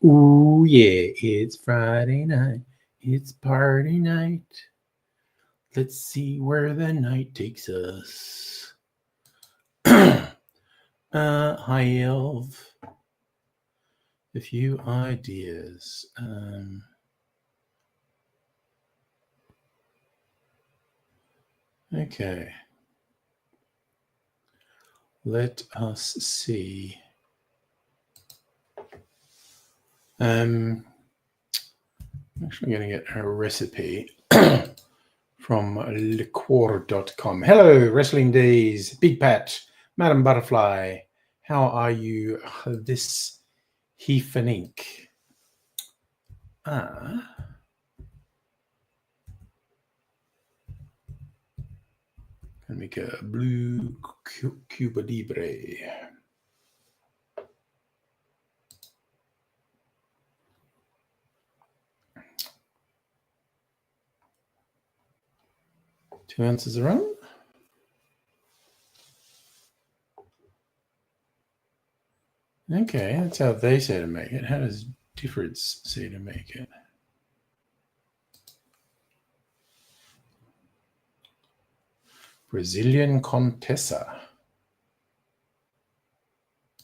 Ooh, yeah, it's Friday night. It's party night. Let's see where the night takes us. Hi, Elv. A few ideas. Okay. Let us see. I'm actually going to get a recipe from liqueur.com. Hello, Wrestling Days, Big Pat, Madam Butterfly. How are you this evening? Gonna make a blue Cuba Libre. Two ounces of rum. Okay, that's how they say to make it. How does Diffords say to make it? Brazilian Contessa.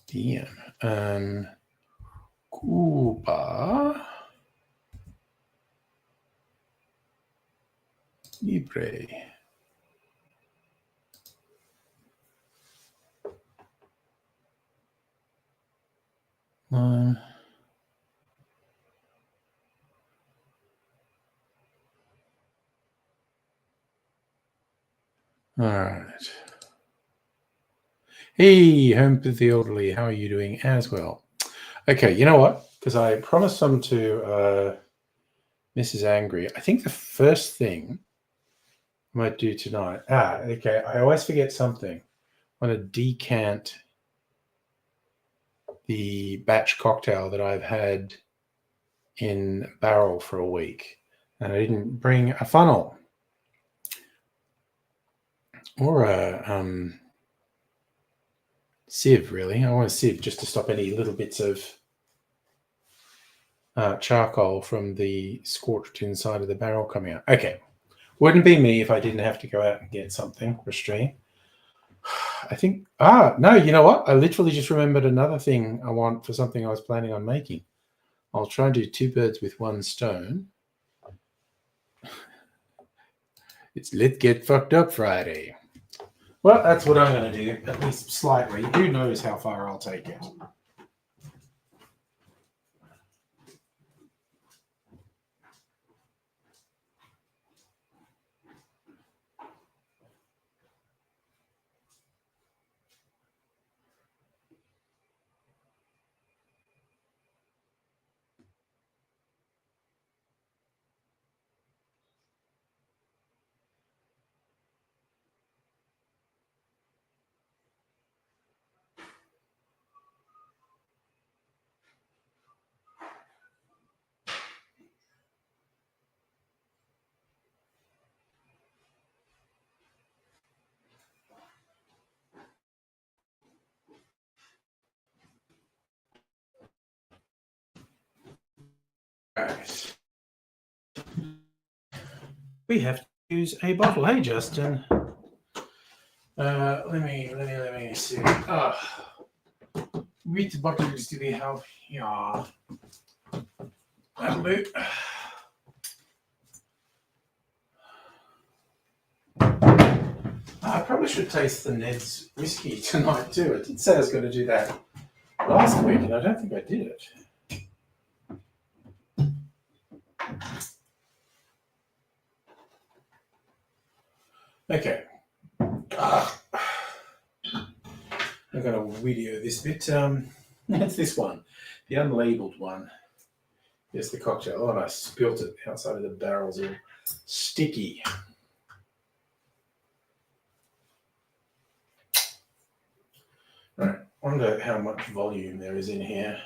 Damn. Cuba Libre. All right. Hey, Home to the Elderly. How are you doing as well? Okay, you know what? Because I promised some to Mrs. Angry. I think the first thing I might do tonight. Okay. I always forget something. I want to decant the batch cocktail that I've had in barrel for a week. And I didn't bring a funnel or a sieve, really. I want a sieve just to stop any little bits of charcoal from the scorched inside of the barrel coming out. Okay. Wouldn't be me if I didn't have to go out and get something for stream. I think, no, you know what? I literally just remembered another thing I want for something I was planning on making. I'll try and do two birds with one stone. It's Let's Get Fucked Up Friday. Well, that's what I'm going to do, at least slightly. Who knows how far I'll take it. Right. We have to use a bottle. Hey, Justin. Let me see. Which bottles do we have here? I probably should taste the Ned's whiskey tonight too. I did say I was going to do that last week, and I don't think I did it. Okay. I'm going to video this bit. It's this one, the unlabeled one. Here's the cocktail. Oh, and I spilt it outside of the barrels. All sticky. Right. Wonder how much volume there is in here.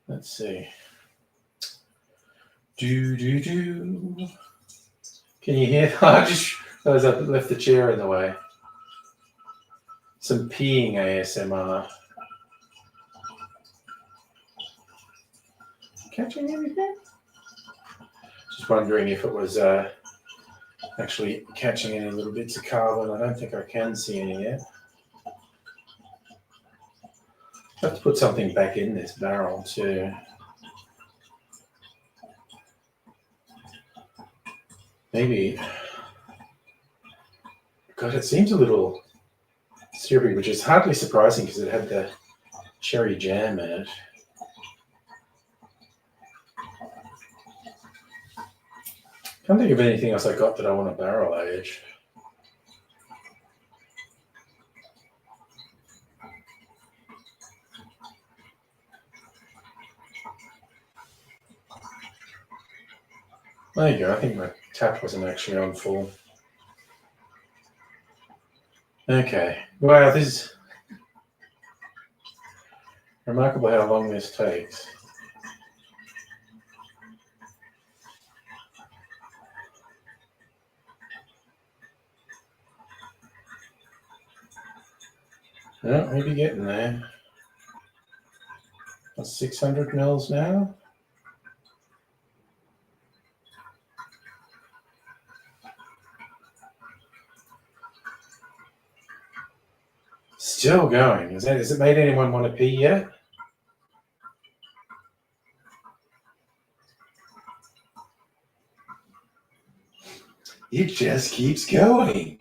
Let's see. Do. Can you hear? I just realized I left the chair in the way. Some peeing ASMR. Catching anything? Just wondering if it was actually catching any little bits of carbon. I don't think I can see any yet. I have to put something back in this barrel too. Maybe. God, it seems a little syrupy, which is hardly surprising because it had the cherry jam in it. Can't think of anything else I got that I want to barrel age. There you go. I think my tap wasn't actually on full. Okay. Wow, this is remarkable how long this takes. Oh, maybe getting there. That's 600 mils now. Still going. Has it made anyone want to pee yet? It just keeps going.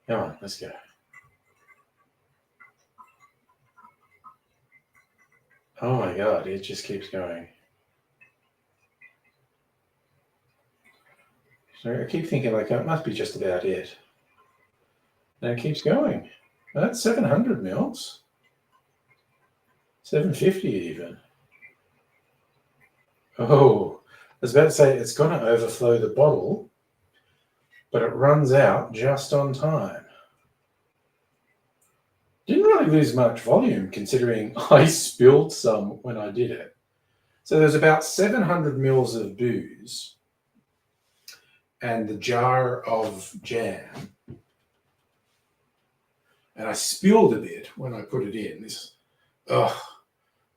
Come on, let's go. Oh my God, it just keeps going. So I keep thinking like that must be just about it. And it keeps going. That's 700 mils. 750 even. Oh, I was about to say it's going to overflow the bottle, but it runs out just on time. Didn't really lose much volume considering I spilled some when I did it. So there's about 700 mils of booze and the jar of jam. And I spilled a bit when I put it in. I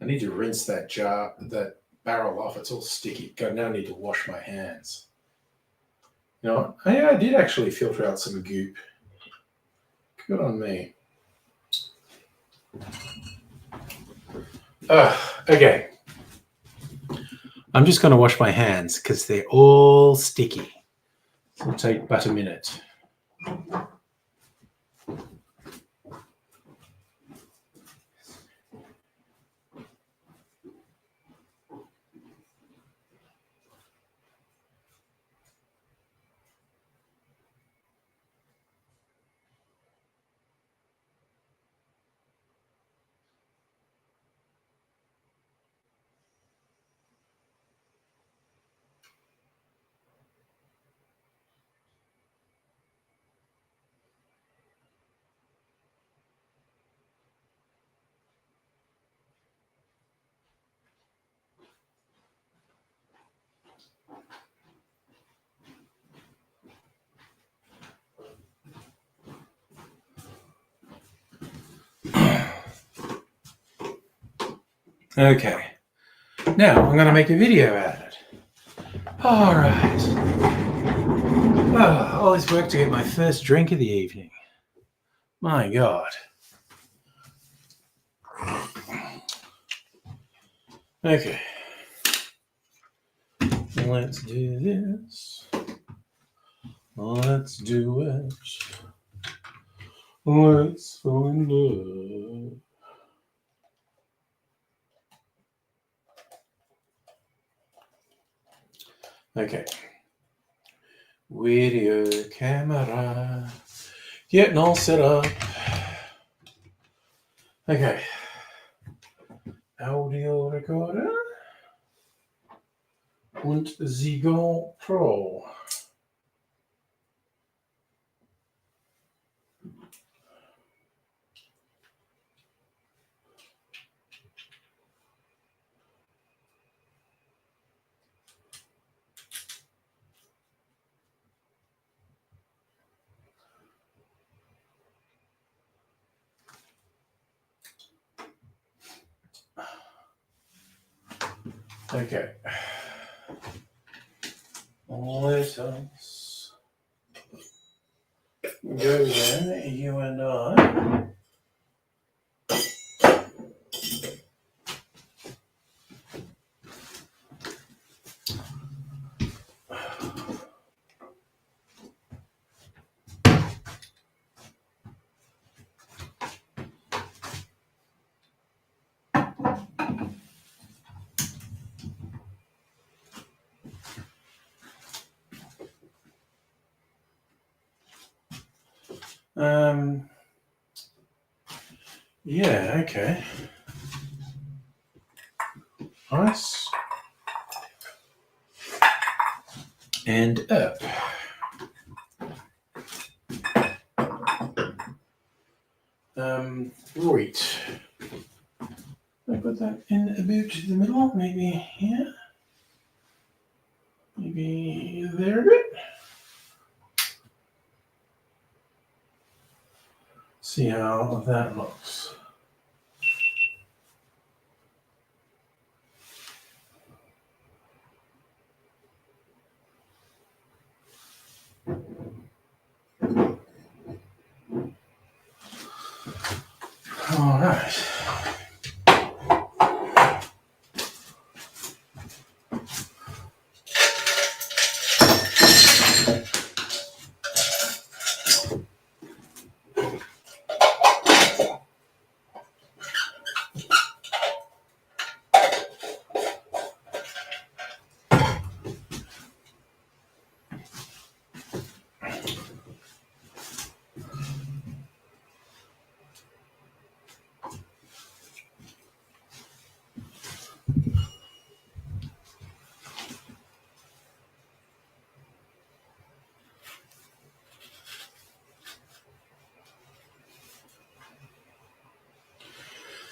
need to rinse that barrel off. It's all sticky. I now need to wash my hands. You know what? Yeah, I did actually filter out some goop. Good on me. Okay. I'm just going to wash my hands because they're all sticky. It'll take but a minute. Okay, now I'm going to make a video out of it. All right. Oh, all this work to get my first drink of the evening. My God. Okay. Let's do this. Let's do it. Let's fall in love. Okay. Video camera. Getting all set up. Okay. Audio recorder. und Siegel Pro. Okay. Let us go then, you and I. Yeah, okay. Nice. And up. Right. I put that in about the middle, maybe here. Maybe there a bit. See how that looks. All right.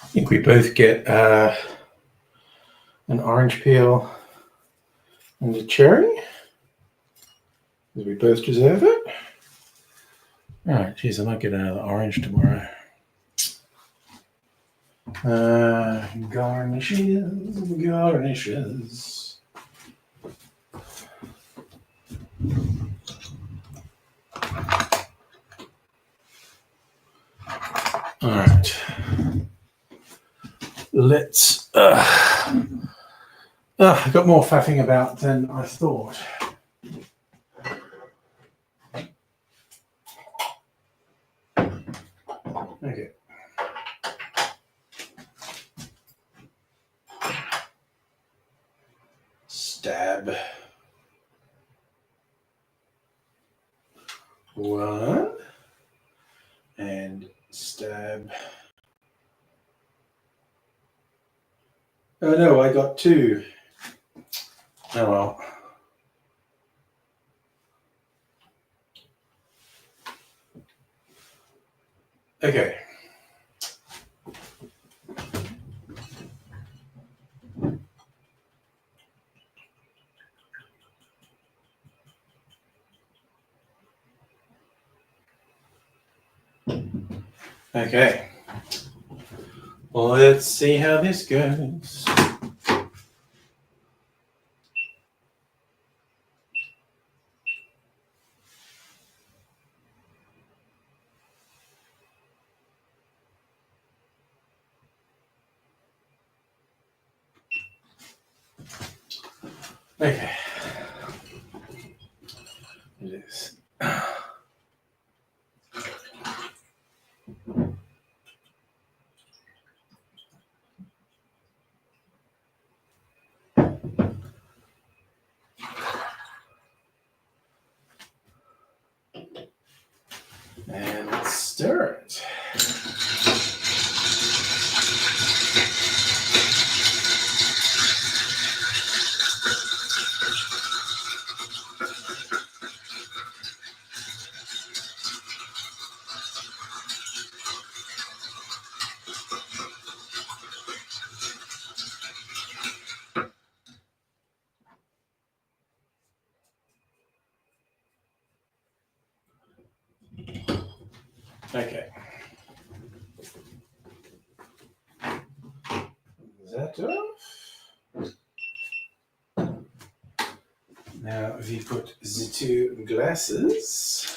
I think we both get an orange peel and a cherry. We both deserve it. All right, geez, I might get another orange tomorrow. Garnishes. All right. Let's. I got more faffing about than I thought. Okay. Stab. One. And stab. Oh no, I got two. Oh well. Okay. Okay. Well, let's see how this goes. Okay. It is. And let's stir it. Okay. Is that off? Now we put the two glasses.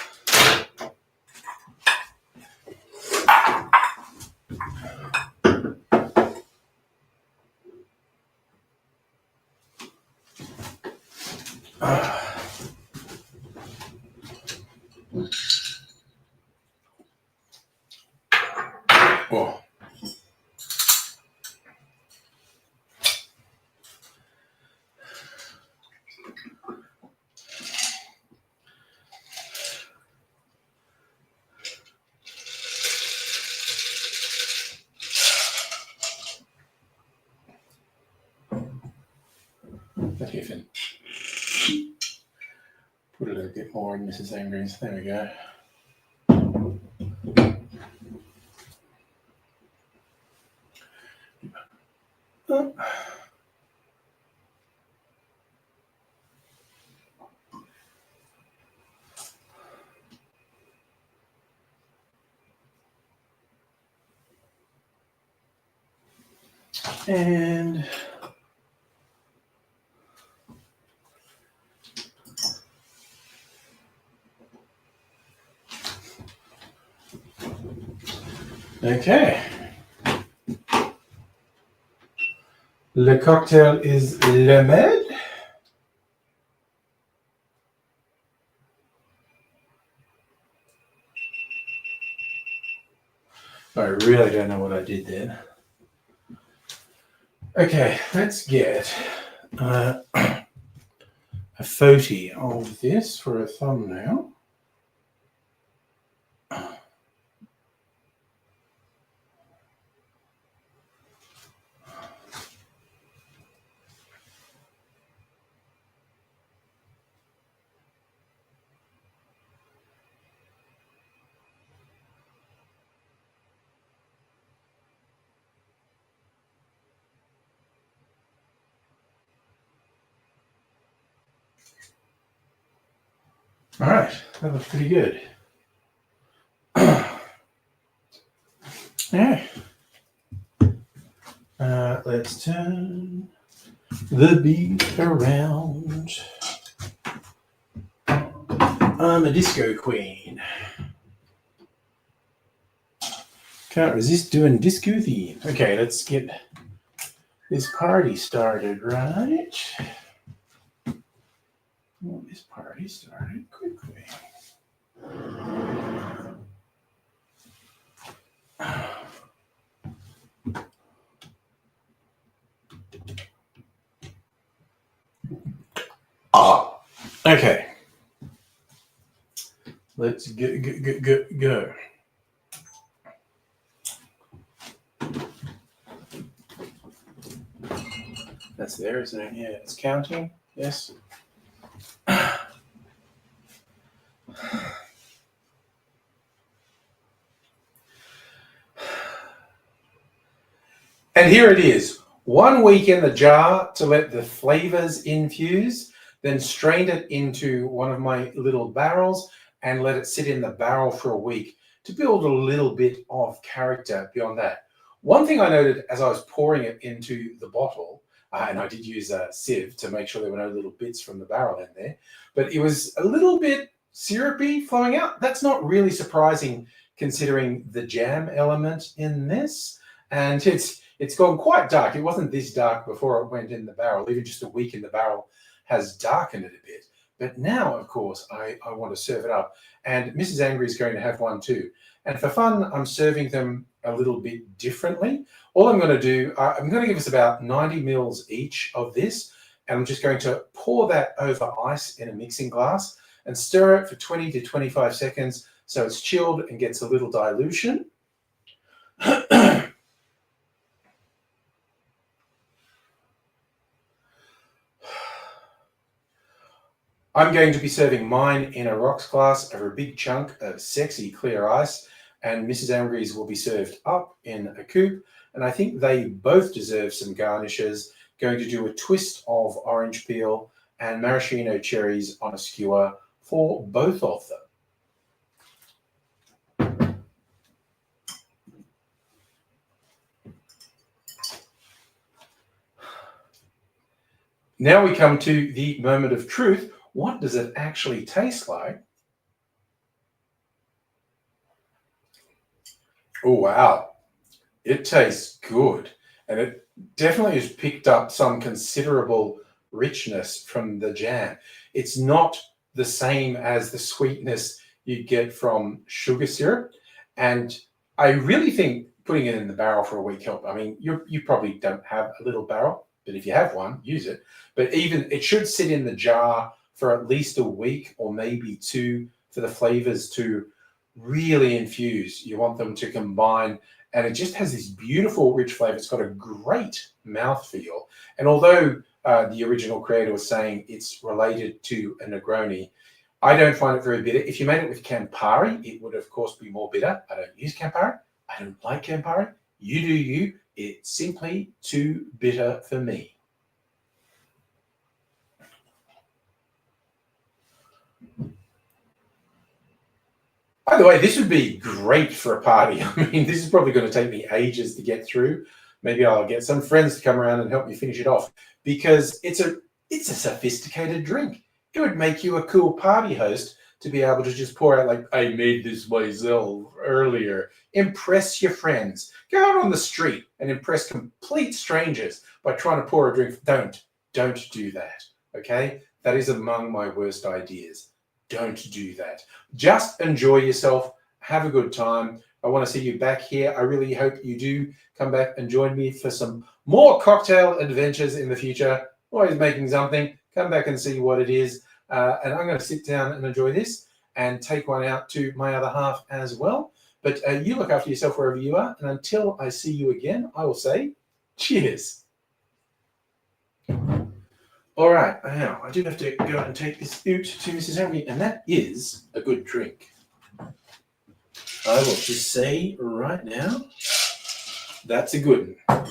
Oh. Okay, Finn. Put a little bit more in Mrs. Angry's. There we go. Oh. And okay. Le cocktail is Le Med. I really don't know what I did there. Okay, let's get a photo of this for a thumbnail. All right, that looks pretty good. Yeah. Let's turn the beat around. I'm a disco queen. Can't resist doing disco theme. Okay, let's get this party started, right? Well, this party started quickly. Okay. Let's go. That's there, isn't it? Yeah, it's counting. Yes. And here it is. 1 week in the jar to let the flavors infuse, then strained it into one of my little barrels and let it sit in the barrel for a week to build a little bit of character beyond that. One thing I noted as I was pouring it into the bottle, and I did use a sieve to make sure there were no little bits from the barrel in there, but it was a little bit syrupy flowing out. That's not really surprising considering the jam element in this. And it's gone quite dark. It wasn't this dark before it went in the barrel. Even just a week in the barrel has darkened it a bit. But now, of course, I want to serve it up. And Mrs. Angry is going to have one too. And for fun, I'm serving them a little bit differently. All I'm going to do, I'm going to give us about 90 mils each of this. And I'm just going to pour that over ice in a mixing glass and stir it for 20 to 25 seconds so it's chilled and gets a little dilution. I'm going to be serving mine in a rocks glass over a big chunk of sexy clear ice, and Mrs. Angry's will be served up in a coupe, and I think they both deserve some garnishes. Going to do a twist of orange peel and maraschino cherries on a skewer for both of them. Now we come to the moment of truth. What does it actually taste like? Oh, wow. It tastes good. And it definitely has picked up some considerable richness from the jam. It's not the same as the sweetness you get from sugar syrup. And I really think putting it in the barrel for a week helped. I mean, you probably don't have a little barrel, but if you have one, use it. But even it should sit in the jar for at least a week or maybe two for the flavors to really infuse. You want them to combine, and it just has this beautiful, rich flavor. It's got a great mouthfeel. And although the original creator was saying it's related to a Negroni, I don't find it very bitter. If you made it with Campari, it would, of course, be more bitter. I don't use Campari. I don't like Campari. You do you. It's simply too bitter for me. By the way, this would be great for a party. I mean, this is probably going to take me ages to get through. Maybe I'll get some friends to come around and help me finish it off because it's a sophisticated drink. It would make you a cool party host to be able to just pour out like I made this myself earlier. Impress your friends. Go out on the street and impress complete strangers by trying to pour a drink. Don't do that. Okay? That is among my worst ideas. Don't do that. Just enjoy yourself. Have a good time. I want to see you back here. I really hope you do come back and join me for some more cocktail adventures in the future. Always making something. Come back and see what it is. And I'm going to sit down and enjoy this and take one out to my other half as well. But you look after yourself wherever you are. And until I see you again, I will say cheers. All right, now I do have to go and take this out to Mrs. Henry, and that is a good drink. I will just say right now, that's a good one.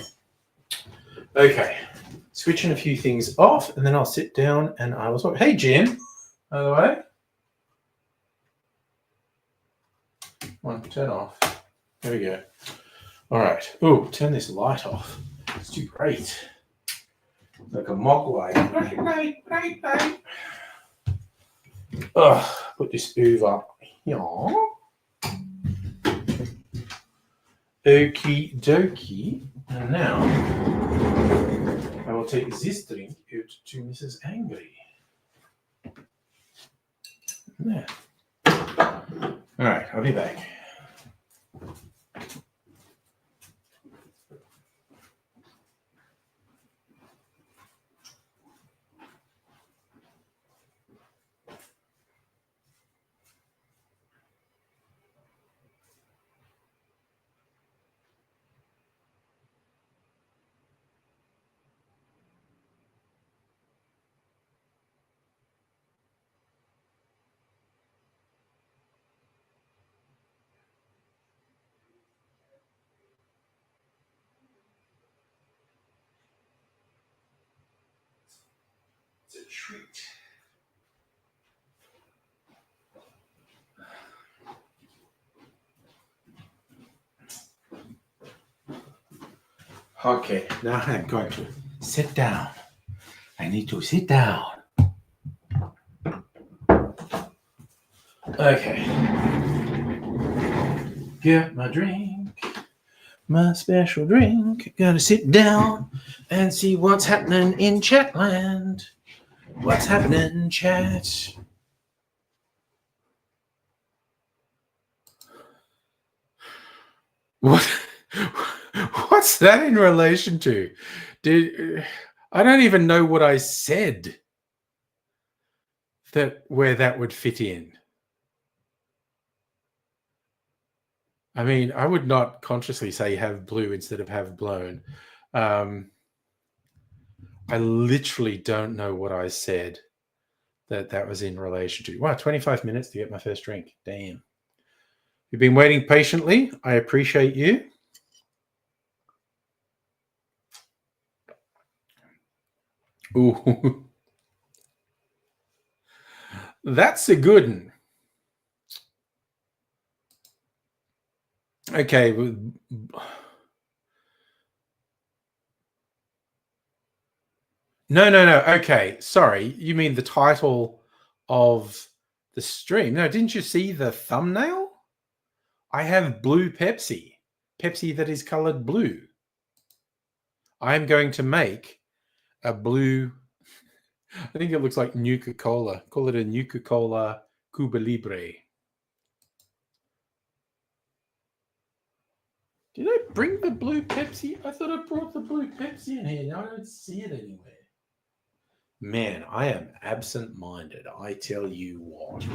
Okay, switching a few things off, and then I'll sit down and I will talk. Hey, Jim, by the way. One, turn off. There we go. All right. Oh, turn this light off. It's too bright. Like a mock light. Right. Put this over here. Okie dokie. And now I will take this drink out to Mrs. Angry. There. All right, I'll be back. It's a treat. Okay, now I'm going to sit down. I need to sit down. Okay. Get my drink, my special drink. Gotta sit down and see what's happening in Chatland. What's happening, chat? What? What's that in relation to? I don't even know what I said where that would fit in. I mean, I would not consciously say have blue instead of have blown. I literally don't know what I said that was in relation to. Wow, 25 minutes to get my first drink. Damn. You've been waiting patiently. I appreciate you. Ooh. That's a good one. Okay. Do No. Okay, sorry. You mean the title of the stream? No, didn't you see the thumbnail? I have blue Pepsi. Pepsi that is colored blue. I'm going to make a blue. I think it looks like Nuka-Cola. Call it a Nuka-Cola Cuba Libre. Did I bring the blue Pepsi? I thought I brought the blue Pepsi in here. Now I don't see it anywhere. Man, I am absent-minded. I tell you what.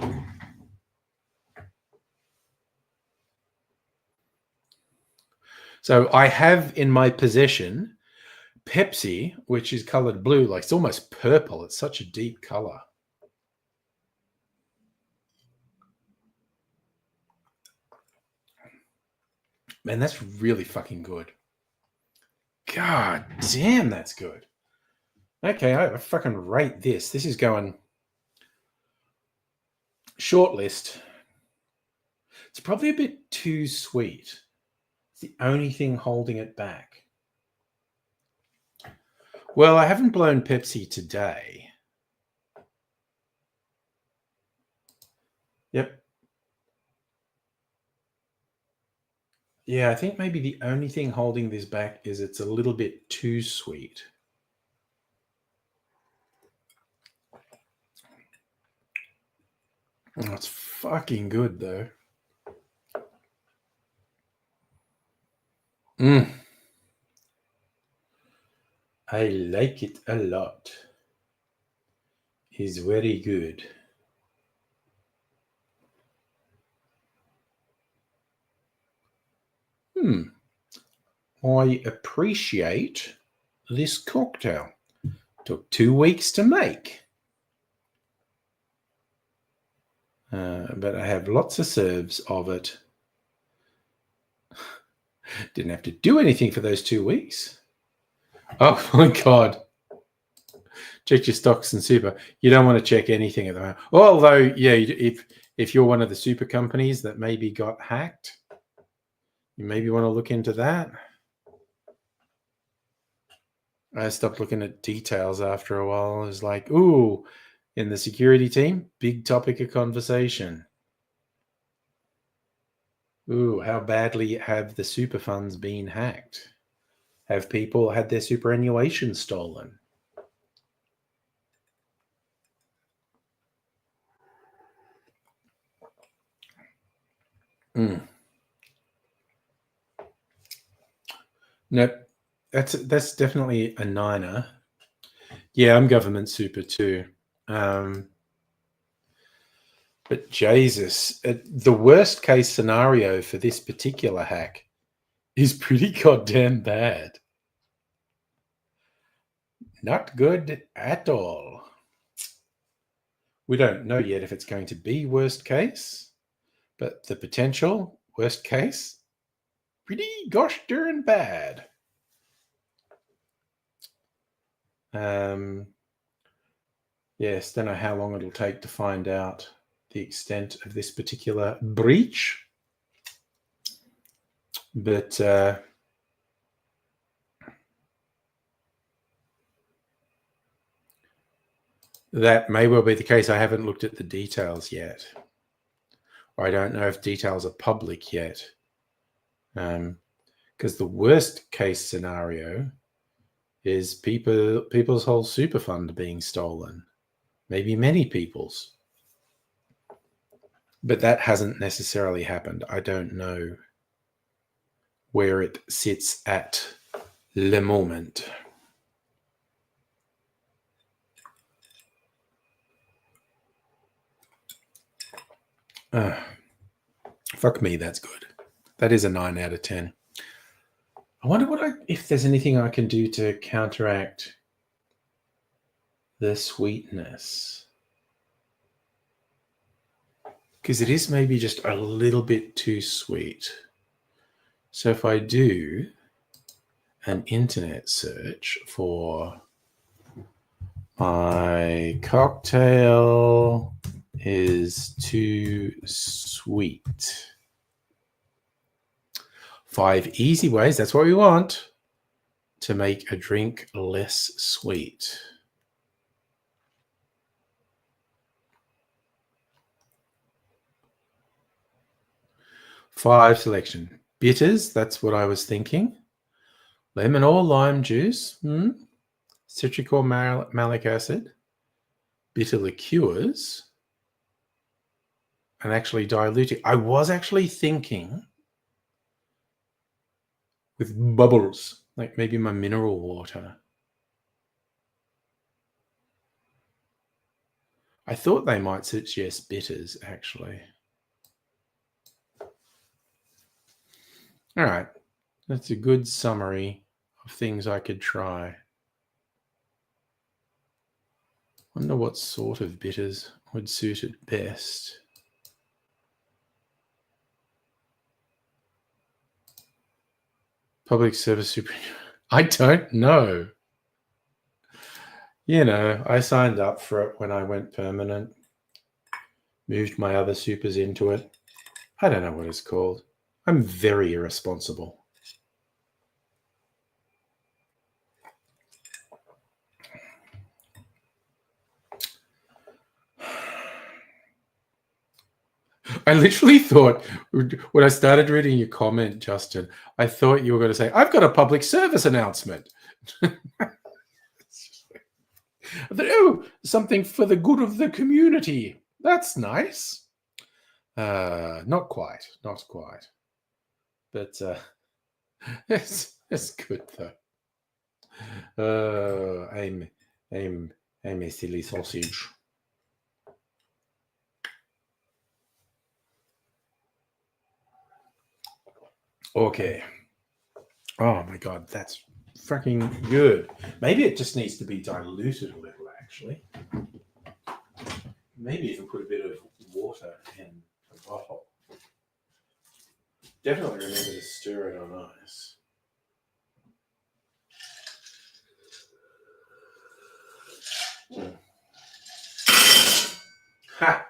So I have in my possession Pepsi, which is colored blue, like it's almost purple. It's such a deep color. Man, that's really fucking good. God damn, that's good. Okay, I fucking rate this. This is going shortlist. It's probably a bit too sweet. It's the only thing holding it back. Well, I haven't blown Pepsi today. Yep. Yeah, I think maybe the only thing holding this back is it's a little bit too sweet. Oh, it's fucking good, though. I like it a lot. It's very good. I appreciate this cocktail. Took 2 weeks to make. But I have lots of serves of it. Didn't have to do anything for those 2 weeks. Oh my God. Check your stocks and super. You don't want to check anything at the moment. Although, yeah, if you're one of the super companies that maybe got hacked, you maybe want to look into that. I stopped looking at details after a while. I was like, ooh, in the security team, big topic of conversation. Ooh, how badly have the super funds been hacked? Have people had their superannuation stolen? Nope. That's definitely a niner. Yeah, I'm government super too. But Jesus, the worst case scenario for this particular hack is pretty goddamn bad. Not good at all. We don't know yet if it's going to be worst case, but the potential worst case, pretty gosh darn bad. Yes, don't know how long it'll take to find out the extent of this particular breach, but that may well be the case. I haven't looked at the details yet, or I don't know if details are public yet, because the worst case scenario is people's whole super fund being stolen, maybe many people's. But that hasn't necessarily happened. I don't know where it sits at le moment. Fuck me, that's good. That is a 9 out of 10. I wonder if there's anything I can do to counteract the sweetness. Because it is maybe just a little bit too sweet. So if I do an internet search for my cocktail is too sweet. 5 easy ways, that's what we want, to make a drink less sweet. 5 selection. Bitters, that's what I was thinking. Lemon or lime juice. Citric or malic acid. Bitter liqueurs. And actually diluting. I was actually thinking with bubbles, like maybe my mineral water. I thought they might suggest bitters, actually. All right. That's a good summary of things I could try. Wonder what sort of bitters would suit it best. Public service super. I don't know. You know, I signed up for it when I went permanent. Moved my other supers into it. I don't know what it's called. I'm very irresponsible. I literally thought, when I started reading your comment, Justin, I thought you were going to say, I've got a public service announcement. I thought, oh, something for the good of the community. That's nice. Not quite. But it's good, though. I'm a silly sausage. Okay. Oh my God, that's freaking good. Maybe it just needs to be diluted a little, actually. Maybe you can put a bit of water in the bottle. Definitely remember to stir it on ice. Ha!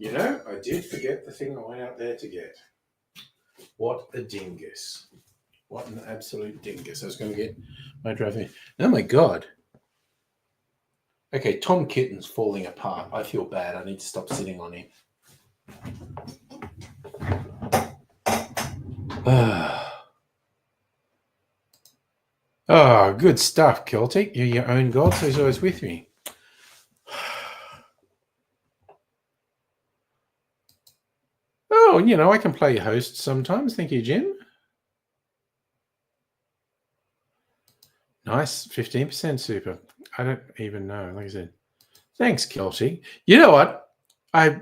You know, I did forget the thing I went out there to get. What a dingus. What an absolute dingus. I was going to get my driving. Oh my God. Okay, Tom Kitten's falling apart. I feel bad. I need to stop sitting on him. Oh, good stuff, Celtic. You're your own god, so he's always with me. Oh, you know, I can play host sometimes. Thank you, Jim. Nice. 15% super. I don't even know. Like I said, thanks, Celtic. You know what? I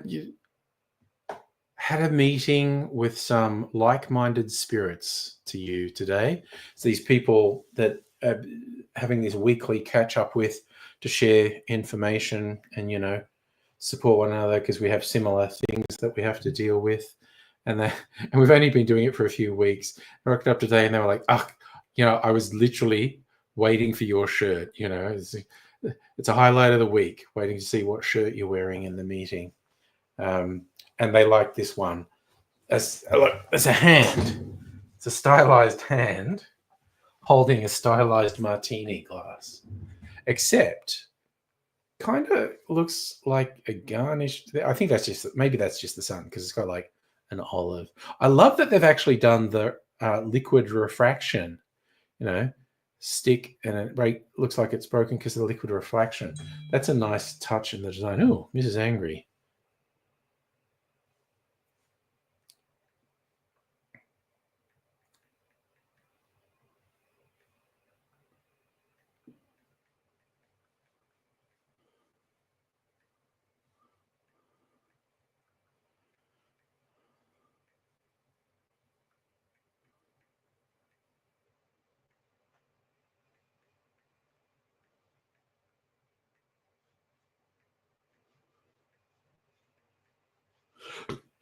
had a meeting with some like-minded spirits to you today. It's these people that are having this weekly catch-up with to share information and, you know, support one another because we have similar things that we have to deal with. And we've only been doing it for a few weeks. I rocked up today and they were like, you know, I was literally waiting for your shirt. You know, it's a highlight of the week, waiting to see what shirt you're wearing in the meeting. And they like this one. As a hand. It's a stylized hand holding a stylized martini glass. Except kind of looks like a garnish. I think maybe that's just the sun because it's got like an olive. I love that they've actually done the liquid refraction, you know, stick, and it looks like it's broken because of the liquid refraction. That's a nice touch in the design. Oh, Mrs. Angry.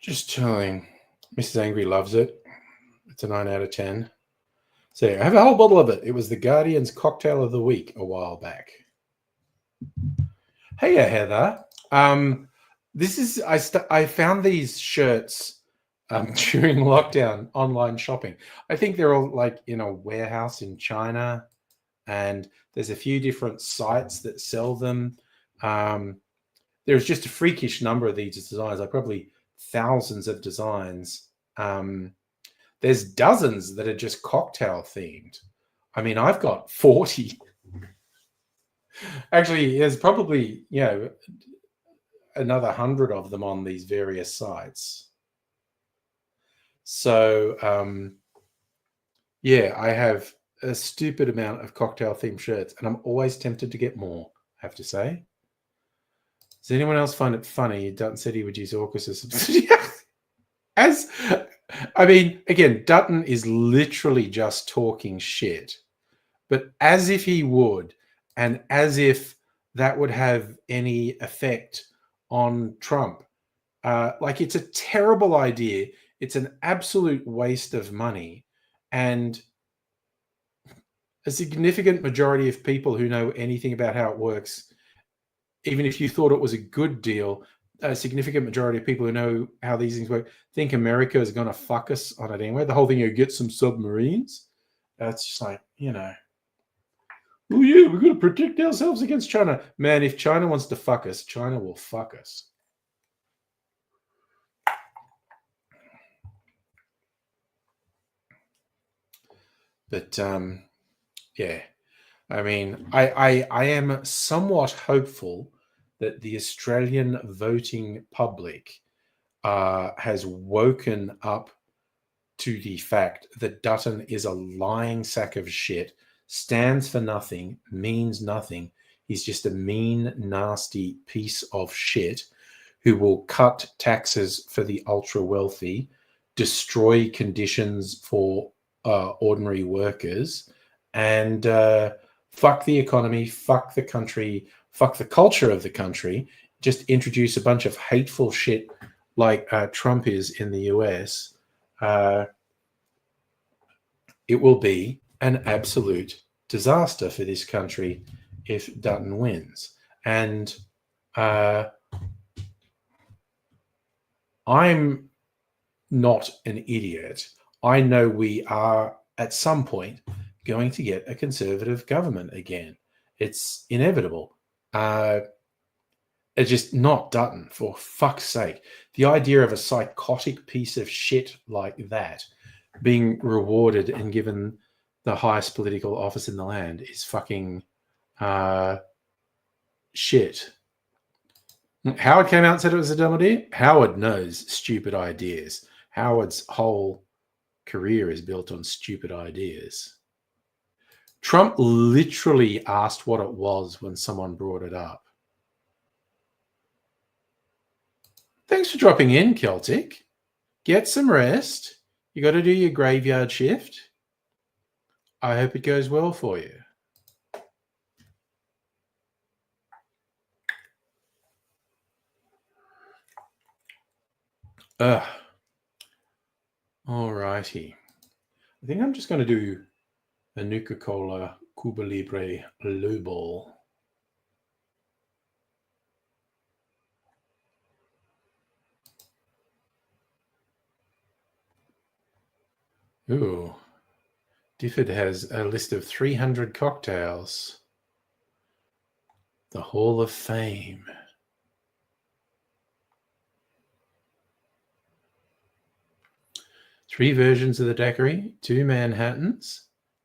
Just chilling. Mrs. Angry loves it. It's a 9 out of 10. So I have a whole bottle of it. It was the Guardian's cocktail of the week a while back. Hey, Heather. I found these shirts during lockdown online shopping. I think they're all like in a warehouse in China, and there's a few different sites that sell them. There's just a freakish number of these designs, like probably thousands of designs There's dozens that are just cocktail themed. I mean, I've got 40. Actually, there's probably, another 100 of them on these various sites. So, I have a stupid amount of cocktail themed shirts, and I'm always tempted to get more, I have to say. Does anyone else find it funny Dutton said he would use AUKUS as subsidiary? Again, Dutton is literally just talking shit, but as if he would, and as if that would have any effect on Trump. It's a terrible idea. It's an absolute waste of money. And a significant majority of people who know anything about how it works, even if you thought it was a good deal, a significant majority of people who know how these things work think America is going to fuck us on it anyway. The whole thing, get some submarines. It's just like, oh yeah, we're going to protect ourselves against China. Man, if China wants to fuck us, China will fuck us. But I am somewhat hopeful that the Australian voting public has woken up to the fact that Dutton is a lying sack of shit, stands for nothing, means nothing. He's just a mean, nasty piece of shit who will cut taxes for the ultra wealthy, destroy conditions for ordinary workers, and fuck the economy, fuck the country, fuck the culture of the country, just introduce a bunch of hateful shit like Trump is in the US. It will be an absolute disaster for this country if Dutton wins. And I'm not an idiot. I know we are at some point going to get a conservative government again. It's inevitable. It's just not Dutton, for fuck's sake. The idea of a psychotic piece of shit like that being rewarded and given the highest political office in the land is fucking shit. Howard came out and said it was a dumb idea. Howard knows stupid ideas. Howard's whole career is built on stupid ideas. Trump literally asked what it was when someone brought it up. Thanks for dropping in, Celtic. Get some rest. You got to do your graveyard shift. I hope it goes well for you. Alrighty. I think I'm just going to do a Nuka-Cola Cuba Libre low ball. Ooh. Difford has a list of 300 cocktails. The Hall of Fame. Three versions of the daiquiri, 2 Manhattans,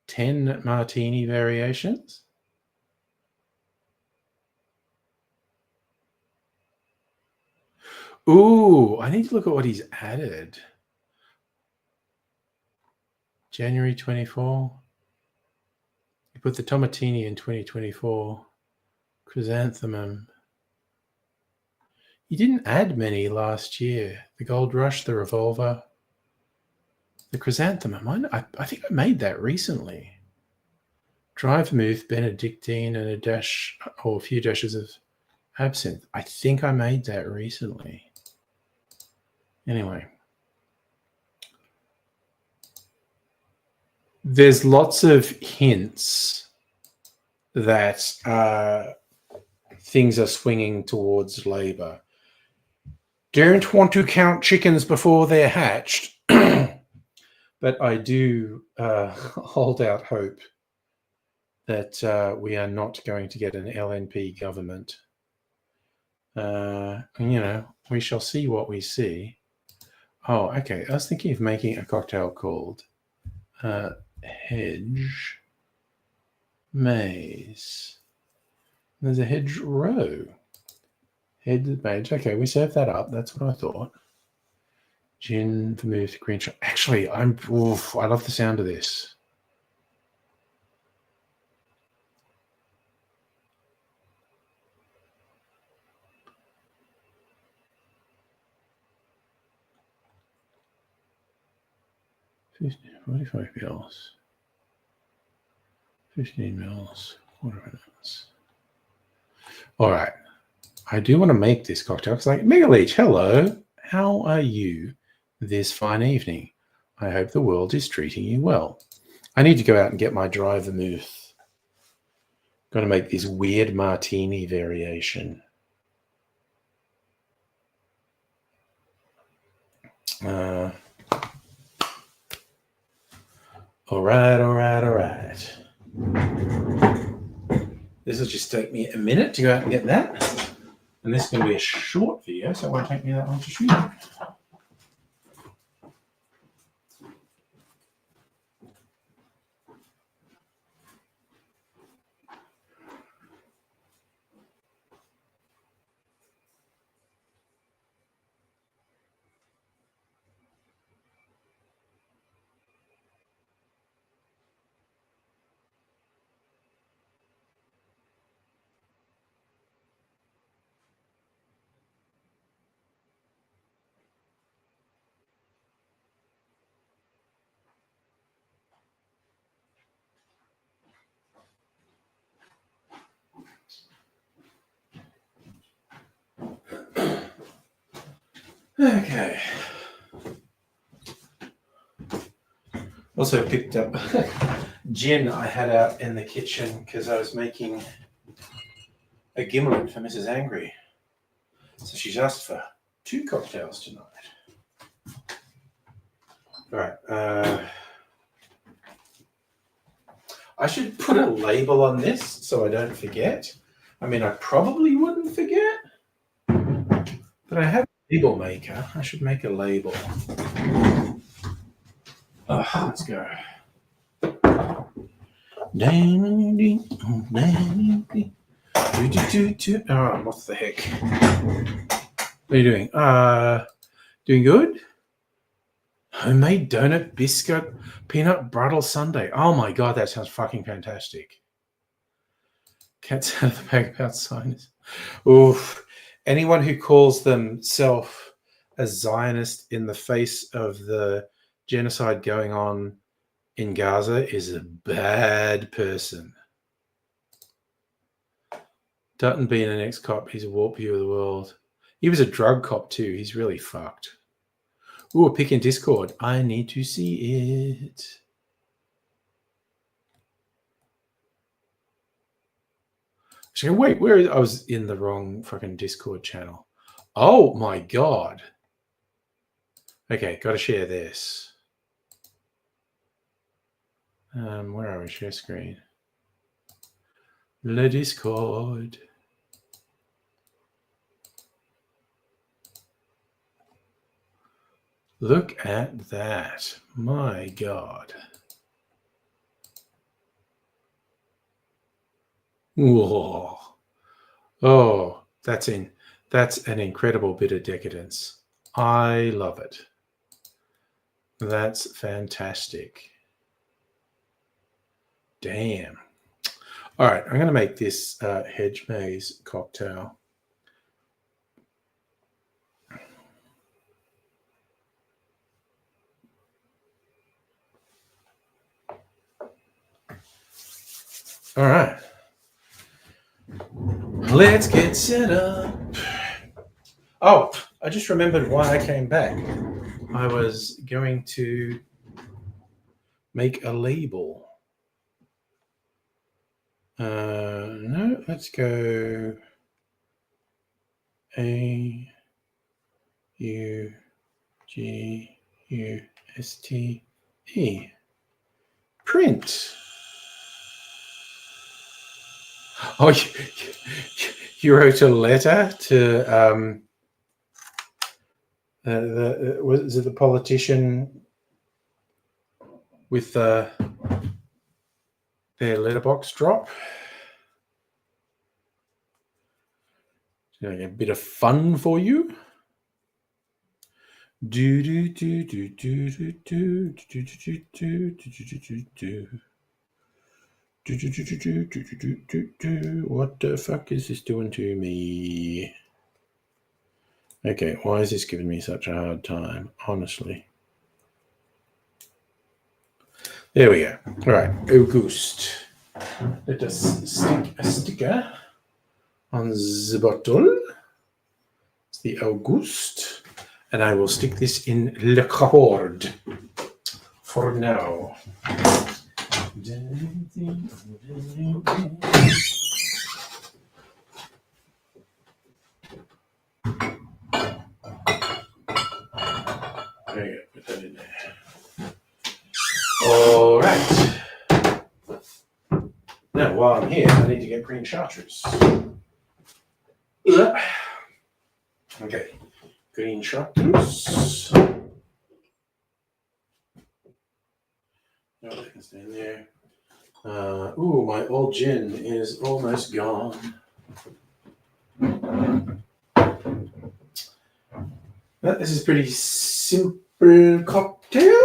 10 martini variations. Ooh, I need to look at what he's added. January 24. He put the Tomatini in 2024. Chrysanthemum. He didn't add many last year. The Gold Rush, the Revolver, the Chrysanthemum. I think I made that recently. Drive Move, Benedictine, and a dash or a few dashes of absinthe. I think I made that recently. Anyway. There's lots of hints that things are swinging towards Labour. Don't want to count chickens before they're hatched, but I do hold out hope that we are not going to get an LNP government. We shall see what we see. Oh, okay. I was thinking of making a cocktail called Hedge Maze. There's a hedgerow. Head mage. Okay, we served that up. That's what I thought. Gin, vermouth, green shot. Actually, I love the sound of this. $45 bills. 15 mils. Quarter of an ounce. All right. I do want to make this cocktail because, like, Mega Leech, hello. How are you this fine evening? I hope the world is treating you well. I need to go out and get my dry vermouth. Got to make this weird martini variation. All right. This will just take me a minute to go out and get that. And this is going to be a short video, so it won't take me that long to shoot. Okay. Also picked up gin I had out in the kitchen because I was making a gimlet for Mrs. Angry. So she's asked for 2 cocktails tonight. All right. I should put a label on this so I don't forget. I mean, I probably wouldn't forget, but I have a label maker. I should make a label. Let's go. Oh, what the heck? What are you doing? Doing good? Homemade donut, biscuit, peanut brittle sundae. Oh my god, that sounds fucking fantastic. Cats out of the bag about sinus. Oof. Anyone who calls themselves a Zionist in the face of the genocide going on in Gaza is a bad person. Dutton being an ex-cop, he's a warped view of the world. He was a drug cop too. He's really fucked. Ooh, a pic in Discord. I need to see it. Actually, wait, where is I was in the wrong fucking Discord channel. Oh my god. Okay, gotta share this. Where are we? Share screen. Le Discord. Look at that. My god. Whoa. Oh, that's an incredible bit of decadence. I love it. That's fantastic. Damn. All right, I'm going to make this hedge maze cocktail. All right. Let's get set up. Oh, I just remembered why I came back. I was going to make a label. No, let's go A U G U S T E. Print. Oh, you wrote a letter to Was it the politician with their letterbox drop? A bit of fun for you. Do do do do do do do do do do do do do. What the fuck is this doing to me? Okay, why is this giving me such a hard time? Honestly. There we go. All right, August. Let us stick a sticker on the bottle. It's the August. And I will stick this in le cupboard for now. There you go, put that in there. All right. Now, while I'm here, I need to get green chartreuse. Okay, green chartreuse. No, that can stay in there. Ooh, my old gin is almost gone. But this is a pretty simple cocktail.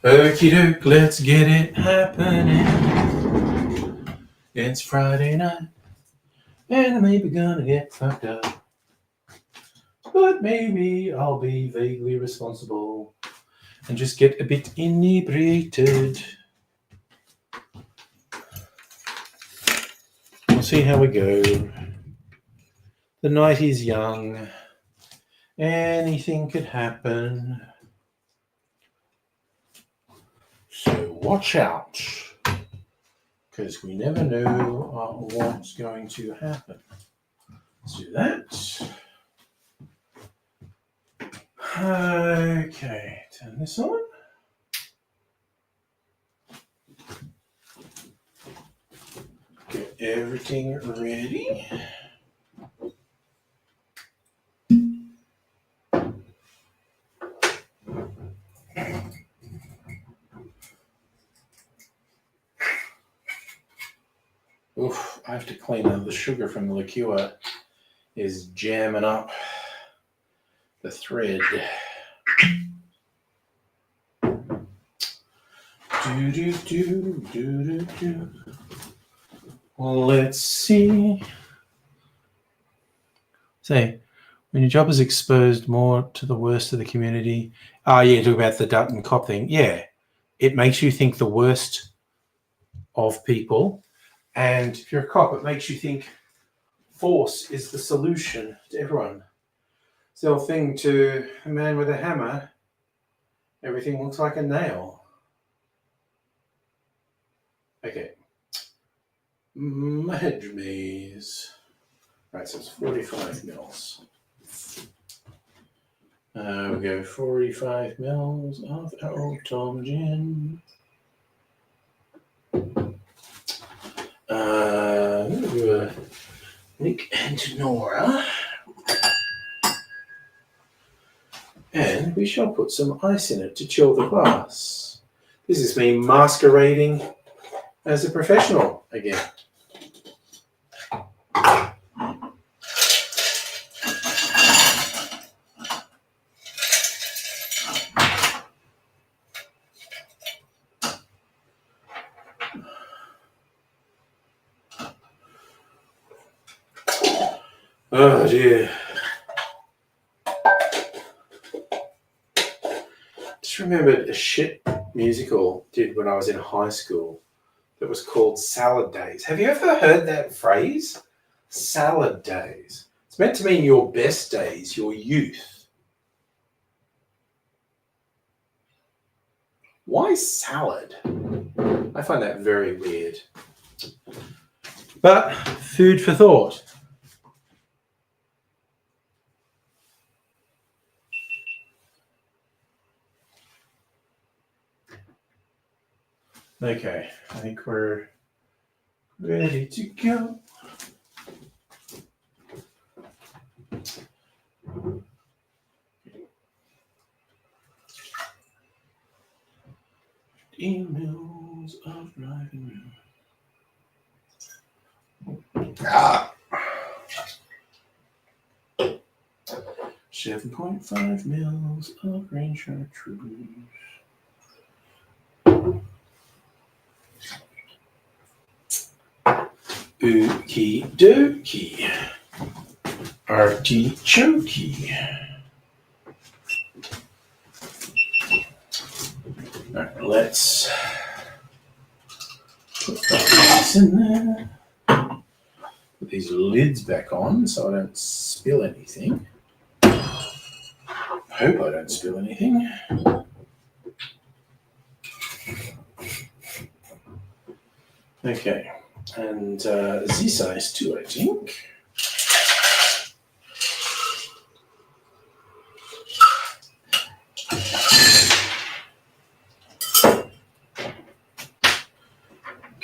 Okie doke, let's get it happening. It's Friday night, and I'm maybe gonna get fucked up. But maybe I'll be vaguely responsible and just get a bit inebriated. We'll see how we go. The night is young. Anything could happen. So watch out, because we never know what's going to happen. Let's do that. Okay, turn this on. Get everything ready. Oof, I have to clean up the sugar from the liqueur is jamming up the thread. Do do do do do do. Well, let's see. Say, when your job is exposed more to the worst of the community. Yeah, talk about the Dutton cop thing. Yeah, it makes you think the worst of people. And if you're a cop, it makes you think force is the solution to everyone. It's the old thing to a man with a hammer, everything looks like a nail. Okay. Hedge maze. Right, so it's 45 mils. We go 45 mils of our Tom Gin. Nick and Nora. And we shall put some ice in it to chill the glass. This is me masquerading as a professional again. Oh dear. Just remembered a shit musical I did when I was in high school that was called Salad Days. Have you ever heard that phrase? Salad Days. It's meant to mean your best days, your youth. Why salad? I find that very weird. But food for thought. Okay, I think we're ready to go. Emails of driving. 7.5 mils of green chartreuse. Okie dokie. Artichokey. Alright, let's put this in there. Put these lids back on so I don't spill anything. Hope I don't spill anything. Okay, and this size too, I think.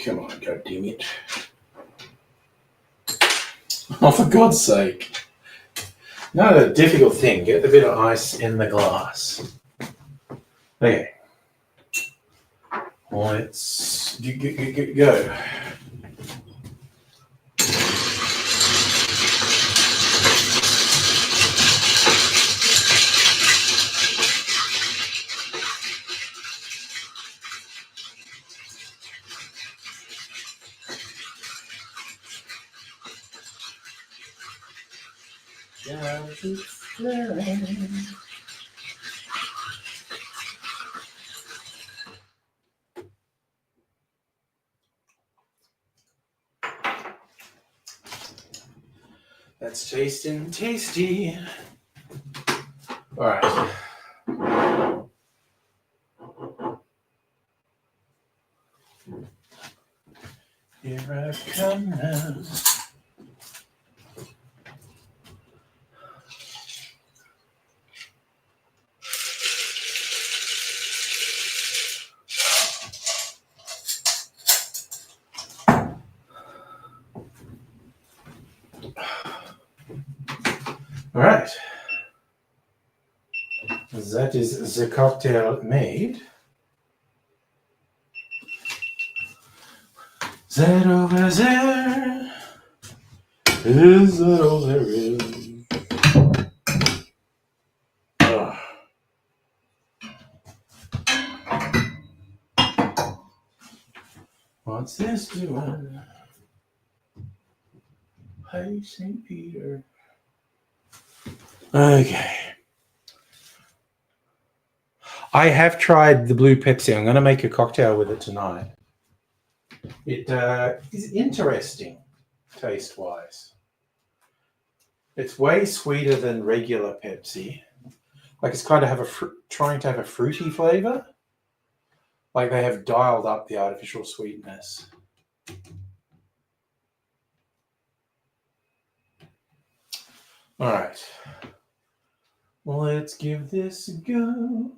Come on, God damn it. Oh, for God's sake. Not a difficult thing. Get a bit of ice in the glass. Okay. Let's go. That's tasting tasty. All right. Here I come now. All right. That is the cocktail made. That over there is that over there. Oh. What's this doing? Hey, St. Peter. Okay. I have tried the blue Pepsi. I'm going to make a cocktail with it tonight. It is interesting, taste-wise. It's way sweeter than regular Pepsi. Like it's kind of have trying to have a fruity flavor. Like they have dialed up the artificial sweetness. All right. Well, let's give this a go.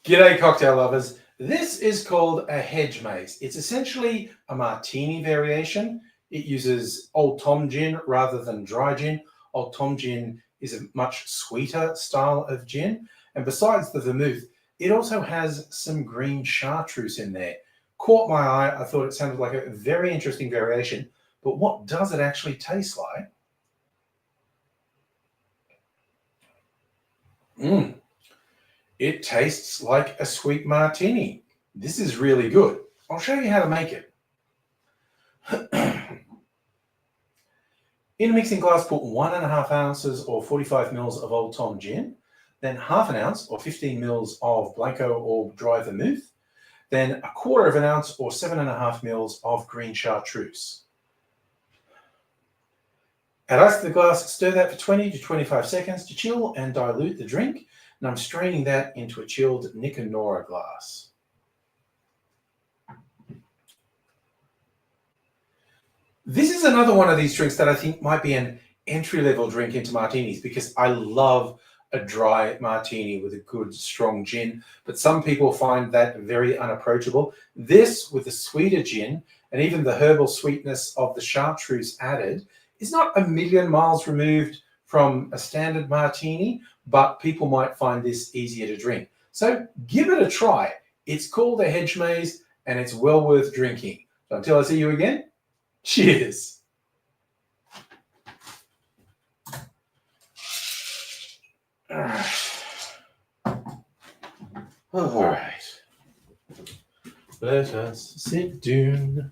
G'day, cocktail lovers. This is called a hedge maze. It's essentially a martini variation. It uses Old Tom gin rather than dry gin. Old Tom gin is a much sweeter style of gin. And besides the vermouth, it also has some green chartreuse in there. Caught my eye. I thought it sounded like a very interesting variation. But what does it actually taste like? It tastes like a sweet martini. This is really good. I'll show you how to make it. In a mixing glass, put 1.5 ounces or 45 mils of Old Tom gin, then half an ounce or 15 mils of Blanco or dry vermouth, then 1/4 ounce or 7.5 mils of green chartreuse. Add ice to the glass, stir that for 20 to 25 seconds to chill and dilute the drink. and I'm straining that into a chilled Nick and Nora glass. This is another one of these drinks that I think might be an entry-level drink into martinis, because I love a dry martini with a good strong gin, but some people find that very unapproachable. This, with the sweeter gin and even the herbal sweetness of the chartreuse added, is not a million miles removed from a standard martini, but people might find this easier to drink. So give it a try. It's called a hedge maze, and it's well worth drinking. So until I see you again, cheers. All right. Let us sit down,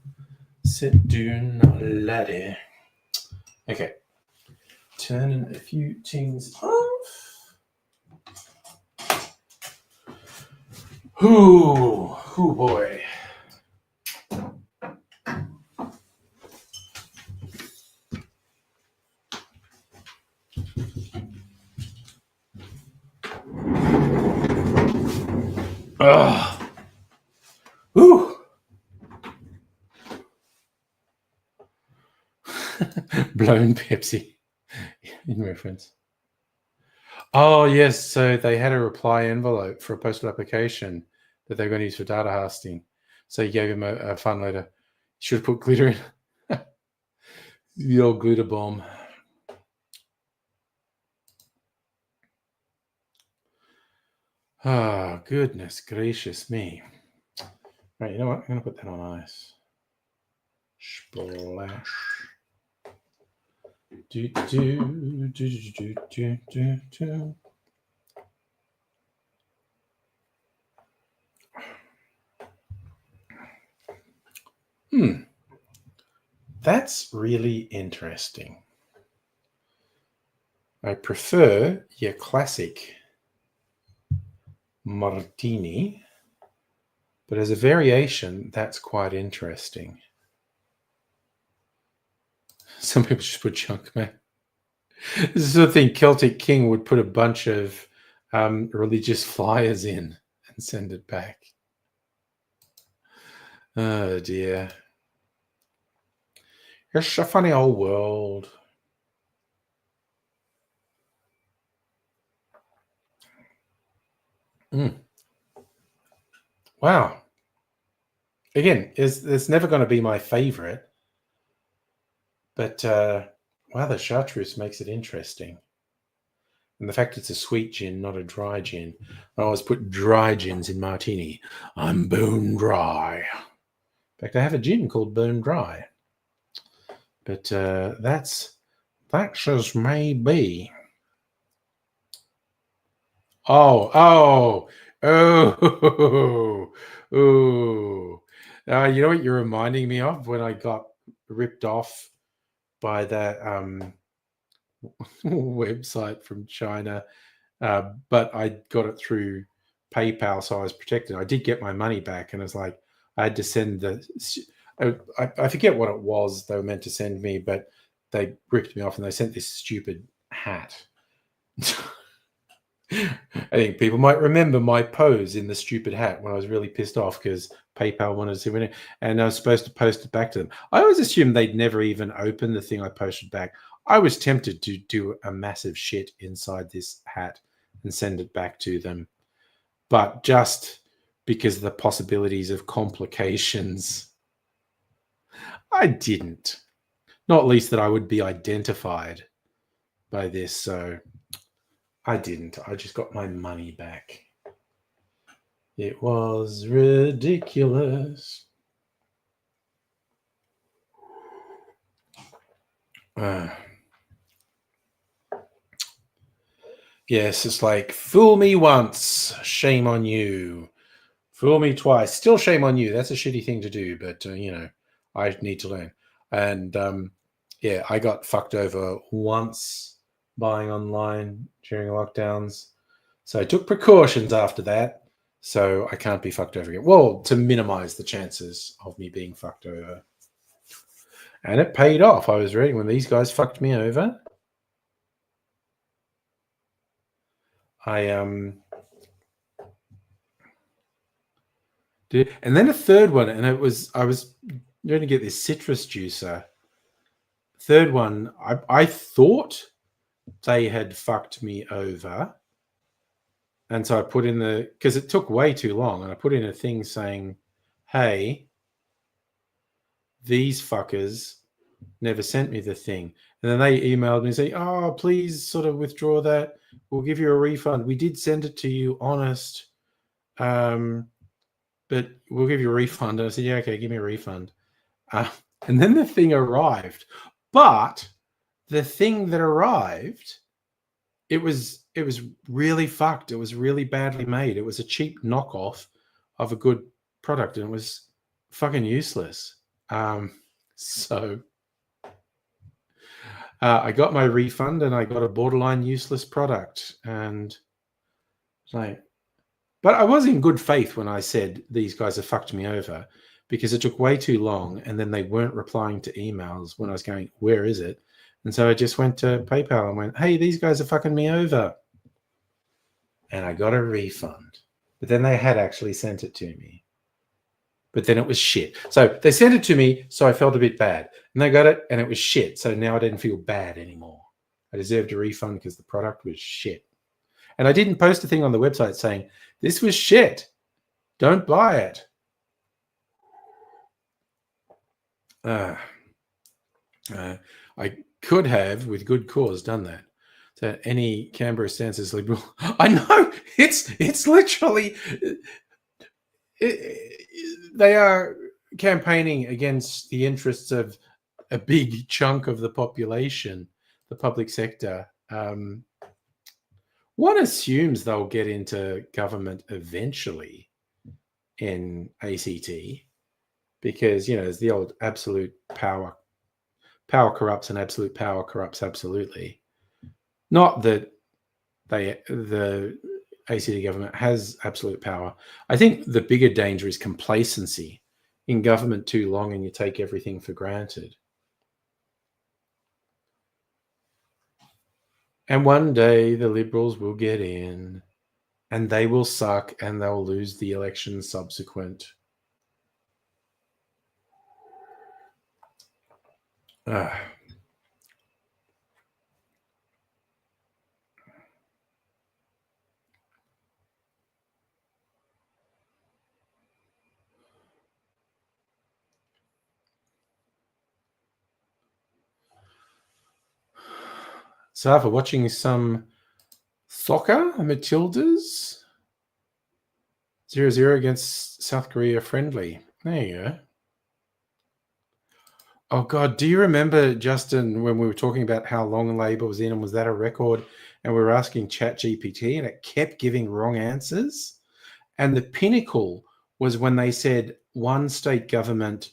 laddie. Okay. Turning a few things off. Ooh, boy. Ooh. Blown Pepsi in reference. Oh, yes. So they had a reply envelope for a postal application that they were going to use for data hosting. So you gave him a fun letter. You should have put glitter in. The old glitter bomb. Oh, goodness gracious me. Right, you know what? I'm going to put that on ice. Splash. Do, do, do, do, do, do, do. That's really interesting. I prefer your classic martini, but as a variation, that's quite interesting. Some people just put junk, man. This is the thing. Celtic King would put a bunch of religious flyers in and send it back. Oh dear. It's a funny old world. Wow. Again, it's never going to be my favorite, but wow, the chartreuse makes it interesting. And the fact it's a sweet gin, not a dry gin. I always put dry gins in martini. I'm bone dry. In fact, I have a gin called Bone Dry. But that's as may be. Oh. You know what you're reminding me of? When I got ripped off by that website from China, but I got it through PayPal, so I was protected. I did get my money back, and it's like I had to send I forget what it was they were meant to send me, but they ripped me off and they sent this stupid hat. I think people might remember my pose in the stupid hat when I was really pissed off because PayPal wanted to see it, and I was supposed to post it back to them. I always assumed they'd never even open the thing I posted back. I was tempted to do a massive shit inside this hat and send it back to them, but just because of the possibilities of complications, I didn't. Not least that I would be identified by this, so I didn't. I just got my money back. It was ridiculous. Yes, it's like, fool me once, shame on you. Fool me twice, still shame on you. That's a shitty thing to do, but, I need to learn. And, yeah, I got fucked over once buying online during lockdowns. So I took precautions after that, so I can't be fucked over again. Well, to minimize the chances of me being fucked over. And it paid off. I was ready when these guys fucked me over. I did, and then a third one, and I was going to get this citrus juicer. Third one, I thought they had fucked me over, and so I put in because it took way too long, and I put in a thing saying, "Hey, these fuckers never sent me the thing." And then they emailed me saying, "Oh, please sort of withdraw that. We'll give you a refund. We did send it to you, honest, but we'll give you a refund." And I said, "Yeah, okay, give me a refund." And then the thing arrived, but the thing that arrived, it was really fucked. It was really badly made. It was a cheap knockoff of a good product, and it was fucking useless. So I got my refund, and I got a borderline useless product. And like, but I was in good faith when I said these guys have fucked me over, because it took way too long, and then they weren't replying to emails when I was going, "Where is it?" And so I just went to PayPal and went, "Hey, these guys are fucking me over." And I got a refund. But then they had actually sent it to me. But then it was shit. So they sent it to me, so I felt a bit bad. And they got it, and it was shit. So now I didn't feel bad anymore. I deserved a refund because the product was shit. And I didn't post a thing on the website saying, "This was shit. Don't buy it." I could have, with good cause, done that. So any Canberra stance is liberal. I know, it's literally, they are campaigning against the interests of a big chunk of the population, the public sector. One assumes they'll get into government eventually in ACT, because, there's the old absolute power corrupts, and absolute power corrupts absolutely. Not that the ACT government has absolute power. I think the bigger danger is complacency in government too long, and you take everything for granted. And one day the Liberals will get in, and they will suck, and they'll lose the election subsequent. So after watching some soccer, Matildas 0-0 against South Korea friendly. There you go. Oh God, do you remember, Justin, when we were talking about how long Labor was in, and was that a record? And we were asking ChatGPT, and it kept giving wrong answers. And the pinnacle was when they said one state government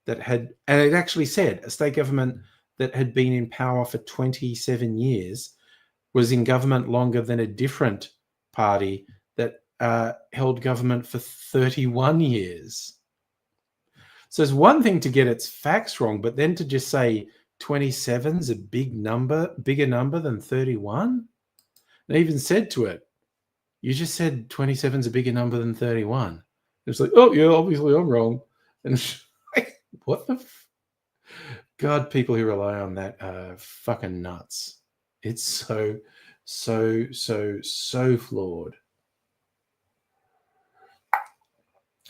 that had, and it actually said a state government that had been in power for 27 years was in government longer than a different party that held government for 31 years. So it's one thing to get its facts wrong, but then to just say 27 is a bigger number than 31. They even said to it, "You just said 27 is a bigger number than 31. It's like, "Oh yeah, obviously I'm wrong." And like, what the God, people who rely on that are fucking nuts. It's so flawed.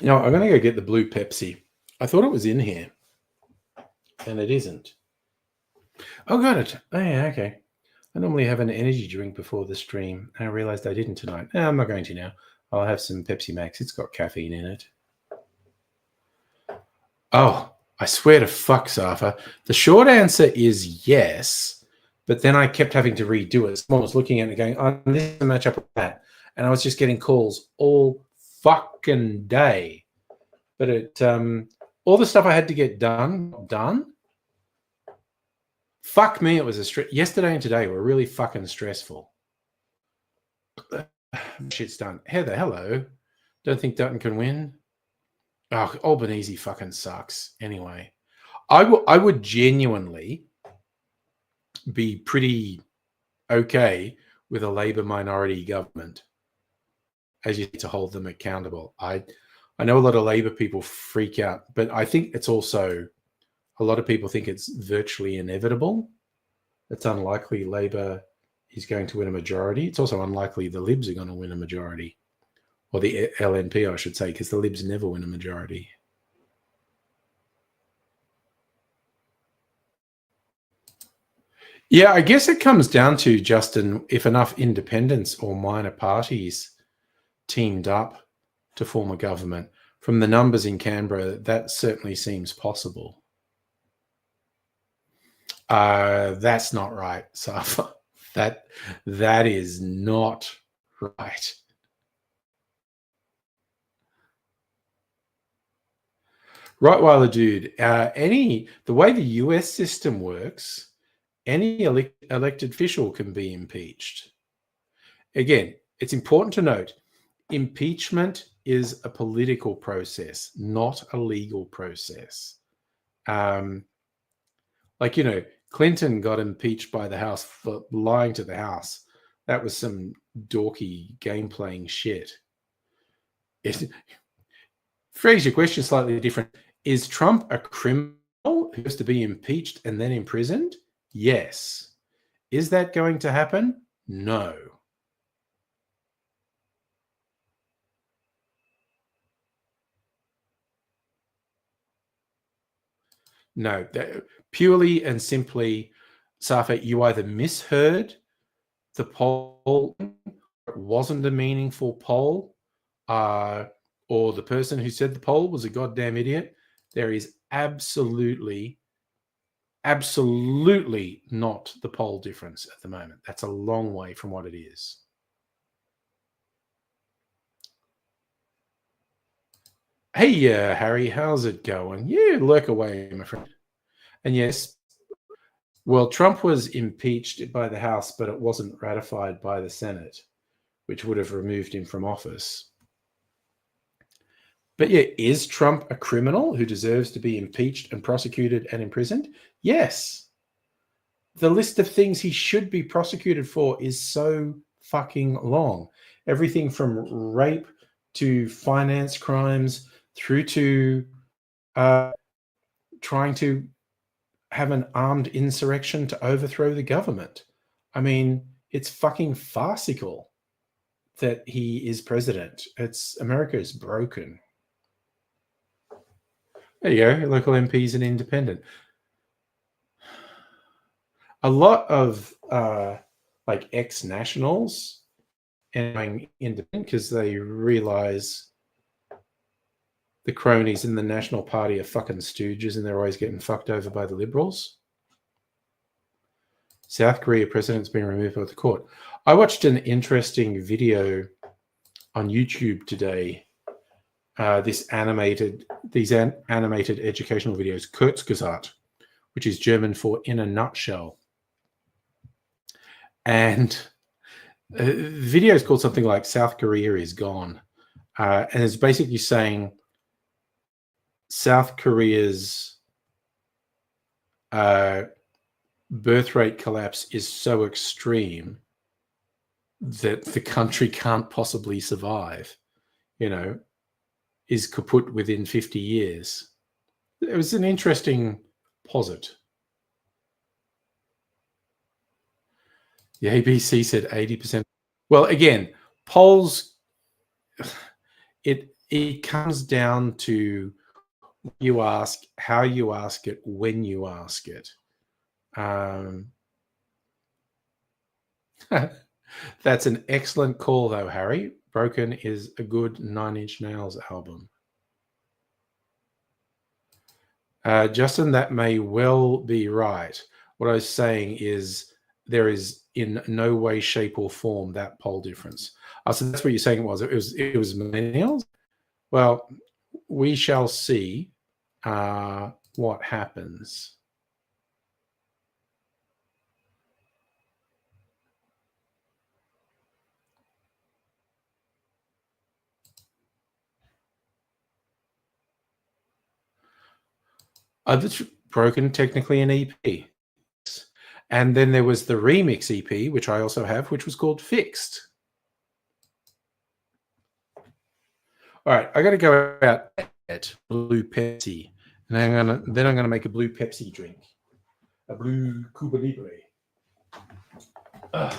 I'm going to go get the blue Pepsi. I thought it was in here, and it isn't. Oh, got it. Oh, yeah, okay. I normally have an energy drink before the stream, and I realized I didn't tonight. No, I'm not going to now. I'll have some Pepsi Max. It's got caffeine in it. Oh, I swear to fuck, Safa. The short answer is yes, but then I kept having to redo it. Someone was looking at it going, "Oh, this is a match up with that." And I was just getting calls all fucking day. But it all the stuff I had to get done. Fuck me, it was yesterday and today were really fucking stressful. Shit's done. Heather, hello. Don't think Dutton can win. Oh, Albanese fucking sucks. Anyway, I would genuinely be pretty okay with a Labor minority government, as you need to hold them accountable. I know a lot of Labor people freak out, but I think it's also a lot of people think it's virtually inevitable. It's unlikely Labor is going to win a majority. It's also unlikely the Libs are going to win a majority, or the LNP, I should say, because the Libs never win a majority. Yeah, I guess it comes down to, Justin, if enough independents or minor parties teamed up to form a government. From the numbers in Canberra, that certainly seems possible. That's not right, Safa. That is not right. Rottweiler dude, the way the US system works, any elected official can be impeached. Again, it's important to note, impeachment is a political process, not a legal process. Clinton got impeached by the House for lying to the House. That was some dorky game playing shit. Phrase your question slightly different. Is Trump a criminal who has to be impeached and then imprisoned? Yes. Is that going to happen? No. No. Purely and simply, Safa, you either misheard the poll, it wasn't a meaningful poll, or the person who said the poll was a goddamn idiot. There is absolutely not the poll difference at the moment. That's a long way from what it is. Hey, Harry, how's it going? Yeah, lurk away, my friend. And yes, well, Trump was impeached by the House, but it wasn't ratified by the Senate, which would have removed him from office. But yeah, is Trump a criminal who deserves to be impeached and prosecuted and imprisoned? Yes. The list of things he should be prosecuted for is so fucking long. Everything from rape to finance crimes through to trying to have an armed insurrection to overthrow the government. I mean, it's fucking farcical that he is president. America is broken. There you go. Local MPs and independent. A lot of ex-nationals and independent because they realize the cronies in the National Party are fucking stooges and they're always getting fucked over by the Liberals. South Korea president's been removed by the court. I watched an interesting video on YouTube today. These animated educational videos, Kurzgesagt, which is German for in a nutshell. And the video is called something like South Korea is gone. And it's basically saying South Korea's birth rate collapse is so extreme that the country can't possibly survive, is kaput within 50 years. It was an interesting posit. The ABC said 80%. Well, again, polls, it comes down to you ask, how you ask it, when you ask it. That's an excellent call, though, Harry. Broken is a good Nine Inch Nails album. Justin, that may well be right. What I was saying is there is in no way, shape, or form that poll difference. So that's what you're saying it was. It was millennials. Well, we shall see what happens. That's broken, technically an EP. And then there was the remix EP, which I also have, which was called Fixed. All right, I got to go out at blue Pepsi, and I'm gonna make a blue Pepsi drink, a blue Cuba Libre. Ugh.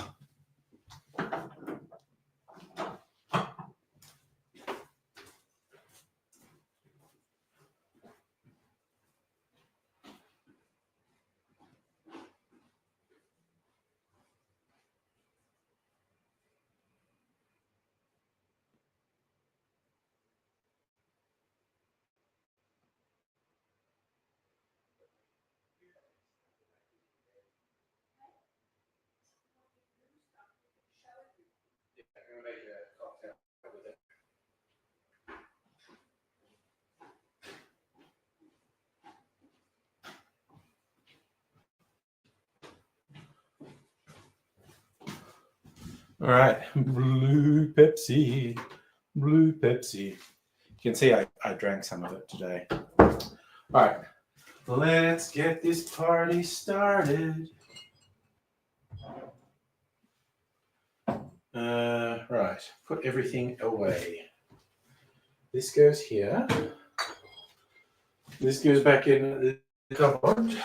All right, blue Pepsi, blue Pepsi. You can see I drank some of it today. All right, let's get this party started. Right, put everything away. This goes here. This goes back in the cupboard.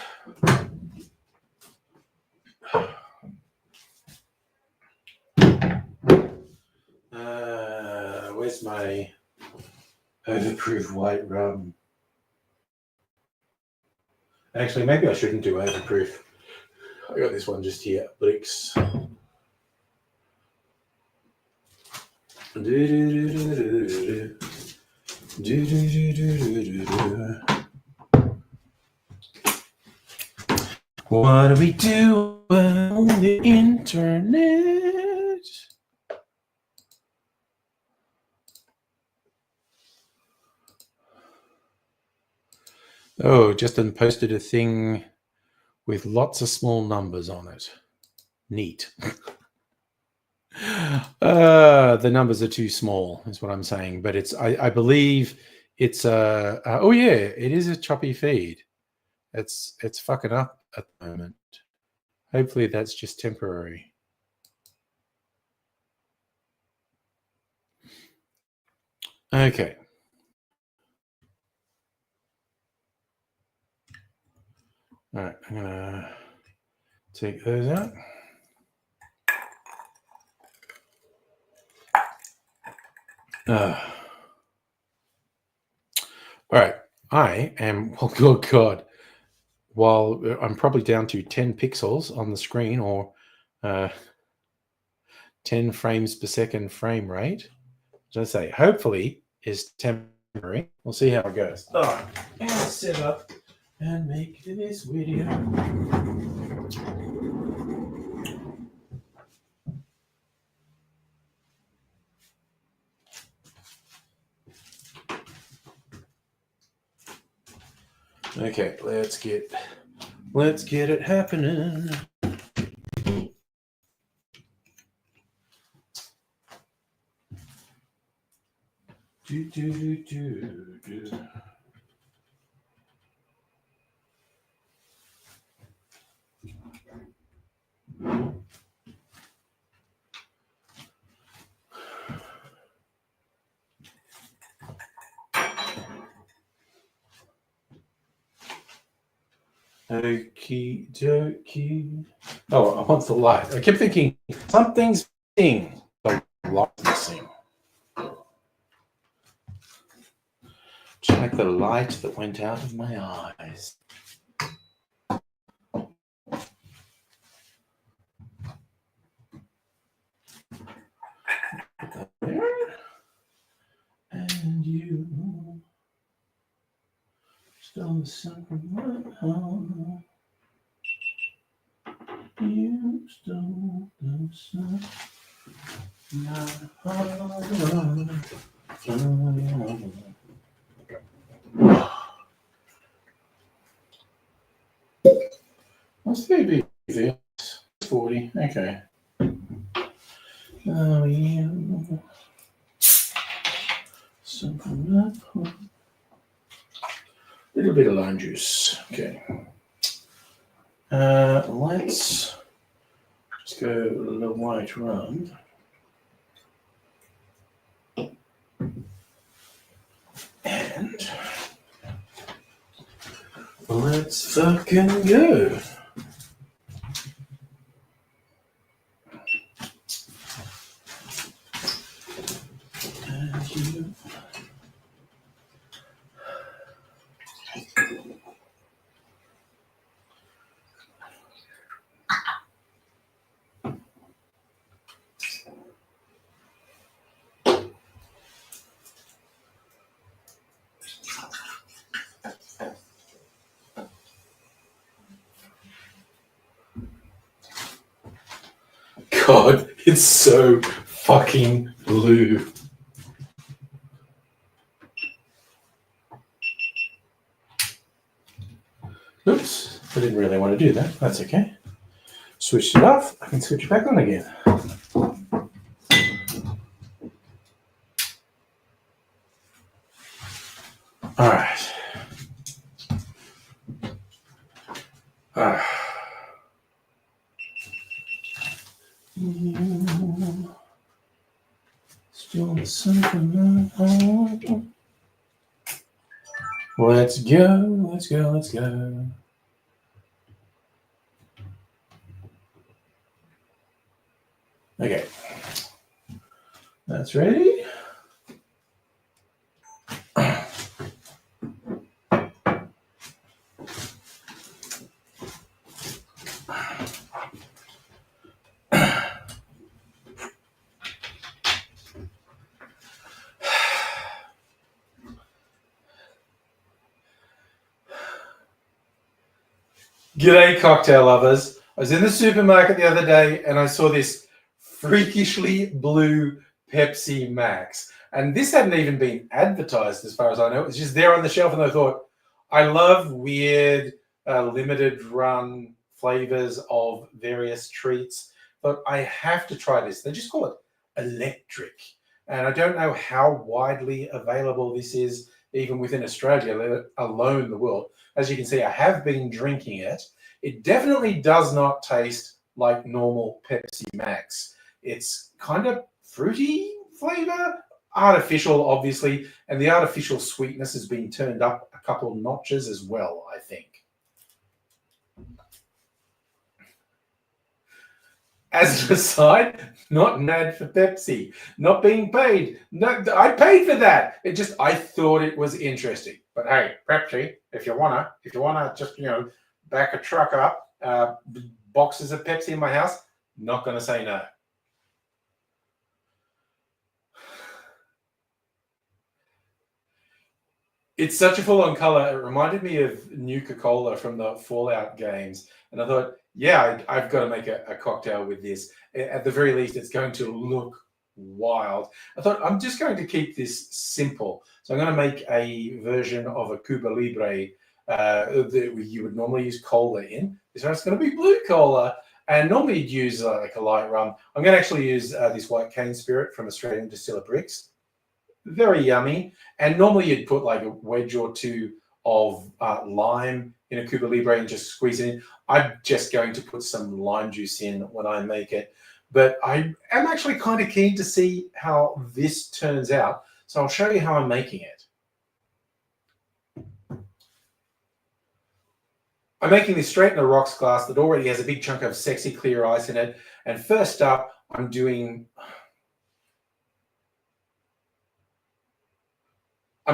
Where's my overproof white rum? Actually, maybe I shouldn't do overproof. I got this one just here, Bricks. What do we do on the internet? Oh, Justin posted a thing with lots of small numbers on it. Neat. The numbers are too small, is what I'm saying. But it's, I believe it's oh yeah, it is a choppy feed. It's fucking up at the moment. Hopefully that's just temporary. Okay. All right, I'm gonna take those out. All right, I am, oh good God, while I'm probably down to 10 pixels on the screen, or 10 frames per second frame rate, as I say, hopefully is temporary. We'll see how it goes. All right, I'm gonna set up and make this video. Okay, let's get it happening. Do, do, do, do. Okie dokie. Oh, I want the light. I kept thinking something's missing. The light's missing. Just like the light that went out of my eyes. There. And you stole the sun from my heart. You stole the sun from my heart. What's the big this? 40. Okay. Oh, yeah. Something up. A little bit of lime juice. Okay. Let's just go a little white rum. And let's fucking go. God, it's so fucking blue. Oops, I didn't really want to do that. That's okay. Switched it off. I can switch it back on again. All right. Still something. Let's go. Let's go. Let's go. Okay. That's ready. G'day, cocktail lovers. I was in the supermarket the other day and I saw this freakishly blue Pepsi Max. And this hadn't even been advertised as far as I know. It was just there on the shelf and I thought, I love weird limited run flavors of various treats, but I have to try this. They just call it electric. And I don't know how widely available this is even within Australia, let alone the world. As you can see, I have been drinking it. It definitely does not taste like normal Pepsi Max. It's kind of fruity flavor, artificial, obviously, and the artificial sweetness has been turned up a couple notches as well, I think. As an aside, not mad for Pepsi, not being paid. No, I paid for that. I thought it was interesting. But hey, Pepsi, if you wanna just back a truck up, boxes of Pepsi in my house, not gonna say no. It's such a full-on color. It reminded me of Nuka-Cola from the Fallout games. And I thought, yeah, I've got to make a cocktail with this. At the very least, it's going to look wild. I thought, I'm just going to keep this simple. So I'm going to make a version of a Cuba Libre that you would normally use cola in. This one's going to be blue cola. And normally you'd use like a light rum. I'm going to actually use this white cane spirit from Australian Distiller Bricks. Very yummy. And normally you'd put like a wedge or two of lime in a Cuba Libre and just squeeze it in. I'm just going to put some lime juice in when I make it. But I am actually kind of keen to see how this turns out. So I'll show you how I'm making it. I'm making this straight in a rocks glass that already has a big chunk of sexy clear ice in it. And first up, I'm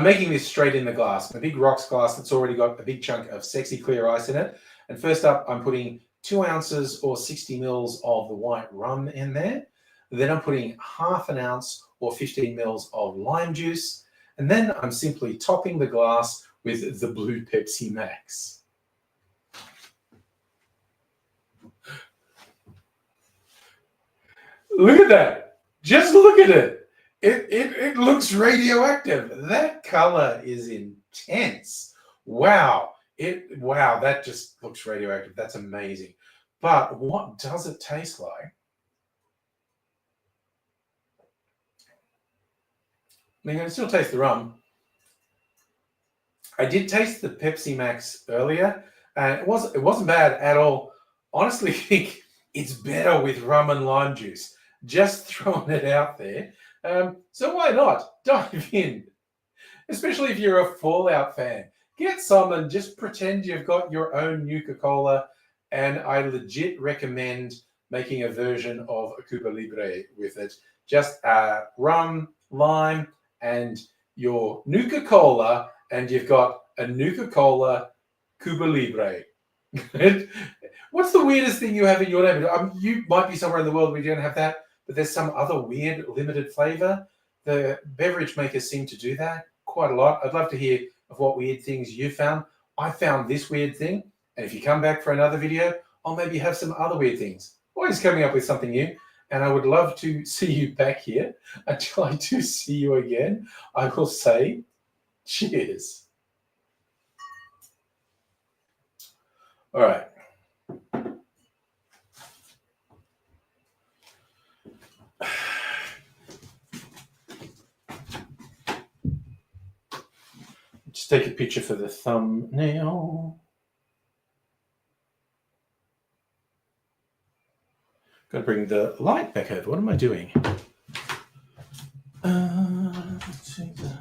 making this straight in the glass, a big rocks glass that's already got a big chunk of sexy clear ice in it. And first up, I'm putting 2 ounces or 60 mils of the white rum in there. Then I'm putting half an ounce or 15 mils of lime juice. And then I'm simply topping the glass with the blue Pepsi Max. Look at that. Just look at it. It looks radioactive. That color is intense. Wow. Wow, that just looks radioactive. That's amazing. But what does it taste like? I mean, I can still taste the rum. I did taste the Pepsi Max earlier, And it wasn't bad at all. Honestly, think it's better with rum and lime juice. Just throwing it out there. So why not dive in? Especially if you're a Fallout fan. Get some and just pretend you've got your own Nuka-Cola. And I legit recommend making a version of a Cuba Libre with it. Just rum, lime, and your Nuka-Cola, and you've got a Nuka-Cola Cuba Libre. What's the weirdest thing you have in your neighborhood? You might be somewhere in the world where you don't have that, but there's some other weird limited flavor. The beverage makers seem to do that quite a lot. I'd love to hear of what weird things you found. I found this weird thing, and if you come back for another video, I'll maybe have some other weird things. Always coming up with something new, and I would love to see you back here. Until I do see you again, I will say cheers. All right. Just take a picture for the thumbnail. Got to bring the light back over. What am I doing? You take the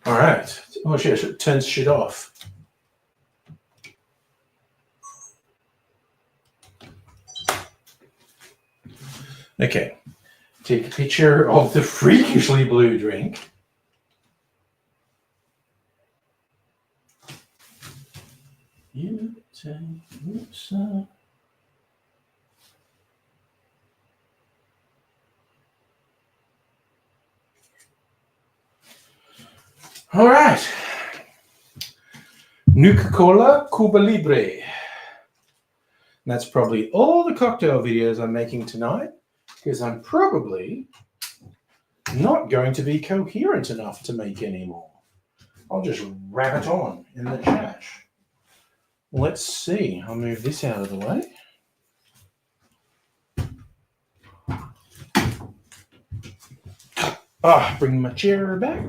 all right. Oh shit! I should turn shit off. Okay. Take a picture of the freakishly blue drink. You take some. All right. Nuka-Cola Cuba Libre. And that's probably all the cocktail videos I'm making tonight, because I'm probably not going to be coherent enough to make any more. I'll just wrap it on in the trash. Let's see. I'll move this out of the way. Bring my chair back.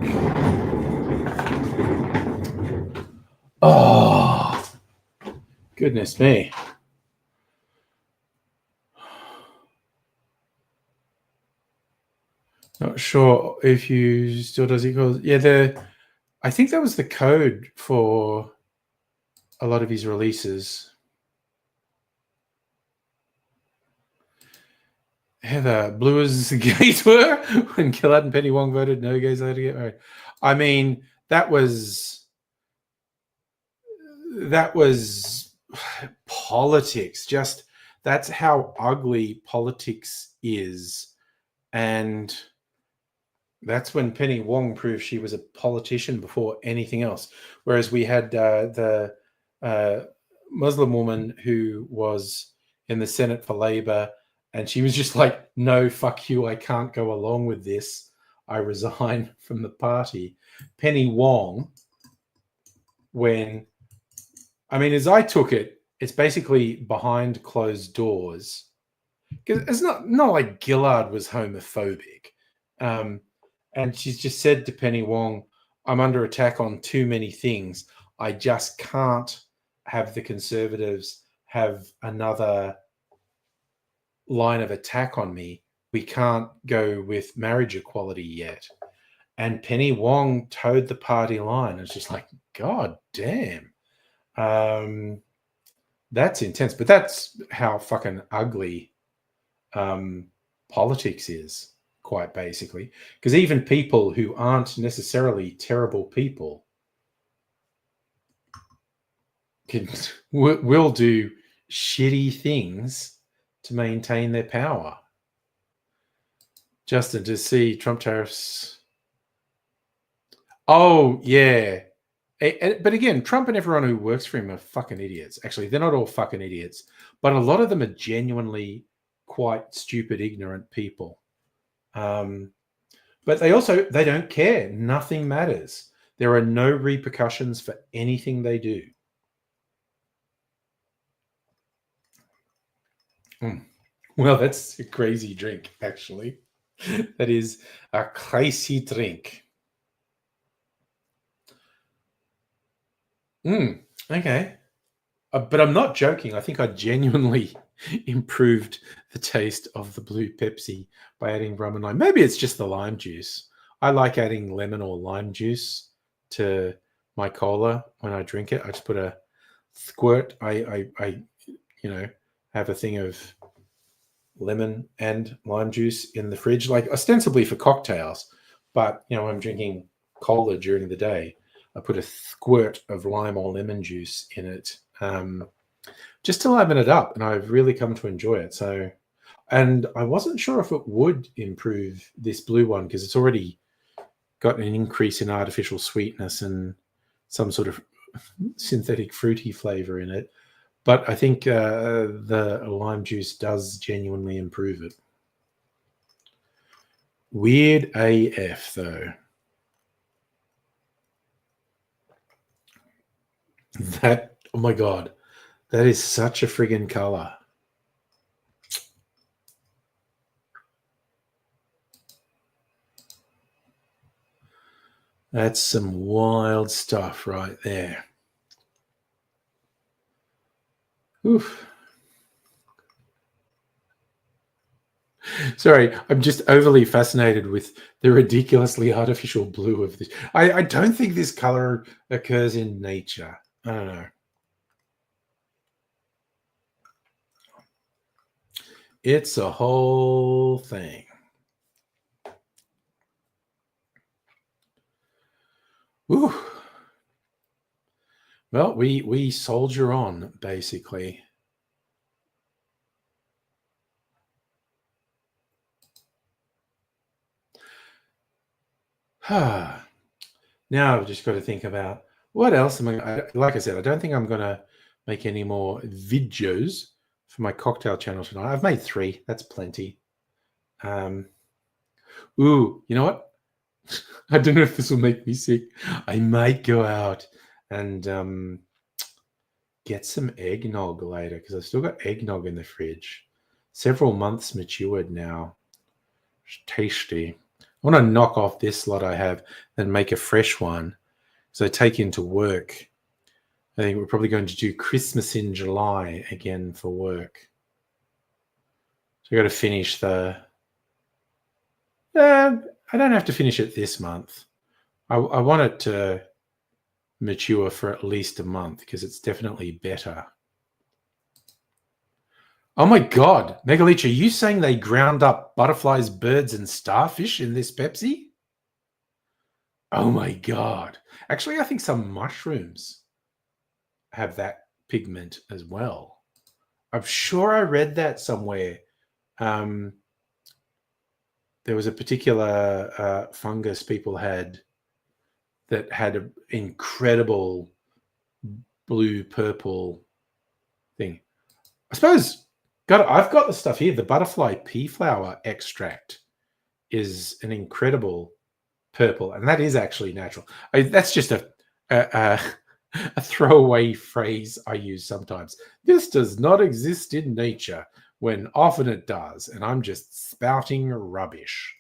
Oh, goodness me. Not sure if you still does equals. Yeah, I think that was the code for a lot of his releases. Heather, blue as the gays were when Gillard and Penny Wong voted no gays allowed to get married. I mean, that was politics. Just that's how ugly politics is. And that's when Penny Wong proved she was a politician before anything else. Whereas we had the Muslim woman who was in the Senate for Labor, and she was just like, no, fuck you, I can't go along with this. I resign from the party. Penny Wong, as I took it, it's basically behind closed doors. Because it's not like Gillard was homophobic. And she's just said to Penny Wong, I'm under attack on too many things. I just can't have the Conservatives have another line of attack on me. We can't go with marriage equality yet. And Penny Wong towed the party line. It's just like, God damn. That's intense. But that's how fucking ugly politics is, quite basically. Because even people who aren't necessarily terrible people will do shitty things to maintain their power. Justin, to see Trump tariffs. Oh, yeah. But again, Trump and everyone who works for him are fucking idiots. Actually, they're not all fucking idiots, but a lot of them are genuinely quite stupid, ignorant people. But they don't care. Nothing matters. There are no repercussions for anything they do. Well, that's a crazy drink, actually. That is a crazy drink. Okay. But I'm not joking. I think I genuinely improved the taste of the blue Pepsi by adding rum and lime. Maybe it's just the lime juice. I like adding lemon or lime juice to my cola when I drink it. I just put a squirt. I you know, have a thing of lemon and lime juice in the fridge, like ostensibly for cocktails. But I'm drinking cola during the day. I put a squirt of lime or lemon juice in it, just to liven it up, and I've really come to enjoy it. So, and I wasn't sure if it would improve this blue one because it's already got an increase in artificial sweetness and some sort of synthetic fruity flavor in it. But I think the lime juice does genuinely improve it. Weird AF though. That, oh my god, that is such a friggin' color. That's some wild stuff right there. Oof. Sorry, I'm just overly fascinated with the ridiculously artificial blue of this. I don't think this color occurs in nature. I don't know. It's a whole thing. Ooh. Well, we soldier on, basically. Now I've just got to think about what else am like I said, I don't think I'm going to make any more videos for my cocktail channel tonight. I've made 3. That's plenty. Ooh, you know what? I don't know if this will make me sick. I might go out and get some eggnog later because I've still got eggnog in the fridge. Several months matured now. It's tasty. I want to knock off this lot I have and make a fresh one because I take into work. I think we're probably going to do Christmas in July again for work. So I got to finish the. I don't have to finish it this month. I want it to mature for at least a month because it's definitely better. Oh my god, Megaleech, are you saying they ground up butterflies, birds, and starfish in this Pepsi? Oh my god. Actually, I think some mushrooms have that pigment as well. I'm sure I read that somewhere. There was a particular fungus people had that had an incredible blue purple thing. I suppose I've got the stuff here. The butterfly pea flower extract is an incredible purple, and that is actually natural. That's just a a throwaway phrase I use sometimes. This does not exist in nature, when often it does, and I'm just spouting rubbish.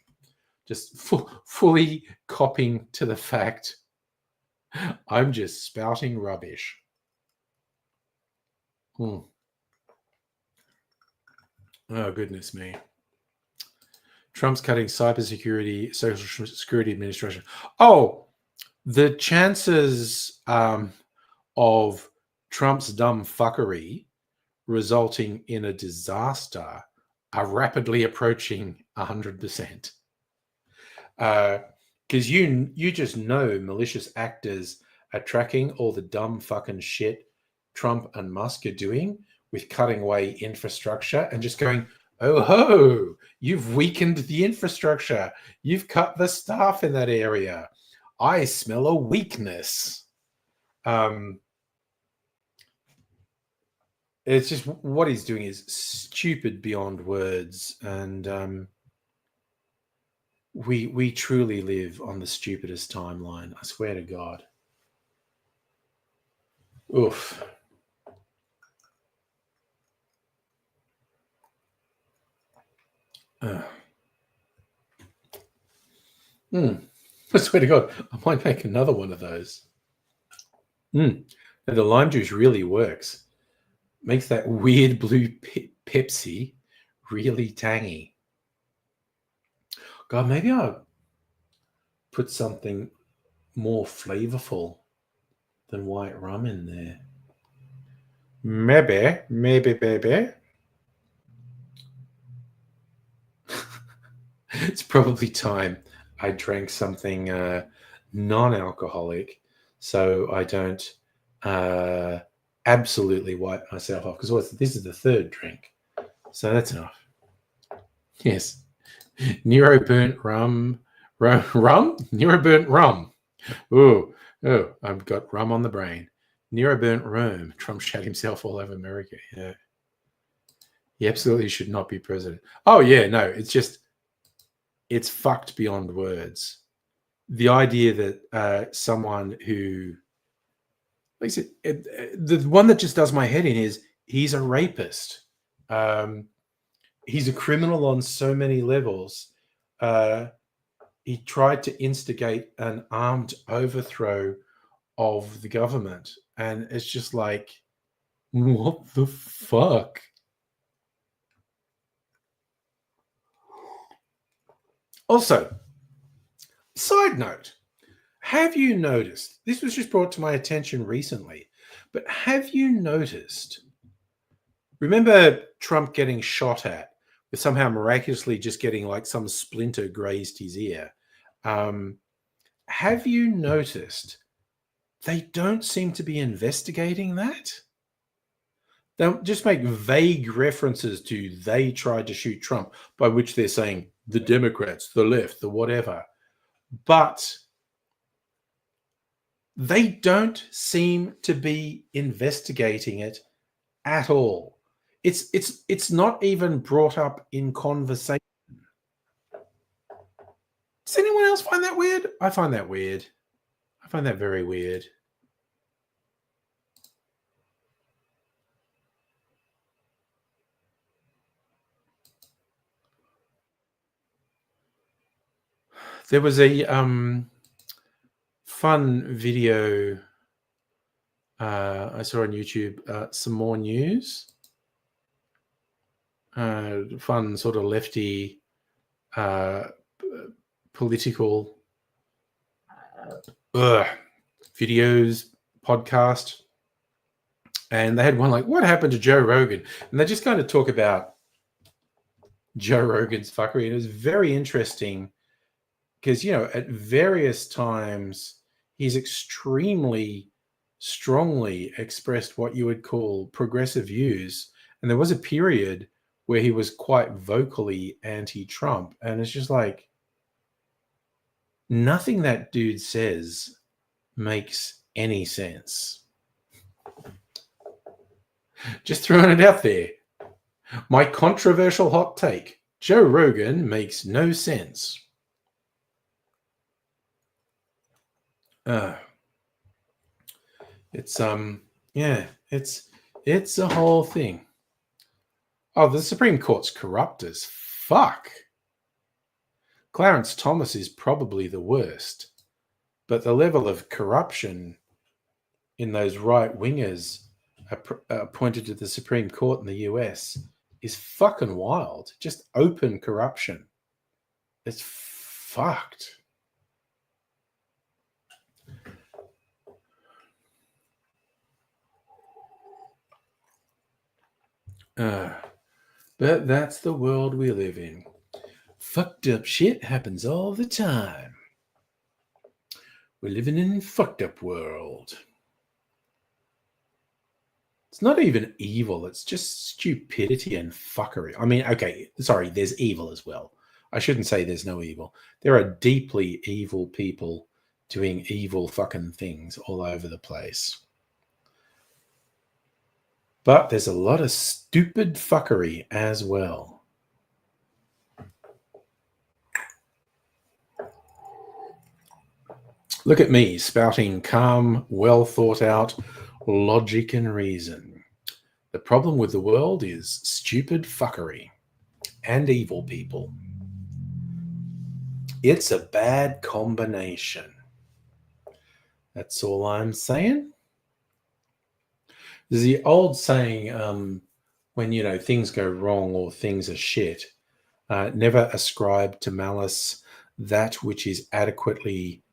Just fully copping to the fact I'm just spouting rubbish. Hmm. Oh, goodness me. Trump's cutting cybersecurity, Social Security Administration. Oh, the chances of Trump's dumb fuckery resulting in a disaster are rapidly approaching 100%. Because you just know malicious actors are tracking all the dumb fucking shit Trump and Musk are doing with cutting away infrastructure and just going, oh ho, you've weakened the infrastructure. You've cut the staff in that area. I smell a weakness. It's just what he's doing is stupid beyond words, and we truly live on the stupidest timeline. I swear to God. Oof. I swear to God, I might make another one of those. And the lime juice really works. Makes that weird blue Pepsi really tangy. God, maybe I'll put something more flavorful than white rum in there. Maybe, baby. It's probably time I drank something non-alcoholic so I don't absolutely wipe myself off, because this is the third drink, so that's enough. Yes. Nero burnt rum. Nero burnt rum. Oh, I've got rum on the brain. Nero burnt Rome. Trump shat himself all over America. Yeah. He absolutely should not be president. Oh, yeah, no, it's fucked beyond words. The idea that someone who, like I said, the one that just does my head in is he's a rapist. He's a criminal on so many levels. He tried to instigate an armed overthrow of the government. And it's just like, what the fuck? Also, side note, have you noticed, this was just brought to my attention recently, but have you noticed, remember Trump getting shot at, with somehow miraculously just getting like some splinter grazed his ear? Have you noticed they don't seem to be investigating that? They'll just make vague references to they tried to shoot Trump, by which they're saying the Democrats, the left, the whatever. But they don't seem to be investigating it at all. It's not even brought up in conversation. Does anyone else find that weird? I find that weird. I find that very weird. There was a fun video I saw on YouTube, some more news. Fun sort of lefty political videos, podcast. And they had one like, what happened to Joe Rogan? And they just kind of talk about Joe Rogan's fuckery. And it was very interesting because, at various times, he's extremely strongly expressed what you would call progressive views. And there was a period where he was quite vocally anti-Trump. And it's just like, nothing that dude says makes any sense. Just throwing it out there. My controversial hot take: Joe Rogan makes no sense. It's it's a whole thing. Oh, the Supreme Court's corrupt as fuck. Clarence Thomas is probably the worst, but the level of corruption in those right-wingers appointed to the Supreme Court in the US is fucking wild. Just open corruption. It's fucked. But that's the world we live in. Fucked up shit happens all the time. We're living in a fucked up world. It's not even evil. It's just stupidity and fuckery. I mean, okay, sorry, there's evil as well. I shouldn't say there's no evil. There are deeply evil people doing evil fucking things all over the place. But there's a lot of stupid fuckery as well. Look at me spouting calm, well thought out logic and reason. The problem with the world is stupid fuckery. and evil people. It's a bad combination. That's all I'm saying. There's the old saying, when, things go wrong or things are shit, never ascribe to malice that which is adequately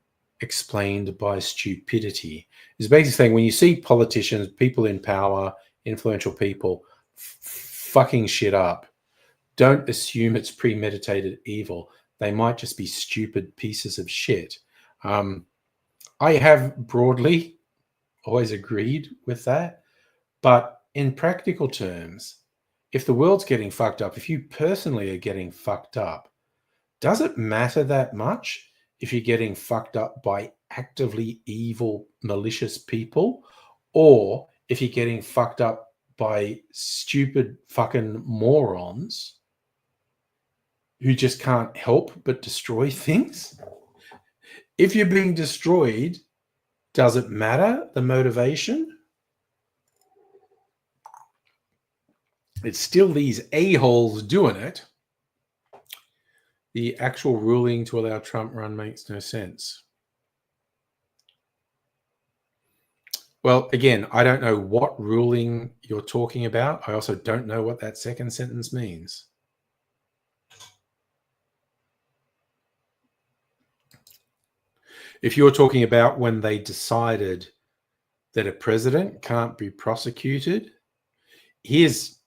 explained by stupidity. Is basically saying when you see politicians, people in power, influential people fucking shit up, don't assume it's premeditated evil. They might just be stupid pieces of shit. I have broadly always agreed with that. But in practical terms, if the world's getting fucked up, if you personally are getting fucked up, does it matter that much if you're getting fucked up by actively evil, malicious people, or if you're getting fucked up by stupid fucking morons who just can't help but destroy things? If you're being destroyed, does it matter the motivation? It's still these a-holes doing it. The actual ruling to allow Trump run makes no sense. Well, again, I don't know what ruling you're talking about. I also don't know what that second sentence means. If you're talking about when they decided that a president can't be prosecuted, here's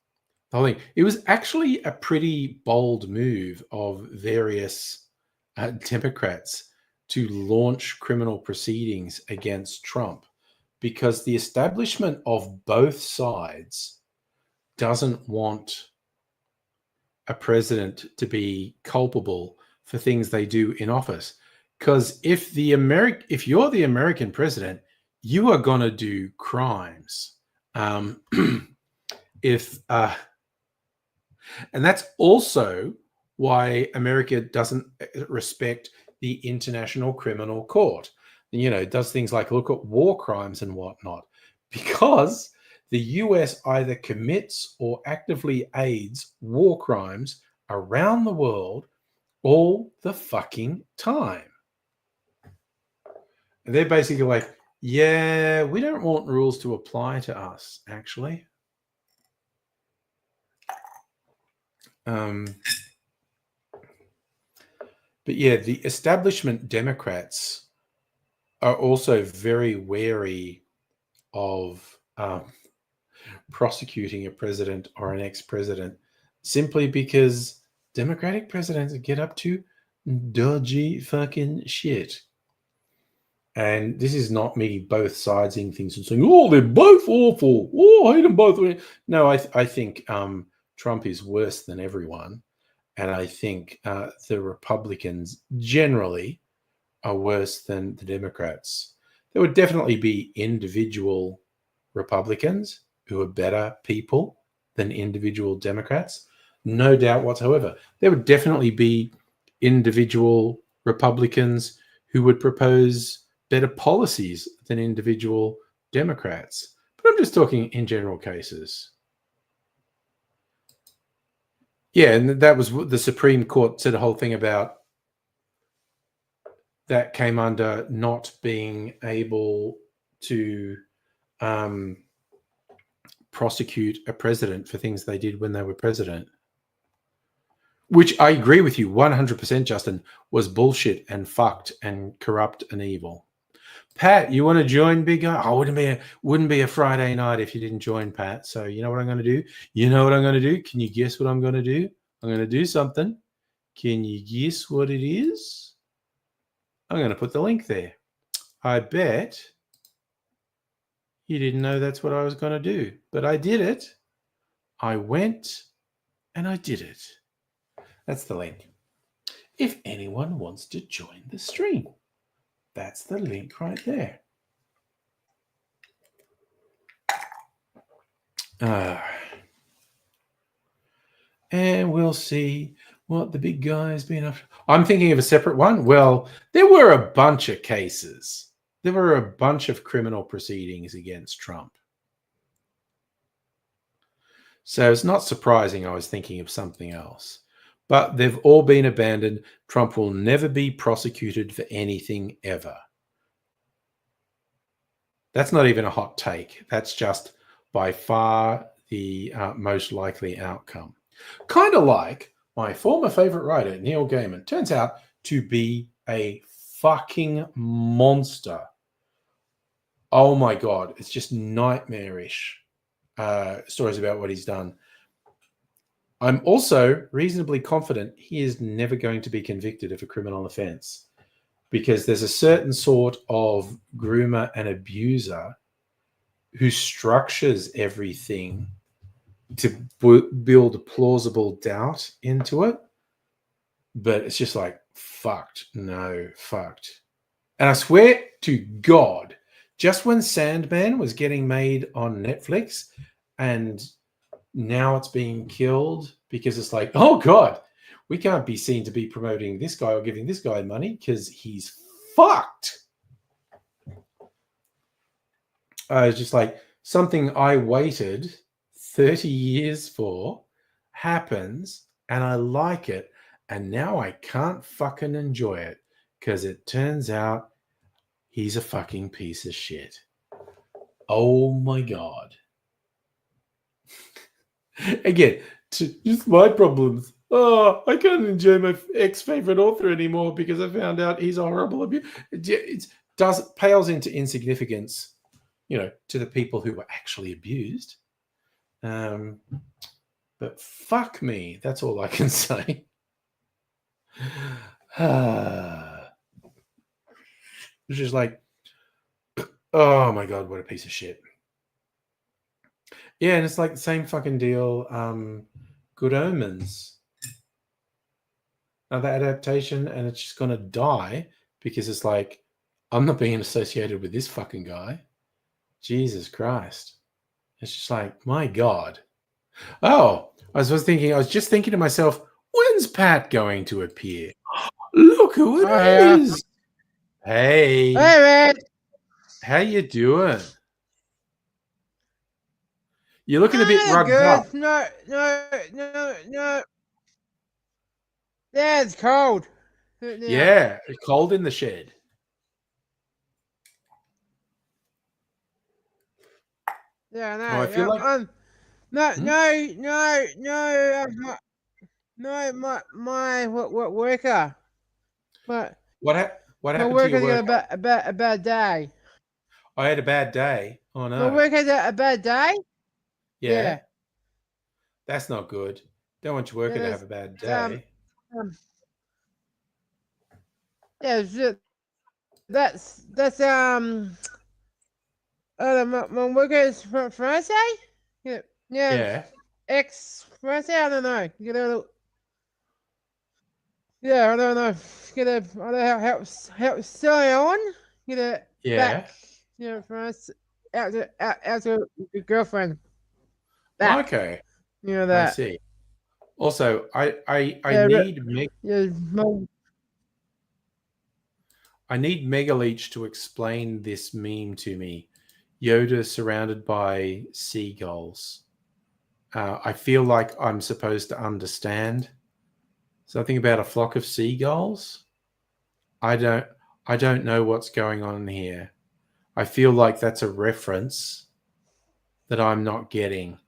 the whole thing. It was actually a pretty bold move of various Democrats to launch criminal proceedings against Trump, because the establishment of both sides doesn't want a president to be culpable for things they do in office. Because if you're the American president, you are going to do crimes. And that's also why America doesn't respect the International Criminal Court. Does things like look at war crimes and whatnot, because the US either commits or actively aids war crimes around the world all the fucking time. And they're basically like, yeah, we don't want rules to apply to us, actually. But yeah, the establishment Democrats are also very wary of prosecuting a president or an ex-president, simply because Democratic presidents get up to dodgy fucking shit. And this is not me both sidesing things and saying, oh, they're both awful. Oh, I hate them both. No, I think Trump is worse than everyone. And I think the Republicans generally are worse than the Democrats. There would definitely be individual Republicans who are better people than individual Democrats. No doubt whatsoever. There would definitely be individual Republicans who would propose better policies than individual Democrats. But I'm just talking in general cases. Yeah, and that was the Supreme Court said a whole thing about that came under not being able to prosecute a president for things they did when they were president. Which I agree with you 100%, Justin, was bullshit and fucked and corrupt and evil. Pat, you want to join, big guy? Oh, wouldn't be a Friday night if you didn't join, Pat. So you know what I'm going to do? You know what I'm going to do? Can you guess what I'm going to do? I'm going to do something. Can you guess what it is? I'm going to put the link there. I bet you didn't know that's what I was going to do, but I did it. I went and I did it. That's the link. If anyone wants to join the stream, that's the link right there. And we'll see what the big guy's been up to. I'm thinking of a separate one. Well, there were a bunch of cases. There were a bunch of criminal proceedings against Trump. So it's not surprising I was thinking of something else. But they've all been abandoned. Trump will never be prosecuted for anything ever. That's not even a hot take. That's just by far the most likely outcome. Kind of like my former favorite writer, Neil Gaiman, turns out to be a fucking monster. Oh my God. It's just nightmarish stories about what he's done. I'm also reasonably confident he is never going to be convicted of a criminal offense because there's a certain sort of groomer and abuser who structures everything to build plausible doubt into it. But it's just like, fucked. No, fucked. And I swear to God, just when Sandman was getting made on Netflix and now it's being killed because it's like, oh God, we can't be seen to be promoting this guy or giving this guy money because he's fucked. It's just like something I waited 30 years for happens and I like it. And now I can't fucking enjoy it because it turns out he's a fucking piece of shit. Oh my God. Again, just my problems. Oh, I can't enjoy my ex-favorite author anymore because I found out he's a horrible abuse. It pales into insignificance, to the people who were actually abused. But fuck me, that's all I can say. It's just like, oh my God, what a piece of shit. Yeah, and it's like the same fucking deal. Good Omens. Another adaptation, and it's just gonna die because it's like, I'm not being associated with this fucking guy. Jesus Christ. It's just like, my God. Oh, I was just thinking to myself, when's Pat going to appear? Look who it is. Hey. Hey, man. How you doing? You're looking a bit rugged good. up. No. Yeah, it's cold. Yeah, it's cold in the shed. Yeah, no. Oh, I feel like No, my worker. But what my happened to your worker's work? got a bad day. I had a bad day. Oh My no. worker's got a bad day. Yeah. That's not good. Don't want your worker to have a bad day. That's my worker is from France. Yeah. Ex France. I don't know. I don't know. I don't know how it's still on. Back. Yeah. France. Out to your girlfriend. Back. Okay. I That. see. Also, I Yeah. need Yeah. I need Megaleech to explain this meme to me. Yoda surrounded by seagulls. I feel like I'm supposed to understand something about a flock of seagulls. I don't know what's going on here. I feel like that's a reference that I'm not getting.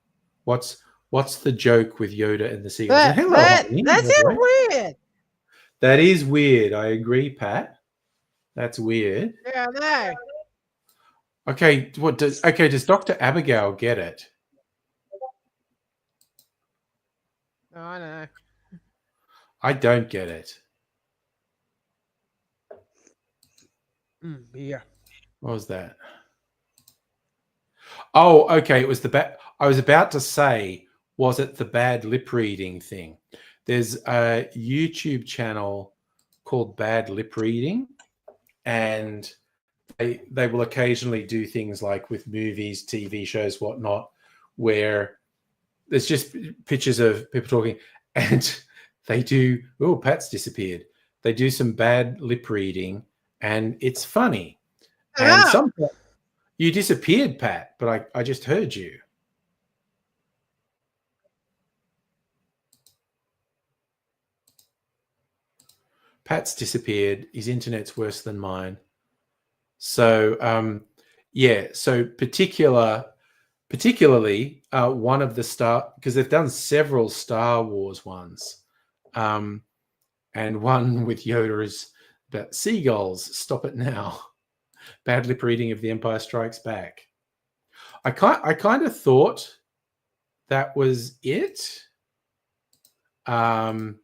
What's the joke with Yoda and the seagulls? And hello, honey. That's weird. That is weird. I agree, Pat. That's weird. Yeah, no. Okay, does Dr. Abigail get it? No, I don't know. I don't get it. Yeah. What was that? Oh, okay. It was I was about to say, was it the bad lip reading thing? There's a YouTube channel called Bad Lip Reading, and they will occasionally do things like with movies, TV shows, whatnot, where there's just pictures of people talking, and they do. Oh, Pat's disappeared. They do some bad lip reading, and it's funny. And sometimes you disappeared, Pat, but I just heard you. Pat's disappeared. His internet's worse than mine. So yeah. So particularly one of the because they've done several Star Wars ones, and one with Yoda is about seagulls. Stop it now. Bad lip reading of The Empire Strikes Back. I kind of thought that was it. But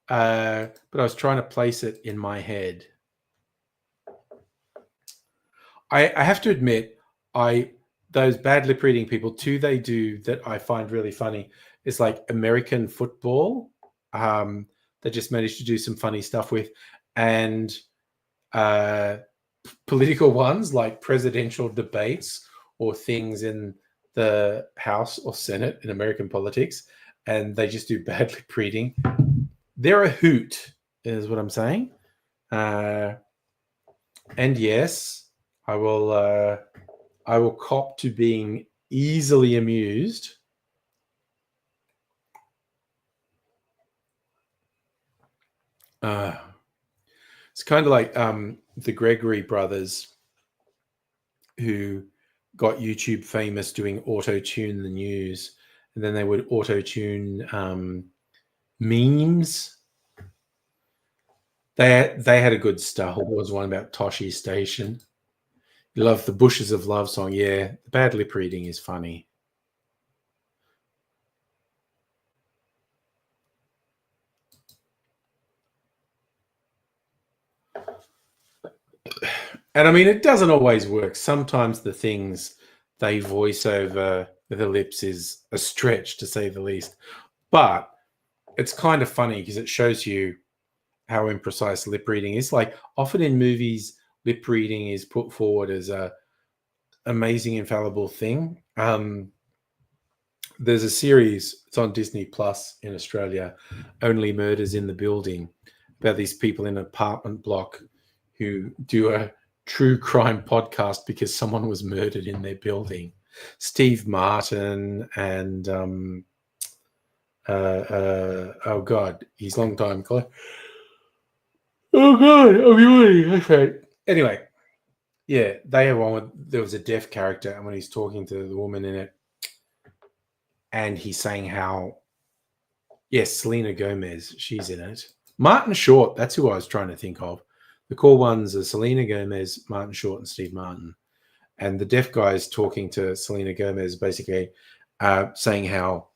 I was trying to place it in my head. I have to admit, those bad lip reading people, they do that I find really funny is like American football. They just managed to do some funny stuff with, and political ones like presidential debates or things in the House or Senate in American politics, and they just do bad lip reading. They're a hoot, is what I'm saying. And yes, I will cop to being easily amused. It's kind of like the Gregory brothers, who got YouTube famous doing auto-tune the news, and then they would auto-tune memes. They had a good Star Wars one about Toshi Station. You love the Bushes of Love song. Yeah, the bad lip reading is funny. And I mean, it doesn't always work. Sometimes the things they voice over the lips is a stretch, to say the least. But it's kind of funny because it shows you how imprecise lip reading is. Like, often in movies, lip reading is put forward as a amazing, infallible thing. There's a series, it's on Disney Plus in Australia, Only Murders in the Building, about these people in an apartment block who do a true crime podcast because someone was murdered in their building. Steve Martin and oh god, his long time. Oh god, okay. Anyway, yeah, they have one with, there was a deaf character, and when he's talking to the woman in it, and he's saying how, yes, Selena Gomez, she's in it. Martin Short, that's who I was trying to think of. The core ones are Selena Gomez, Martin Short, and Steve Martin. And the deaf guy is talking to Selena Gomez, basically saying how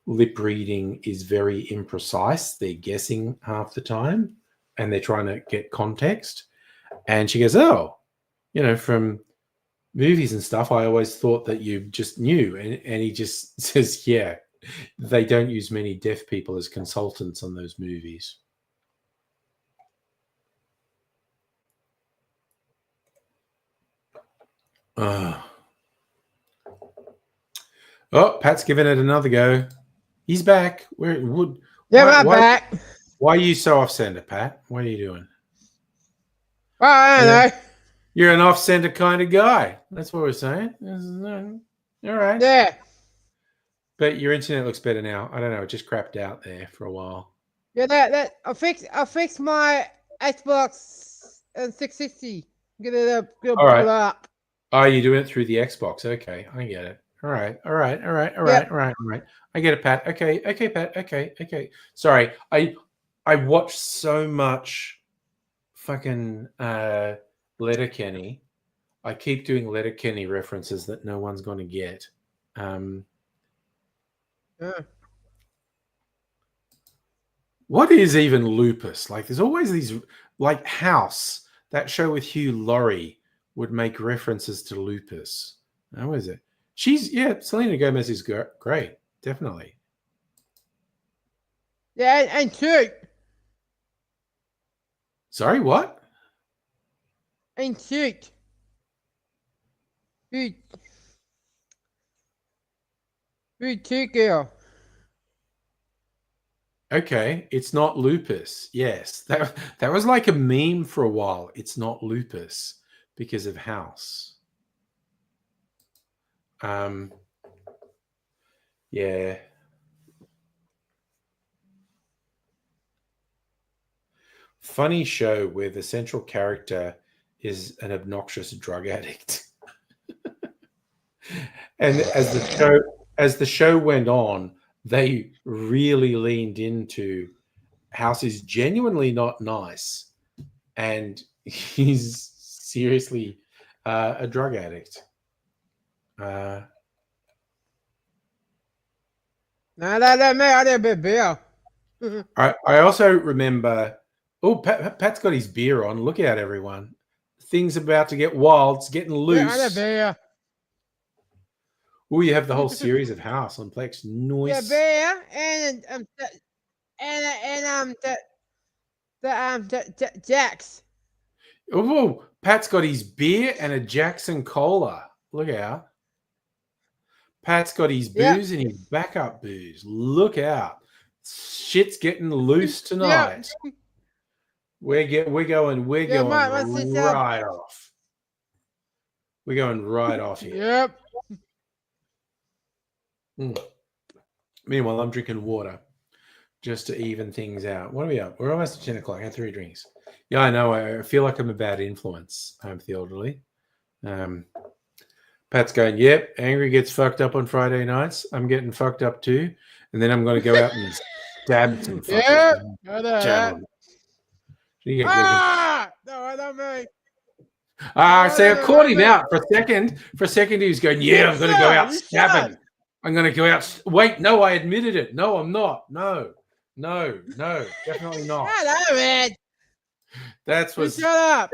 lip reading is very imprecise. They're guessing half the time, and they're trying to get context. And she goes, oh, from movies and stuff, I always thought that you just knew. And he just says, yeah, they don't use many deaf people as consultants on those movies. Oh, Pat's giving it another go. He's back. Where would? Yeah, I'm back. Why are you so off center, Pat? What are you doing? Well, I don't know. You're an off center kind of guy. That's what we're saying. All right. Yeah. But your internet looks better now. I don't know. It just crapped out there for a while. Yeah, that I fixed my Xbox 360. Get it up. Oh, you're doing it through the Xbox. Okay, I get it. All right. I get it, Pat. Okay, Pat. Okay. Sorry, I watched so much fucking Letterkenny. I keep doing Letterkenny references that no one's going to get. What is even lupus? Like, there's always these, like House, that show with Hugh Laurie would make references to lupus. How is it? Selena Gomez is great, definitely. Yeah, and cute. Sorry, what? And cute. Good cute girl. Okay, it's not lupus. Yes, that was like a meme for a while. It's not lupus because of House. Yeah. funny show where the central character is an obnoxious drug addict. And as the show went on, they really leaned into House is genuinely not nice, and he's seriously a drug addict. No, that me, I did a bit beer. I also remember. Oh, Pat's got his beer on. Look out, everyone! Things about to get wild. It's getting Yeah, I did loose. beer. Oh, you have the whole series of House on Plex. Yeah, Nice. beer and Jax. Oh, Pat's got his beer and a Jackson Cola. Look out. Pat's got his Yeah. booze and his backup booze. Look out. Shit's getting loose Yeah. tonight. We're going right off. We're going right off here. Yep. Meanwhile, I'm drinking water just to even things out. What are we up? We're almost at 10 o'clock. I had 3 drinks. Yeah, I know. I feel like I'm a bad influence, home the elderly. Pat's going, yep, Angry gets fucked up on Friday nights. I'm getting fucked up too. And then I'm going to go out and stab some fuckers. Yeah. I know that. No, I don't mean. So I caught him out for a second. For a second, he was going, yeah, I'm going to go out stabbing. I'm going to go out. Wait, no, I admitted it. No, I'm not. No, definitely not. Hello, man. That's what. Shut up.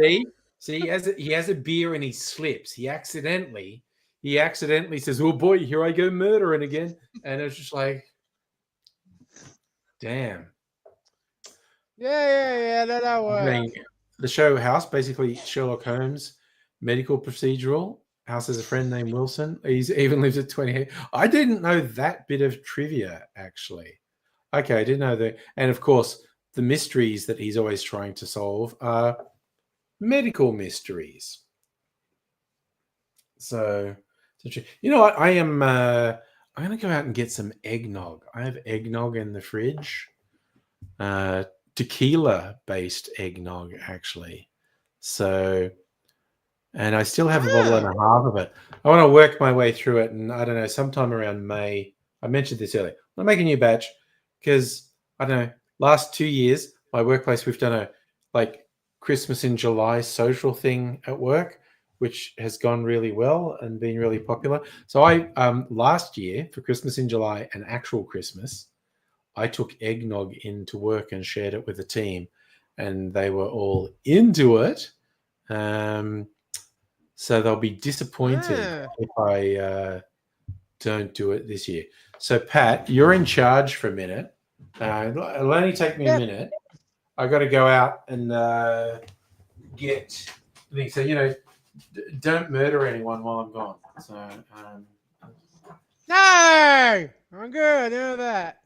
See, he has a beer and he slips. He accidentally says, "Oh boy, here I go murdering again," and it's just like, damn. Yeah. That'll work. I mean, the show House, basically Sherlock Holmes, medical procedural. House has a friend named Wilson. He even lives at 28. I didn't know that bit of trivia, actually. Okay, I didn't know that. And of course, the mysteries that he's always trying to solve are medical mysteries. So you know what? I'm going to go out and get some eggnog. I have eggnog in the fridge. Tequila-based eggnog, actually. So, and I still have a bottle and a half of it. I want to work my way through it, and I don't know, sometime around May. I mentioned this earlier. I'll make a new batch because I don't know. Last 2 years, my workplace, we've done a Christmas in July social thing at work, which has gone really well and been really popular. So I last year for Christmas in July, an actual Christmas, I took eggnog into work and shared it with the team, and they were all into it. So they'll be disappointed if I don't do it this year. So Pat, you're in charge for a minute. It'll only take me a minute. I got to go out and get things. So, don't murder anyone while I'm gone. So, no, I'm good. Do that.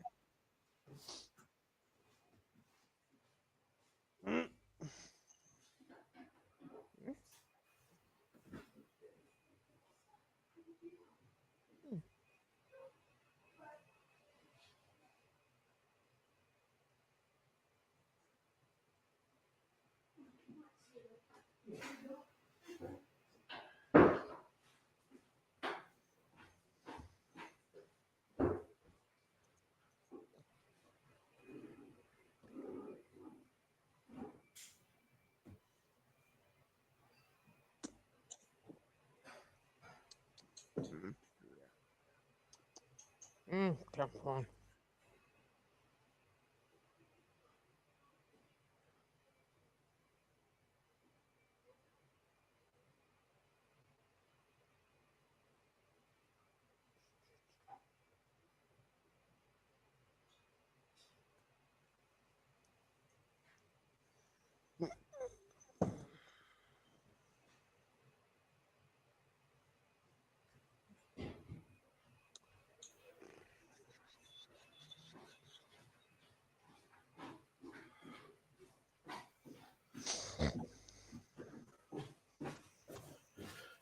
Tough one.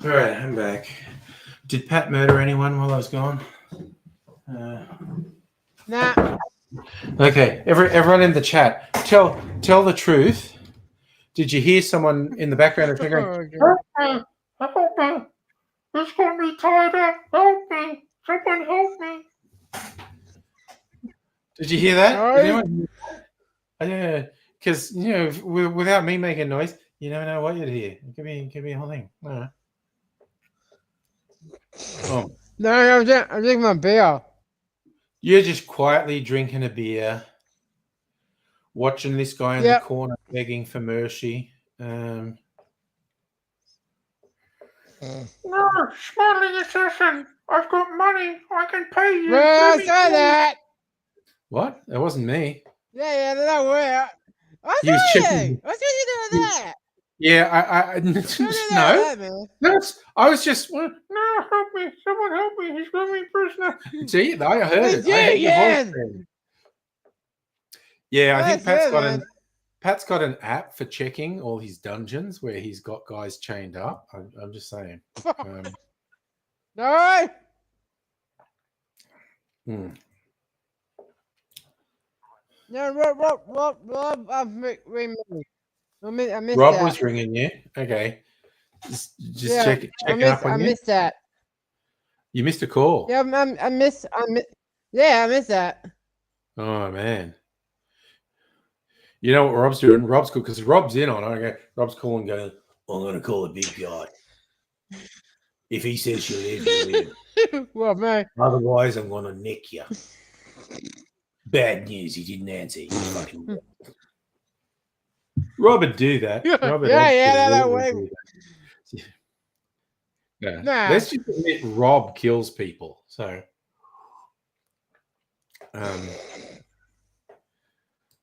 all right, I'm back. Did Pat murder anyone while I was gone? Nah. Okay, everyone in the chat, tell the truth. Did you hear someone in the background of going, Oh, God. help me, help me, this got me tied up, help me, someone help me. Did you hear that? Did No. anyone? Yeah, because without me making noise, you never know what you'd hear. It could be a whole thing. No. Oh, No, I'm drinking my beer. you're just quietly drinking a beer, watching this guy in the Yep. corner begging for mercy. No, smuggling assassin. I've got money. I can pay you. Well, I saw that. What? That wasn't me. Yeah, no way. I He was saw you. checking. I saw you doing that. Yeah, I Don't do no. that, man. No, I was just no, help me, someone help me. He's got me prisoner. See, I heard it. I heard your voice. Then. Yeah, I think Pat's got an app for checking all his dungeons where he's got guys chained up. I'm just saying. No. Hmm. No, Rob, I missed Rob that. was ringing you. Okay. Just Yeah, checking up on I you. missed that. You missed a call. Yeah, I missed that. Oh man. You know what Rob's doing? Rob's cool because Rob's in on it. Okay. Rob's calling, going, I'm going to call the big guy. If he says you live, you live. Well, man. Otherwise, I'm going to nick you. Bad news. He didn't answer. You fucking. Rob would do that. Rob would that way. do that. Yeah. Nah. Let's just admit Rob kills people. So,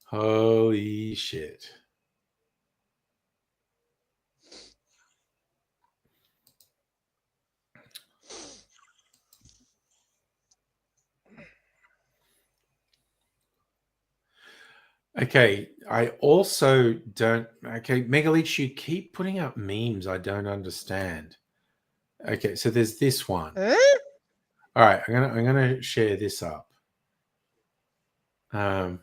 holy shit. Okay, I also don't. Okay, Megaleech, you keep putting up memes I don't understand. Okay, so there's this one. Huh? All right, I'm gonna share this up. Where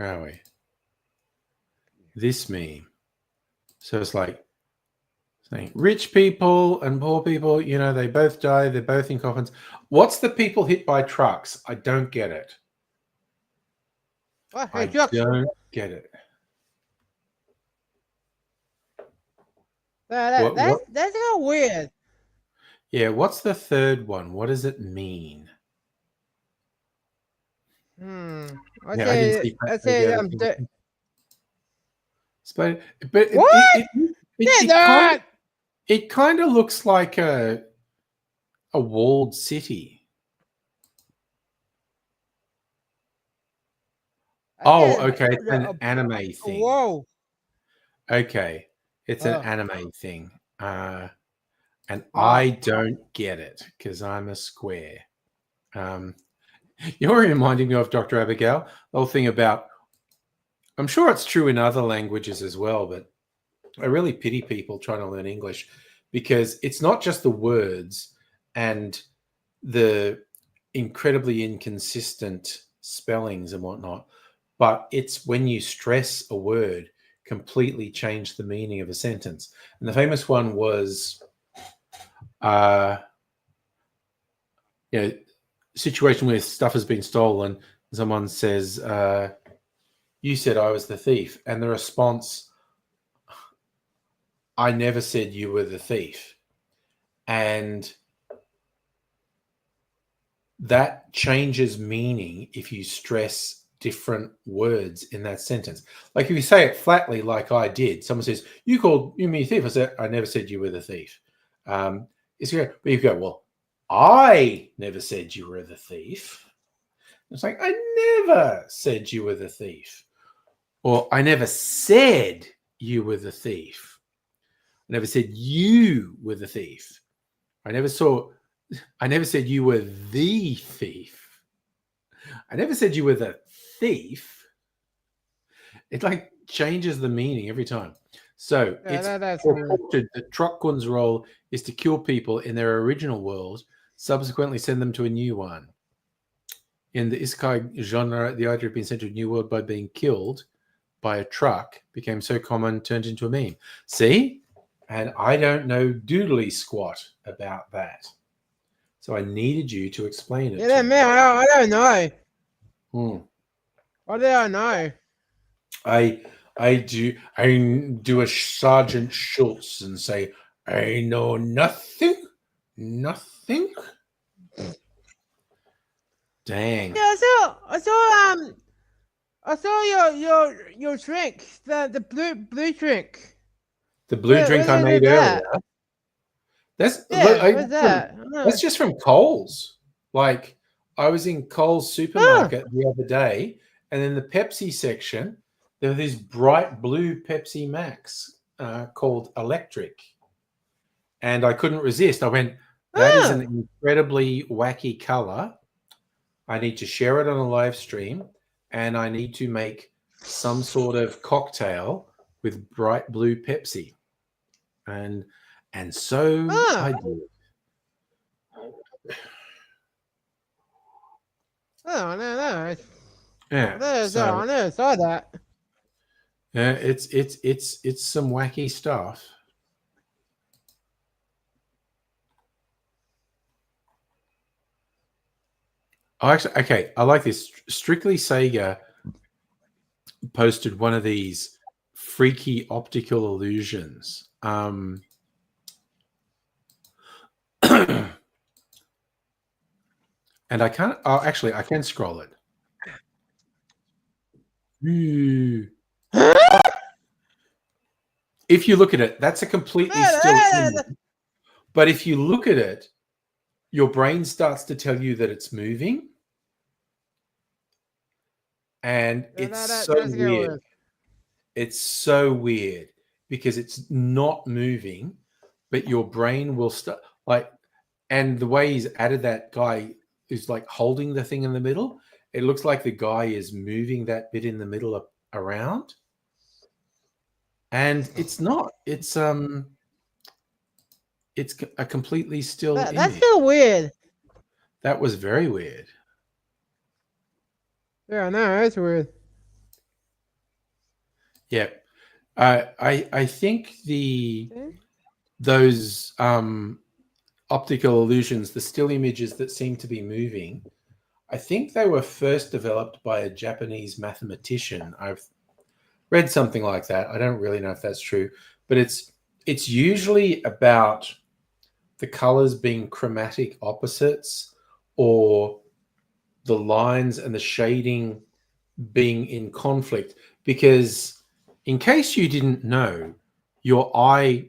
are we? This meme. So it's like saying rich people and poor people, they both die, they're both in coffins. What's the people hit by trucks? I don't get it. What? I don't get it. That's so weird. Yeah, what's the third one? What does it mean? I say but what? it kind of looks like a walled city. Okay, it's an anime thing. Whoa. Okay, it's an anime thing. And I don't get it because I'm a square. You're reminding me of Dr. Abigail, the whole thing about, I'm sure it's true in other languages as well, but I really pity people trying to learn English because it's not just the words and the incredibly inconsistent spellings and whatnot, but it's when you stress a word, completely change the meaning of a sentence. And the famous one was, situation where stuff has been stolen. Someone says, you said I was the thief. And the response, I never said you were the thief. And that changes meaning if you stress different words in that sentence. Like if you say it flatly, like I did, someone says, you called me a thief. I said, I never said you were the thief. But you go, well, I never said you were the thief. It's like, I never said you were the thief. Or I never said you were the thief. I never said you were the thief. I never said you were the thief. I never said you were the thief. It like changes the meaning every time. So it's reported that Truckkun's role is to kill people in their original world, subsequently send them to a new one. in the isekai genre, the idea of being sent to a new world by being killed by a truck became so common, turned into a meme. See? And I don't know doodly squat about that. So I needed you to explain it Yeah, to me. man, I don't know. Hmm. What do I know? I do a Sergeant Schultz and say, I know nothing. Nothing. Dang. Yeah, I saw your drink, the blue drink. The blue drink I Where's made earlier. that? That's Yeah, where's that? I don't know. that's just from Coles. Like I was in Coles Oh, supermarket the other day, and in the Pepsi section, there was this bright blue Pepsi Max called Electric, and I couldn't resist. I went, "That is an oh, incredibly wacky color. I need to share it on a live stream, and I need to make some sort of cocktail with bright blue Pepsi." And so oh, I did. oh, no. Yeah. So I never saw that. yeah, it's some wacky stuff. Oh, actually, okay, I like this. Strictly Sega posted one of these freaky optical illusions. And I can't. Oh, actually, I can scroll it. Ooh. If you look at it, that's a completely still image. But if you look at it, your brain starts to tell you that it's moving, and it's so That's weird. good. It's so weird because it's not moving, but your brain will start like, and the way he's added that guy who's like holding the thing in the middle, it looks like the guy is moving that bit in the middle around, and it's not. It's a completely still That's image. so weird. That was very weird. Yeah, no, that's weird. Yeah, I think those optical illusions, the still images that seem to be moving, I think they were first developed by a Japanese mathematician. I've read something like that. I don't really know if that's true, but it's usually about the colors being chromatic opposites or the lines and the shading being in conflict. Because in case you didn't know, your eye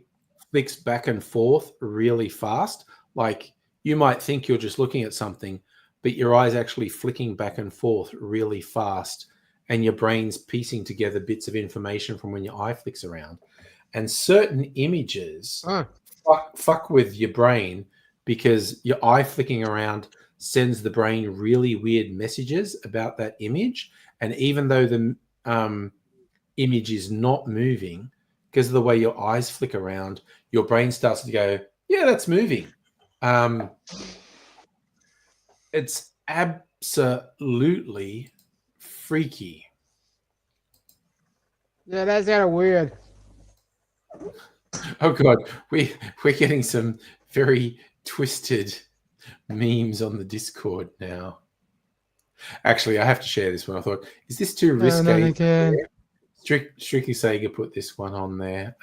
flicks back and forth really fast. Like you might think you're just looking at something, but your eye's actually flicking back and forth really fast, and your brain's piecing together bits of information from when your eye flicks around. And certain images Oh, fuck with your brain because your eye flicking around sends the brain really weird messages about that image. And even though the image is not moving, because of the way your eyes flick around, your brain starts to go, yeah, that's moving. It's absolutely freaky. yeah, that's kind of weird. Oh god, we're getting some very twisted memes on the Discord now. Actually, I have to share this one. I thought, is this too risque? they can. Strictly Sega put this one on there.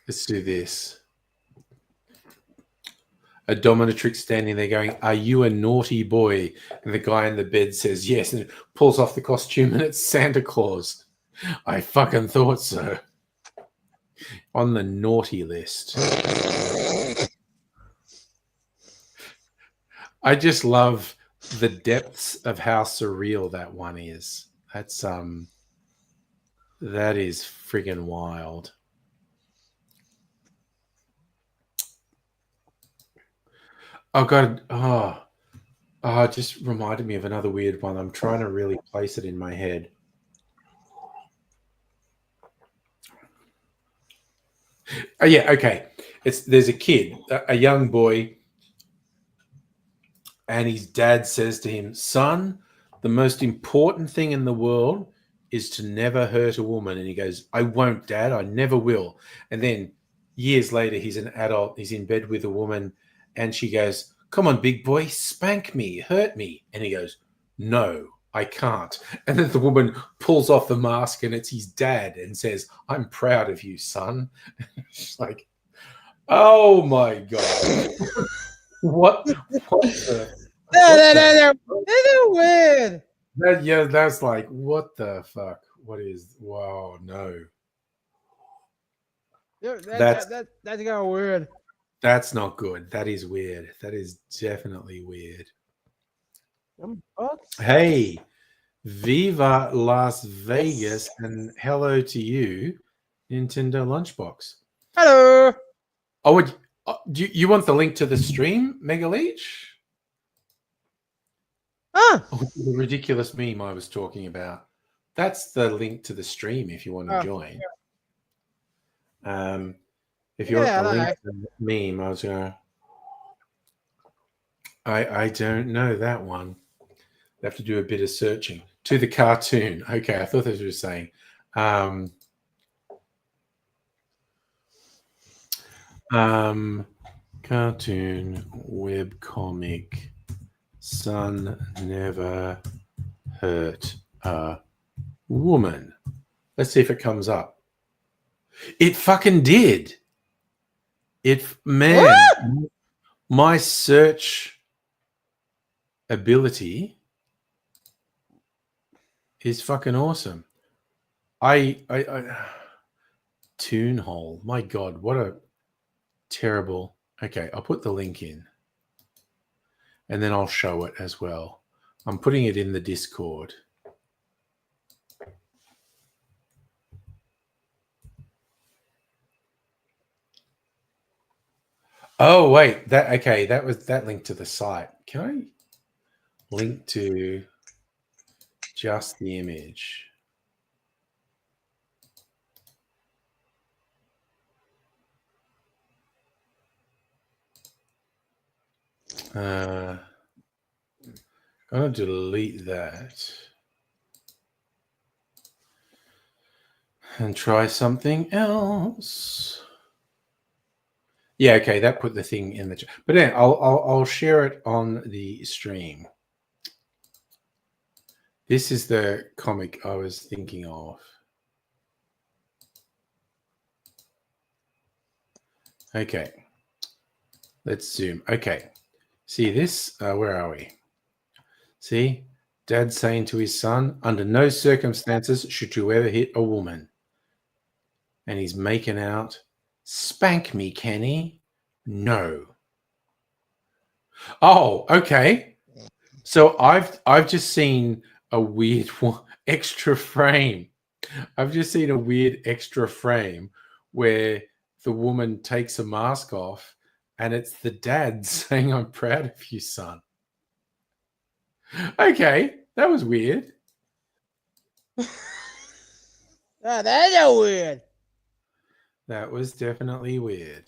Let's do this. A dominatrix standing there going, "Are you a naughty boy?" And the guy in the bed says, "Yes," and pulls off the costume, and it's Santa Claus. I fucking thought so. On the naughty list. I just love the depths of how surreal that one is. That is friggin' wild. Oh god, it just reminded me of another weird one. I'm trying to really place it in my head. Oh yeah, okay. There's a kid, a young boy, And his dad says to him, son, the most important thing in the world is to never hurt a woman. And he goes, I won't, Dad. I never will. And then years later, he's an adult. He's in bed with a woman. And she goes, come on, big boy, spank me, hurt me. And he goes, no, I can't. And then the woman pulls off the mask and it's his dad and says, I'm proud of you, son. She's like, oh my God. What the? They're weird. That's like, what the fuck? What is? Wow, no. That's kind of weird. That's not good. That is weird. That is definitely weird. Hey, Viva Las Vegas, and hello to you, Nintendo Lunchbox. Hello. Oh, do you want the link to the stream, Mega Leech? Ah. Oh, the ridiculous meme I was talking about. That's the link to the stream if you want to join. If you want the link to the meme, I was gonna. I don't know that one. I have to do a bit of searching. To the cartoon. Okay, I thought they were saying. Cartoon webcomic. Son never hurt a woman. Let's see if it comes up. It fucking did. Man, my search ability is fucking awesome. I Toon Hole. My God, what a terrible. Okay, I'll put the link in. And then I'll show it as well. I'm putting it in the Discord. Oh, wait. That was that link to the site. Can I link to just the image? I'm going to delete that and try something else. Yeah, okay, that put the thing in the chat. But anyway, I'll share it on the stream. This is the comic I was thinking of. Okay, let's zoom. Okay, see this? Where are we? See, Dad saying to his son, under no circumstances should you ever hit a woman. And he's making out, spank me, Kenny. No. Oh, okay. So I've just seen a weird extra frame. I've just seen a weird extra frame where the woman takes a mask off and it's the dad saying, I'm proud of you, son. Okay, that was weird. That's weird. That was definitely weird.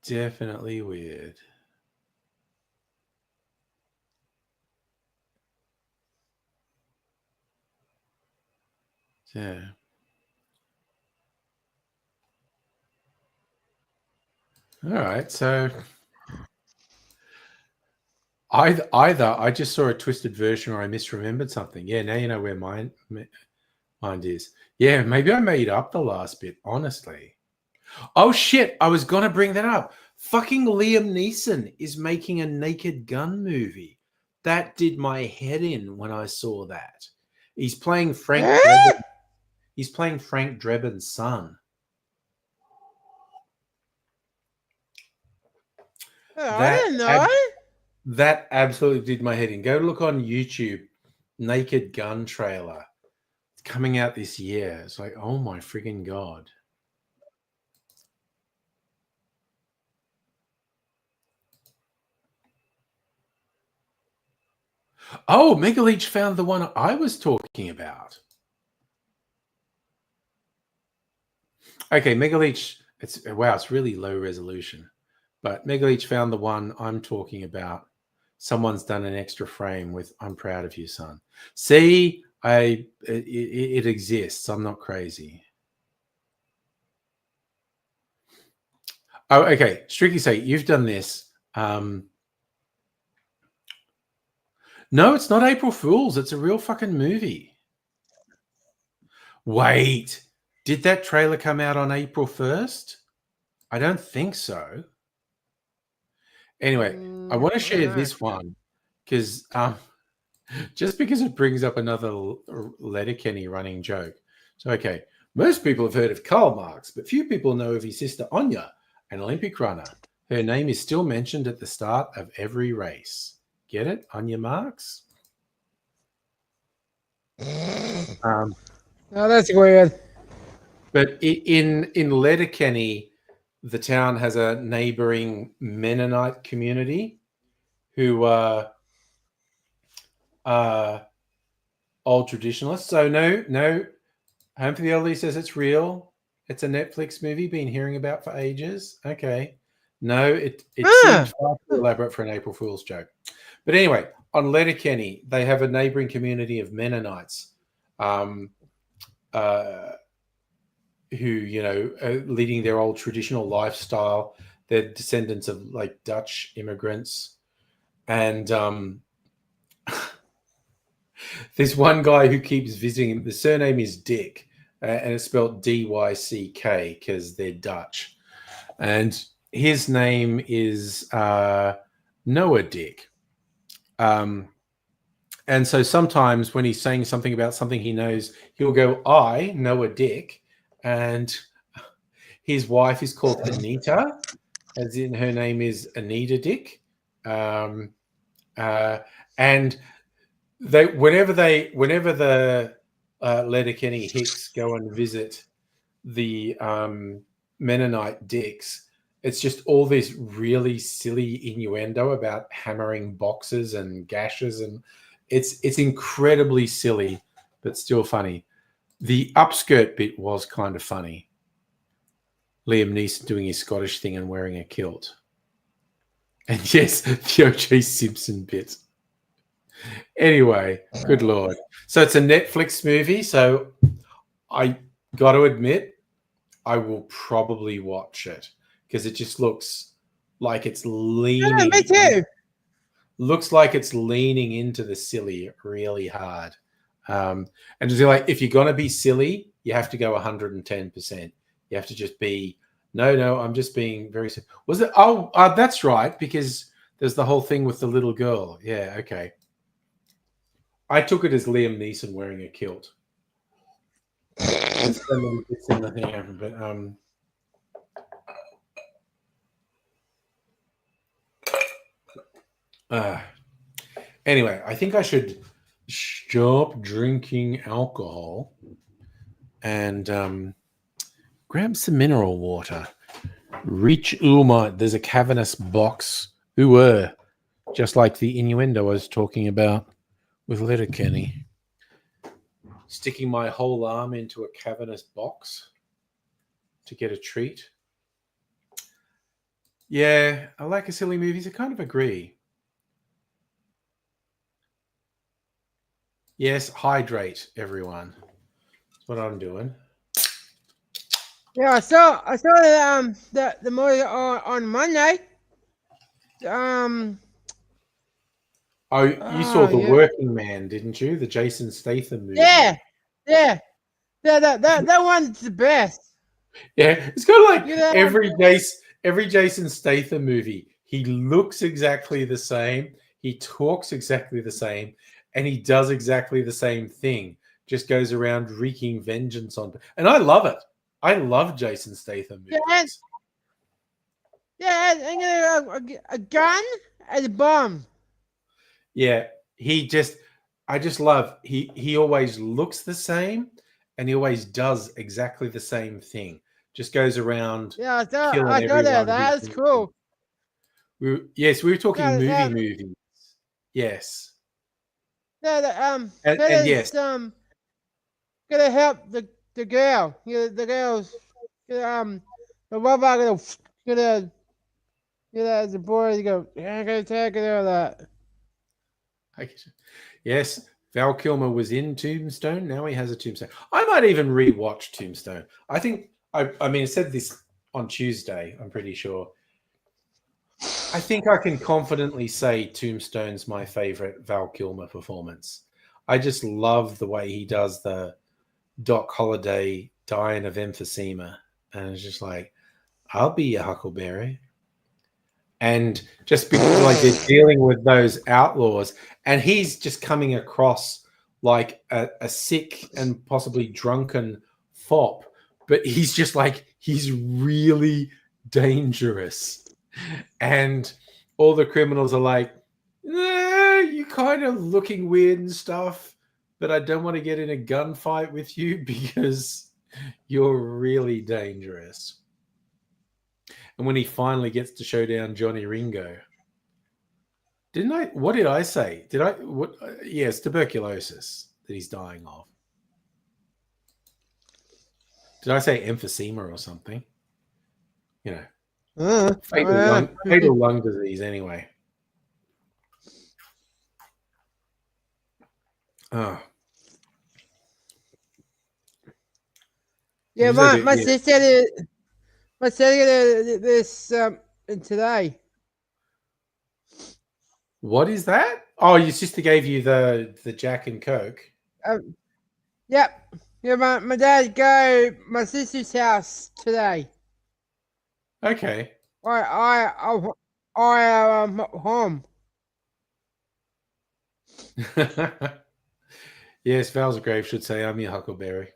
Definitely weird. Yeah. All right, so either I just saw a twisted version or I misremembered something. Yeah, now you know where mind is. Yeah, maybe I made up the last bit, honestly. Oh shit, I was gonna bring that up. Fucking Liam Neeson is making a Naked Gun movie. That did my head in when I saw that. He's playing Frank Drebin. He's playing Frank Drebin's son. I didn't know. That absolutely did my head in. Go look on YouTube, Naked Gun trailer. It's coming out this year. It's like, oh my friggin' God. Oh, Mega Leech found the one I was talking about. Okay, Mega Leech It's really low resolution. But Megaleech found the one I'm talking about. Someone's done an extra frame with "I'm proud of you, son." See, it exists. I'm not crazy. Oh, okay. Strictly say you've done this. No, it's not April Fool's. It's a real fucking movie. Wait, did that trailer come out on April 1st? I don't think so. Anyway, I want to I don't share know. this one because just because it brings up another Letterkenny running joke. So, okay, most people have heard of Karl Marx, but few people know of his sister Anya, an Olympic runner. Her name is still mentioned at the start of every race. Get it? Anya Marx? Oh, that's weird. But in Letterkenny, the town has a neighboring Mennonite community who are old traditionalists. So no, Home for the Elderly says it's real. It's a Netflix movie been hearing about for ages. Okay. No, it seemed far too elaborate for an April Fool's joke. But anyway, on Letterkenny, they have a neighboring community of Mennonites who, are leading their old traditional lifestyle. They're descendants of like Dutch immigrants. And there's one guy who keeps visiting. The surname is Dick, and it's spelled D-Y-C-K because they're Dutch. And his name is Noah Dick. And so sometimes when he's saying something about something he knows, he'll go, "I know a Dick." And his wife is called Anita, as in her name is Anita Dick. And whenever the Letterkenny Hicks go and visit the Mennonite Dicks, it's just all this really silly innuendo about hammering boxes and gashes, and it's incredibly silly, but still funny. The upskirt bit was kind of funny. Liam Neeson doing his Scottish thing and wearing a kilt. And yes, the O.J. Simpson bit. Anyway, good Lord. So it's a Netflix movie. So I got to admit, I will probably watch it because it just looks like it's leaning. Yeah, me too. Looks like it's leaning into the silly really hard. And just like, if you're going to be silly, you have to go 110%. You have to just be, no, I'm just being very. Was it? Oh, that's right, because there's the whole thing with the little girl. Yeah, okay. I took it as Liam Neeson wearing a kilt. There's so many bits in the thing, but anyway, I think I should stop drinking alcohol and grab some mineral water. Reach Uma. There's a cavernous box. Just like the innuendo I was talking about with Letterkenny. Sticking my whole arm into a cavernous box to get a treat. Yeah, I like a silly movies. I kind of agree. Yes, hydrate, everyone. That's what I'm doing. Yeah, I saw the movie on Monday. Oh, you saw The Yeah. Working Man, didn't you? The Jason Statham movie. Yeah, that one's the best. Yeah, it's kind of like You know, every Jason Statham movie. He looks exactly the same. He talks exactly the same, and he does exactly the same thing. Just goes around wreaking vengeance on. And I love it. I love Jason Statham movies. and a gun and a bomb. Yeah, I just love he always looks the same, and he always does exactly the same thing. Just goes around Yeah, killing I saw that. everyone. That's cool. Yes, we were talking Yeah, movies. Yes, and that yes, is gonna help the girl. You know, the girl's the what about as the boys go, yeah, I'm gonna take it all that. Yes, Val Kilmer was in Tombstone. Now he has a Tombstone. I might even rewatch Tombstone. I think I mean I said this on Tuesday, I'm pretty sure. I think I can confidently say Tombstone's my favorite Val Kilmer performance. I just love the way he does the Doc Holliday dying of emphysema. And it's just like, I'll be your Huckleberry. And just because like they're dealing with those outlaws, and he's just coming across like a sick and possibly drunken fop, but he's just like he's really dangerous, and all the criminals are like, you're kind of looking weird and stuff, but I don't want to get in a gunfight with you because you're really dangerous. And when he finally gets to show down Johnny Ringo, didn't I? What did I say? Did I? What? Yes, tuberculosis that he's dying of. Did I say emphysema or something? You know, fatal lung disease. Anyway. Oh. Yeah, my sister did. My sister did this today. What is that? Oh, your sister gave you the Jack and Coke. Yep. Yeah, my dad go my sister's house today. Okay. I home. Yes, Val's Grave should say, I'm your Huckleberry.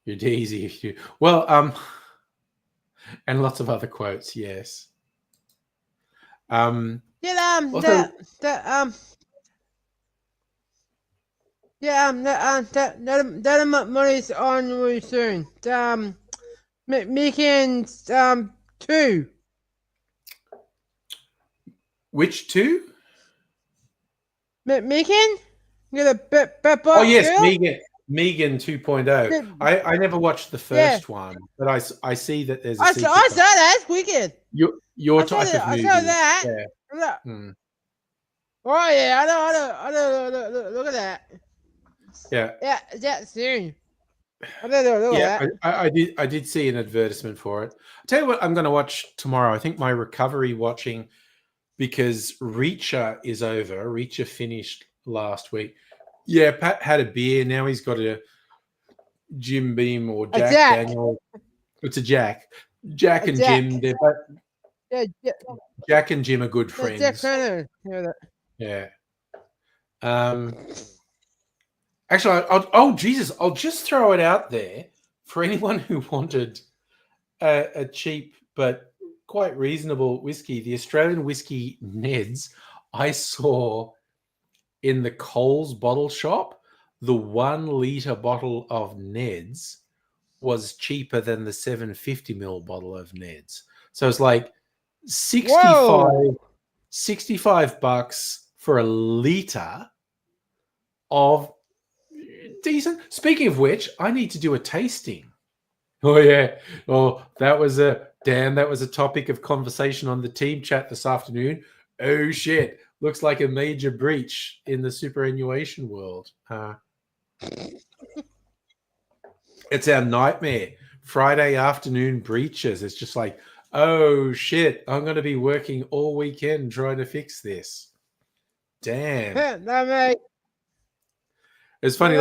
You're Daisy. Well, and lots of other quotes, yes. Yeah, also, that money's on really soon. Weekends 2. Which 2? Megan? You're the Oh yes, girl? Megan 2.0. I never watched the first one, but I see that there's a sequel. I saw that. It's wicked. Your type of movie. I saw that. Yeah. Hmm. Oh yeah, I know. Look at that. Yeah. Yeah, that's soon. Look at that. I did see an advertisement for it. I'll tell you what I'm going to watch tomorrow. I think my recovery watching, because Reacher is over. Reacher finished last week. Yeah, Pat had a beer. Now he's got a Jim Beam or Jack Daniel. It's a Jack. Jack and Jim. They're both. Jack and Jim are good friends. Yeah. Actually, I'll just throw it out there for anyone who wanted a cheap but quite reasonable whiskey. The Australian whiskey Neds I saw in the Coles bottle shop, the 1 litre bottle of Neds was cheaper than the 750ml bottle of Neds. So it's like 65 bucks for a litre of decent. Speaking of which, I need to do a tasting. Oh yeah. Oh, that was a topic of conversation on the team chat this afternoon. Oh shit. Looks like a major breach in the superannuation world. It's our nightmare. Friday afternoon breaches. It's just like, oh shit, I'm going to be working all weekend trying to fix this. Damn. It's funny,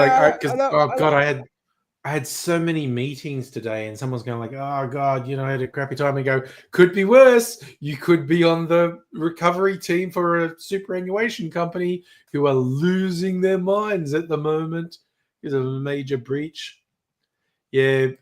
I had so many meetings today, and someone's going like, oh God, I had a crappy time. And go, could be worse. You could be on the recovery team for a superannuation company who are losing their minds at the moment because of a major breach. Yeah.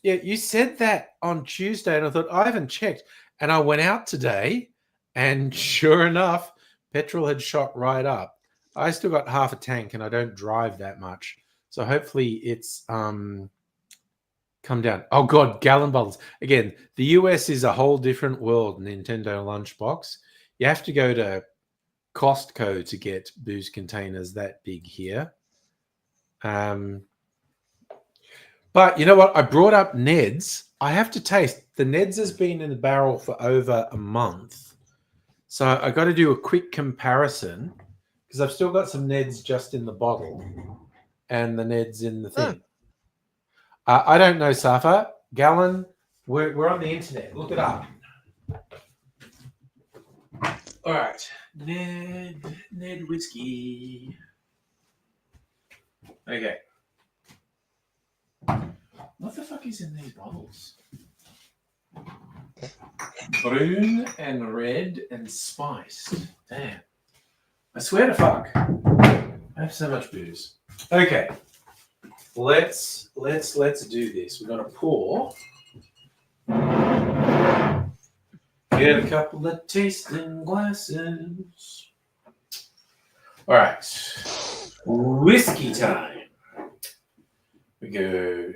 You said that on Tuesday, and I thought, I haven't checked. And I went out today, and sure enough, petrol had shot right up. I still got half a tank, and I don't drive that much. So hopefully it's come down. Oh, God, gallon bottles. Again, the US is a whole different world, Nintendo Lunchbox. You have to go to Costco to get booze containers that big here. But you know what? I brought up Ned's. I have to taste. The Ned's has been in the barrel for over a month. So I got to do a quick comparison because I've still got some Ned's just in the bottle and the Ned's in the thing. I don't know, Safa. Gallon, we're on the internet. Look it up. All right. Ned whiskey. Okay. What the fuck is in these bottles? Brune and red and spiced. Damn. I swear to fuck. I have so much booze. Okay. Let's do this. We're gonna pour. Get a couple of tasting glasses. All right. Whiskey time. We go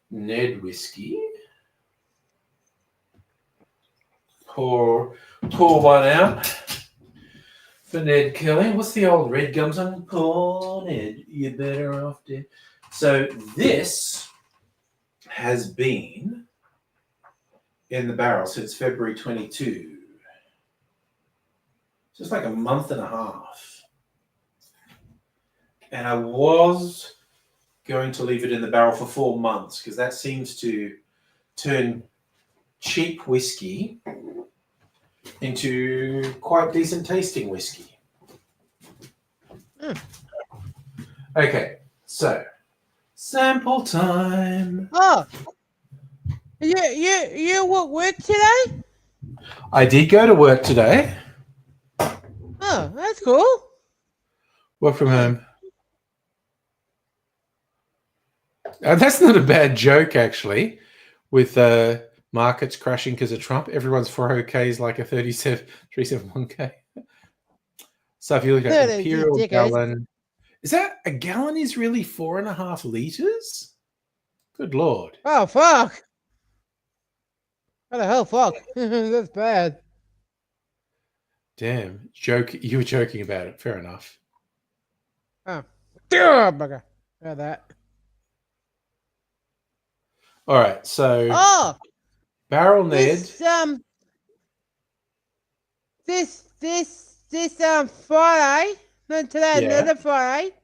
Ned whiskey. Pour one out for Ned Kelly. What's the old Red Gum song? Pour Ned, you're better off dead. So this has been in the barrel since February 22. So it's like a month and a half. And I was going to leave it in the barrel for 4 months because that seems to turn cheap whiskey into quite decent tasting whiskey. Okay, so sample time. Oh, you work today? I did go to work today. Oh, that's cool. Work from home. That's not a bad joke, actually, with markets crashing because of Trump. Everyone's 401k is like a 371k. So if you look at Imperial gallon, is that a gallon is really 4.5 liters? Good Lord. Oh, fuck. What the hell, fuck? That's bad. Damn. You were joking about it. Fair enough. Oh. Bugger. Heard that. All right, so Barrel Ned. This Friday, not today, another Friday.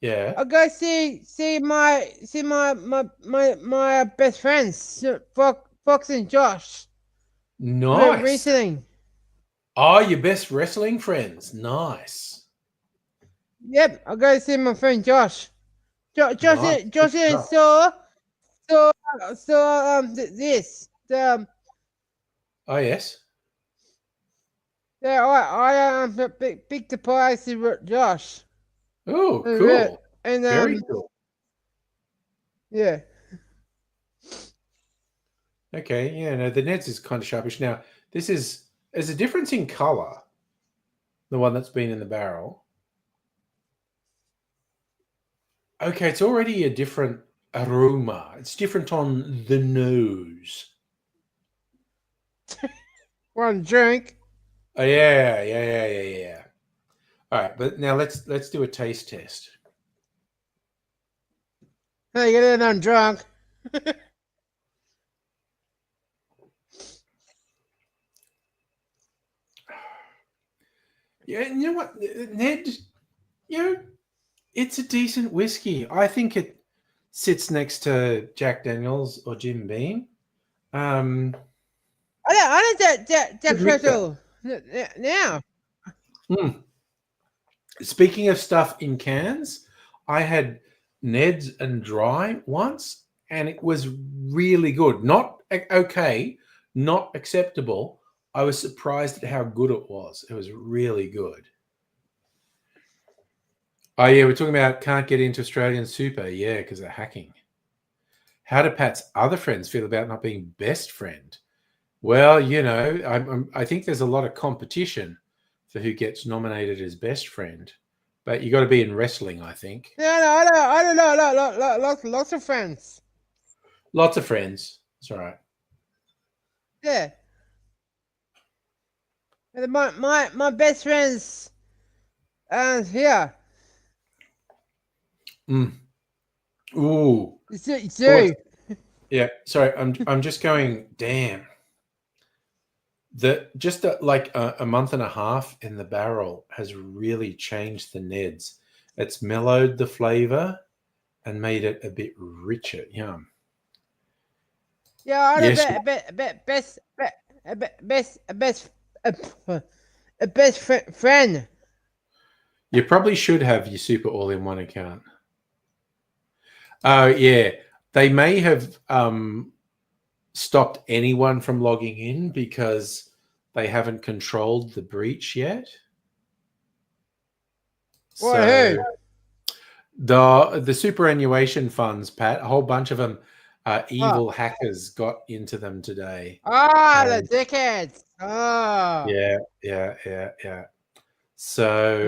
Yeah. I'll go see my best friends, Fox and Josh. Nice. Wrestling. Oh, your best wrestling friends. Nice. Yep, I'll go see my friend Josh. Josh saw this. Oh yes. Yeah, I big surprise to Josh. Oh, cool. And very cool. Yeah. Okay, yeah, no, the Neds is kind of sharpish. Now, there's a difference in color. The one that's been in the barrel. Okay, it's already a different aroma. It's different on the nose. One drink. Oh yeah. All right, but now let's do a taste test. Hey, get in, I'm drunk. Yeah, you know what, Ned? You know, it's a decent whiskey. I think it sits next to Jack Daniels or Jim Beam. I don't Jack Crystal now. Speaking of stuff in cans, I had Ned's and Dry once, and it was really good. Not okay, not acceptable. I was surprised at how good it was. It was really good. Oh, yeah, we're talking about can't get into Australian Super. Yeah, because of hacking. How do Pat's other friends feel about not being best friend? Well, you know, I think there's a lot of competition for who gets nominated as best friend. But you got to be in wrestling, I think. No, I don't know. Lots of friends. Lots of friends. That's all right. Yeah. And my best friends. Here. Ooh. It's Well, you. yeah. Sorry, I'm just going. Damn. Just like a month and a half in the barrel has really changed the Neds. It's mellowed the flavor and made it a bit richer. Yum. Yeah, I Yes, bet, best friend. you probably should have your super all-in-one account. Oh yeah, they may have stopped anyone from logging in because they haven't controlled the breach yet. What, So who? the superannuation funds, Pat, a whole bunch of them, Oh, evil hackers got into them today. the And dickheads. yeah. So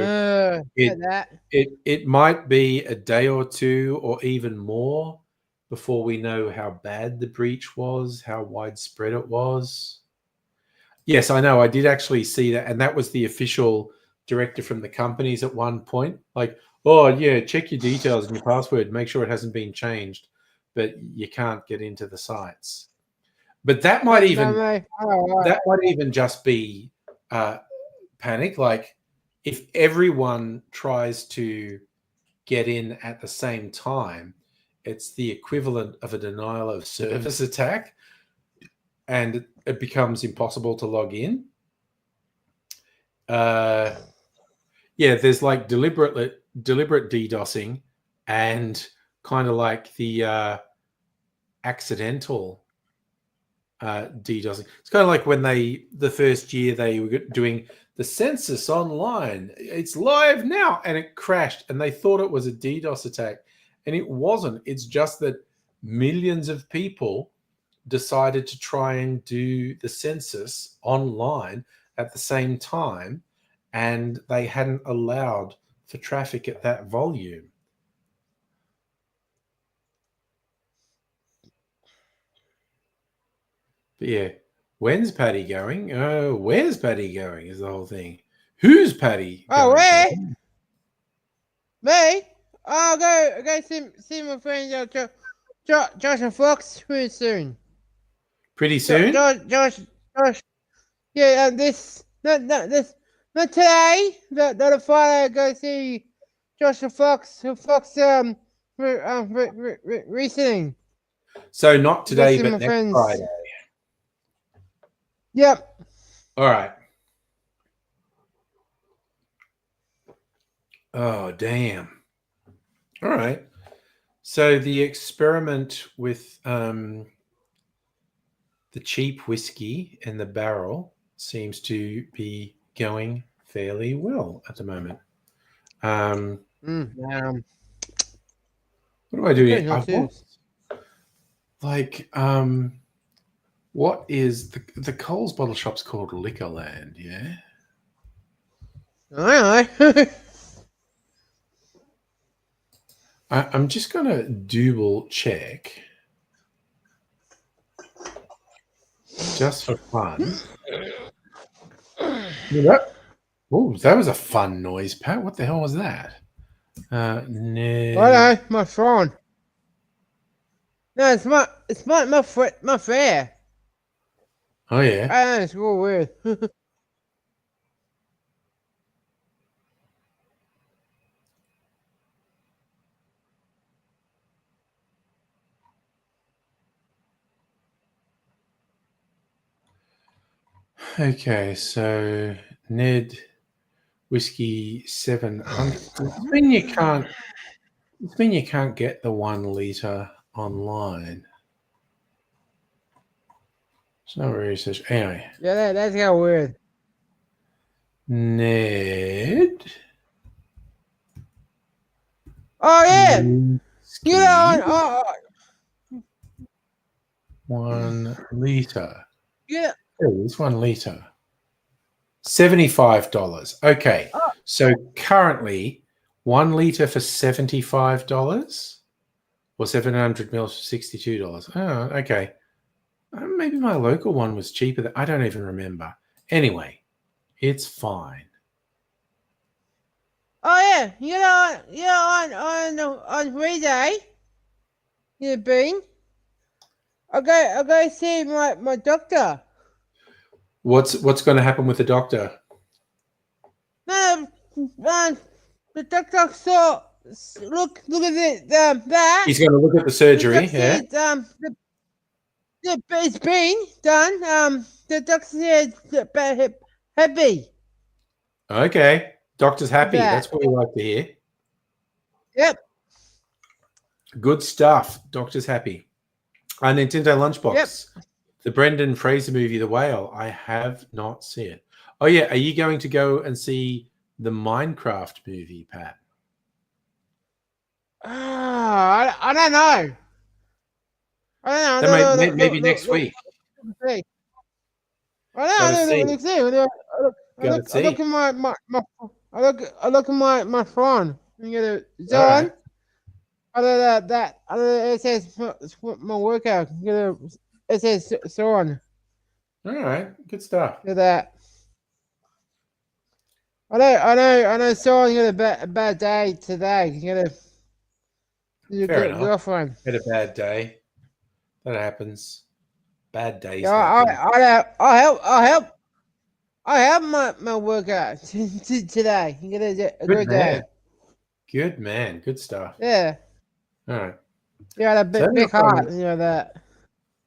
it That. it might be a day or two or even more before we know how bad the breach was, how widespread it was. Yes, I know. I did actually see that, and that was the official directive from the companies at one point. Like, oh yeah, check your details and your password, make sure it hasn't been changed, but you can't get into the sites. But No, mate. that might even just be uh, panic. Like, if everyone tries to get in at the same time, it's the equivalent of a denial of service attack, and it becomes impossible to log in. Uh, yeah, there's like deliberate DDoSing and kind of like the accidental DDoSing. It's kind of like when the first year they were doing the census online. It's live now, and it crashed, and they thought it was a DDoS attack, and it wasn't. It's just that millions of people decided to try and do the census online at the same time, and they hadn't allowed for traffic at that volume. But yeah, when's Paddy going? Oh, where's Paddy going? Is the whole thing. Who's Paddy Oh, going to? where? Me? I'll go see my friend Josh and Fox pretty soon. Pretty soon? Josh. Yeah, this not today. The Friday I go see Josh and Fox recently. So not Go today, see but my next friends. Friday. Yep. All right. Oh, damn. All right. So the experiment with the cheap whiskey in the barrel seems to be going fairly well at the moment. Um, What do I do I'm pretty here? sure I too. want like what is the Coles bottle shop's called Liquorland, yeah? I know. I'm just gonna double check just for fun. Oh, that was a fun noise, Pat. What the hell was that? I Ned. know, my phone. No, my fair. Oh yeah. I know, it's real weird. Okay, so Ned whiskey 700. Does mean you can't. Does mean you can't get the 1 liter online. It's no research. Anyway, Yeah, that's kind of weird. Ned Oh yeah, you whiskey know, 1 liter. yeah. Oh, it's 1 liter. $75. Okay, Oh, so currently 1 liter for $75 or 700 mils for $62. Oh, okay. Maybe my local one was cheaper. I don't even remember. Anyway, it's fine. oh yeah, on Friday. Bean. I go see my doctor. What's going to happen with the doctor? No, the doctor saw. Look at that. He's going to look at the The surgery. doctor Yeah. said, it's been done. The doctor said happy Okay. Doctor's with happy. that. That's what we like to hear. Yep. Good stuff. Doctor's happy. Our Nintendo Lunchbox. Yep. The Brendan Fraser movie, The Whale. I have not seen it. Oh, yeah. Are you going to go and see the Minecraft movie, Pat? I don't know. I don't know. Maybe next week. See. Gotta see. Look, see. I Gotta look see. at my I look at my phone. You get it, All right. John. It says my workout. It says so on. All right. Good stuff. Look at that. I know. Someone got a bad day today. You got your Fair enough. girlfriend. Had a bad day. That happens. Bad days Yeah, happen. I help my workout today. You get a Good good man. day. Good man. Good stuff. Yeah. All right. You got a So big heart. You know that.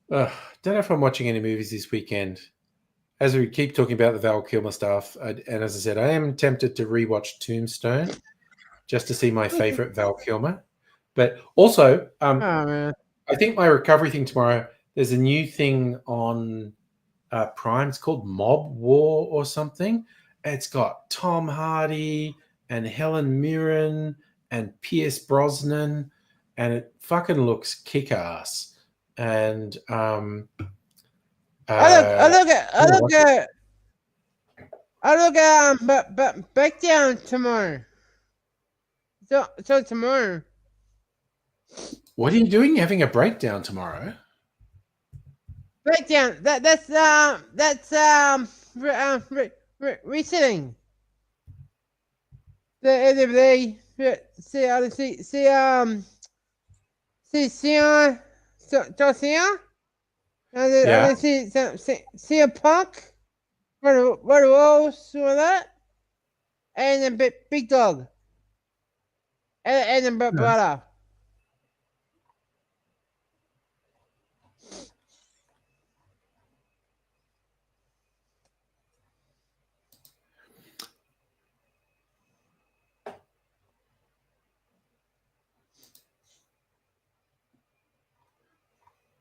Don't know if I'm watching any movies this weekend. As we keep talking about the Val Kilmer stuff, and as I said, I am tempted to rewatch Tombstone just to see my favorite Val Kilmer. But also, Oh man. I think my recovery thing tomorrow, there's a new thing on Prime. It's called Mob War or something. It's got Tom Hardy and Helen Mirren and Pierce Brosnan, and it fucking looks kick-ass. And I look but back down tomorrow. So tomorrow. what are you doing? Having a breakdown tomorrow? Breakdown. That's resetting. They Yeah. see a punk, what else with that, and then big dog, and then brother.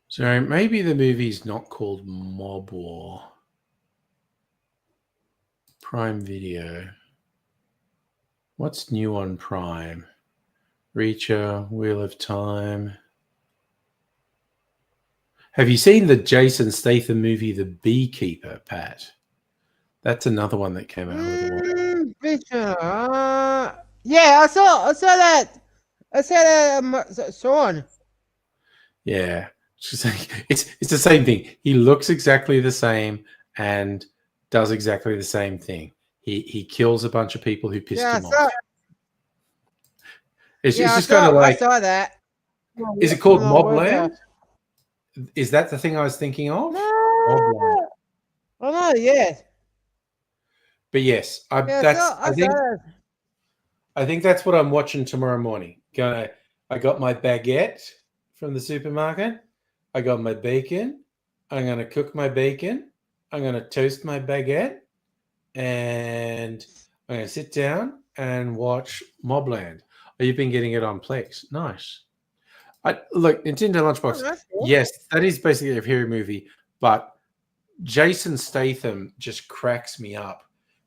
So maybe the movie's not called Mob War. Prime Video. What's new on Prime? Reacher, Wheel of Time. Have you seen the Jason Statham movie, The Beekeeper, Pat? That's another one that came out a little while. Yeah, I saw that. I saw that. Sean. Yeah, it's the same thing. He looks exactly the same and does exactly the same thing. He kills a bunch of people who pissed him off. It's just kind of like. I saw that. Is it called Mobland? Is that the thing I was thinking of? No. Oh no, yeah. But yes, I think that's what I'm watching tomorrow morning. I got my baguette from the supermarket. I got my bacon. I'm gonna cook my bacon. I'm gonna toast my baguette, and I'm gonna sit down and watch Mobland. Oh, you've been getting it on Plex. Nice. Look, Nintendo Lunchbox. Oh, cool. Yes, that is basically a hero movie, but Jason Statham just cracks me up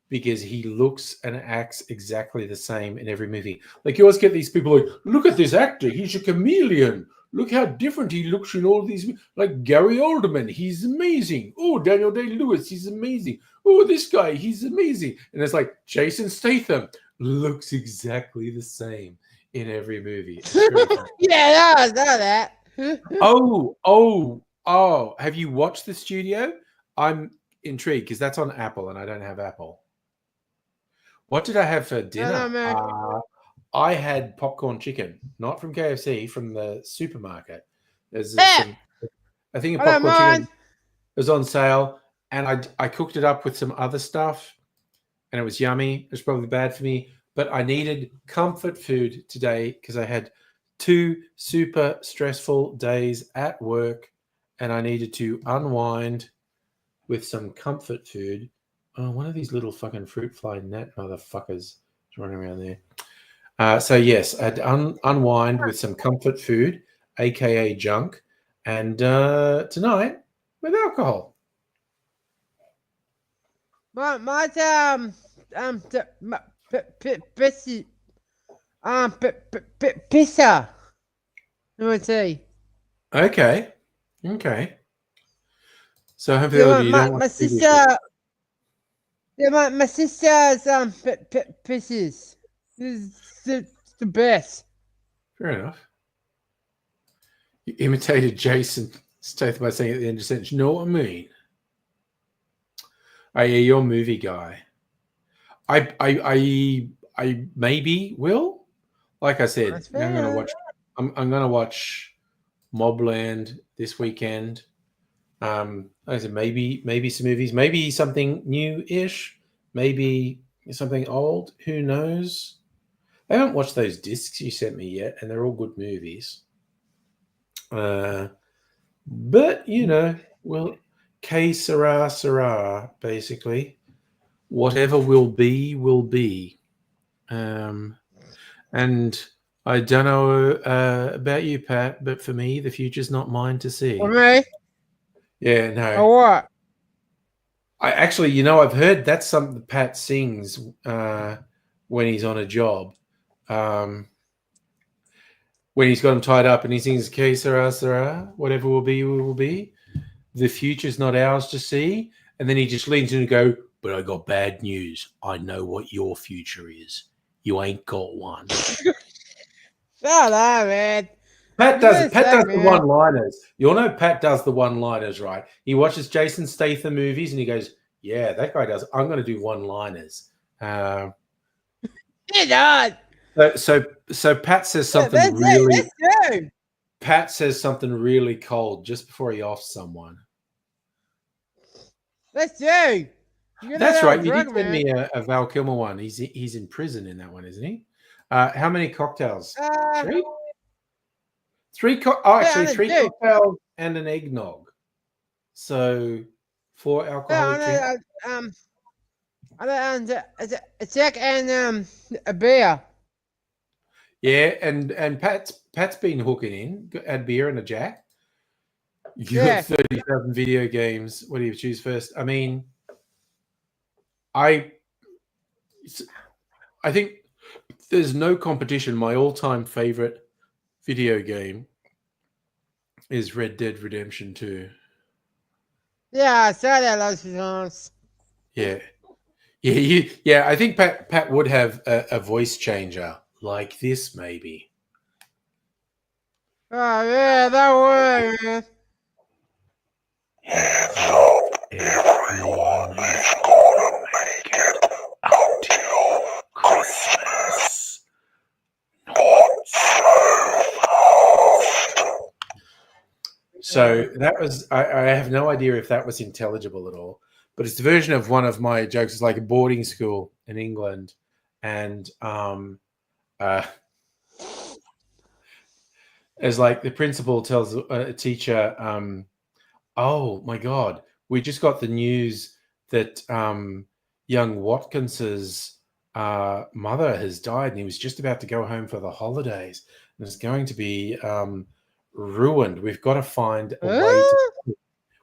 because he looks and acts exactly the same in every movie. Like you always get these people like, look at this actor, he's a chameleon. Look how different he looks in all these. Like Gary Oldman, he's amazing. Oh, Daniel Day-Lewis, he's amazing. Oh, this guy, he's amazing. And it's like Jason Statham looks exactly the same in every movie. Yeah, I know that. Oh! Have you watched the studio? I'm intrigued because that's on Apple, and I don't have Apple. What did I have for dinner? I had popcorn chicken, not from KFC, from the supermarket. There's Yeah, some. I think a I don't popcorn chicken mind. was on sale, and I cooked it up with some other stuff, and it was yummy. It was probably bad for me, but I needed comfort food today because I had 2 super stressful days at work, and I needed to unwind with some comfort food. Oh, one of these little fucking fruit fly gnat motherfuckers is running around there. So yes, I'd unwind with some comfort food, aka junk, and tonight with alcohol. My Pepsi pizza. Let me see. Okay, okay. So hopefully Yeah, you don't watch my TV shows. sister. Yeah, my sister's pizzas. This is the best. Fair enough. You imitated Jason Statham by saying at the end of the sentence, "You know what I mean?" Oh yeah, you're a movie guy. I maybe will. Like I said, That's I'm gonna fair. watch. I'm gonna watch Mobland this weekend. Like I said, maybe some movies, maybe something new-ish, maybe something old. Who knows? I haven't watched those discs you sent me yet, and they're all good movies. But well, que sera sera. Basically, whatever will be will be. Um, and I don't know about you, Pat, but for me, the future's not mine to For see. me, Yeah, no. or what? I actually, I've heard that's something Pat sings when he's on a job. Um, when he's got him tied up and he sings "Que sera sera," whatever will be. The future's not ours to see. And then he just leans in and go, "But I got bad news. I know what your future is. You ain't got one." Shut up, man. Pat You does better Pat say, does the man. one-liners. You all know Pat does the one-liners, right? He watches Jason Statham movies and he goes, "Yeah, that guy does. I'm going to do one-liners." Um, You're not. so Pat says something That's it. really That's you. Pat says something really cold just before he offs someone. That's you. You're That's not on right. You did drug, send man. me a Val Kilmer one. He's in prison in that one, isn't he? How many cocktails? Uh, Three. Oh, yeah, I actually, know, three dude. cocktails and an eggnog. So 4 Yeah, alcoholic I drinks. know. I know. A Jack and a beer. Yeah, and Pat's been hooking in. Add beer and a jack. You got Yeah. 30,000 video games. What do you choose first? I mean, I I think there's no competition. My all-time favorite video game is Red Dead Redemption 2. Yeah, I saw that lots of times. Yeah. Yeah, I think Pat would have a voice changer like this, maybe. Oh, yeah, that way, man. Hello, everyone is gonna make it until Christmas. Not so fast. So that was I have no idea if that was intelligible at all, but it's a version of one of my jokes. It's like a boarding school in England, and uh, as like the principal tells a teacher, "Oh my God, we just got the news that young Watkins's mother has died, and he was just about to go home for the holidays, and it's going to be ruined. We've got to find a way to." Huh?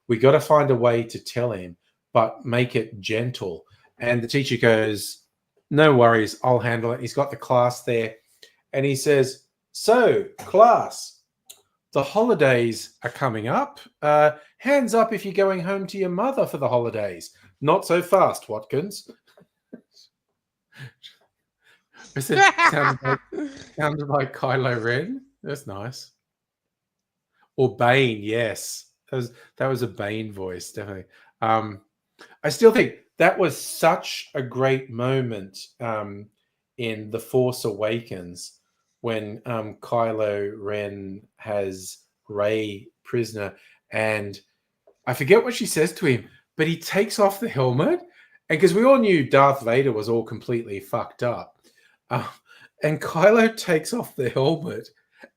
We got to find a way to tell him, but make it gentle. And the teacher goes, "No worries, I'll handle it." He's got the class there, and he says, "So, class, the holidays are coming up. Hands up if you're going home to your mother for the holidays. Not so fast, Watkins." I said, sounded like Kylo Ren. That's nice. Or Bane, yes. That was a Bane voice, definitely. I still think that was such a great moment in The Force Awakens when Kylo Ren has Rey prisoner, and I forget what she says to him, but he takes off the helmet, and because we all knew Darth Vader was all completely fucked up, and Kylo takes off the helmet,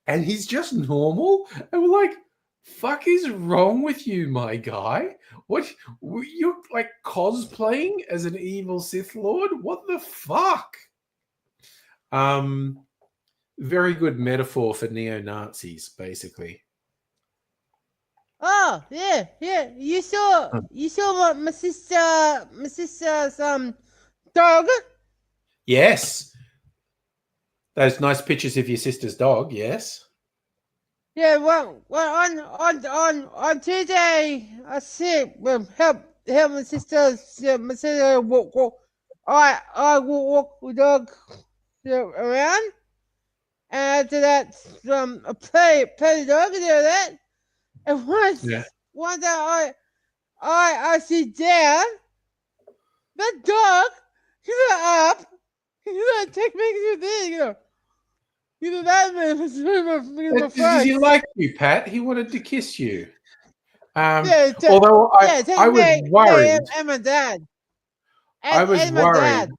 and he's just normal, and we're like, "Fuck is wrong with you, my guy? What you're like cosplaying as an evil Sith Lord? What the fuck?" Very good metaphor for neo-Nazis, basically. Oh, yeah. You saw my sister's dog. Yes. Those nice pictures of your sister's dog, yes. Yeah, well, on Tuesday, I said, help my sister walk. I will walk the dog around, and after that, I play the dog and all that. And once day I sit down, the dog, up, take me to there, that man was Does he like you, Pat? He wanted to kiss you. Yeah, Although I was worried. And my dad. I was and my worried. dad.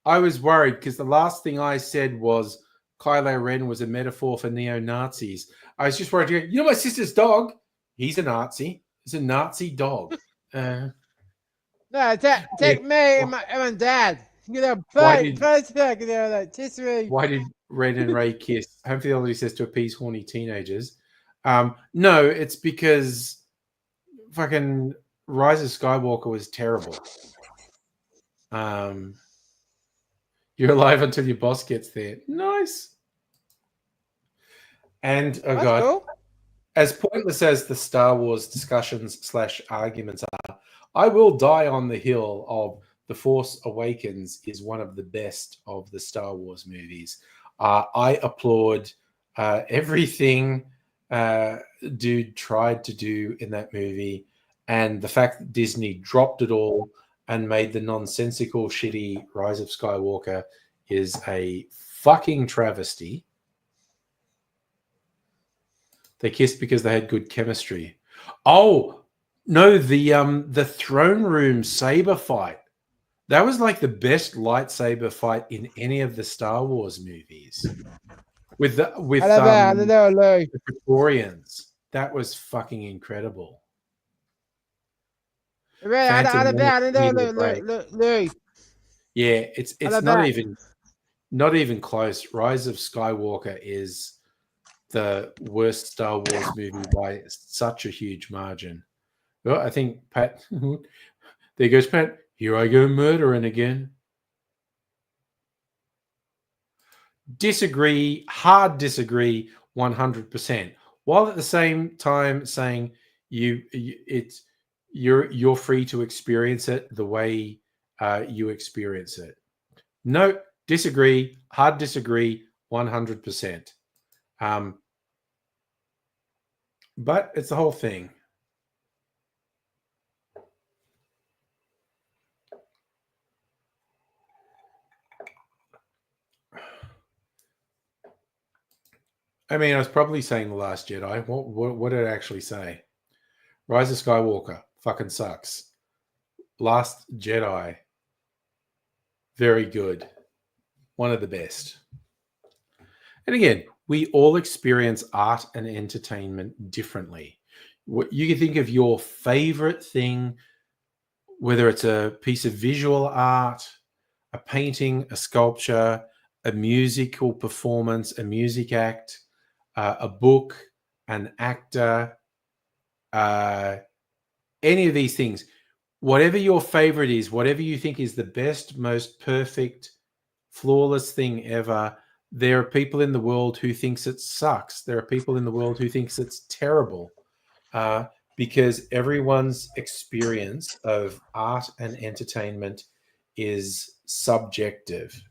I was worried because the last thing I said was Kylo Ren was a metaphor for neo-Nazis. I was just worried. You know my sister's dog? He's a Nazi. He's a Nazi dog. No, take me and my dad. Why did Ren and Rey kiss? Hopefully, all he says to appease horny teenagers. No, it's because fucking Rise of Skywalker was terrible. You're alive until your boss gets there. Nice. And oh god, cool. As pointless as the Star Wars discussions / arguments are, I will die on the hill of The Force Awakens is one of the best of the Star Wars movies. I applaud everything dude tried to do in that movie, and the fact that Disney dropped it all and made the nonsensical, shitty Rise of Skywalker is a fucking travesty. They kissed because they had good chemistry. Oh no, the throne room saber fight. That was like the best lightsaber fight in any of the Star Wars movies. With the Praetorians. That was fucking incredible. Yeah, it's not even close. Rise of Skywalker is the worst Star Wars movie by such a huge margin. Well, I think Pat, there goes Pat. Here I go murdering again. Disagree, hard disagree, 100%. While at the same time saying you're free to experience it the way you experience it. No, disagree, hard disagree, 100%. But it's the whole thing. I mean, I was probably saying The Last Jedi. What did it actually say? Rise of Skywalker fucking sucks. Last Jedi, very good. One of the best. And again, we all experience art and entertainment differently. You can think of your favorite thing, whether it's a piece of visual art, a painting, a sculpture, a musical performance, a music act, a book, an actor, any of these things. Whatever your favorite is, whatever you think is the best, most perfect, flawless thing ever, there are people in the world who thinks it sucks. There are people in the world who thinks it's terrible, because everyone's experience of art and entertainment is subjective.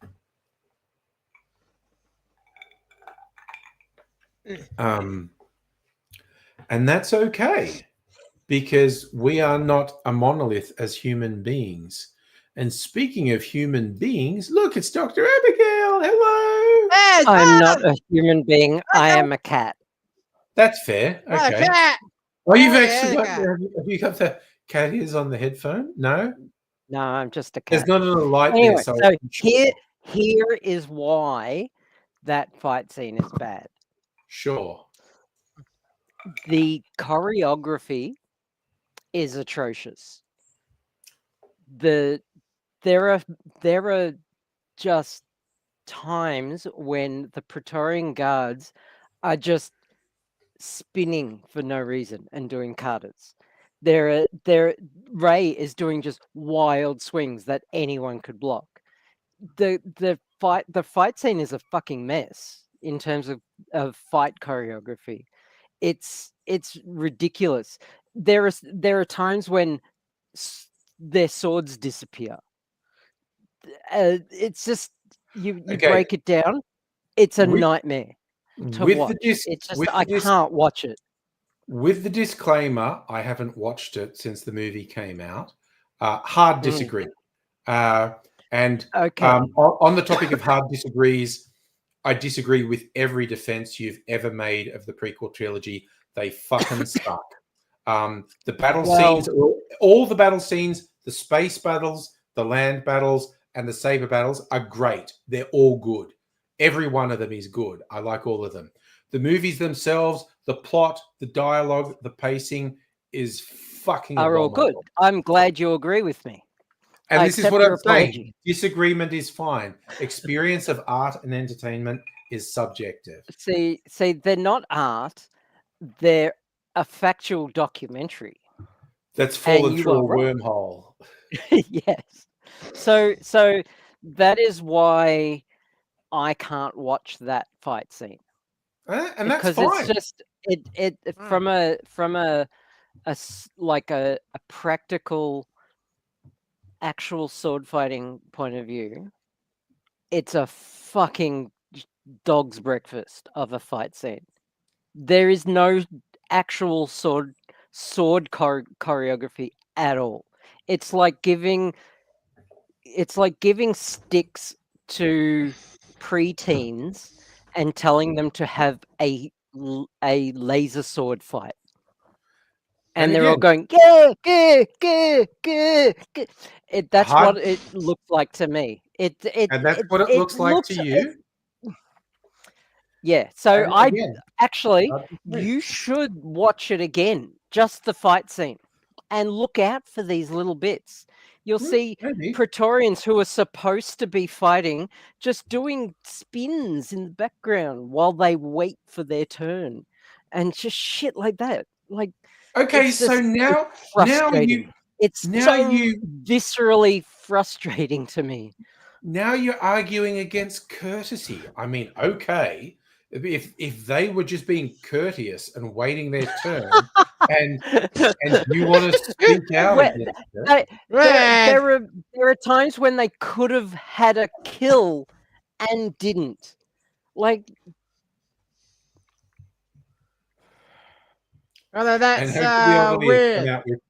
And that's okay, because we are not a monolith as human beings. And speaking of human beings, look, it's Dr. Abigail. Hello. I'm not a human being. I am a cat. That's fair. Oh, the Okay. cat. Oh, you've Oh, actually yeah, the got cat. have you got the cat ears on the headphone? No, No, I'm just a there's cat. not a light there, Anyway, so so I'm sure. here is why that fight scene is bad. Sure. The choreography is atrocious. There are just times when the Praetorian guards are just spinning for no reason and doing katas. Ray is doing just wild swings that anyone could block. The fight scene is a fucking mess in terms of fight choreography. It's ridiculous. There are times when their swords disappear. It's just you Okay. break it down. It's a With, nightmare to with watch. the disc, It's just with I the disc, can't watch it. with the disclaimer, I haven't watched it since the movie came out. Hard disagree. And Okay. on the topic of hard disagrees, I disagree with every defense you've ever made of the prequel trilogy. They fucking suck. The battle scenes, all the battle scenes, the space battles, the land battles, and the saber battles are great. They're all good. Every one of them is good. I like all of them. The movies themselves, the plot, the dialogue, the pacing is fucking Are all good. abominable. I'm glad you agree with me. And I this is accept what your I'm saying. apology. Disagreement is fine. Experience of art and entertainment is subjective. See, they're not art. They're a factual documentary. That's fallen And you through are a wrong. wormhole. Yes. So that is why I can't watch that fight scene. And that's Because fine. it's just it from a like a practical actual sword fighting point of view, it's a fucking dog's breakfast of a fight scene. There is no actual sword choreography at all. It's like giving sticks to preteens and telling them to have a laser sword fight. And they're all going, gah, gah, gah, gah, gah. That's what it looks like to me. And that's what it looks like to you? Yeah. So Again, you should watch it again, just the fight scene, and look out for these little bits. You'll see Praetorians who are supposed to be fighting just doing spins in the background while they wait for their turn, and just shit like that. Like, okay, it's so just, now frustrating. It's now so you viscerally frustrating to me. now you're arguing against courtesy. I mean, okay, if they were just being courteous and waiting their turn, and you want to speak out against it, there are times when they could have had a kill and didn't. Like, Oh, that's and how weird. come out with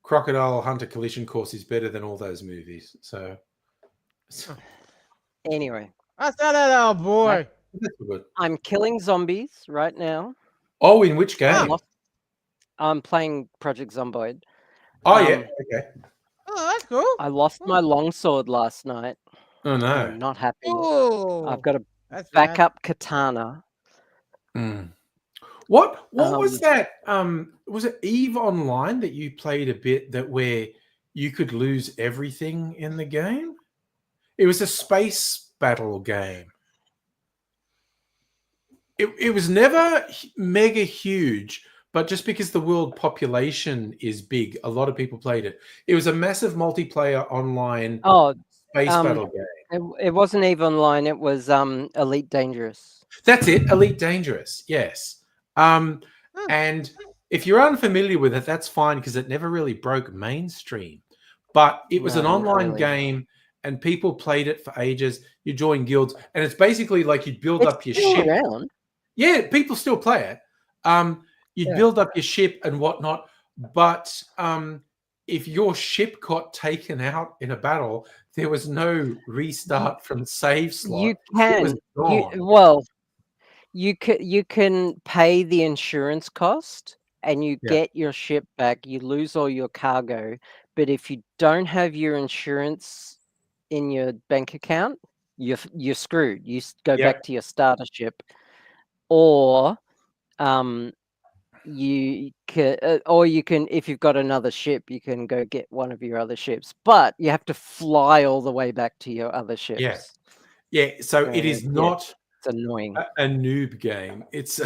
Crocodile Hunter Collision Course is better than all those movies. So anyway, I saw that little boy. I'm killing zombies right now. Oh, in which game? I'm playing Project Zomboid. Oh, yeah. Okay. Oh, that's cool. I lost my longsword last night. Oh, no. I'm not happy. Oh, I've got a backup katana. What was that? Was it EVE Online that you played a bit where you could lose everything in the game? It was a space battle game. It was never mega huge, but just because the world population is big, a lot of people played it. It was a massive multiplayer online space battle game. It wasn't EVE Online. It was Elite Dangerous. That's it, Elite Dangerous. Yes. And if you're unfamiliar with it, that's fine because it never really broke mainstream. But it was an online game, and people played it for ages. You join guilds, and it's basically like you build up your ship. Around. Yeah, people still play it. You'd build up your ship and whatnot, but if your ship got taken out in a battle, there was no restart from save slot. You can. you can pay the insurance cost and you Yeah. get your ship back. You lose all your cargo, but if you don't have your insurance in your bank account, you're screwed. You go back Yep. to your starter ship, or you can, or you can, if you've got another ship, you can go get one of your other ships, but you have to fly all the way back to your other Yeah. ships. Yeah. So it is Yeah, not it's annoying. a noob game. It's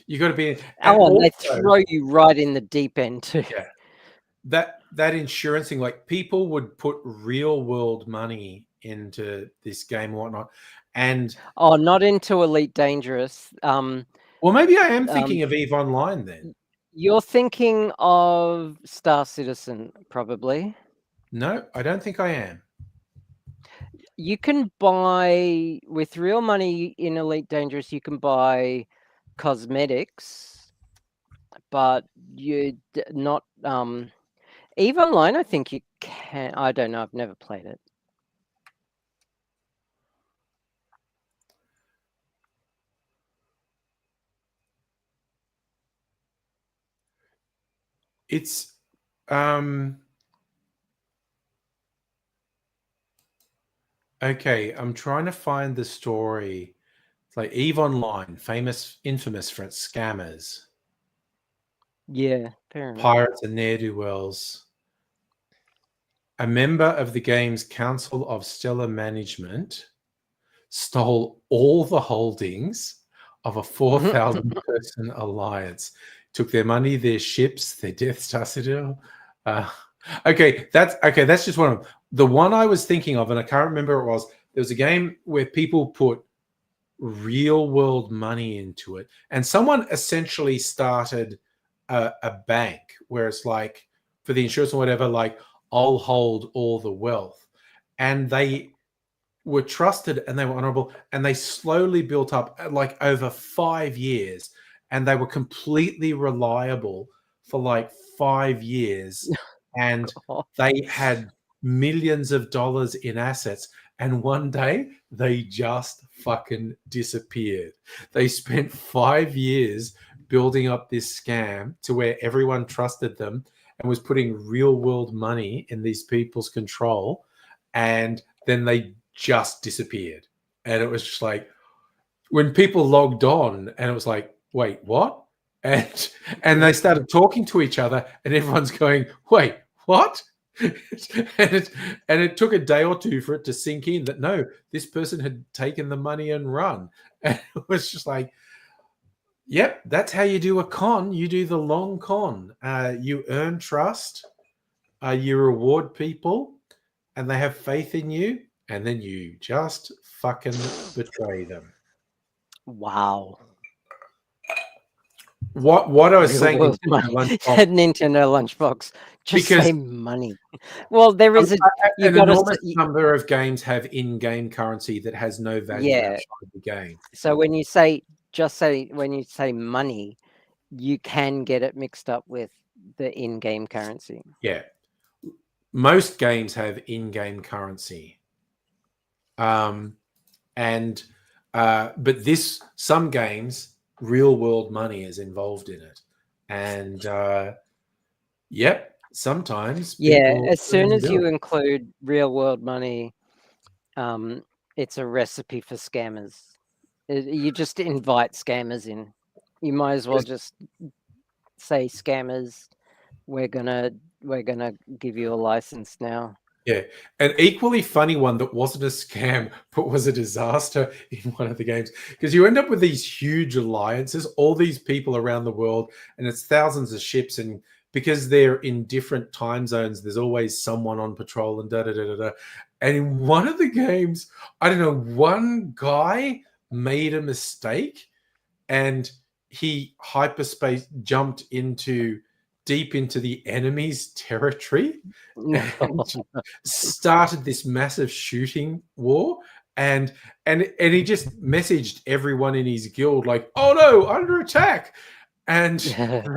you got to be, and Oh, and they also throw you right in the deep end too. yeah, that insurance thing. Like people would put real world money into this game and whatnot, and Oh, not into Elite Dangerous. well, maybe I am Um, thinking of Eve Online then. you're thinking of Star Citizen, probably. No, I don't think I am. You can buy with real money in Elite Dangerous. You can buy cosmetics, but not Eve Online. I think you can. I don't know. I've never played it. It's okay. I'm trying to find the story. It's like Eve Online, infamous for its scammers, Yeah, fair enough. pirates, and ne'er-do-wells. A member of the game's Council of Stellar Management stole all the holdings of a 4,000 person alliance, took their money, their ships, their Death Star Citadel. Okay, that's just one of them. The one I was thinking of, and I can't remember what it was, there was a game where people put real world money into it, and someone essentially started a bank where it's like, for the insurance or whatever, like, I'll hold all the wealth. And they were trusted and they were honorable, and they slowly built up like over 5 years, and they were completely reliable for like 5 years, and they had millions of dollars in assets, and one day they just fucking disappeared. They spent 5 years building up this scam to where everyone trusted them and was putting real world money in these people's control, and then they just disappeared. And it was just like, when people logged on, and it was like, wait, what? And they started talking to each other, and everyone's going, wait, what? and it took a day or two for it to sink in that no, this person had taken the money and run. And it was just like, yep, that's how you do a con. You do the long con. You earn trust, you reward people, and they have faith in you, and then you just fucking betray them. Wow. What I was Real saying, world Nintendo money. Lunchbox, Nintendo Lunchbox. Just because say money. Well, there is you an got to. enormous number of games have in-game currency that has no value Yeah. outside the game. So when you say money, you can get it mixed up with the in-game currency. Yeah, most games have in-game currency, and but some games, real world money is involved in it, and yep, sometimes Yeah, people as soon as you do. include real world money, it's a recipe for scammers. You just invite scammers in. You might as well just say, scammers, we're gonna give you a license now. Yeah, an equally funny one that wasn't a scam but was a disaster in one of the games, because you end up with these huge alliances, all these people around the world, and it's thousands of ships, and because they're in different time zones, there's always someone on patrol and da da da da da. And in one of the games, I don't know, one guy made a mistake, and he hyperspace jumped deep into the enemy's territory and started this massive shooting war. And he just messaged everyone in his guild like, oh no, under attack. And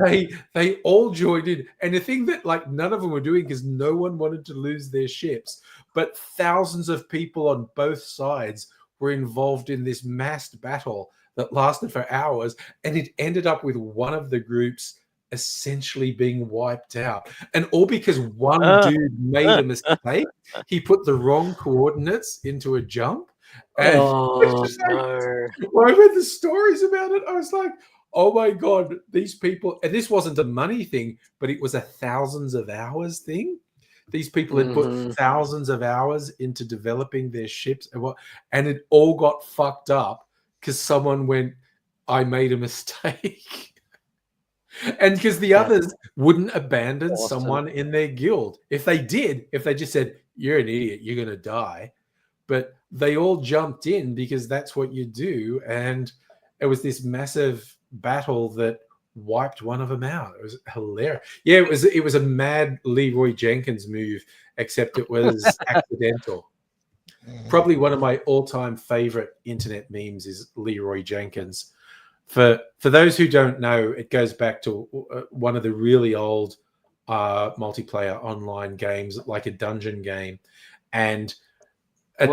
they all joined in. And the thing that like none of them were doing, because no one wanted to lose their ships, but thousands of people on both sides were involved in this massed battle. that lasted for hours, and it ended up with one of the groups essentially being wiped out, and all because one dude made a mistake. He put the wrong coordinates into a jump, and it's just like, no. when I read the stories about it, I was like, oh my God, these people, and this wasn't a money thing, but it was a thousands of hours thing. These people had put thousands of hours into developing their ships, and it all got fucked up because someone went, I made a mistake. And because the others wouldn't abandon someone in their guild. If they did, if they just said, you're an idiot, you're going to die. But they all jumped in because that's what you do. And it was this massive battle that wiped one of them out. It was hilarious. Yeah, it was a mad Leroy Jenkins move, except it was accidental. Probably one of my all-time favorite internet memes is Leroy Jenkins. For those who don't know, it goes back to one of the really old multiplayer online games, like a dungeon game, and it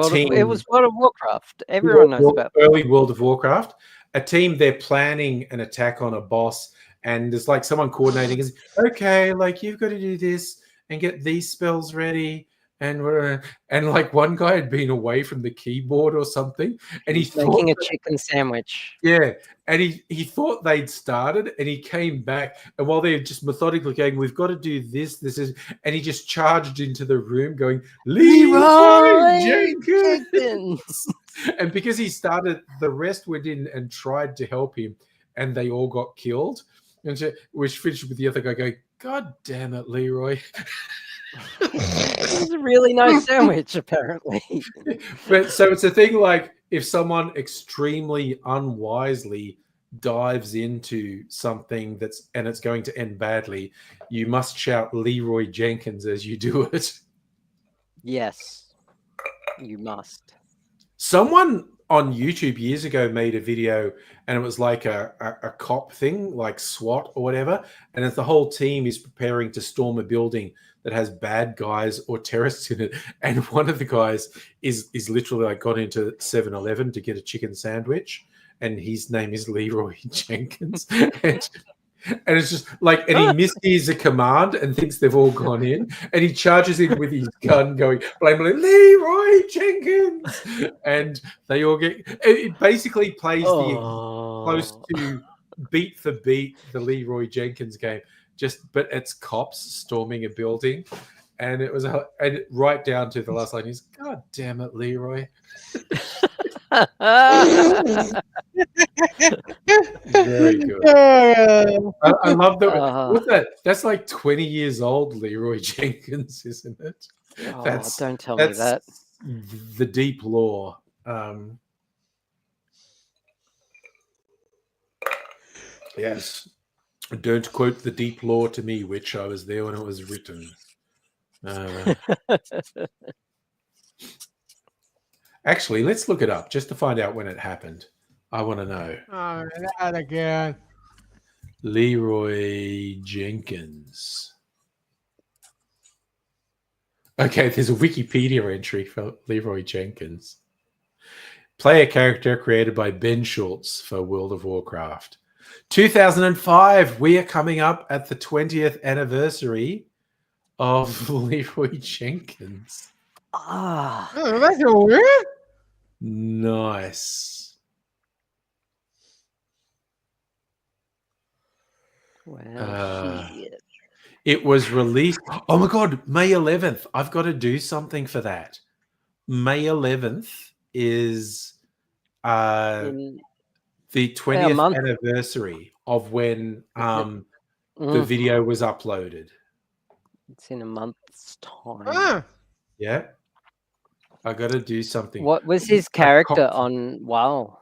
was World of Warcraft. Everyone knows about early World of Warcraft. A team, they're planning an attack on a boss, and there's like someone coordinating. Is okay, like you've got to do this and get these spells ready. And like one guy had been away from the keyboard or something, and he's making a chicken sandwich. Yeah, and he thought they'd started, and he came back, and while they're just methodically going, we've got to do this, and he just charged into the room, going, Leroy Jenkins. And because he started, the rest went in and tried to help him, and they all got killed. And so, which finished with the other guy going, God damn it, Leroy. It was a really nice sandwich, apparently. But so it's a thing like if someone extremely unwisely dives into something and it's going to end badly, you must shout Leroy Jenkins as you do it. Yes, you must. Someone on YouTube years ago made a video, and it was like a cop thing, like SWAT or whatever, and if the whole team is preparing to storm a building that has bad guys or terrorists in it, and one of the guys is literally like gone into 7-Eleven to get a chicken sandwich, and his name is Leroy Jenkins, and it's just like, and he mishears a command and thinks they've all gone in, and he charges in with his gun going, blaming Leroy Jenkins, and they all get, it basically plays the close to beat for beat the Leroy Jenkins game, but it's cops storming a building, and it was and right down to the last line is, God damn it, Leroy. Very good. I love that. What's that? That's like 20 years old, Leroy Jenkins, isn't it? Don't tell me that. The deep lore. Yes. Don't quote the deep lore to me, which I was there when it was written. Actually, let's look it up just to find out when it happened. I want to know. Oh, that again. Leroy Jenkins. Okay, there's a Wikipedia entry for Leroy Jenkins. Player character created by Ben Schultz for World of Warcraft. 2005, we are coming up at the 20th anniversary of Leroy Jenkins. Oh, that's weird. Nice. Well, it was released. Oh my God, May 11th. I've got to do something for that. May 11th is the 20th anniversary of when the video was uploaded. It's in a month's time. Yeah. I got to do something. What was his character on WoW?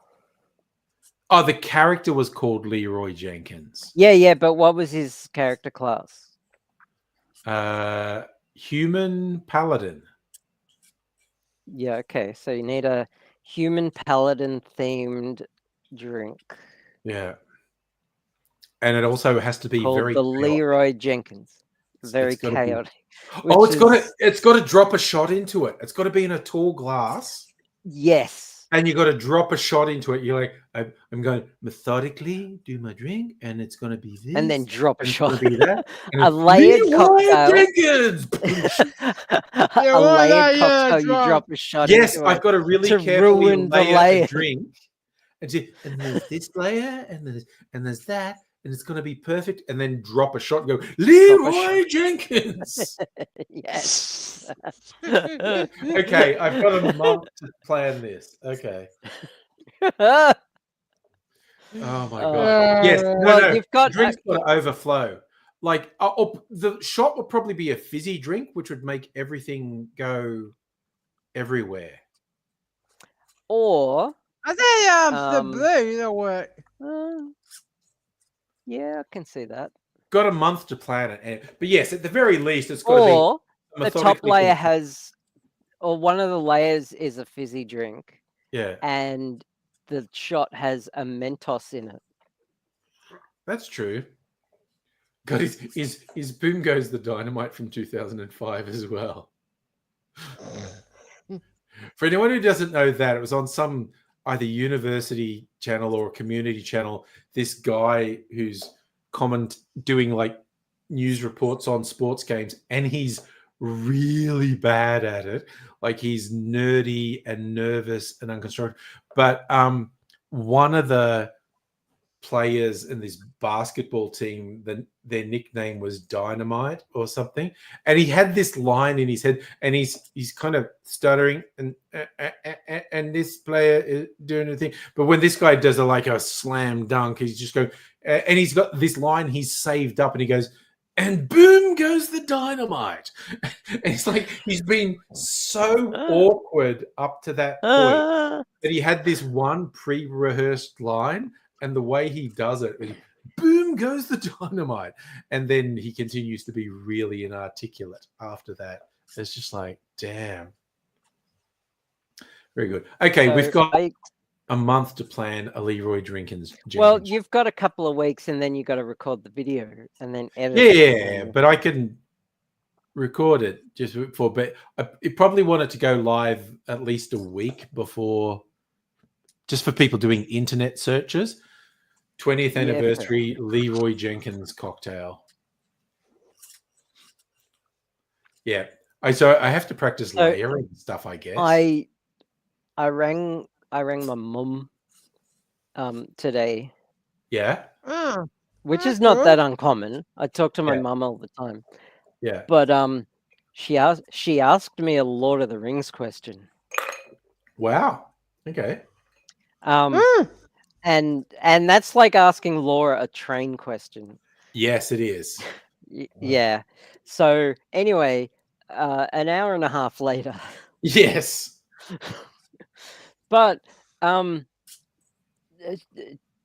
Oh, the character was called Leroy Jenkins. Yeah, but what was his character class? Human paladin. Yeah, okay. So you need a human paladin themed drink. Yeah. And it also has to be called very the chaotic. Leroy Jenkins. Very chaotic. Oh, it's got to drop a shot into it. It's got to be in a tall glass. Yes. and you got to drop a shot into it. You're like, I'm going to methodically do my drink, and it's going to be this, and then drop a and it's shot. going to be that. And A it's layered Leroy cocktail. Jenkins! Yeah, A why layered not? Yeah, cocktail. You drop. drop a shot Yes, into I've it got to really to carefully ruin the layer a layer. drink. And there's this layer, and there's that, and it's going to be perfect. And then drop a shot and go, Leroy Jenkins. Yes. Okay, I've got a month to plan this. Okay. Oh my god. Yes. No, well, no. you've got Drink's got to overflow. Like, the shot would probably be a fizzy drink, which would make everything go everywhere. or I think the Um, blue, you know what? yeah, I can see that. Got a month to plan it, but yes, at the very least, it's got to Or be the top methodically layer complete. has, or one of the layers is a fizzy drink, Yeah, and the shot has a Mentos in it. that's true. God, is Boom Goes the Dynamite from 2005 as well. For anyone who doesn't know that, it was on some either university channel or a community channel. This guy who's doing like news reports on sports games, and he's really bad at it. Like, he's nerdy and nervous and unconstructed. But one of the players in this basketball team, their nickname was Dynamite or something, and he had this line in his head, and he's kind of stuttering, and this player is doing a thing, but when this guy does a slam dunk, he's just going, and he's got this line he's saved up, and he goes, and boom goes the dynamite. And it's like he's been so awkward up to that point that he had this one pre-rehearsed line, and the way he does it, boom goes the dynamite. And then he continues to be really inarticulate after that. It's just like, damn. Very good. Okay, So we've got a month to plan a Leroy Jenkins. Well, you've got a couple of weeks, and then you got to record the video and then edit. Yeah, but I can record it just for. But it probably wanted to go live at least a week before, just for people doing internet searches. 20th anniversary Leroy Jenkins cocktail. Yeah, I have to practice layering stuff, I guess. I rang my mum today. Yeah. Which is not that uncommon. I talk to my mum all the time. Yeah. But she asked me a Lord of the Rings question. Wow. Okay. And that's like asking Laura a train question. Yes, it is. Yeah. So anyway, an hour and a half later. Yes. But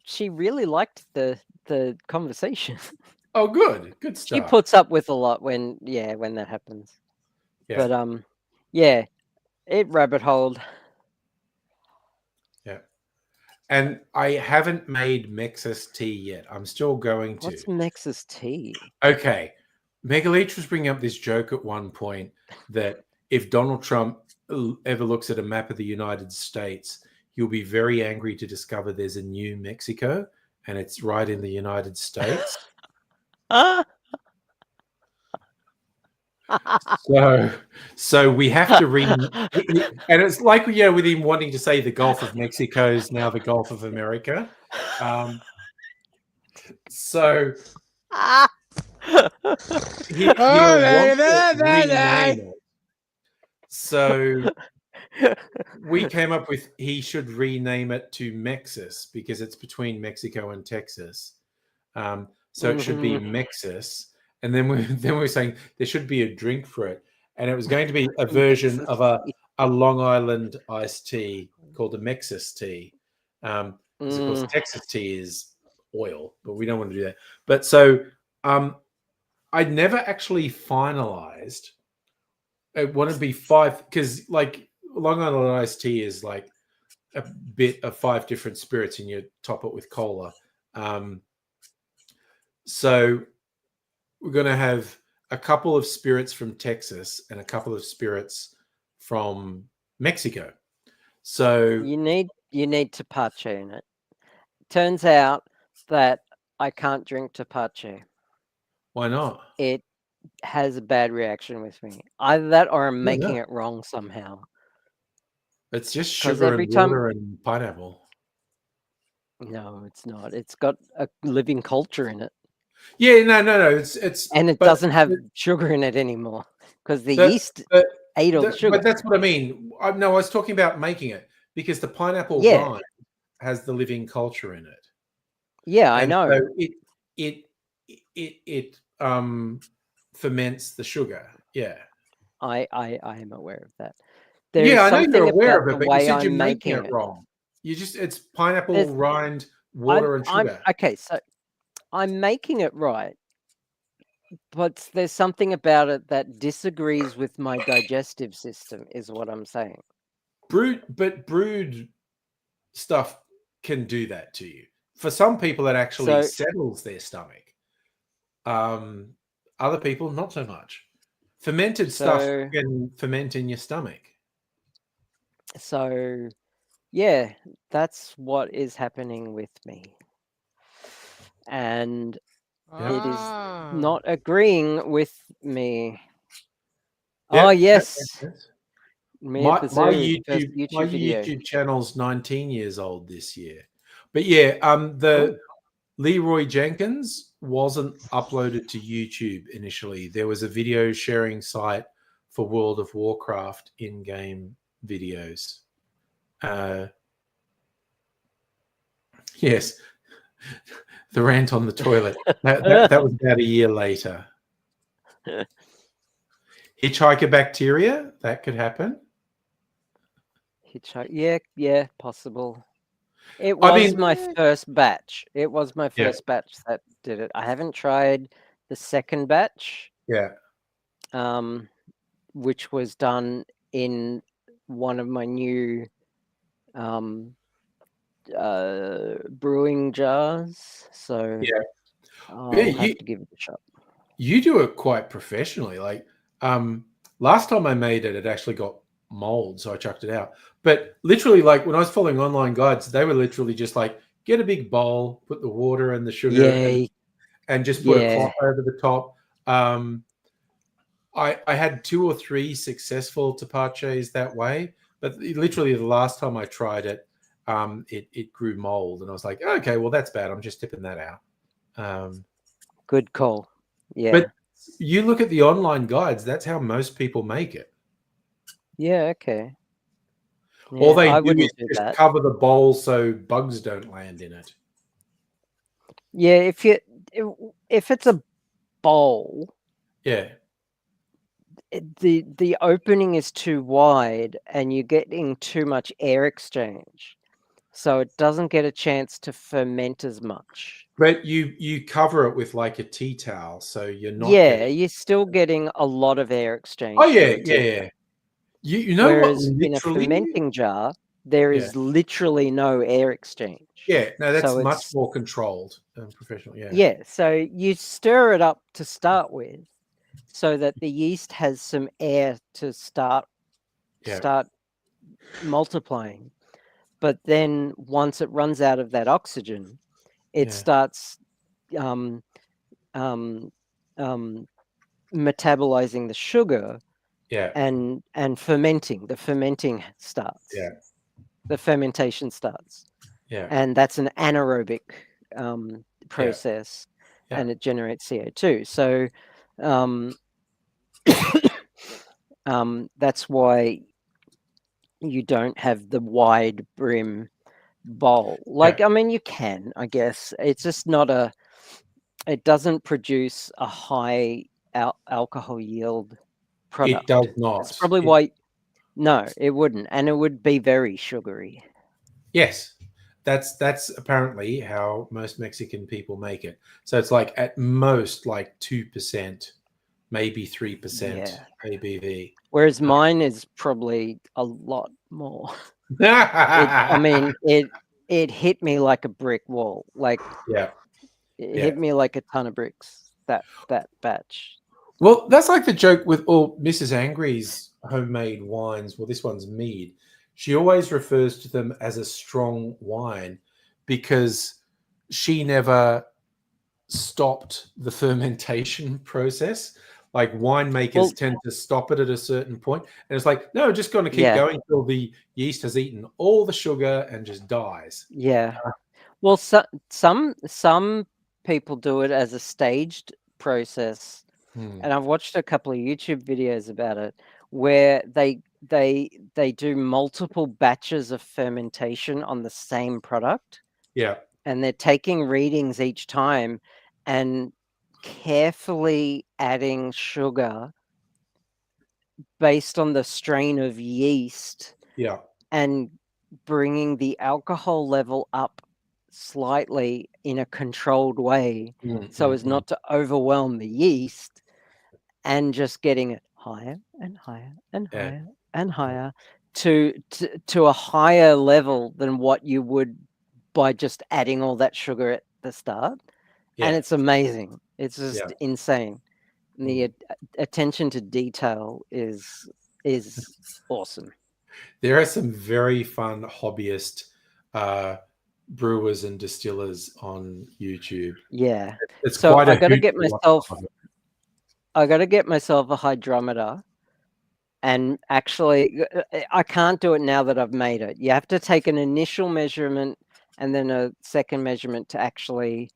she really liked the conversation. Oh, good stuff. She puts up with a lot when that happens. Yeah. But yeah, it rabbit holed. Yeah. And I haven't made Mexus tea yet. I'm still going to. What's Mexus tea? Okay. Megaleech was bringing up this joke at one point that if Donald Trump ever looks at a map of the United States, he'll be very angry to discover there's a new Mexico, and it's right in the United States. So we have to read, and it's like, with him wanting to say the Gulf of Mexico is now the Gulf of America. So he'll want to rename it. So we came up with he should rename it to Mexus because it's between Mexico and Texas. So it should be Mexus. And then we're saying there should be a drink for it. And it was going to be a version of a Long Island iced tea called a Mexus tea. Because of course Texas tea is oil, but we don't want to do that. But so I'd never actually finalized. It wouldn't be 5 because like Long Island iced tea is like a bit of 5 different spirits and you top it with cola. So we're going to have a couple of spirits from Texas and a couple of spirits from Mexico. So You need Tapache in it. Turns out that I can't drink Tapache. why not? It has a bad reaction with me. Either that or I'm Yeah, making no. it wrong somehow. It's just 'Cause sugar every and time- water and pineapple. No, it's not. It's got a living culture in it. Yeah, no. It's And it but doesn't have sugar in it anymore. Because the but- yeast but ate all the sugar. But that's what I mean. No, I was talking about making it because the pineapple Yeah. rind has the living culture in it. Yeah, I And know. so it ferments the sugar. Yeah. I am aware of that. Yeah, I know something you're aware about of the it, but you way said you're I'm making making it it. wrong. It's pineapple, There's- rind, water, and I'm sugar. okay, so I'm making it right, but there's something about it that disagrees with my digestive system, is what I'm saying. Brewed stuff can do that to you. For some people, it actually So- settles their stomach. Other people, not so much. Fermented stuff So- can ferment in your stomach. So, yeah, that's what is happening with me. And it is not agreeing with me. Yep, Oh, that yes. makes sense. Mia My Bazoo, first my YouTube video. YouTube channel's 19 years old this year. But yeah, the Leroy Jenkins wasn't uploaded to YouTube initially. There was a video sharing site for World of Warcraft in-game videos. Yes, the rant on the toilet. That was about a year later. Hitchhiker bacteria, that could happen. Yeah, possible. It I was mean- my first batch. It was my Yeah. first batch that did it. I haven't tried the second batch, Yeah. which was done in one of my new brewing jars. So Yeah. I'll Yeah, have to give it a shot. You do it quite professionally. Like last time I made it, it actually got mold, so I chucked it out. But literally, like when I was following online guides, they were literally just like, get a big bowl, put the water and the sugar and just put a cloth over the top. I had 2 or 3 successful tapaches that way, but literally the last time I tried it, it grew mold, and I was like, okay, well that's bad. I'm just tipping that out. Good call. Yeah. But you look at the online guides, that's how most people make it. Yeah, okay. Yeah, All they I do wouldn't is do just that. cover the bowl so bugs don't land in it. Yeah, if it's a bowl, Yeah. the opening is too wide and you're getting too much air exchange, so it doesn't get a chance to ferment as much. But you cover it with like a tea towel, so you're not. Yeah, you're still getting a lot of air exchange. Oh yeah. You know Whereas what? in a fermenting jar, there is literally no air exchange. Yeah, no, that's So much it's more controlled and professional. Yeah. Yeah, so you stir it up to start with, so that the yeast has some air to start multiplying. But then once it runs out of that oxygen, it starts metabolizing the sugar and fermenting. The fermenting starts. Yeah. The fermentation starts. Yeah. And that's an anaerobic process, and it generates CO2. So that's why you don't have the wide brim bowl. Like, I mean, you can, I guess. It's just not it doesn't produce a high alcohol yield product. It does not. That's probably why. No, it wouldn't. And it would be very sugary. Yes. That's apparently how most Mexican people make it. So it's like at most like 2%, maybe 3% ABV. Whereas mine is probably a lot more. I mean, it hit me like a brick wall. Like, it hit me like a ton of bricks. That batch. Well, that's like the joke with all Mrs. Angry's homemade wines. Well, this one's mead. she always refers to them as a strong wine because she never stopped the fermentation process. Like winemakers Well, tend to stop it at a certain point, and it's like, no, just going to keep yeah, going until the yeast has eaten all the sugar and just dies. yeah. Well, some people do it as a staged process, and I've watched a couple of YouTube videos about it where they do multiple batches of fermentation on the same product, Yeah, and they're taking readings each time and carefully adding sugar based on the strain of yeast yeah, and bringing the alcohol level up slightly in a controlled way so as not to overwhelm the yeast, and just getting it higher and higher and Yeah. higher and higher to a higher level than what you would by just adding all that sugar at the start. And Yeah. it's amazing. It's just Yeah. insane. And the attention to detail is awesome. There are some very fun hobbyist brewers and distillers on YouTube. Yeah. It's So quite a I got to hoot get to watch myself some of it. I got to get myself a hydrometer. And actually, I can't do it now that I've made it. You have to take an initial measurement and then a second measurement to actually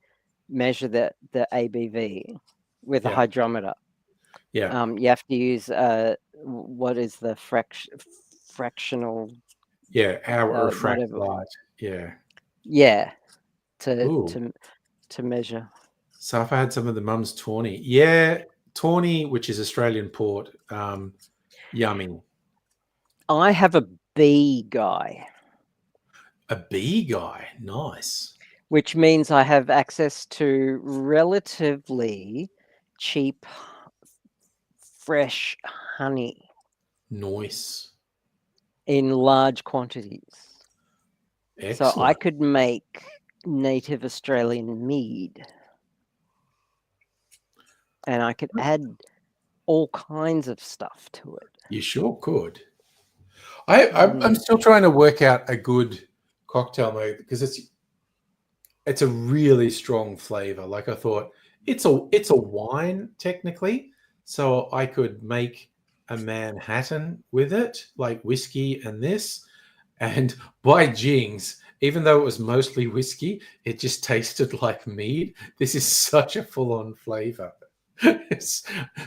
measure the ABV with a Yeah. hydrometer. Yeah. You have to use what is the fractional? Yeah. How it refracts whatever. light. Yeah. Yeah, Ooh. to measure. So if I had some of the mum's tawny. Yeah. Tawny, which is Australian port. Yummy. I have a B guy, A bee guy. Nice. which means I have access to relatively cheap, fresh honey Nice. in large quantities. Excellent. So I could make native Australian mead. And I could add all kinds of stuff to it. You sure could. I'm still trying to work out a good cocktail mode because it's a really strong flavor. Like I thought, it's a wine technically, so I could make a Manhattan with it, like whiskey and this. And by jings, even though it was mostly whiskey, it just tasted like mead. This is such a full-on flavor.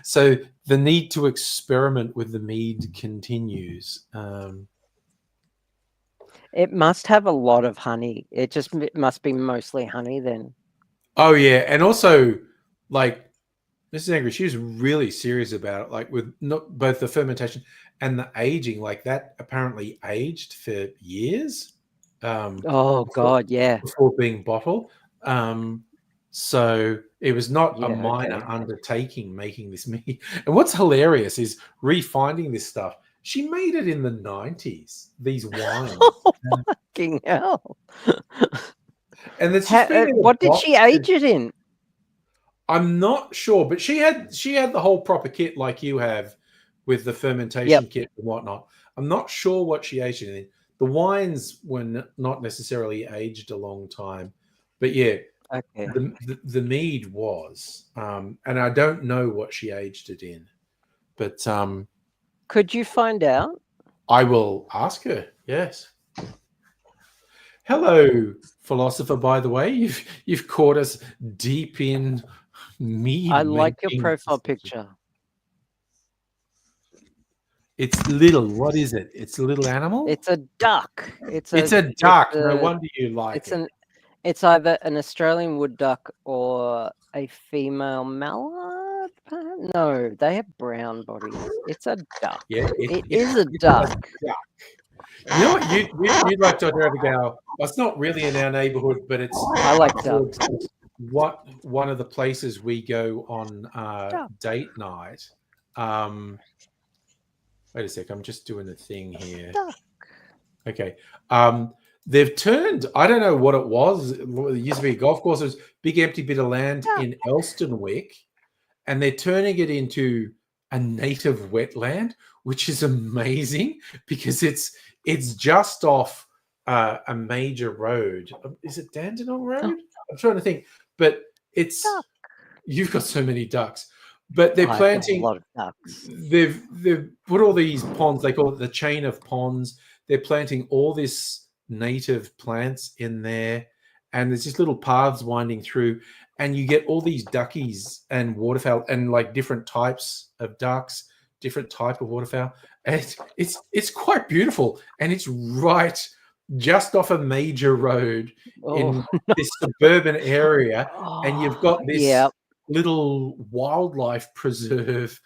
So the need to experiment with the mead continues. It must have a lot of honey. It must be mostly honey then. Oh yeah, and also like Mrs. Angry, she was really serious about it, like with not both the fermentation and the aging. Like that apparently aged for years. Oh God, yeah. Before being bottled. So it was not a Yeah, minor okay. undertaking making this mead. And what's hilarious is refinding this stuff. She made it in the 90s, these wines. Oh, fucking hell. And it's just been in a What did box she age it in? I'm not sure, but she had the whole proper kit like you have with the fermentation kit and whatnot. I'm not sure what she aged it in. The wines were not necessarily aged a long time, but yeah, Okay. the mead was, and I don't know what she aged it in, but Could you find out? I will ask her. Yes. Hello, philosopher. By the way, you've caught us deep in mead. I like your making. profile picture. It's little. What is it? It's a little animal. It's a duck. It's a duck. No wonder you like it. It's either an Australian wood duck or a female mallard. No, they have brown bodies. It's a duck. Yeah, it is a duck. You know what? You'd like to ever go, well, it's not really in our neighborhood, but it's I like ducks. One of the places we go on date night. Wait a sec, I'm just doing a thing here. Duck. Okay. They've turned, I don't know what it was. It used to be a golf course. It was a big empty bit of land in Elstonwick, and they're turning it into a native wetland, which is amazing because it's It's just off a major road. Is it Dandenong Road? I'm trying to think, but it's Duck. you've got so many ducks. But they're I've got a planting. lot of ducks. They've put all these ponds. They call it the chain of ponds. They're planting all this native plants in there, and there's just little paths winding through, and you get all these duckies and waterfowl and like different types of ducks, different type of waterfowl. And it's quite beautiful, and it's right just off a major road in Oh, this suburban area, and you've got this yeah. little wildlife preserve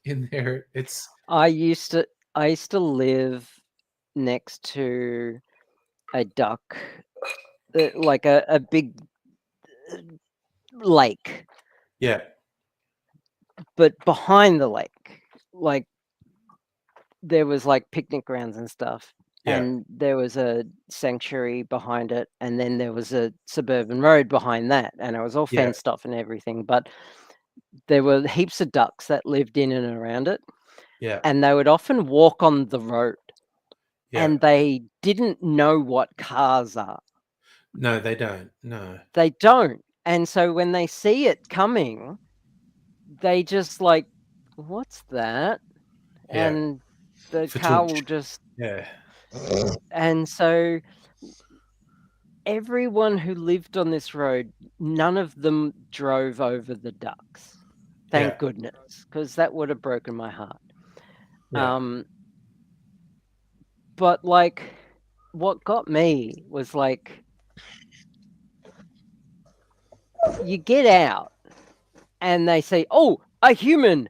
in there. It's I used to live next to a duck, like a big lake, yeah, but behind the lake, like there was like picnic grounds and stuff, yeah, and there was a sanctuary behind it, and then there was a suburban road behind that, and it was all yeah, fenced off and everything, but there were heaps of ducks that lived in and around it, yeah, and they would often walk on the road, yeah. and they didn't know what cars are. No, they don't. No. They don't. And so when they see it coming, they just like, what's that? Yeah. And the For car Tunch. will just, Yeah. and so everyone who lived on this road, none of them drove over the ducks. Thank Yeah. goodness, because that would have broken my heart. Yeah. But like, what got me was like, you get out and they say, "Oh, a human,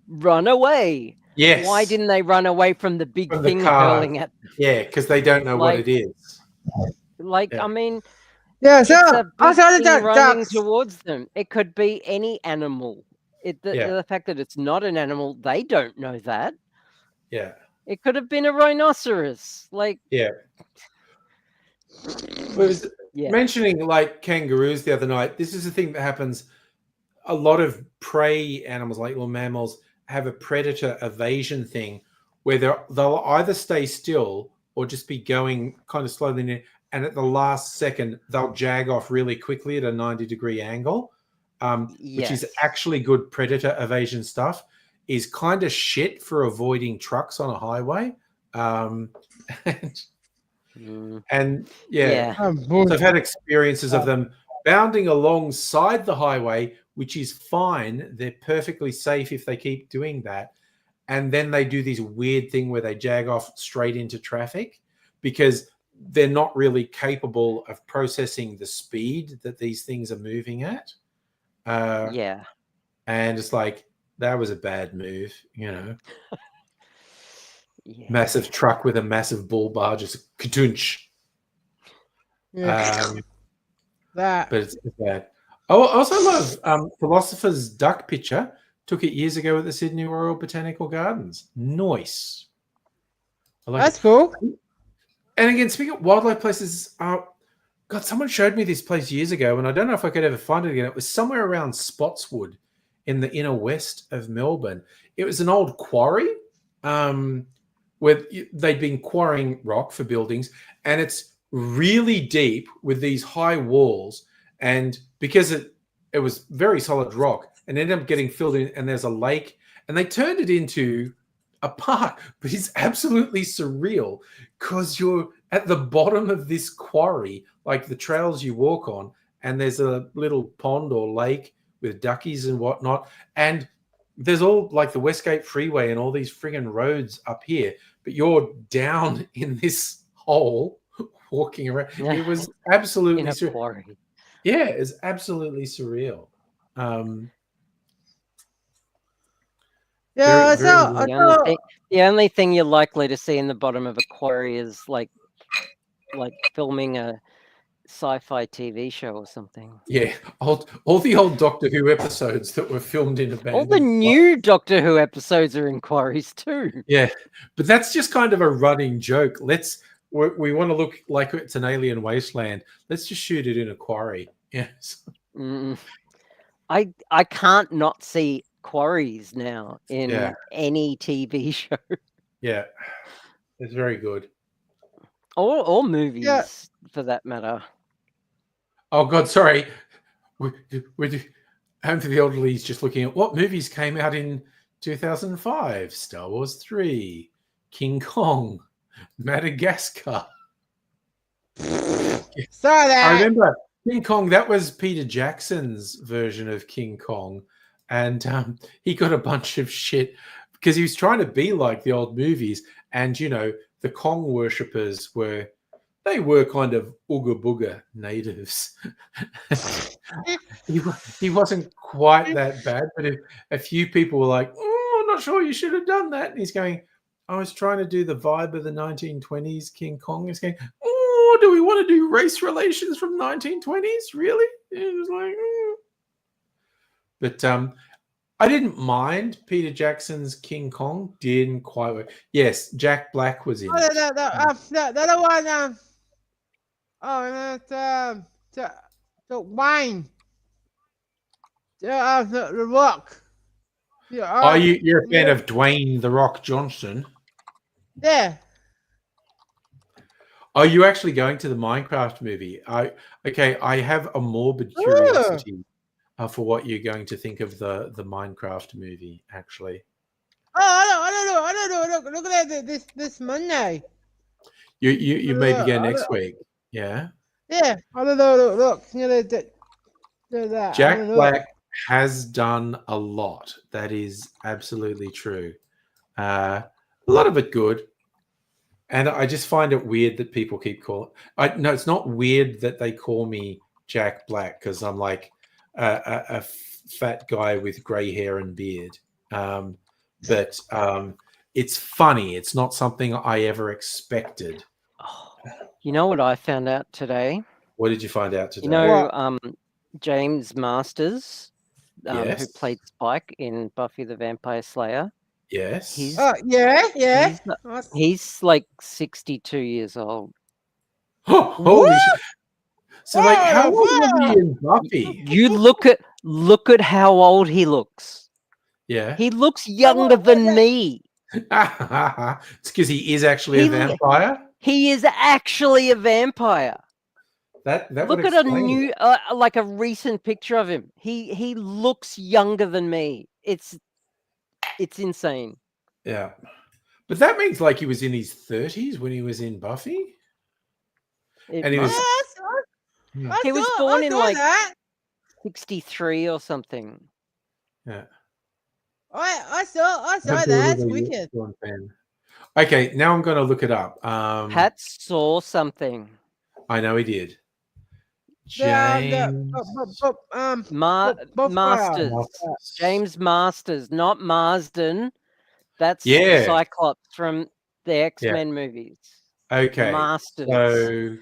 run away." Yes. Why didn't they run away from the big From the thing car. hurling at them? Yeah, because they don't know what Like- it is. Like, Yeah. I mean, Yeah, it's so a big I saw the thing running ducks. towards them. It could be any animal. Yeah. The fact that it's not an animal, they don't know that. Yeah. It could have been a rhinoceros. Like, Yeah. Well, yeah, mentioning like kangaroos the other night, this is a thing that happens. A lot of prey animals, like little mammals, have a predator evasion thing where they'll either stay still or just be going kind of slowly in, and at the last second they'll jag off really quickly at a 90-degree angle, which is yes. actually good predator evasion stuff. Is kind of shit for avoiding trucks on a highway. And yeah, Oh, so boy. I've had experiences of them bounding alongside the highway, which is fine. They're perfectly safe if they keep doing that. And then they do this weird thing where they jag off straight into traffic because they're not really capable of processing the speed that these things are moving at. Yeah. And it's like, that was a bad move, you know. Yeah. Massive truck with a massive bull bar, just katunch. Yeah, that. But it's bad. Oh, I also love Philosopher's Duck picture. Took it years ago at the Sydney Royal Botanical Gardens. Nice. I like That's it. cool. And again, speaking of wildlife places, God, someone showed me this place years ago, and I don't know if I could ever find it again. It was somewhere around Spotswood in the inner west of Melbourne. It was an old quarry where they'd been quarrying rock for buildings, and it's really deep with these high walls. And because it was very solid rock, and ended up getting filled in, and there's a lake, and they turned it into a park, but it's absolutely surreal because you're at the bottom of this quarry, like the trails you walk on, and there's a little pond or lake with duckies and whatnot, and there's all like the Westgate Freeway and all these friggin' roads up here, but you're down in this hole walking around. It was absolutely In a surreal. quarry. Yeah, it's absolutely surreal. Yeah, Very, very so weird. The only thing you're likely to see in the bottom of a quarry is like filming a sci-fi TV show or something. Yeah, all the old Doctor Who episodes that were filmed in abandoned. All the new Doctor Who episodes are in quarries too. Yeah, but that's just kind of a running joke. We want to look like it's an alien wasteland. Let's just shoot it in a quarry. Yes. I can't not see quarries now in Yeah. any TV show. Yeah. It's very good. Or movies for that matter. Oh God, sorry. We're Home for the Elderly is just looking at what movies came out in 2005: Star Wars 3, King Kong, Madagascar. Saw I that. remember King Kong. That was Peter Jackson's version of King Kong, and he got a bunch of shit because he was trying to be like the old movies. And the Kong worshippers were kind of ooga booga natives. he wasn't quite that bad, but a few people were like, "Oh, I'm not sure you should have done that." And he's going, "I was trying to do the vibe of the 1920s King Kong." He's going, "Oh, do we want to do race relations from 1920s? Really?" It was like, But I didn't mind Peter Jackson's King Kong. Didn't quite work. Yes, Jack Black was in Oh, it. the other one. Oh, the wine. The rock. Yeah. Oh, you're a fan of Dwayne "The Rock" Johnson? Yeah. Are you actually going to the Minecraft movie? I have a morbid curiosity for what you're going to think of the Minecraft movie. Actually, I don't know. Look at that this Monday. you maybe go next week. Yeah. Yeah. I don't know. Look. That. Jack Black has done a lot. That is absolutely true. A lot of it good. And I just find it weird that people keep calling. No, it's not weird that they call me Jack Black because I'm like a fat guy with grey hair and beard. But it's funny. It's not something I ever expected. Oh, you know what I found out today? What did you find out today? You know, James Masters, Yes. who played Spike in Buffy the Vampire Slayer. Yes. He's like 62 years old. Holy shit! So, like, how old was he in Buffy? You look at how old he looks. Yeah. He looks younger than me. It's because he is actually a vampire. He is actually a vampire. That look would at a explain new, like a recent picture of him. He looks younger than me. It's insane. Yeah, but that means like he was in his 30s when he was in Buffy, and he was. He was born in like 63 or something. Yeah. I saw that. It's wicked. Okay, now I'm going to look it up. Pat saw something. I know he did. James Masters. James Masters, not Marsden. That's Cyclops from the X-Men movies. Okay. Masters. So...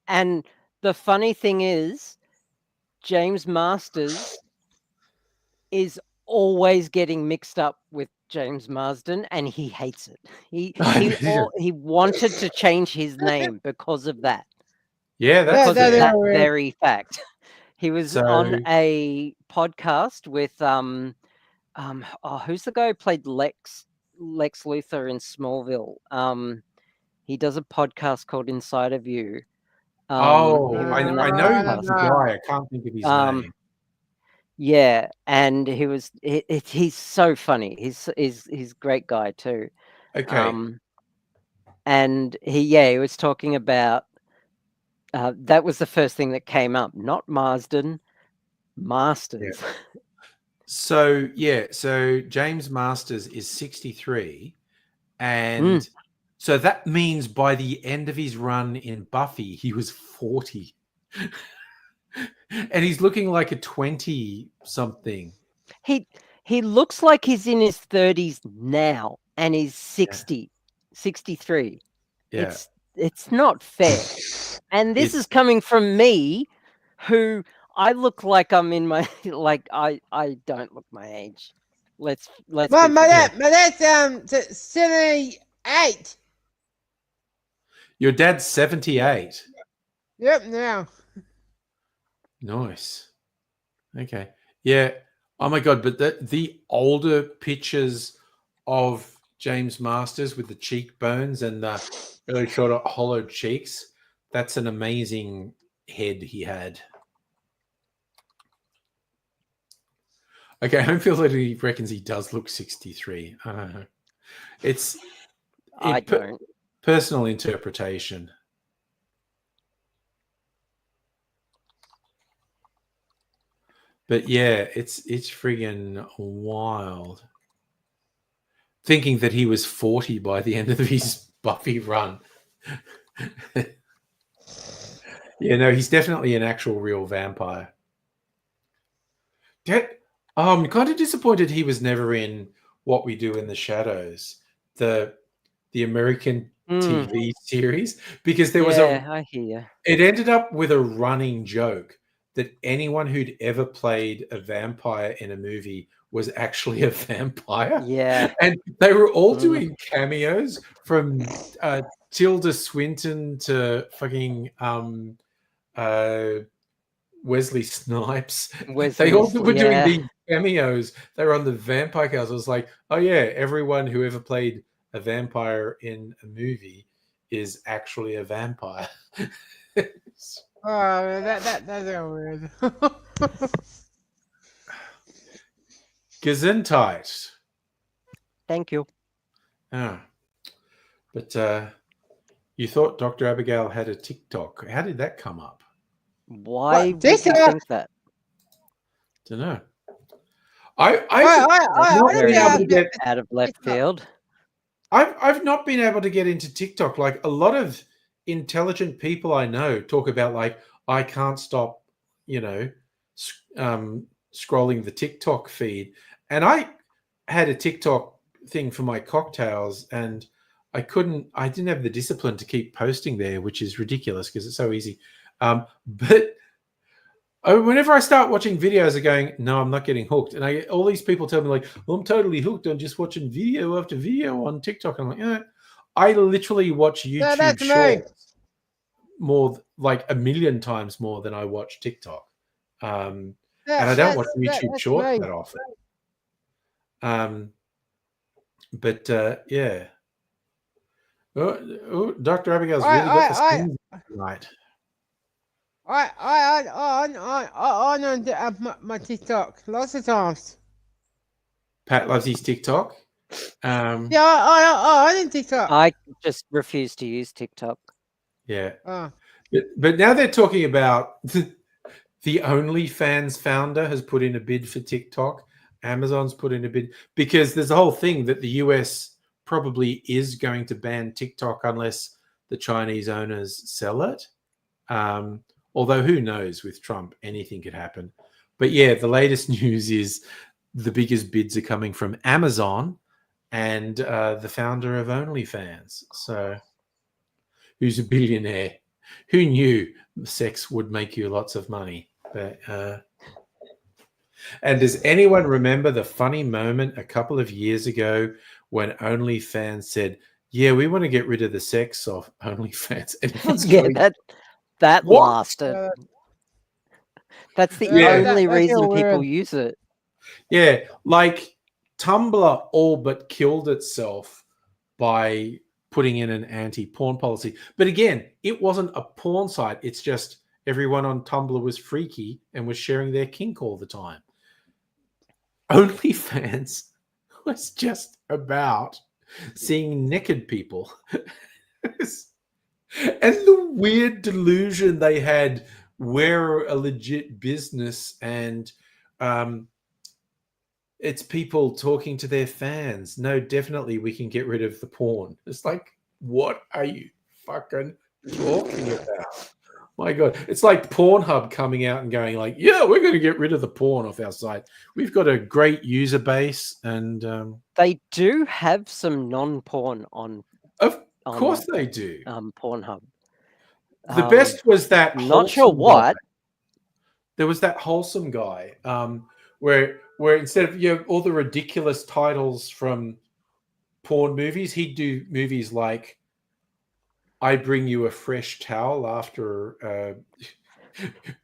And the funny thing is, James Masters is always getting mixed up with James Marsden, and he hates it. He wanted to change his name because of that. Yeah, because of that very fact. He was on a podcast with who's the guy who played Lex Luthor in Smallville? He does a podcast called Inside of You. I know the guy. I can't think of his name. Yeah, and he's so funny. He's a great guy too. Okay. And he was talking about that was the first thing that came up, not Marsden, Masters. Yeah. So James Masters is 63, and so that means by the end of his run in Buffy, he was 40. And he's looking like a 20-something. He looks like he's in his 30s now, and he's 63. Yeah. It's not fair. And this is coming from me, who I look like I'm in my I don't look my age. Let's my dad's 78. Your dad's 78. Yep, now. Nice. Okay. Yeah. Oh my god, but the older pictures of James Masters with the cheekbones and the really short, hollow cheeks. That's an amazing head he had. Okay, Home feels like he reckons he does look 63. I don't know. It's I don't. personal interpretation. But yeah, it's friggin' wild. Thinking that he was 40 by the end of his Buffy run. Yeah, no, he's definitely an actual real vampire. I'm kind of disappointed he was never in What We Do in the Shadows, the American TV series, because there was I hear you. it ended up with a running joke that anyone who'd ever played a vampire in a movie was actually a vampire. Yeah. And they were all doing cameos from Tilda Swinton to fucking Wesley Snipes. They all were doing these cameos. They were on the Vampire Cast. I was like, oh yeah, everyone who ever played a vampire in a movie is actually a vampire. Oh, that's weird. Gesundheit. Thank you. Ah. But you thought Dr. Abigail had a TikTok. How did that come up? Why What, would you TikTok? think that? Don't know. Out of left field. I've not been able to get into TikTok. Like a lot of intelligent people I know talk about, like, I can't stop, scrolling the TikTok feed. And I had a TikTok thing for my cocktails, and I didn't have the discipline to keep posting there, which is ridiculous because it's so easy. But whenever I start watching videos, I'm going, no, I'm not getting hooked. And I get all these people tell me, like, well, I'm totally hooked on just watching video after video on TikTok. I'm like, I literally watch YouTube shorts more, like a million times more than I watch TikTok. And I don't watch YouTube shorts that often. But yeah. Dr. Abigail's really got the skins right. I know my TikTok lots of times. Pat loves his TikTok. Yeah, I didn't TikTok. I just refuse to use TikTok. Yeah. Oh. But now they're talking about the OnlyFans founder has put in a bid for TikTok. Amazon's put in a bid because there's a whole thing that the US probably is going to ban TikTok unless the Chinese owners sell it. Although who knows, with Trump, anything could happen. But yeah, the latest news is the biggest bids are coming from Amazon and the founder of OnlyFans. So who's a billionaire? Who knew sex would make you lots of money? But and does anyone remember the funny moment a couple of years ago when OnlyFans said, yeah, we want to get rid of the sex of OnlyFans? That lasted. That's the only reason people use it. Yeah, like Tumblr all but killed itself by putting in an anti-porn policy. But again, it wasn't a porn site. It's just everyone on Tumblr was freaky and was sharing their kink all the time. OnlyFans was just about seeing naked people. And the weird delusion they had, we're a legit business and it's people talking to their fans. No, definitely we can get rid of the porn. It's like, what are you fucking talking about? My God. It's like Pornhub coming out and going like, yeah, we're going to get rid of the porn off our site. We've got a great user base. And they do have some non-porn on. Of course they do. Pornhub. The best was that not sure what. Guy. There was that wholesome guy where instead of all the ridiculous titles from porn movies, he'd do movies like I Bring You a Fresh Towel after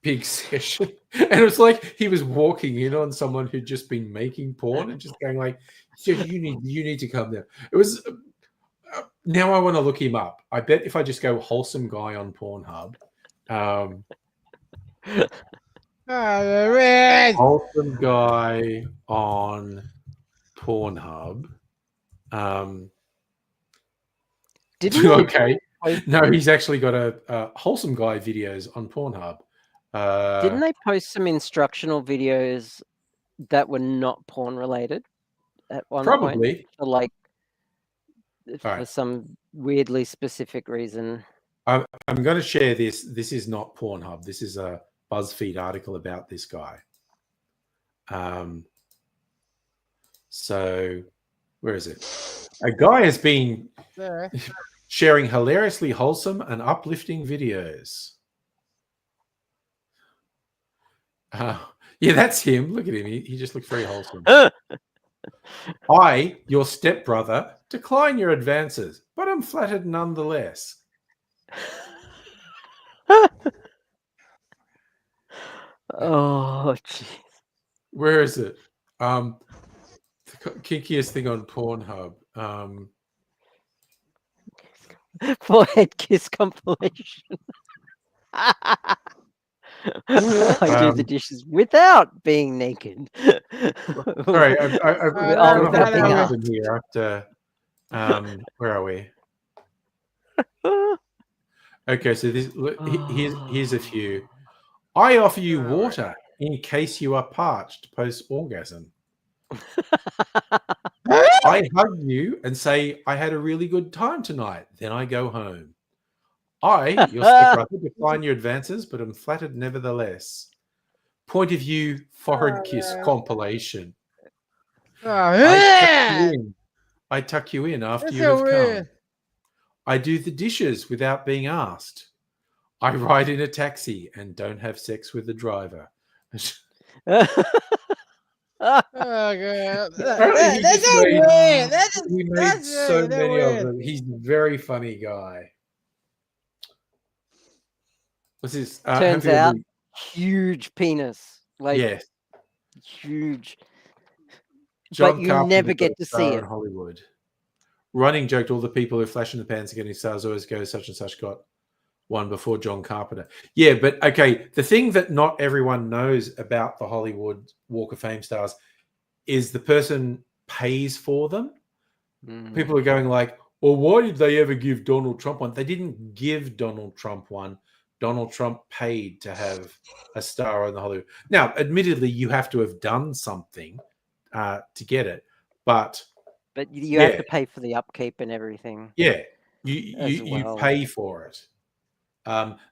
big session, and it was like he was walking in on someone who'd just been making porn and just going like, "Yeah, you need to come there." It was. Now I want to look him up. I bet if I just go wholesome guy on Pornhub, Red. wholesome guy on Pornhub. Didn't they Okay. post, No, he's actually got a wholesome guy videos on Pornhub. didn't they post some instructional videos that were not porn related at one point Probably. for like for right. some weirdly specific reason? I'm going to share this. This is not Pornhub. This is a BuzzFeed article about this guy. So where is it? A guy has been There. sharing hilariously wholesome and uplifting videos. Yeah, that's him. Look at him. He just looks very wholesome. I, your stepbrother, decline your advances, but I'm flattered nonetheless. Oh, jeez. Where is it? The kinkiest thing on Pornhub. Forehead kiss compilation. I do the dishes without being naked. Sorry, I've Oh, got without being a asked. here after. Where are we? Okay, so this here's a few. I offer you water in case you are parched post orgasm. I hug you and say I had a really good time tonight. Then I go home. I, your stepbrother, decline your advances, but am flattered nevertheless. Point of view, forehead kiss compilation. I tuck you in after That's you so have weird. come. I do the dishes without being asked. I ride in a taxi and don't have sex with the driver. Oh god, Apparently he that's just so made- weird. He made That's so really many weird. of them. He's a very funny guy. What's this? Turns out, huge penis. Like, yes. huge. John But you Carpenter never got get a to star see in it. Hollywood. Running joke to all the people who flash in the pants and getting stars always go such and such got one before John Carpenter. Yeah, but okay, the thing that not everyone knows about the Hollywood Walk of Fame stars is the person pays for them. People are going like, well, why did they ever give Donald Trump one? They didn't give Donald Trump one. Donald Trump paid to have a star on the Hollywood. Now, admittedly, you have to have done something to get it, but you have to pay for the upkeep and everything. Yeah, you pay for it.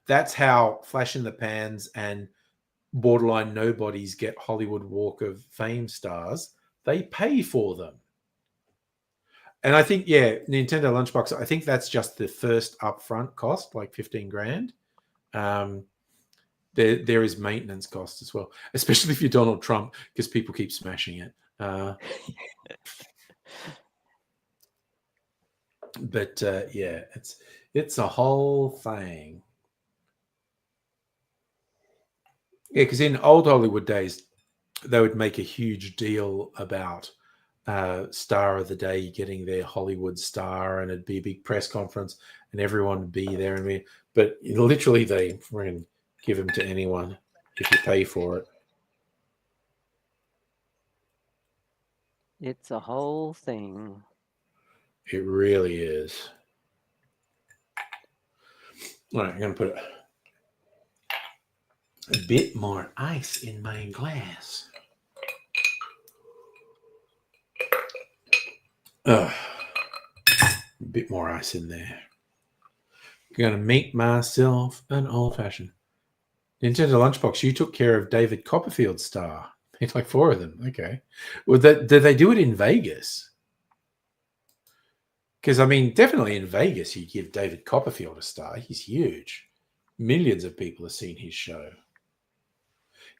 That's how Flash in the Pans and borderline nobodies get Hollywood Walk of Fame stars. They pay for them. And I think, Nintendo Lunchbox, I think that's just the first upfront cost, like 15 grand. There is maintenance cost as well, especially if you're Donald Trump, because people keep smashing it. But it's a whole thing. Yeah, because in old Hollywood days, they would make a huge deal about star of the day getting their Hollywood star, and it'd be a big press conference, and everyone would be there. But literally, they give them to anyone if you pay for it. It's a whole thing. It really is. All right, I'm going to put a bit more ice in my glass. A bit more ice in there. I'm going to make myself an old-fashioned. Nintendo Lunchbox, you took care of David Copperfield's star. It's like 4 of them. Okay. Well, did they do it in Vegas? Because, definitely in Vegas, you give David Copperfield a star. He's huge. Millions of people have seen his show.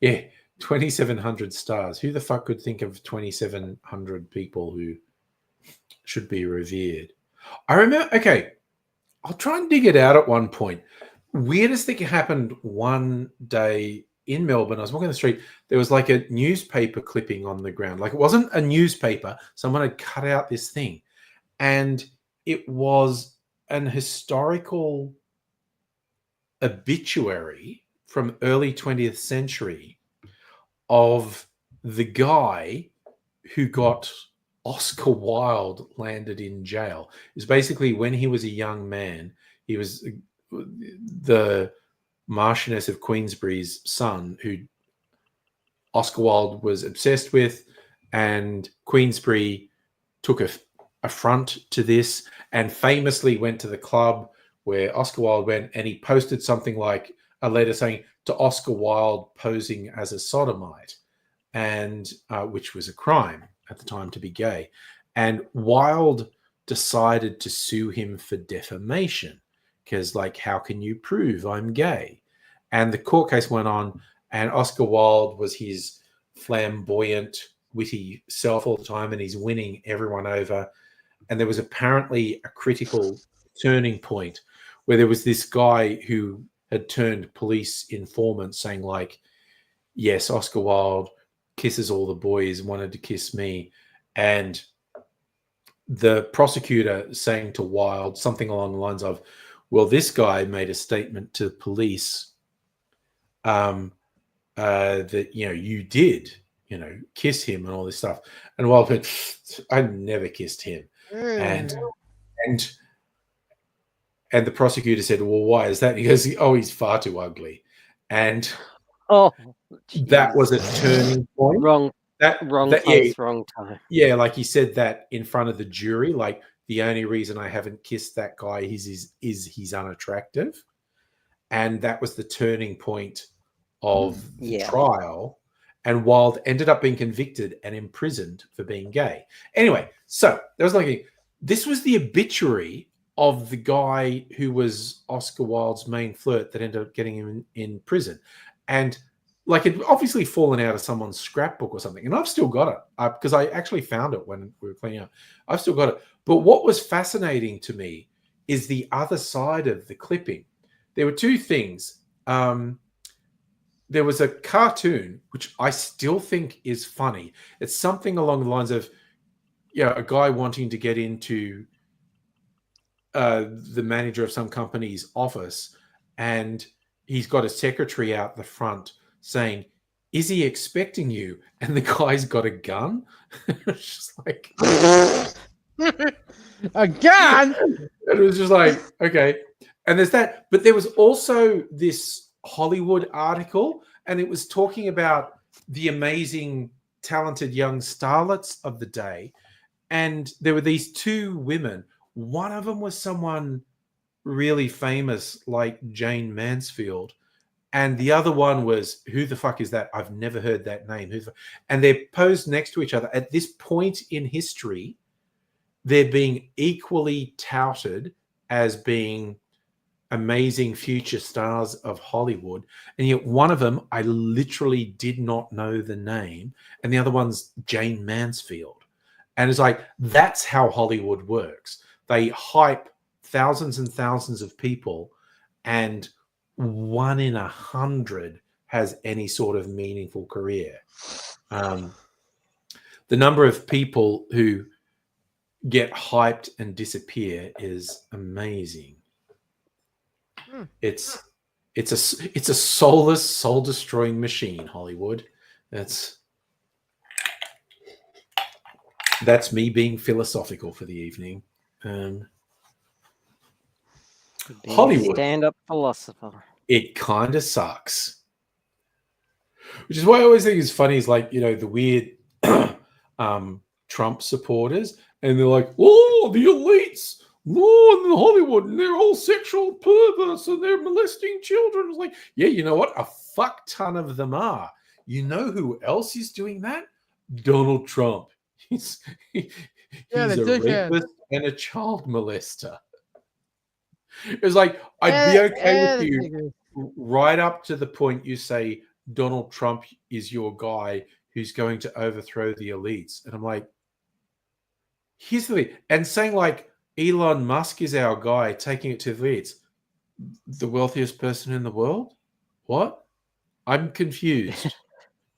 Yeah, 2,700 stars. Who the fuck could think of 2,700 people who should be revered? I remember, okay, I'll try and dig it out at one point. weirdest thing happened one day in Melbourne. I was walking the street. There was like a newspaper clipping on the ground. Like it wasn't a newspaper. Someone had cut out this thing, and it was an historical obituary from early 20th century of the guy who got Oscar Wilde landed in jail. Is basically when he was a young man, he was the Marchioness of Queensberry's son, who Oscar Wilde was obsessed with, and Queensberry took affront to this and famously went to the club where Oscar Wilde went, and he posted something like a letter saying to Oscar Wilde posing as a sodomite, and which was a crime at the time to be gay. And Wilde decided to sue him for defamation because, like, how can you prove I'm gay? And the court case went on, and Oscar Wilde was his flamboyant, witty self all the time, and he's winning everyone over. And there was apparently a critical turning point where there was this guy who had turned police informant saying, like, yes, Oscar Wilde kisses all the boys, wanted to kiss me. And the prosecutor saying to Wilde something along the lines of, well, this guy made a statement to police that, you know, you did, you know, kiss him and all this stuff. And Wilde went, I never kissed him. And the prosecutor said, well, why is that? And he goes, oh, he's far too ugly. And that was a turning point. Wrong place, yeah, wrong time. Yeah, like he said that in front of the jury, like, the only reason I haven't kissed that guy is he's unattractive. And that was the turning point of the trial. And Wilde ended up being convicted and imprisoned for being gay. Anyway, so there was like, this was the obituary of the guy who was Oscar Wilde's main flirt that ended up getting him in prison. And like, it obviously fallen out of someone's scrapbook or something. And I've still got it because I actually found it when we were cleaning up. I've still got it. But what was fascinating to me is the other side of the clipping. There were two things. There was a cartoon, which I still think is funny. It's something along the lines of, you know, a guy wanting to get into the manager of some company's office, and he's got a secretary out the front saying, is he expecting you? And the guy's got a gun. It's just like... a gun? It was just like, okay. And there's that. But there was also this Hollywood article, and it was talking about the amazing, talented young starlets of the day. And there were these two women. One of them was someone really famous like Jane Mansfield. And the other one was, who the fuck is that? I've never heard that name. And they're posed next to each other. At this point in history, they're being equally touted as being amazing future stars of Hollywood. And yet one of them, I literally did not know the name. And the other one's Jane Mansfield. And it's like, that's how Hollywood works. They hype thousands and thousands of people, and 1 in 100 has any sort of meaningful career. The number of people who get hyped and disappear is amazing. It's a soulless, soul-destroying machine, Hollywood. That's me being philosophical for the evening. Hollywood, stand-up philosopher. It kind of sucks. Which is why I always think it's funny is, like, you know, the weird Trump supporters, and they're like, oh, the elites, oh, in Hollywood, and they're all sexual perverts and they're molesting children. It's like, yeah, you know what? A fuck ton of them are. You know who else is doing that? Donald Trump. He's a rapist and a child molester. It's like, I'd be okay with you right up to the point you say Donald Trump is your guy who's going to overthrow the elites. And I'm like, here's the thing. And saying, like, Elon Musk is our guy taking it to the elites. The wealthiest person in the world? What? I'm confused.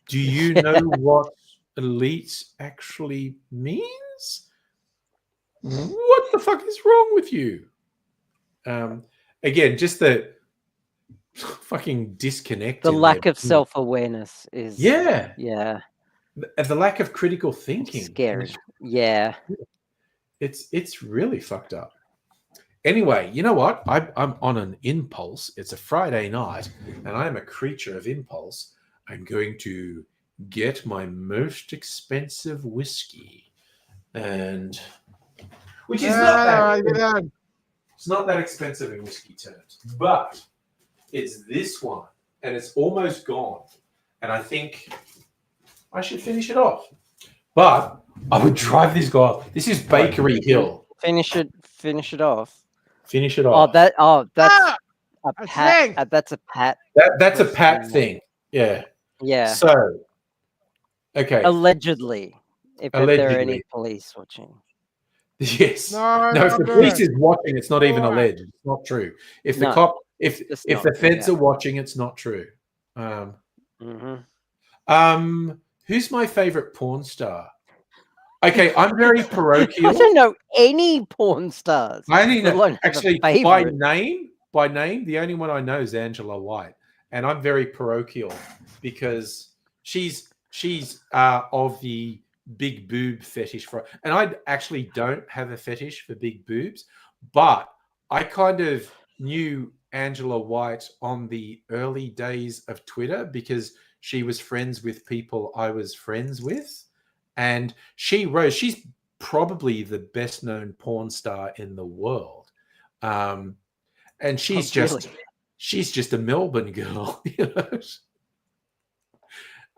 Do you know what elite actually means? What the fuck is wrong with you? Again, just the fucking disconnect. The in lack their of self-awareness is yeah, yeah, the lack of critical thinking. scary. Yeah. It's really fucked up. Anyway, you know what? I'm on an impulse. It's a Friday night, and I am a creature of impulse. I'm going to get my most expensive whiskey, and which is not that it's not that expensive in whiskey terms, but it's this one, and it's almost gone. And I think I should finish it off. But I would drive this guy off. This is Bakery Hill. Finish it off. Finish it Oh, off. that's Ah! a A pat. thing! That's a pat. That's a pat question. thing. Yeah. Yeah. So, okay. Allegedly, if there are any Allegedly. police watching. Yes. No, No, if not the police good. is watching, it's not even Alright. alleged. It's not true. If the No, cop, if it's if not, the feds yeah. are watching, it's not true. Mm-hmm. Who's my favorite porn star? Okay, I'm very parochial. I don't know any porn stars. I only let know, alone have a actually, favorite. by name, the only one I know is Angela White, and I'm very parochial because she's of the big boob fetish and I actually don't have a fetish for big boobs, but I kind of knew Angela White on the early days of Twitter because she was friends with people I was friends with, and she's probably the best known porn star in the world. And she's really? she's just a Melbourne girl. You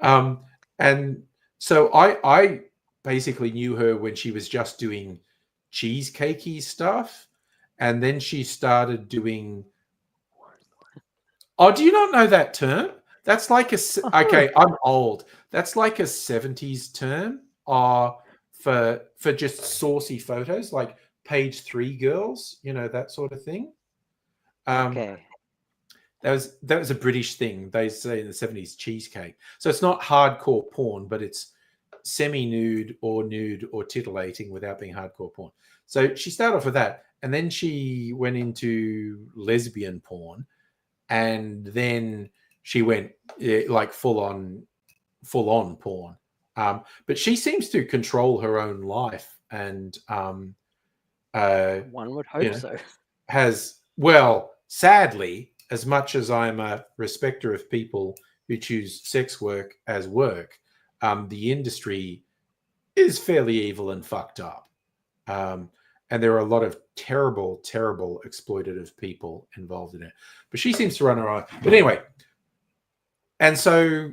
know? And so I basically knew her when she was just doing cheesecakey stuff. And then she started doing, oh, do you not know that term? That's like okay, I'm old. That's like a 70s term for just saucy photos, like page 3 girls, you know, that sort of thing. Okay. That was a British thing. They say in the 70s, cheesecake. So it's not hardcore porn, but it's semi-nude or titillating without being hardcore porn. So she started off with that, and then she went into lesbian porn, and then she went like full on porn. But she seems to control her own life, and One would hope so. has, well, sadly, as much as I'm a respecter of people who choose sex work as work, the industry is fairly evil and fucked up. And there are a lot of terrible, terrible exploitative people involved in it. But she seems to run her own. But anyway, and so,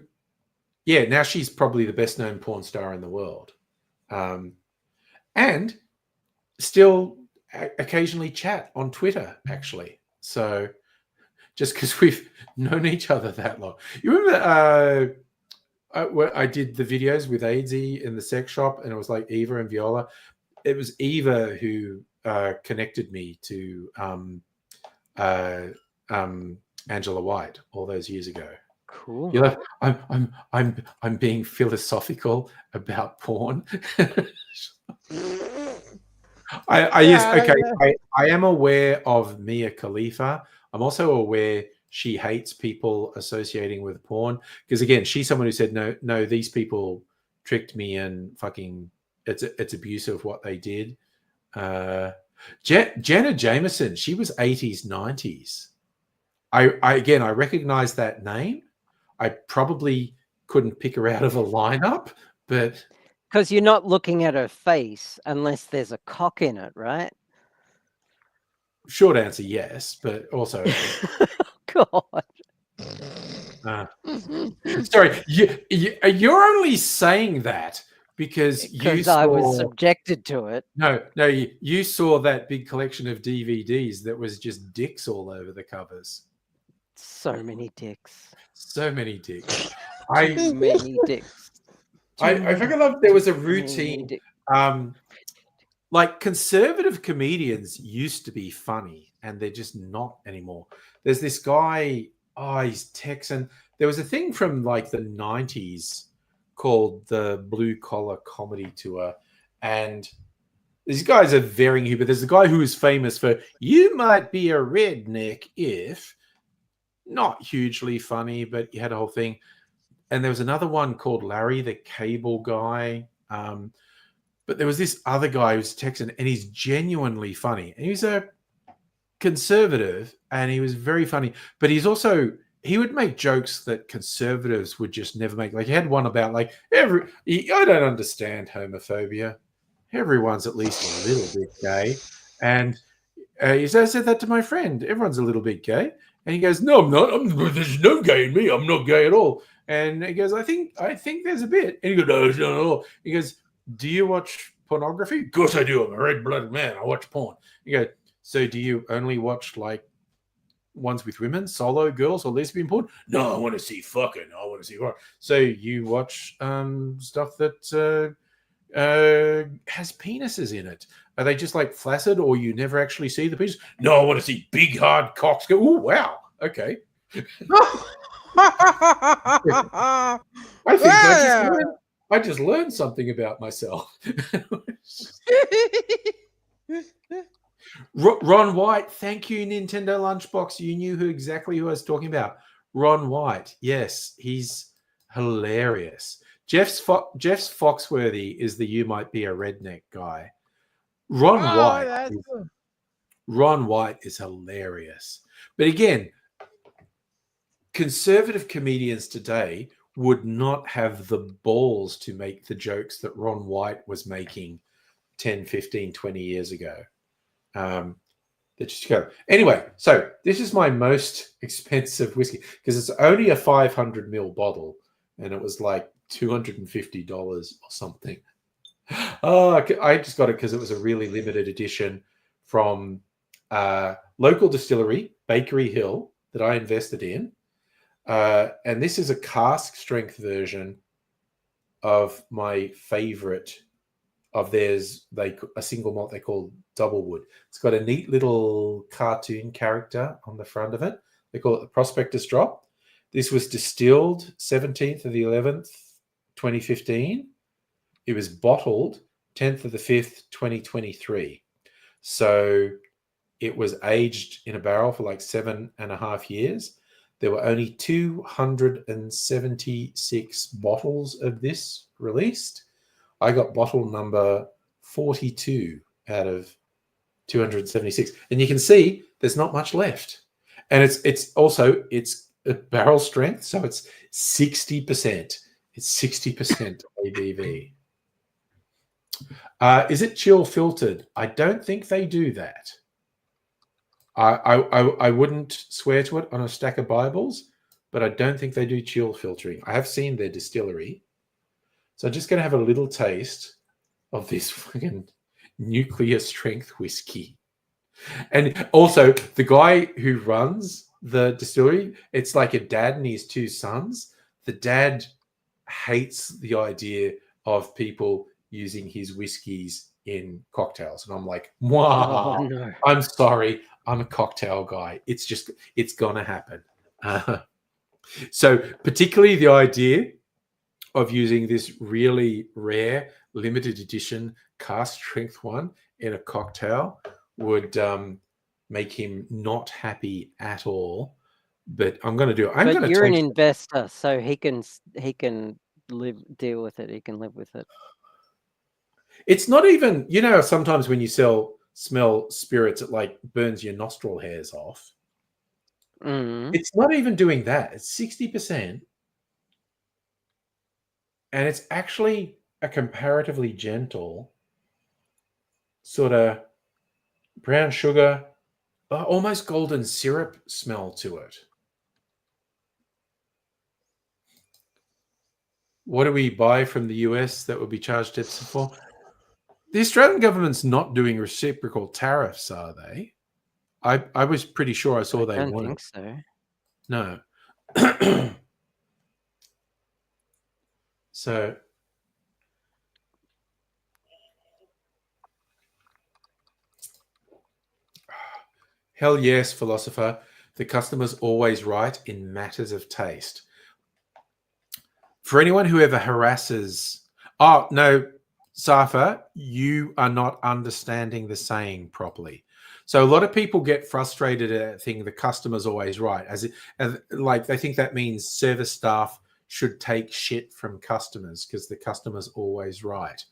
yeah, now she's probably the best known porn star in the world. And still occasionally chat on Twitter, actually. So just because we've known each other that long. You remember I did the videos with AIDSy in the sex shop, and it was like Eva and Viola. It was Eva who connected me to Angela White all those years ago. Cool. You know, I'm being philosophical about porn. I am aware of Mia Khalifa. I'm also aware she hates people associating with porn because, again, she's someone who said no, these people tricked me and fucking it's abusive what they did. Jenna Jameson, she was 80s, 90s. I recognize that name. I probably couldn't pick her out of a lineup, but because you're not looking at her face unless there's a cock in it, right? Short answer, yes, but also God. Sorry, you're only saying that because I was subjected to it. No, you saw that big collection of DVDs that was just dicks all over the covers. So many dicks. So many dicks. Too many dicks. I fucking love. There was a routine. Like conservative comedians used to be funny. and they're just not anymore. There's this guy, he's Texan. There was a thing from like the 90s called the Blue Collar Comedy Tour, and these guys are varying here, but there's a guy who is famous for, you might be a redneck if, not hugely funny, but you had a whole thing. And there was another one called Larry the Cable Guy. But there was this other guy who's Texan, and he's genuinely funny. And he's a conservative, and he was very funny. But he would make jokes that conservatives would just never make. Like he had one about like I don't understand homophobia. Everyone's at least a little bit gay. And I said that to my friend. Everyone's a little bit gay. And he goes, no, I'm not. There's no gay in me. I'm not gay at all. And he goes, I think there's a bit. And he goes, no, it's not at all. He goes, do you watch pornography? Of course I do. I'm a red-blooded man. I watch porn. You go, so do you only watch like ones with women, solo girls, or lesbian porn? No, I want to see fucking. I want to see what. So you watch stuff that has penises in it. Are they just like flaccid, or you never actually see the penis? No, I want to see big hard cocks go. Oh wow, okay. I think I just learned something about myself. Ron White, thank you, Nintendo Lunchbox. You knew exactly who I was talking about. Ron White, yes, he's hilarious. Jeff's Foxworthy is the "you might be a redneck" guy. Ron White is hilarious. But again, conservative comedians today would not have the balls to make the jokes that Ron White was making 10, 15, 20 years ago. They just go. Anyway, so this is my most expensive whiskey because it's only a 500 ml bottle, and it was like $250 or something. Oh, I just got it because it was a really limited edition from local distillery, Bakery Hill, that I invested in. And this is a cask strength version of my favorite of theirs. A single malt they call Double Wood. It's got a neat little cartoon character on the front of it. They call it the Prospectus Drop. This was distilled 17th of the 11th, 2015. It was bottled 10th of the 5th, 2023. So it was aged in a barrel for like 7.5 years. There were only 276 bottles of this released. I got bottle number 42 out of 276. And you can see there's not much left. And it's also a barrel strength, so it's 60%. It's 60% ABV. Is it chill filtered? I don't think they do that. I wouldn't swear to it on a stack of Bibles, but I don't think they do chill filtering. I have seen their distillery. So I'm just going to have a little taste of this fucking nuclear strength whiskey. And also, the guy who runs the distillery, it's like a dad and his two sons. The dad hates the idea of people using his whiskeys in cocktails. And I'm like, wow, Oh, no. I'm sorry. I'm a cocktail guy. It's going to happen. So particularly the idea of using this really rare limited edition cask strength one in a cocktail would make him not happy at all. But I'm going to do it. But you're an investor, so he can deal with it. He can live with it. It's not even, sometimes when you smell spirits, it like burns your nostril hairs off. Mm. It's not even doing that. It's 60%. And it's actually a comparatively gentle sort of brown sugar, almost golden syrup smell to it. What do we buy from the US that would be charged extra for? The Australian government's not doing reciprocal tariffs, are they? I was pretty sure I saw they weren't. I don't think so. No. So Hell yes, philosopher. The customer's always right in matters of taste. For anyone who ever harasses... Oh, no, Safa, you are not understanding the saying properly. So a lot of people get frustrated at thinking the customer's always right. Like they think that means service staff should take shit from customers because the customer's always right.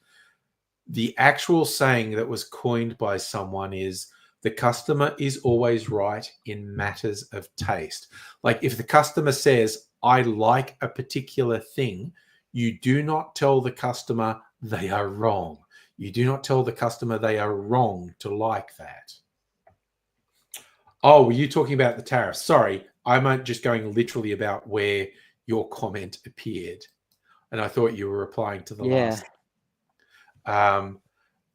The actual saying that was coined by someone is the customer is always right in matters of taste. Like if the customer says, I like a particular thing, you do not tell the customer they are wrong. You do not tell the customer they are wrong to like that. Oh, were you talking about the tariffs? Sorry, I'm just going literally about where your comment appeared. And I thought you were replying to the last.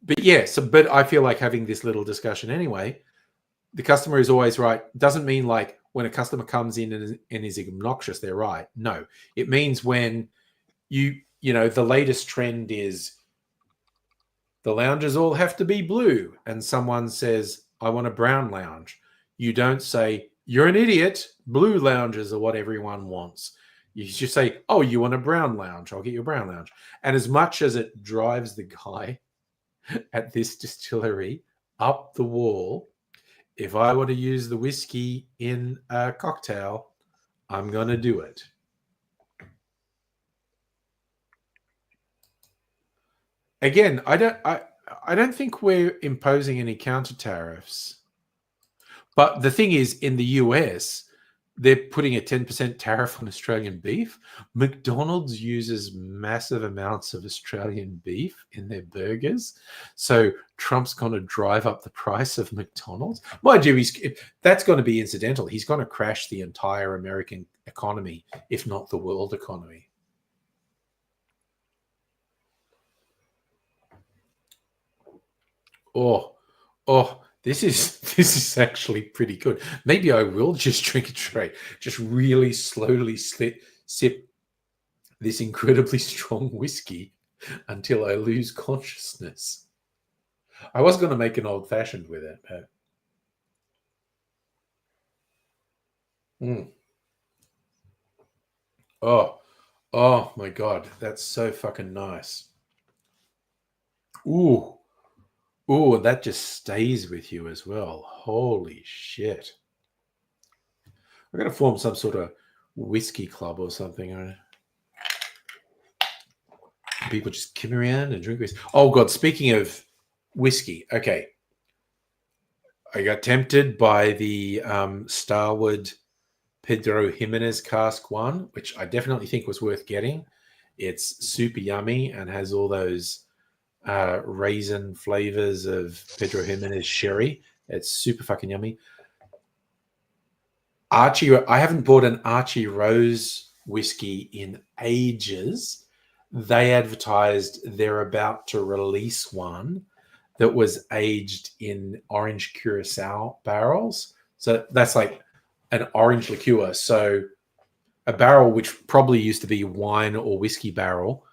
But yeah, but I feel like having this little discussion anyway. The customer is always right. Doesn't mean like when a customer comes in and is obnoxious, they're right. No, it means when you know, the latest trend is the lounges all have to be blue, and someone says, I want a brown lounge. You don't say, you're an idiot. Blue lounges are what everyone wants. You just say, oh, you want a brown lounge? I'll get you a brown lounge. And as much as it drives the guy at this distillery up the wall, if I were to use the whiskey in a cocktail, I'm going to do it. Again, I don't think we're imposing any counter tariffs. But the thing is, in the US, they're putting a 10% tariff on Australian beef. McDonald's uses massive amounts of Australian beef in their burgers. So Trump's going to drive up the price of McDonald's. Mind you, that's going to be incidental. He's going to crash the entire American economy, if not the world economy. Oh, this is actually pretty good. Maybe I will just drink it straight. Just really slowly sip this incredibly strong whiskey until I lose consciousness. I was going to make an old fashioned with it, but oh my God, that's so fucking nice. Ooh, that just stays with you as well. Holy shit. I'm going to form some sort of whiskey club or something. People just come around and drink whiskey. Oh, God, speaking of whiskey. Okay. I got tempted by the Starwood Pedro Jimenez cask one, which I definitely think was worth getting. It's super yummy and has all those raisin flavors of Pedro Jimenez sherry. It's super fucking yummy. Archie, I haven't bought an Archie Rose whiskey in ages. They advertised they're about to release one that was aged in orange curacao barrels. So that's like an orange liqueur. So a barrel which probably used to be wine or whiskey barrel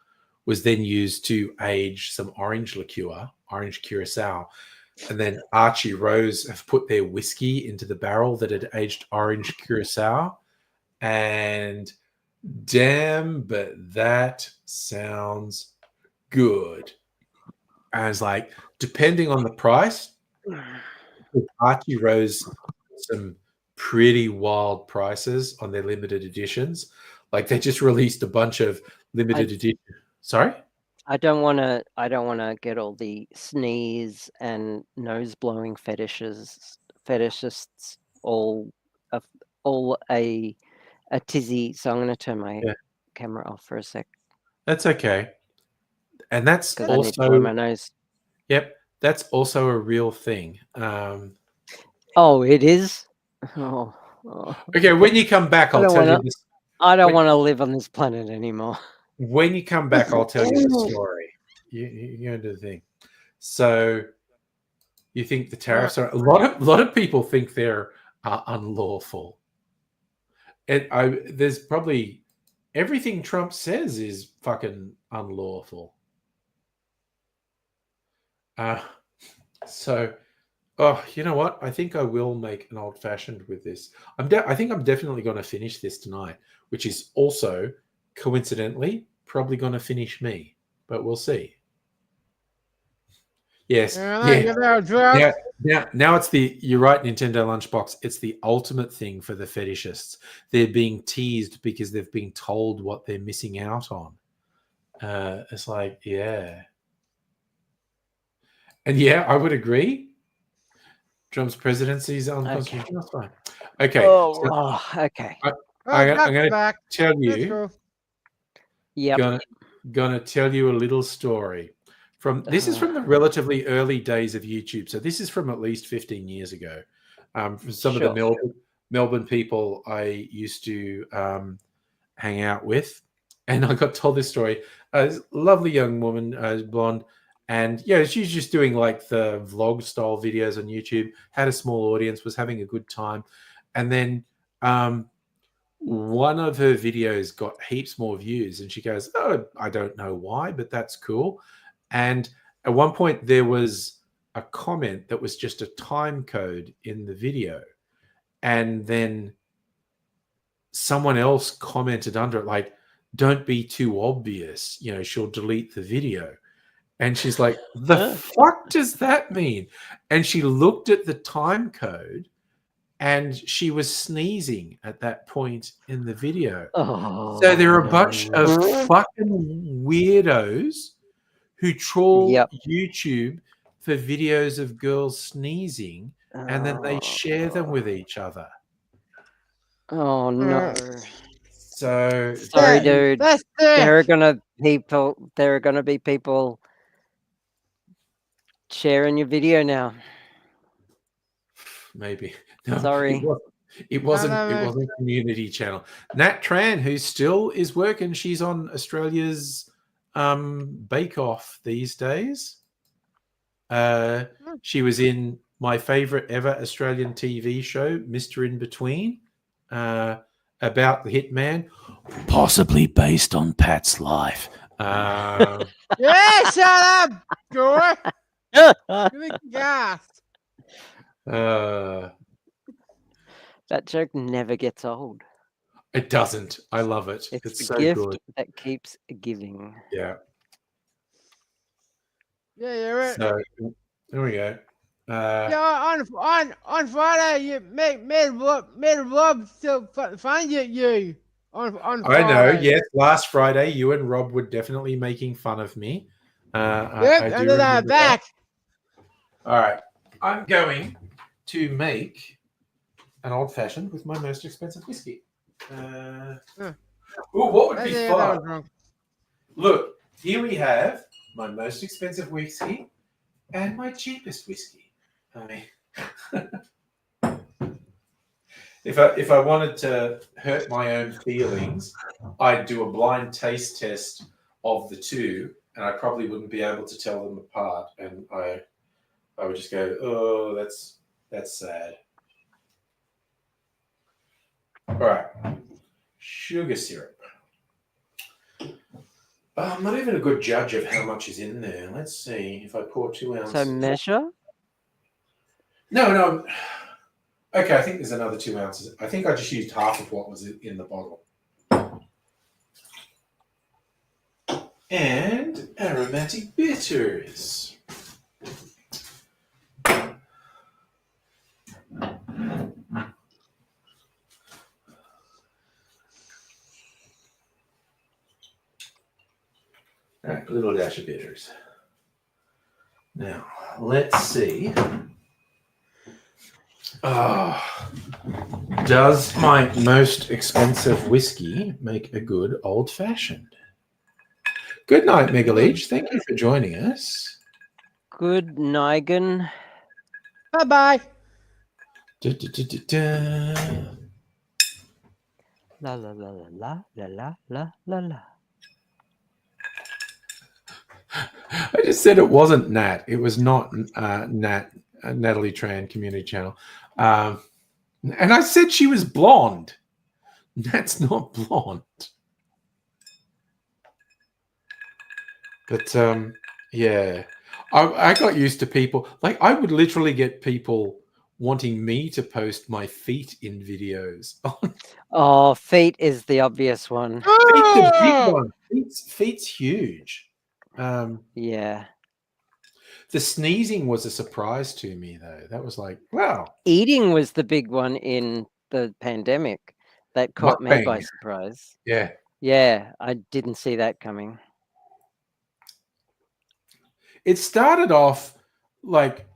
was then used to age some orange liqueur, orange curacao. And then Archie Rose have put their whiskey into the barrel that had aged orange curacao. And damn, but that sounds good. And it's like, depending on the price, Archie Rose some pretty wild prices on their limited editions. Like they just released a bunch of limited edition. Sorry? I don't want to get all the sneeze and nose blowing fetishists all a tizzy. So I'm going to turn my camera off for a sec. That's okay. And that's also, I need to blow my nose. Yep, that's also a real thing. Oh, it is. Oh. Okay, when you come back, I'll tell you this. I don't want to live on this planet anymore. When you come back, I'll tell you the story. You're going to do the thing. So, you think the tariffs are a lot of people think they're unlawful. There's probably everything Trump says is fucking unlawful. So, Oh, you know what? I think I will make an old fashioned with this. I think I'm definitely going to finish this tonight, which is also coincidentally probably going to finish me, but we'll see. Yes, I yeah. get that drunk. Now it's the you're right, Nintendo Lunchbox. It's the ultimate thing for the fetishists. They're being teased because they've been told what they're missing out on. It's like, yeah, and yeah, I would agree. Trump's presidency is unconstitutional. That's fine. Okay, so Okay. Oh, I'm Duck's going to back. tell That's you. cool. Yep. Gonna tell you a little story. This is from the relatively early days of YouTube, so this is from at least 15 years ago. From some of the Sure. Melbourne people I used to hang out with, and I got told this story. A lovely young woman, blonde, and yeah, she's just doing like the vlog style videos on YouTube. Had a small audience, was having a good time, and then one of her videos got heaps more views, and she goes, "Oh, I don't know why, but that's cool." And at one point, there was a comment that was just a time code in the video, and then someone else commented under it, like, "Don't be too obvious, you know, she'll delete the video." And she's like, "The fuck does that mean?" And she looked at the time code, and she was sneezing at that point in the video. So there are a bunch of fucking weirdos who troll Yep. YouTube for videos of girls sneezing, and then they share them with each other. Oh no. So Sorry, dude. That's There are sick. gonna be people sharing your video now. maybe no, Sorry. it wasn't No. community channel. Nat Tran, who still is working, she's on Australia's Bake Off these days. She was in my favorite ever Australian TV show, Mr. In Between, about the hitman, possibly based on Pat's life. Yeah, shut up, Joy. Good gassed. That joke never gets old. It doesn't. I love it. It's It's the so gift good. that keeps giving. Yeah. Yeah, you're right. So there we go. Yeah, on Friday, you made Rob still find you on I Friday. know. Yes, last Friday, you and Rob were definitely making fun of me. Yep, I do and then remember back. that. All right, I'm going to make an old fashioned with my most expensive whiskey. Oh, what would be fun? Look, here we have my most expensive whiskey and my cheapest whiskey. I mean, if I wanted to hurt my own feelings, I'd do a blind taste test of the two, and I probably wouldn't be able to tell them apart. And I would just go, "Oh, that's sad." All right, sugar syrup. I'm not even a good judge of how much is in there. Let's see if I pour 2 ounces. So measure? No. Okay, I think there's another 2 ounces. I think I just used half of what was in the bottle. And aromatic bitters. All right, a little dash of bitters. Now, let's see. Does my most expensive whiskey make a good old fashioned? Good night, Megaleech. Thank you for joining us. Good Nigan. Bye. Da, da, da, da, da. La la la la la la la la la la. I just said it wasn't Nat. It was not Nat, Natalie Tran Community Channel. And I said she was blonde. Nat's not blonde. But yeah, I got used to people like I would literally get people wanting me to post my feet in videos. Oh, feet is the obvious one. Feet's a big Oh! one. Feet's huge. Yeah. The sneezing was a surprise to me, though. That was like, wow, Eating was the big one in the pandemic that caught me by mukbang. surprise. Yeah. Yeah, I didn't see that coming. It started off like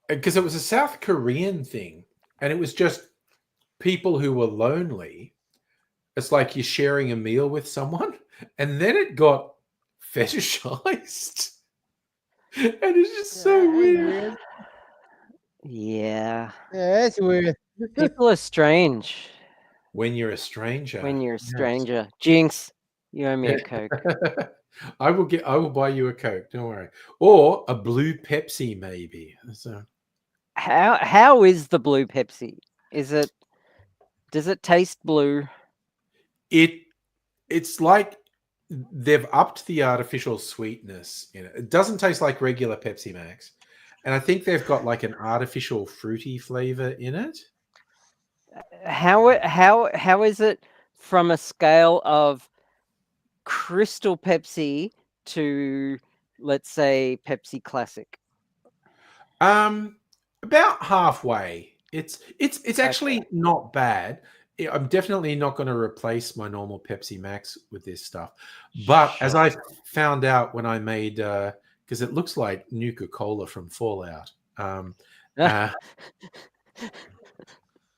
because it was a South Korean thing, and it was just people who were lonely. It's like you're sharing a meal with someone, and then it got fetishized, and it's just so That is weird. weird. Yeah. Yeah, that's weird. People are strange When you're a stranger, when you're a yes. stranger. Jinx, you owe me Yeah. a Coke. I will buy you a Coke. Don't worry, or a blue Pepsi, maybe. So How is the blue Pepsi? Does it taste blue? it's like they've upped the artificial sweetness in it. It doesn't taste like regular Pepsi Max, and I think they've got like an artificial fruity flavor in it. How is it from a scale of Crystal Pepsi to, let's say, Pepsi Classic? About halfway. It's actually Okay. not bad. I'm definitely not going to replace my normal Pepsi Max with this stuff. But as Sure. I found out when I made, because it looks like Nuka Cola from Fallout, uh,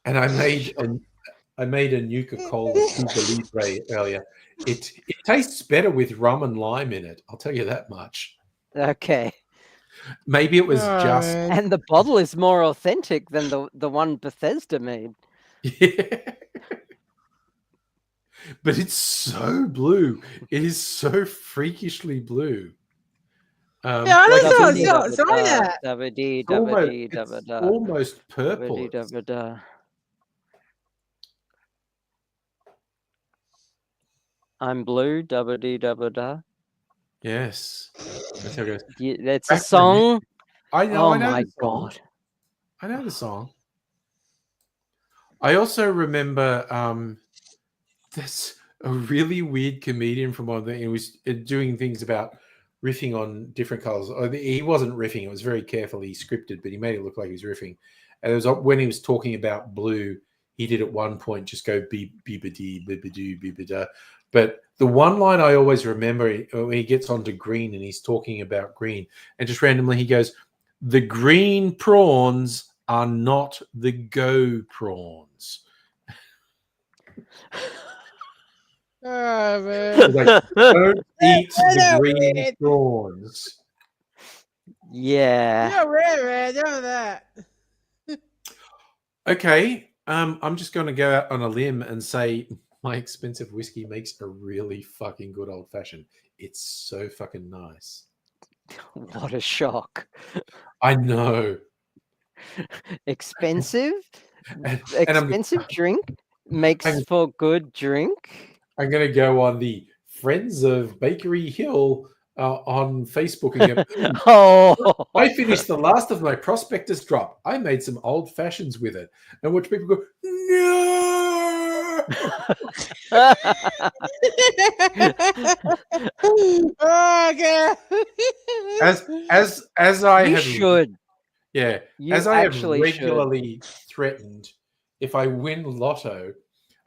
and I made a Nuka Cola Cuba Libre earlier. It tastes better with rum and lime in it. I'll tell you that much. Okay. Maybe it was Oh, just man. And the bottle is more authentic than the one Bethesda made. yeah. But it's so blue. It is so freakishly blue. Yeah, I Like don't it's know. almost, Sorry that. it's almost purple. I'm blue, dabba dee dabba da. Yes. That's how it goes. That's a Back to the next- song. I know. Oh I know my the song. god. I know the song. I also remember there's a really weird comedian from one thing. He was doing things about riffing on different colors. He wasn't riffing; it was very carefully scripted, but he made it look like he was riffing. And it was when he was talking about blue, he did at one point just go beep beep-a-dee, beep-a-doo, beep-a-da. But the one line I always remember when he gets onto green and he's talking about green, and just randomly he goes, "The green prawns are not the go prawns." Oh, He's man. like, "Don't eat the That's green weird. prawns." Yeah. You're weird, man. Don't that. Okay, I'm just going to go out on a limb and say my expensive whiskey makes a really fucking good old fashioned. It's so fucking nice. What a shock. I know. Expensive? And Expensive drink makes I'm- for good drink? I'm going to go on the Friends of Bakery Hill on Facebook and go, Oh. I finished the last of my prospectus drop. I made some old fashions with it. And watch people go, no. Oh, God. As I You have should. Yeah, You as I have actually should. regularly threatened, if I win Lotto,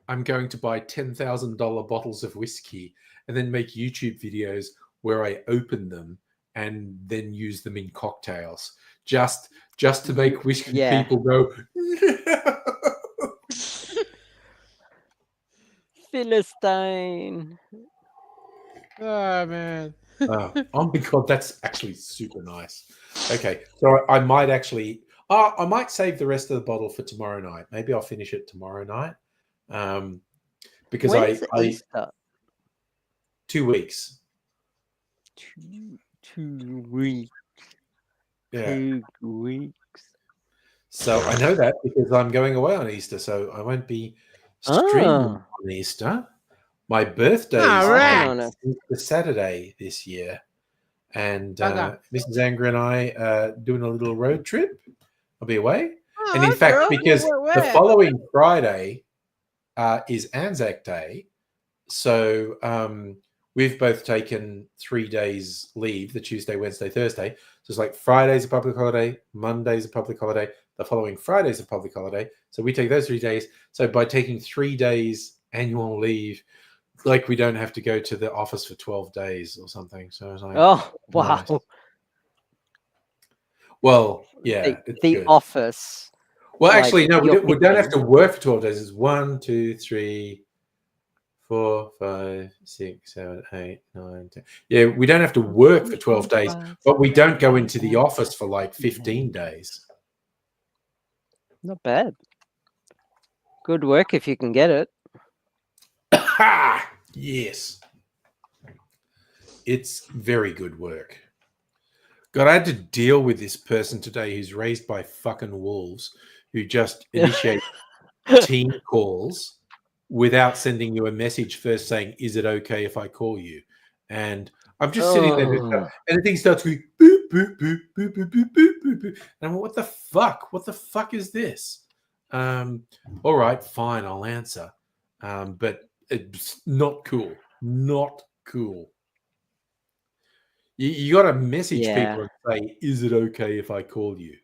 I'm going to buy $10,000 bottles of whiskey and then make YouTube videos where I open them and then use them in cocktails, just to make whiskey Yeah. people go, no. Philistine. Oh, man. Oh my god, that's actually super nice. Okay, so I might actually, I might save the rest of the bottle for tomorrow night. Maybe I'll finish it tomorrow night, because When is I Easter? 2 weeks. 2 weeks. Yeah, 2 weeks. so I know that because I'm going away on Easter, so I won't be streaming Ah. on Easter. My birthday All is right. on on the Saturday this year, and Okay. Mrs. Anger and I doing a little road trip. I'll be away. Oh, And in that's fact, cool. because the Where? following Friday is Anzac Day, so we've both taken 3 days leave, the Tuesday, Wednesday, Thursday. So it's like Friday's a public holiday, Monday's a public holiday, the following Friday's a public holiday. So we take those 3 days. So by taking 3 days annual leave, like we don't have to go to the office for 12 days or something. So I was like, Oh wow. nice. Well, yeah, it's The good. office. Well, like, actually, no, you're we don't have pitching. to work for 12 days. It's 1, 2, 3, 4, 5, 6, 7, 8, 9, 10. Yeah, we don't have to work for 12 days, but we don't go into the office for like 15 days. Not bad. Good work if you can get it. Ha! Yes. It's very good work. God, I had to deal with this person today who's raised by fucking wolves who just initiate team calls without sending you a message first saying, is it okay if I call you? And I'm just sitting there and the thing starts going boop, boop, boop, boop, boop, boop, boop, boop, boop. And I'm like, what the fuck? What the fuck is this? All right, fine, I'll answer. But it's not cool. Not cool. You got to message people and say, is it okay if I call you?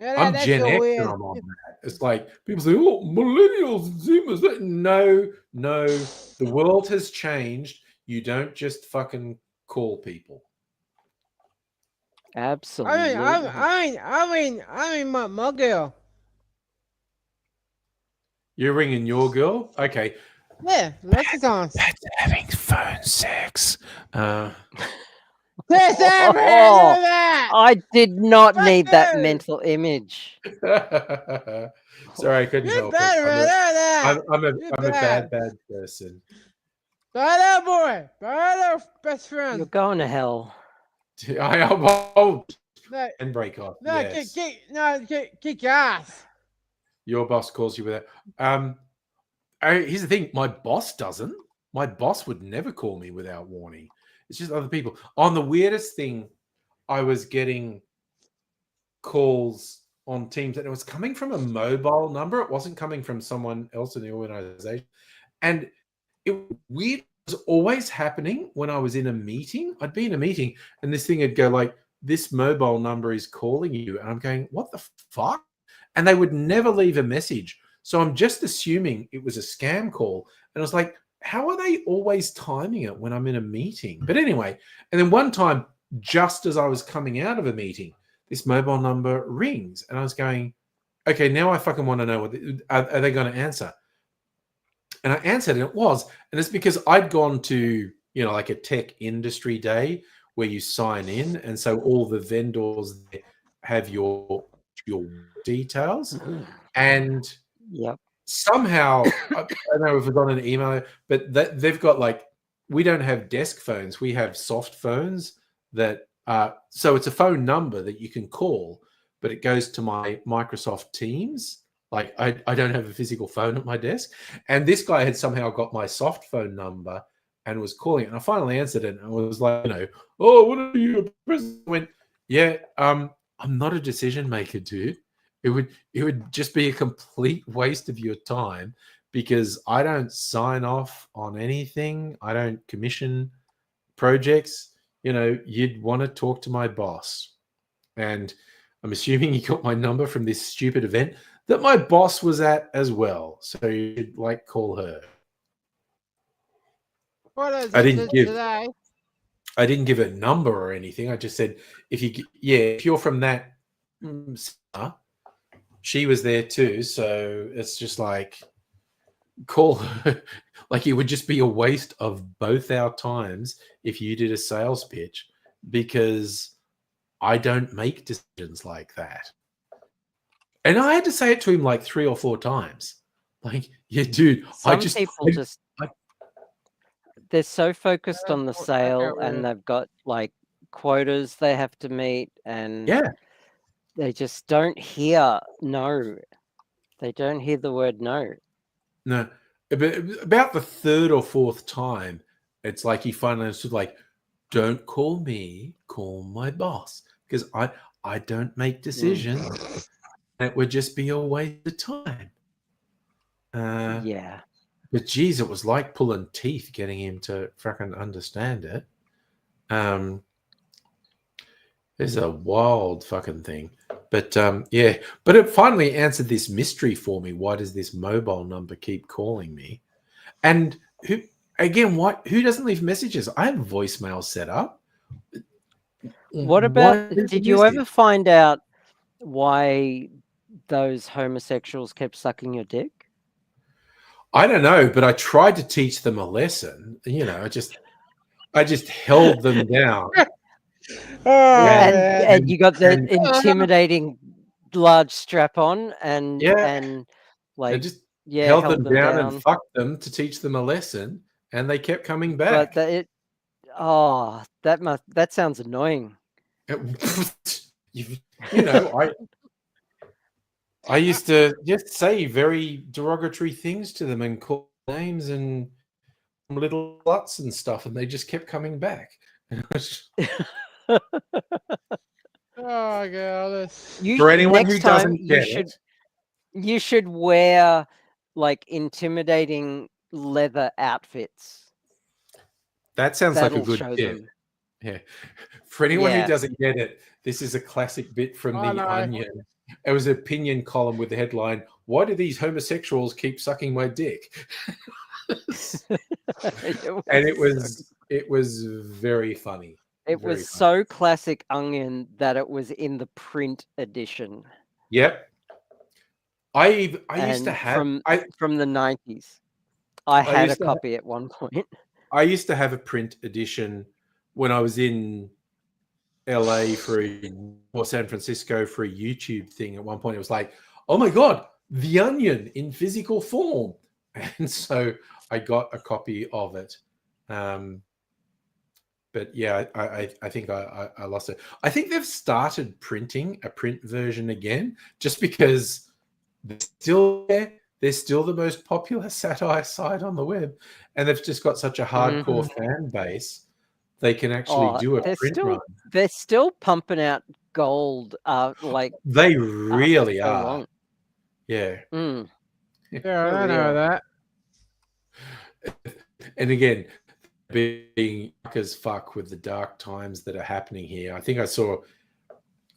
Yeah, I'm that's Gen so X weird. and I'm on that. It's like people say, oh, millennials and Zoomers. No. The world has changed. You don't just fucking call people. Absolutely. I mean, my girl. You're ringing your girl? Okay. Yeah, lots of times. That's having phone sex. Yes, that. I did not Fuck need that you. mental image. Sorry, I couldn't You're help bad it. right there. I'm You're a bad person. Bad boy. Bad best friend. You're going to hell. I am old. No, And break off. no, Yes. kick your ass. Your boss calls you with that. Here's the thing: my boss doesn't. My boss would never call me without warning. It's just other people. On the weirdest thing, I was getting calls on Teams, and it was coming from a mobile number. It wasn't coming from someone else in the organization, and it was always happening when I was in a meeting. I'd be in a meeting, and this thing would go like, "This mobile number is calling you," and I'm going, "What the fuck?" And they would never leave a message. So I'm just assuming it was a scam call. And I was like, how are they always timing it when I'm in a meeting? But anyway, and then one time, just as I was coming out of a meeting, this mobile number rings. And I was going, okay, now I fucking want to know what are they going to answer? And I answered, and it was. And it's because I'd gone to, like a tech industry day where you sign in. And so all the vendors have your details. And somehow, I don't know if we've got an email, but they've got we don't have desk phones. We have soft phones that so it's a phone number that you can call, but it goes to my Microsoft Teams. Like I don't have a physical phone at my desk. And this guy had somehow got my soft phone number and was calling it. And I finally answered it and I was like, oh, what are you? President went, yeah, I'm not a decision maker, dude. It would just be a complete waste of your time because I don't sign off on anything. I don't commission projects. You'd want to talk to my boss. And I'm assuming you got my number from this stupid event that my boss was at as well. So you'd call her. What is I it didn't give a number or anything. I just said, if you're from that she was there too, so it's just call her. It would just be a waste of both our times if you did a sales pitch because I don't make decisions like that. And I had to say it to him 3 or 4 times. Yeah, dude, they're so focused on the sale and they've got quotas they have to meet and they just don't hear no. They don't hear the word no. No. But about the 3rd or 4th time, it's he finally understood don't call me, call my boss, because I don't make decisions. It would just be a waste of time. Yeah. But geez, it was like pulling teeth getting him to fucking understand it. It's a wild fucking thing. But yeah, but it finally answered this mystery for me. Why does this mobile number keep calling me? And who who doesn't leave messages? I have voicemail set up. What about, did you ever find out why those homosexuals kept sucking your dick? I don't know, but I tried to teach them a lesson. You know, I just held them down. Oh, And you got the and- intimidating large strap on and I like just yeah, held them down and fucked them to teach them a lesson, and they kept coming back. But that sounds annoying. you know, I used to just say very derogatory things to them and call names and little sluts and stuff, and they just kept coming back. oh god. For anyone next who time doesn't get it, you should wear like intimidating leather outfits. that sounds like a That'll good show tip. them. Yeah. For anyone Yeah. who doesn't get it, this is a classic bit from Oh, The no. Onion. It was an opinion column with the headline, "Why do these homosexuals keep sucking my dick?" And it was very funny. It Very was funny. so classic Onion that it was in the print edition. Yep. I used to And have from the 90s. I had a copy at one point. I used to have a print edition when I was in LA or San Francisco for a YouTube thing. At one point, it was like, "Oh my god, The Onion in physical form," and so I got a copy of it. But yeah, I think I lost it. I think they've started printing a print version again, just because they're still there. They're still the most popular satire site on the web, and they've just got such a hardcore fan base. They can actually do a print run. They're still pumping out gold. Like they really so are. Long. Yeah. Yeah, I know that. And again, being as fuck with the dark times that are happening here. I think I saw.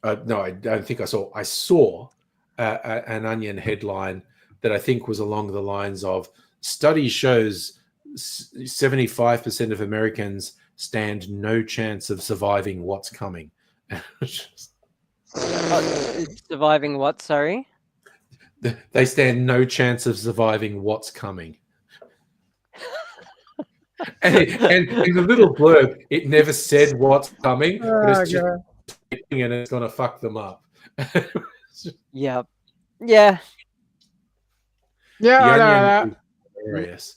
No, I don't think I saw. I saw an Onion headline that I think was along the lines of: study shows 75% of Americans stand no chance of surviving what's coming. Surviving what? Sorry. They stand no chance of surviving what's coming. And in the little blurb, it never said what's coming, but it's just and it's going to fuck them up. Yeah. Yeah. Yeah, The I know Onion that. is hilarious.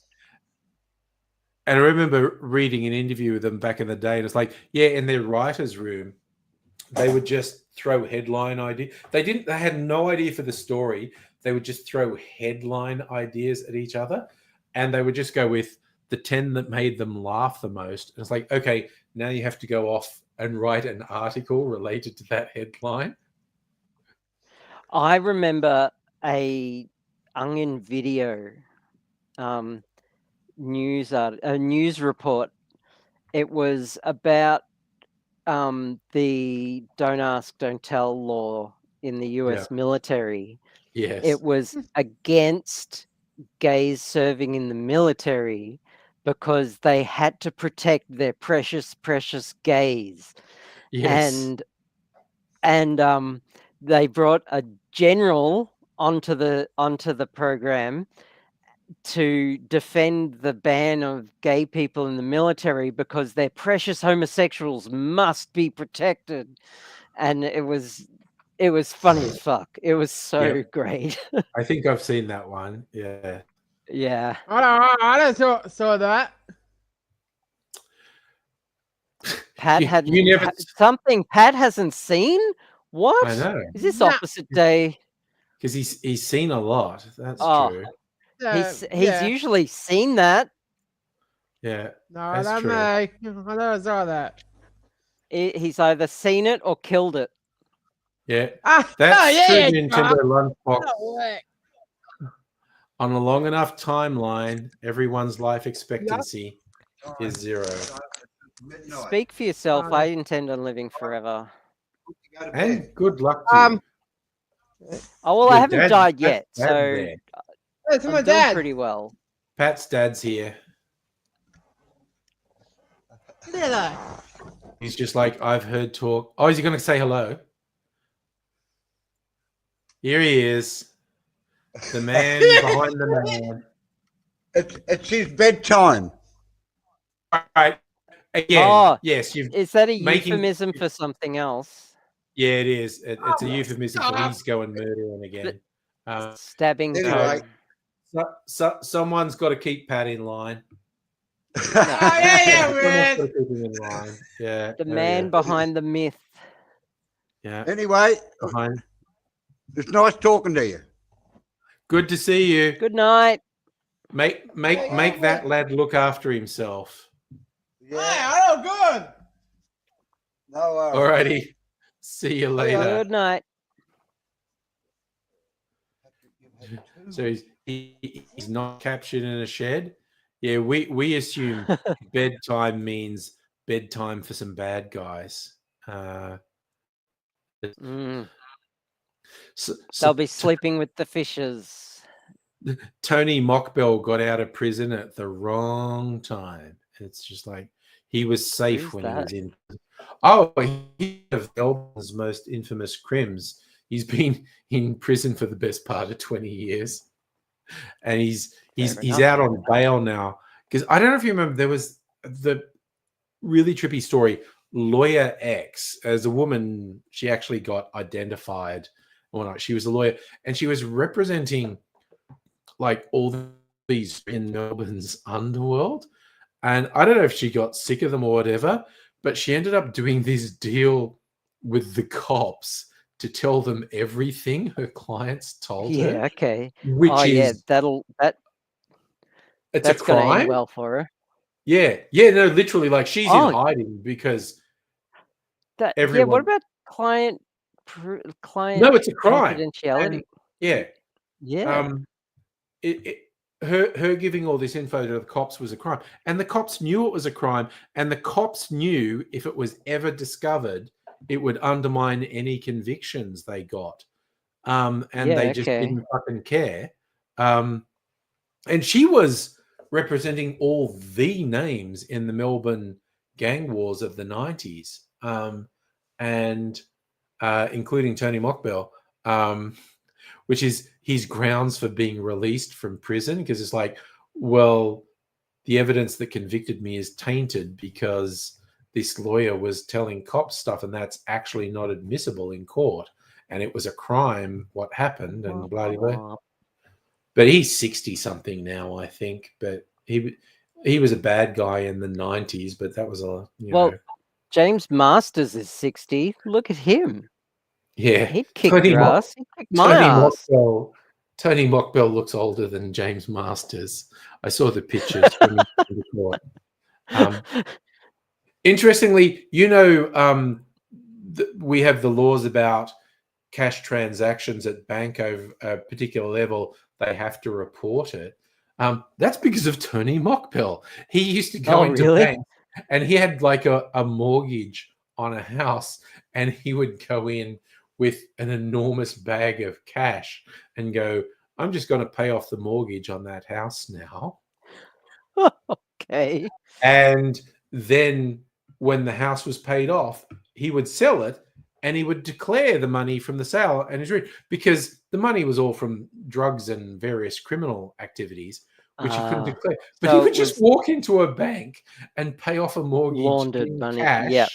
And I remember reading an interview with them back in the day, and it's like, yeah, in their writer's room, they would just throw headline ideas. They had no idea for the story. They would just throw headline ideas at each other, and they would just go with the 10 that made them laugh the most. And it's like, okay, now you have to go off and write an article related to that headline. I remember a Onion video news report. It was about the don't ask, don't tell law in the US military. Yes. It was against gays serving in the military because they had to protect their precious gays. Yes. And they brought a general onto the program to defend the ban of gay people in the military because their precious homosexuals must be protected. And it was funny as fuck. It was so great. I think I've seen that one. Yeah. Yeah. I don't saw that. Pat something Pat hasn't seen? What? I know. Is this opposite day? Because he's seen a lot. That's true. He's usually seen that. Yeah. No, that's not true. me. I never saw that. He's either seen it or killed it. Yeah, Ah, that's oh, true. yeah, Nintendo John. Lunchbox. Oh, heck. On a long enough timeline, everyone's life expectancy is 0. Speak for yourself. I intend on living forever. And good luck to you. Oh well, I Your haven't dad- died Pat's yet, dad's so there. It's my I'm doing dad. pretty well. Pat's dad's here. Hello. He's just like, I've heard talk. Oh, is he going to say hello? Here he is. The man behind the man. It's his bedtime. All right. Again, Oh, yes, you've Is that a making- euphemism for something else? yeah, it is. It's a euphemism for stop. he's going murdering again. Stabbing Anyway. time. Someone's got to keep Pat in line. Oh, yeah, Someone's got man. to keep him in line. Yeah. The there we man go. behind the myth. Yeah. Anyway, Behind. it's nice talking to you. Good to see you. Good night. Make that lad look after himself. Hey, I know good. No worries. Alrighty. See you later. Good night. So he's not captured in a shed. Yeah, we assume bedtime means bedtime for some bad guys. Mm. So They'll be sleeping with the fishes. Tony Mockbell got out of prison at the wrong time. It's just like he was safe Who's when that? he was in. Oh, he's one of Melbourne's most infamous crims. He's been in prison for the best part of 20 years, and he's enough. out on bail now. Because I don't know if you remember, there was the really trippy story. Lawyer X, as a woman, she actually got identified. Or not, she was a lawyer, and she was representing like all these in Melbourne's underworld. And I don't know if she got sick of them or whatever, but she ended up doing this deal with the cops to tell them everything her clients told Yeah, her. okay. Which Oh is yeah, it's that's a gonna crime. end well for her. Yeah, no, literally, like she's Oh. in hiding because Yeah, what everyone. about client No, it's a crime. confidentiality? And, yeah. Yeah. Her giving all this info to the cops was a crime, and the cops knew it was a crime, and the cops knew if it was ever discovered, it would undermine any convictions they got, and Yeah, they just okay. didn't fucking care. And she was representing all the names in the Melbourne gang wars of the 90s, and including Tony Mockbell, which is his grounds for being released from prison, because it's like, well, the evidence that convicted me is tainted because this lawyer was telling cops stuff, and that's actually not admissible in court, and it was a crime what happened, and blah blah blah. But he's 60 something now, I think. But he was a bad guy in the 90s, but that was a Well, James Masters is 60. Look at him. yeah. He'd kick Tony your Mock- ass. He'd kick my ass. Tony Mockbell looks older than James Masters. I saw the pictures from the court. Interestingly, we have the laws about cash transactions at bank over a particular level. They have to report it. That's because of Tony Mockbell. He used to go into banks, and he had like a mortgage on a house, and he would go in with an enormous bag of cash and go, I'm just going to pay off the mortgage on that house now. Okay. And then when the house was paid off, he would sell it, and he would declare the money from the sale and his rent, because the money was all from drugs and various criminal activities, which he couldn't declare. But so he would just walk into a bank and pay off a mortgage laundered in money. cash, Yep.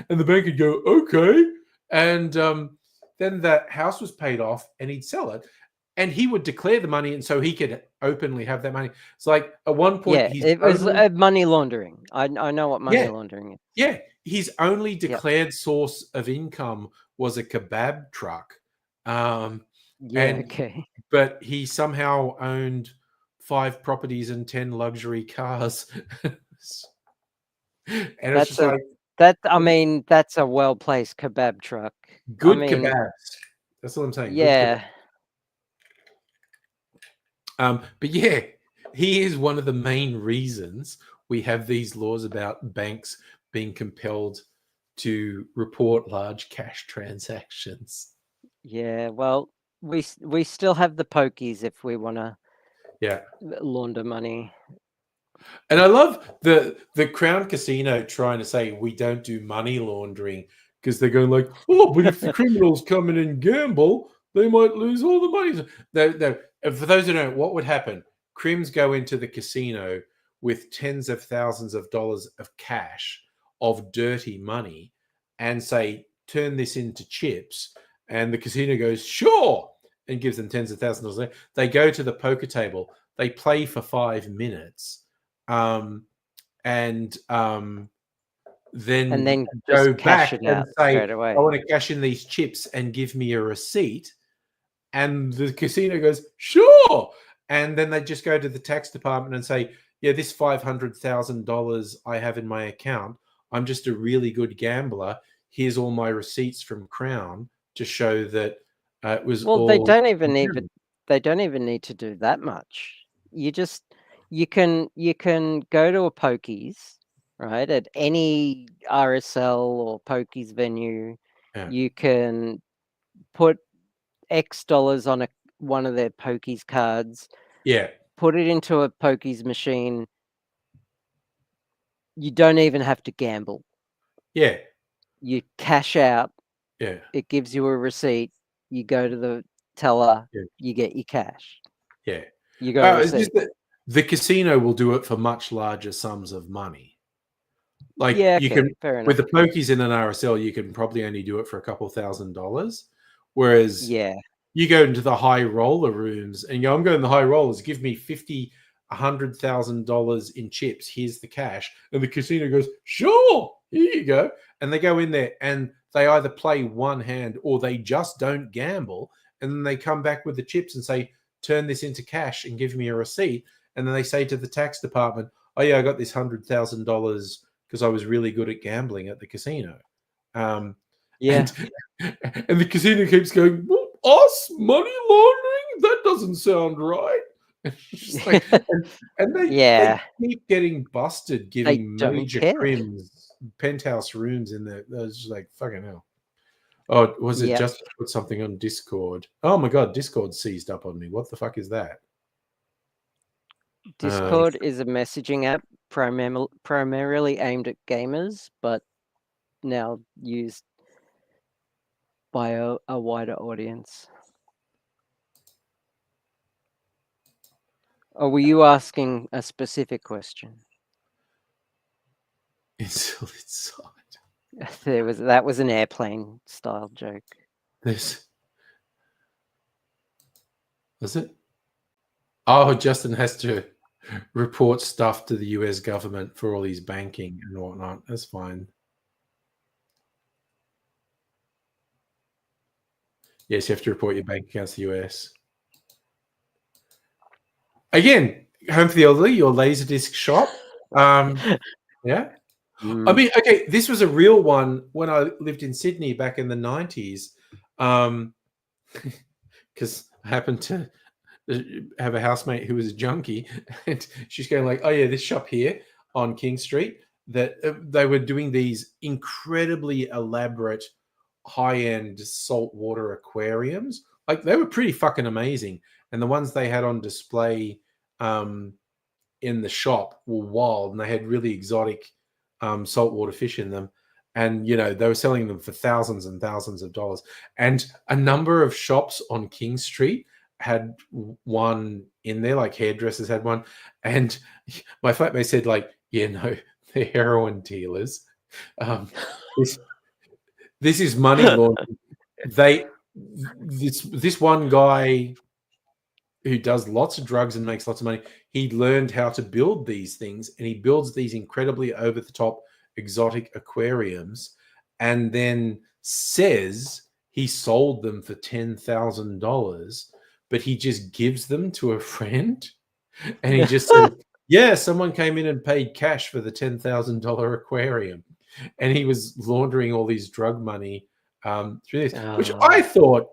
and the bank would go, okay. And then the house was paid off, and he'd sell it, and he would declare the money, and so he could openly have that money. It's like at one point, it was money laundering. I know what money laundering is. Yeah, his only declared source of income was a kebab truck. Okay. But he somehow owned 5 properties and 10 luxury cars. And it's just like, I mean, that's a well-placed kebab truck. Good I mean, kebabs. That's all I'm saying. Good yeah. but yeah, he is one of the main reasons we have these laws about banks being compelled to report large cash transactions. Yeah, well, we still have the pokies if we want to Yeah. launder money. And I love the Crown Casino trying to say we don't do money laundering because they're going like, oh, but if the criminals come in and gamble, they might lose all the money. No. And for those who don't know, what would happen? Crims go into the casino with tens of thousands of dollars of cash, of dirty money, and say, turn this into chips. And the casino goes, sure, and gives them tens of thousands of dollars. They go to the poker table, they play for 5 minutes. And And then go just cash back it and out say, straight away. I want to cash in these chips and give me a receipt. And the casino goes, sure. And then they just go to the tax department and say, yeah, this $500,000 I have in my account, I'm just a really good gambler. Here's all my receipts from Crown to show that it was Well, all. they don't even need to do that much. You can go to a pokies, right, at any RSL or pokies venue. Yeah. You can put X dollars on one of their pokies cards, Yeah. put it into a pokies machine. You don't even have to gamble. Yeah. You cash out. Yeah. It gives you a receipt. You go to the teller. Yeah. You get your cash. Yeah. You got a It's receipt. just that the casino will do it for much larger sums of money. Like Yeah, you okay, can fair enough. with the pokies in an RSL, you can probably only do it for a couple $1,000. Whereas Yeah, you go into the high roller rooms and you go, I'm going to the high rollers, give me $50,000, $100,000 in chips. Here's the cash. And the casino goes, sure, here you go. And they go in there and they either play one hand or they just don't gamble. And then they come back with the chips and say, turn this into cash and give me a receipt. And then they say to the tax department, oh yeah, I got this $100,000 because I was really good at gambling at the casino. yeah. And the casino keeps going, well, us money laundering? That doesn't sound right. It's like, and they keep getting busted giving don't major care. crims penthouse rooms in there. That's just like fucking hell. Oh, was it Yep. just put something on Discord? Oh my god, Discord seized up on me. What the fuck is that? Discord is a messaging app primarily aimed at gamers, but now used by a wider audience. Or were you asking a specific question? Until it's That was an airplane style joke. this. Was it? Oh, Justin has to report stuff to the US government for all his banking and whatnot. That's fine. Yes, you have to report your bank accounts to the US. Again, Home for the Elderly, your Laserdisc shop. Yeah. I mean, okay, this was a real one when I lived in Sydney back in the 90s. Because I happened to have a housemate who was a junkie, and she's going like, oh yeah, this shop here on King Street, that they were doing these incredibly elaborate high-end saltwater aquariums. Like they were pretty fucking amazing. And the ones they had on display in the shop were wild, and they had really exotic saltwater fish in them. And, you know, they were selling them for thousands and thousands of dollars. And a number of shops on King Street had one in there, like hairdressers had one. And my flatmate said, like, yeah, no, they're heroin dealers. This is money laundering. This one guy who does lots of drugs and makes lots of money, he learned how to build these things, and he builds these incredibly over-the-top exotic aquariums, and then says he sold them for $10,000, but he just gives them to a friend, and he just says, yeah, someone came in and paid cash for the $10,000 aquarium. and he was laundering all these drug money through this, which Oh. I thought,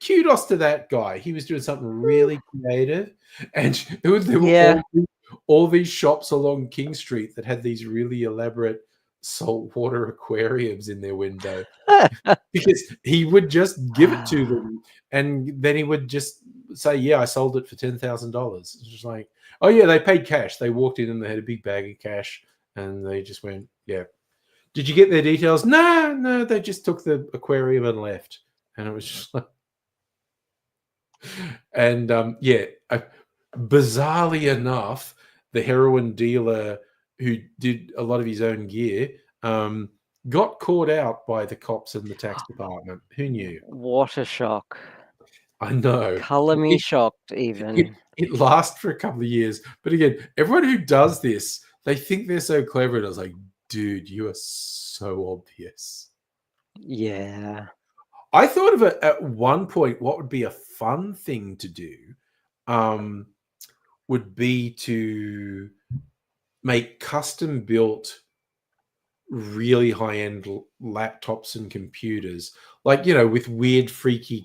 kudos to that guy. He was doing something really creative, and there were Yeah. all these shops along King Street that had these really elaborate saltwater aquariums in their window because he would just give it to them, and then he would just say, "Yeah, I sold it for $10,000." It's just like, "Oh yeah, they paid cash." They walked in and they had a big bag of cash, and they just went, "Yeah." Did you get their details? No, they just took the aquarium and left, and it was just like. And bizarrely enough, the heroin dealer who did a lot of his own gear got caught out by the cops and the tax department. Who knew? What a shock. I know. Color me It, shocked, it, even. it lasts for a couple of years. But again, everyone who does this, they think they're so clever. And I was like, dude, you are so obvious. Yeah. I thought of it at one point, what would be a fun thing to do would be to make custom built really high-end laptops and computers, like, with weird freaky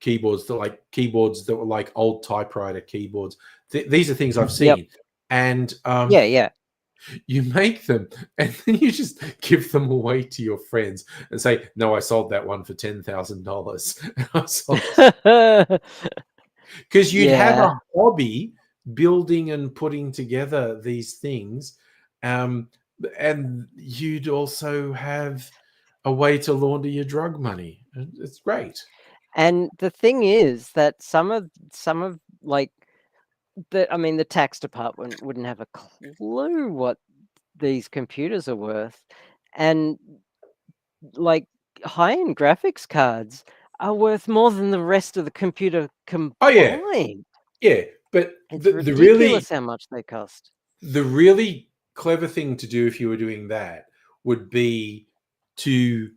keyboards that were like old typewriter keyboards. These are things I've seen. Yep. And Yeah. you make them and then you just give them away to your friends and say, no, I sold that one for $10,000. Because you'd have Yeah. a hobby building and putting together these things, and you'd also have a way to launder your drug money. It's great. And the thing is that some of like the tax department wouldn't have a clue what these computers are worth, and like high-end graphics cards are worth more than the rest of the computer Oh yeah, combined. yeah. But It's the ridiculous how much they cost. really clever thing to do if you were doing that would be to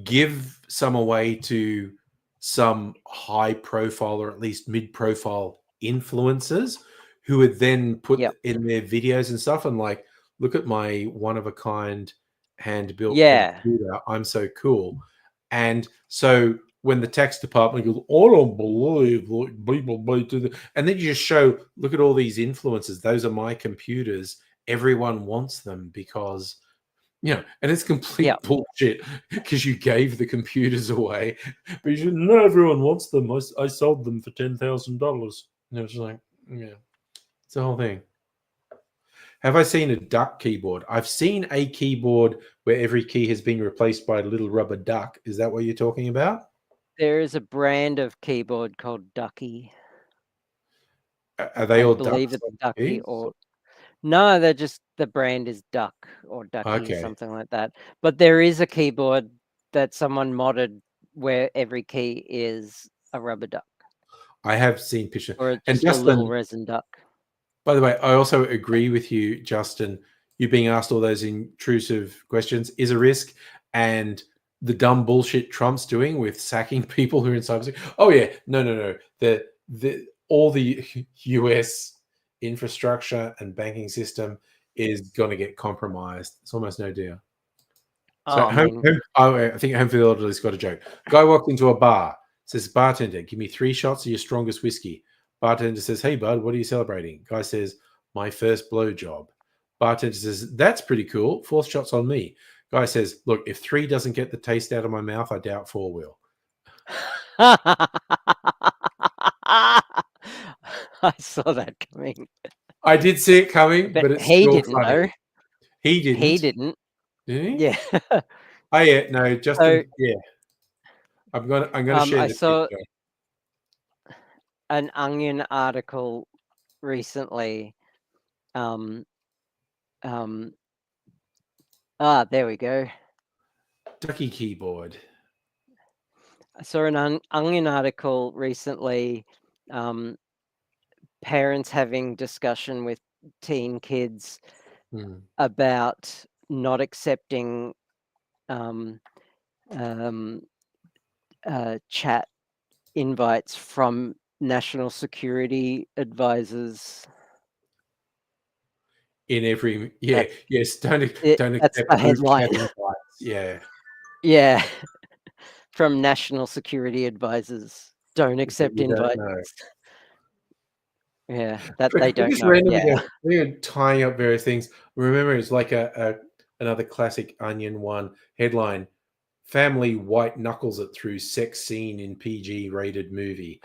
give some away to some high profile or at least mid profile influencers who would then put Yep. in their videos and stuff and like, look at my one of a kind hand built Yeah. computer. I'm so cool. And so when the tax department goes, I don't believe what people do that. And then you just show, look at all these influencers. Those are my computers. Everyone wants them because and it's complete Yep. bullshit because you gave the computers away, but you should know everyone wants them. I sold them for $10,000. It's like, yeah, it's the whole thing. Have I seen a duck keyboard? I've seen a keyboard where every key has been replaced by a little rubber duck. Is that what you're talking about? There is a brand of keyboard called Ducky. Are they all believe ducks it's on Ducky keys? or no, they're just the brand is Duck or Ducky, Okay. something like that. But there is a keyboard that someone modded where every key is a rubber duck I have seen pictures. or And just a little Justin, resin duck. by the way, I also agree with you, Justin. You being asked all those intrusive questions is a risk, and the dumb bullshit Trump's doing with sacking people who are in cybersecurity. Oh yeah, no. All the US infrastructure and banking system is going to get compromised. It's almost no deal. So I think Home for the Elderly's got a joke. Guy walked into a bar, says, bartender, give me 3 shots of your strongest whiskey. Bartender says, hey, bud, what are you celebrating? Guy says, my first blowjob. Bartender says, that's pretty cool. 4th shot's on me. Guy says, look, if 3 doesn't get the taste out of my mouth, I doubt 4 will. I saw that coming. I did see it coming, but it's he still didn't funny. know. He didn't. He didn't. Did he? Yeah. Oh yeah, no, Justin. So, yeah, I'm gonna share I the saw picture. an Onion article recently. There we go. Ducky keyboard. I saw an Onion article recently. Parents having discussion with teen kids about not accepting chat invites from national security advisors. in every yes. Don't That's accept the group headline. chat invites. Yeah. Yeah, from national security advisors. Don't accept you don't invites. know. Yeah, that But they we don't just know. randomly Yeah. we're tying up various things. Remember, it's like another classic Onion one headline: "Family white knuckles it through sex scene in PG rated movie."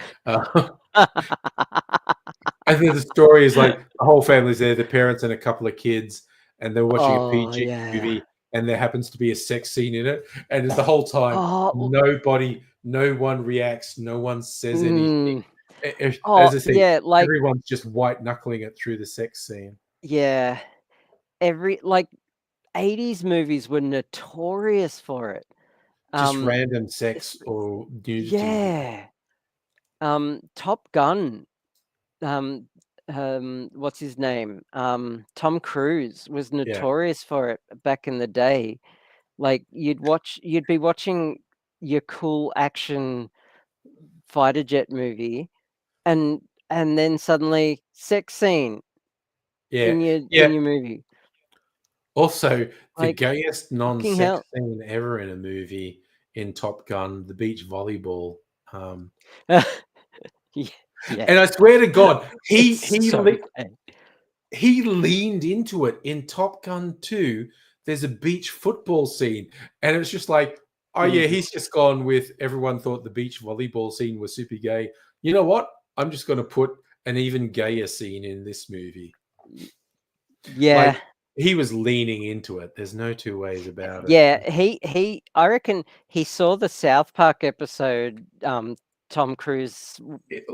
And then the story is like the whole family's there, the parents and a couple of kids, and they're watching a Oh, PG yeah. movie, and there happens to be a sex scene in it. And the whole time, Oh, no one reacts, no one says anything. mm. Oh, As I say, yeah, like, everyone's just white knuckling it through the sex scene. yeah. 80s movies were notorious for it. Just random It's sex or nudity. yeah. Top Gun, what's his name? Tom Cruise was Yeah. notorious for it back in the day. Like you'd be watching your cool action fighter jet movie, and then suddenly sex scene Yeah. Yeah. in your movie. Also, the Like, gayest fucking non-sex hell. scene ever in a movie in Top Gun, the beach volleyball. Yeah. And I swear to God, It's so gay. he leaned into it in Top Gun 2. There's a beach football scene, and it's just like, oh yeah, he's just gone with everyone thought the beach volleyball scene was super gay. You know what? I'm just going to put an even gayer scene in this movie. Yeah. Like, he was leaning into it. There's no two ways about it. Yeah, he I reckon he saw the South Park episode, Tom Cruise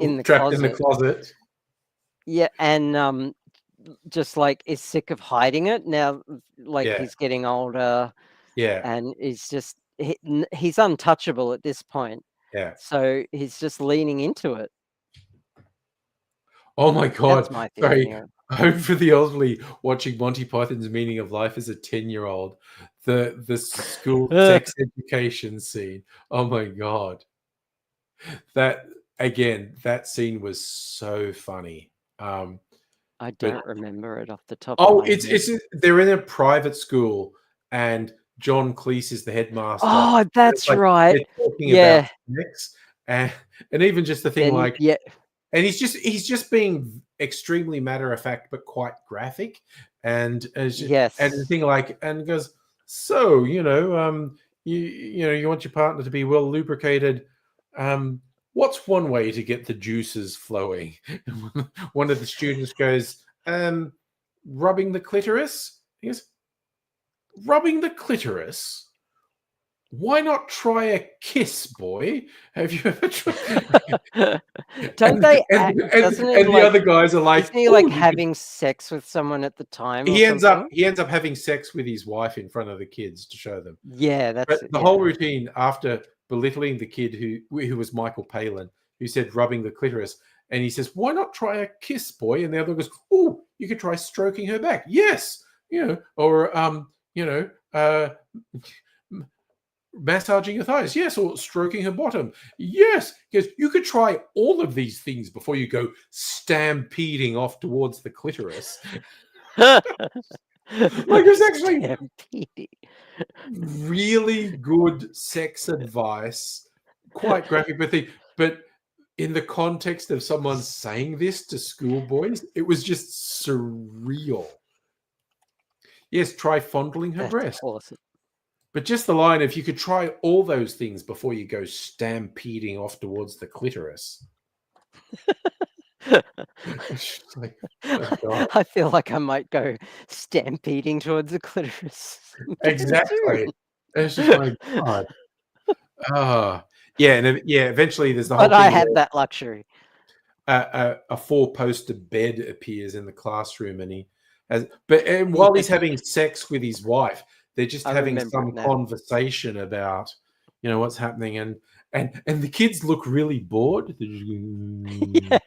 in the Trapped in the closet. closet. Yeah, and just like is sick of hiding it now. Like Yeah. he's getting older, Yeah. and he's untouchable at this point. Yeah. So he's just leaning into it. Oh my God. That's my Sorry. theory. Home for the elderly watching Monty Python's Meaning of Life as a 10-year-old. The school sex education scene. Oh my God. That scene was so funny. I don't remember it off the top. Oh, of my head. they're in a private school, and John Cleese is the headmaster. Oh, that's like, right. They're talking Yeah. about sex, and even just the thing And like, yeah, and he's just being extremely matter of fact, but quite graphic, and yes. and the thing like, and goes, so you know, you want your partner to be well lubricated. What's one way to get the juices flowing? One of the students goes, rubbing the clitoris. He goes, rubbing the clitoris? Why not try a kiss, boy? Have you ever tried? Don't they act, doesn't it and the like, other guys are like, isn't he like "Oh, you could-" having sex with someone at the time or he ends up something? having sex with his wife in front of the kids to show them. Yeah, that's But it. the Yeah. whole routine, after belittling the kid who was Michael Palin, who said rubbing the clitoris, and he says, "Why not try a kiss, boy?" And the other goes, "Oh, you could try stroking her back." Yes, or massaging her thighs, yes, or stroking her bottom, yes. Because you could try all of these things before you go stampeding off towards the clitoris. Like, it's actually Stampede. really good sex advice, quite graphic, but in the context of someone saying this to schoolboys, it was just surreal. Yes, try fondling her That's breast. awesome. But just the line, if you could try all those things before you go stampeding off towards the clitoris. It's just like, oh God. I feel like I might go stampeding towards the clitoris. Exactly. It's just like, God. Yeah, and eventually there's the whole But I thing have where that luxury. a four-poster bed appears in the classroom, and while he's having sex with his wife, they're just I having remember some it now. conversation about what's happening, and the kids look really bored. Yeah.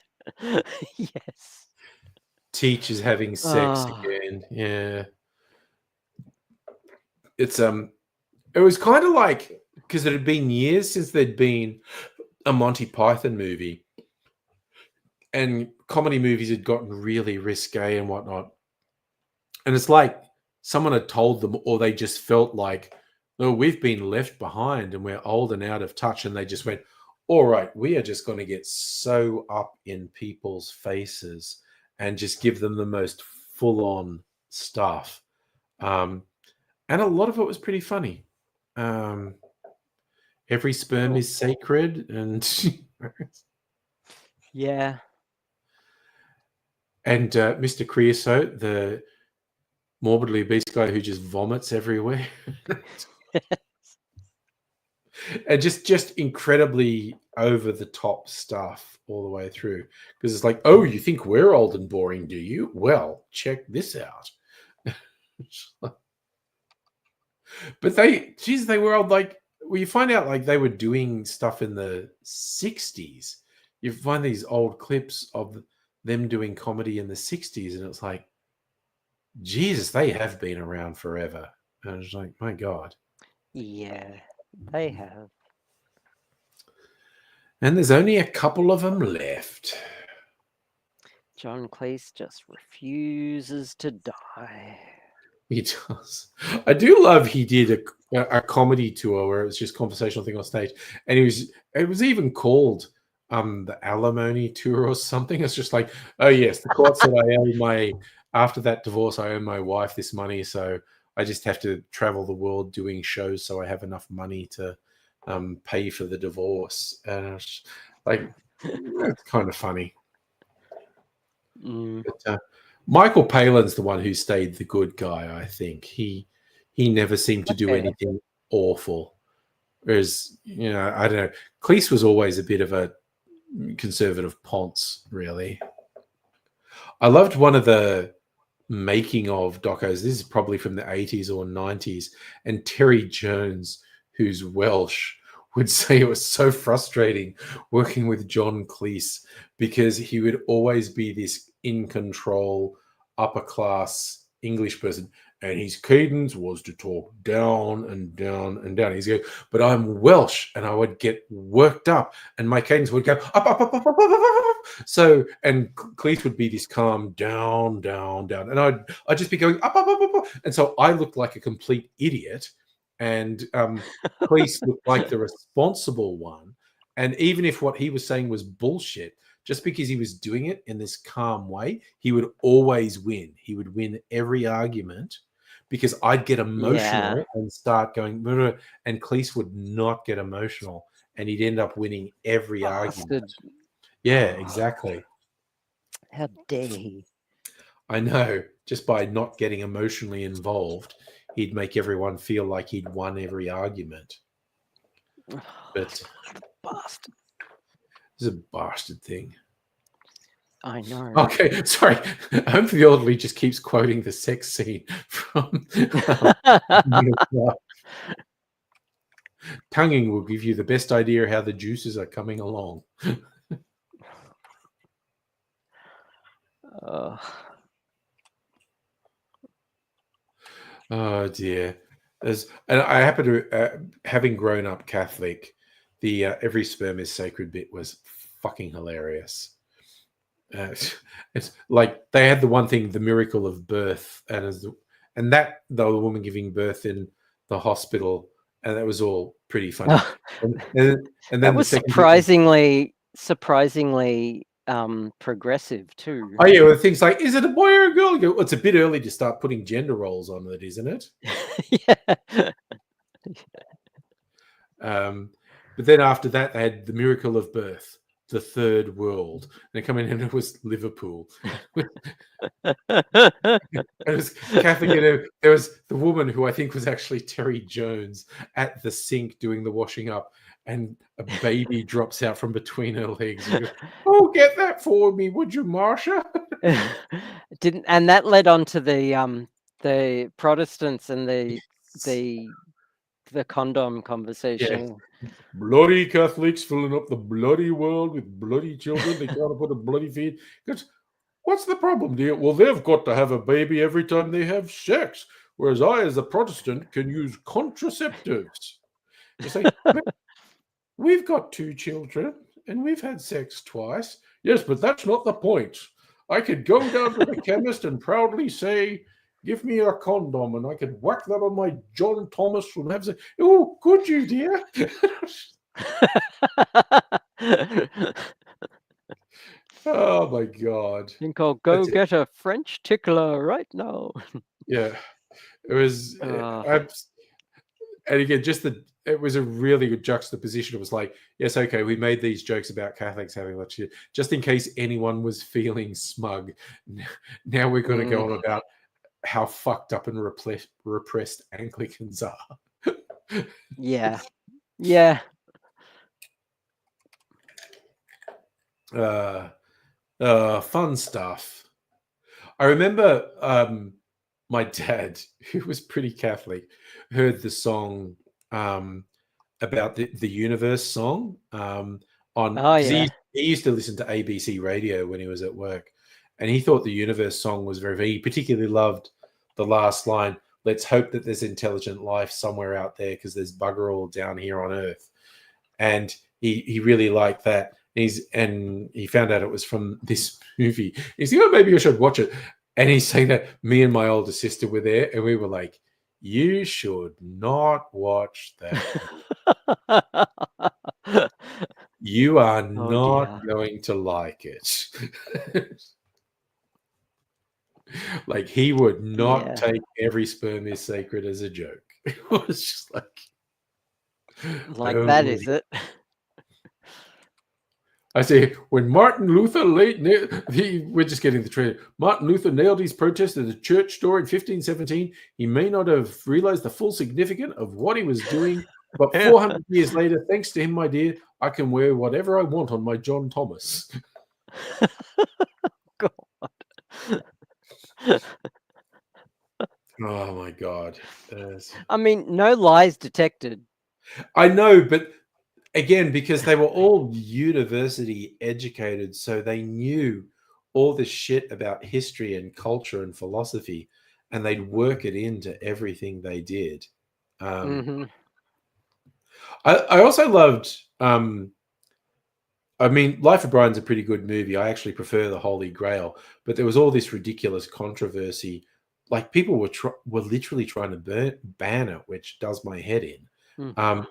Yes. Teachers having sex Oh. again. Yeah. It's it was kind of like, because it had been years since there'd been a Monty Python movie, and comedy movies had gotten really risque and whatnot. And it's like someone had told them, or they just felt like, no, we've been left behind and we're old and out of touch. And they just went, all right, we are just going to get so up in people's faces and just give them the most full-on stuff. And a lot of it was pretty funny. Every sperm is sacred, and Yeah. and Mr. Creosote, the morbidly obese guy who just vomits everywhere. And just incredibly over the top stuff all the way through, because it's like, oh, you think we're old and boring, do you? Well, check this out. But they were old. Like, well, you find out like they were doing stuff in the 60s. You find these old clips of them doing comedy in the 60s, and it's like, Jesus, they have been around forever. And I was like, my God. Yeah, they have. And there's only a couple of them left. John Cleese just refuses to die. He does. I do love he did a comedy tour where it was just conversational thing on stage, and it was even called the Alimony Tour or something. It's just like, oh yes, the court said I owe after that divorce I owe my wife this money, so I just have to travel the world doing shows so I have enough money to pay for the divorce. And it's like, that's kind of funny. But, Michael Palin's the one who stayed the good guy, I think. He never seemed to do anything awful. Whereas, I don't know. Cleese was always a bit of a conservative ponce, really. I loved one of the making of docos. This is probably from the 80s or 90s. And Terry Jones, who's Welsh, would say it was so frustrating working with John Cleese because he would always be this in control, upper class English person, and his cadence was to talk down and down and down. He's going, but I'm Welsh, and I would get worked up, and my cadence would go up, up, up, up, up, up, up, up. So, and Cleese would be this calm, down, down, down, and I'd just be going up, up, up, up, up. And so I looked like a complete idiot, and Cleese looked like the responsible one. And even if what he was saying was bullshit, just because he was doing it in this calm way, he would always win. He would win every argument because I'd get emotional and start going, and Cleese would not get emotional, and he'd end up winning every argument. Yeah, exactly. How dare he? I know. Just by not getting emotionally involved, he'd make everyone feel like he'd won every argument. But bastard. It's a bastard thing. I know. Okay, sorry. Humphrey the Elderly just keeps quoting the sex scene from Tonguing will give you the best idea how the juices are coming along. Oh dear. And I happen to, having grown up Catholic, the every sperm is sacred bit was fucking hilarious. It's like they had the one thing, the miracle of birth, and that the woman giving birth in the hospital, and that was all pretty funny. and then that was surprisingly progressive too. Oh yeah, well, things like, is it a boy or a girl? You go, well, it's a bit early to start putting gender roles on it, isn't it? Yeah. But then after that, they had the miracle of birth, the third world. And they come in, and it was Liverpool. It was Catholic. There was the woman who I think was actually Terry Jones at the sink doing the washing up, and a baby drops out from between her legs. And goes, oh, get that for me, would you, Marsha? And that led on to the Protestants and the condom conversation. Yeah. Bloody Catholics filling up the bloody world with bloody children. They can't put a bloody feed. Because what's the problem, dear? Well, they've got to have a baby every time they have sex, whereas I, as a Protestant, can use contraceptives. You say, we've got 2 children and we've had sex twice. Yes, but that's not the point. I could go down to the chemist and proudly say, give me a condom and I could whack that on my John Thomas and have some. Oh, could you, dear? Oh my God. Think I'll go That's it. get a French tickler right now. Yeah. It was, Ah. and again, it was a really good juxtaposition. It was like, yes, okay, we made these jokes about Catholics having much shit, just in case anyone was feeling smug. Now we're going to go on about how fucked up and repressed Anglicans are. Yeah. Yeah. Fun stuff. I remember my dad, who was pretty Catholic, heard the song about the universe song on. Oh, 'cause yeah. he used to listen to ABC radio when he was at work, and he thought the universe song was he particularly loved the last line. Let's hope that there's intelligent life somewhere out there because there's bugger all down here on Earth, and he really liked that. And he found out it was from this movie. He's like, oh, maybe I should watch it. And he's saying that me and my older sister were there, and we were like, you should not watch that. You are not going to like it. Like, he would not take every sperm is sacred as a joke. It was just like that, is it? I say, when Martin Luther we're just getting the trailer. Martin Luther nailed his protest at a church door in 1517. He may not have realized the full significance of what he was doing, but 400 years later, thanks to him, my dear, I can wear whatever I want on my John Thomas. God. Oh my God. I mean, no lies detected. I know, but again, because they were all university educated, so they knew all this shit about history and culture and philosophy, and they'd work it into everything they did. I also loved, I mean, Life of Brian's a pretty good movie. I actually prefer The Holy Grail, but there was all this ridiculous controversy. Like, people were literally trying to ban it, which does my head in. But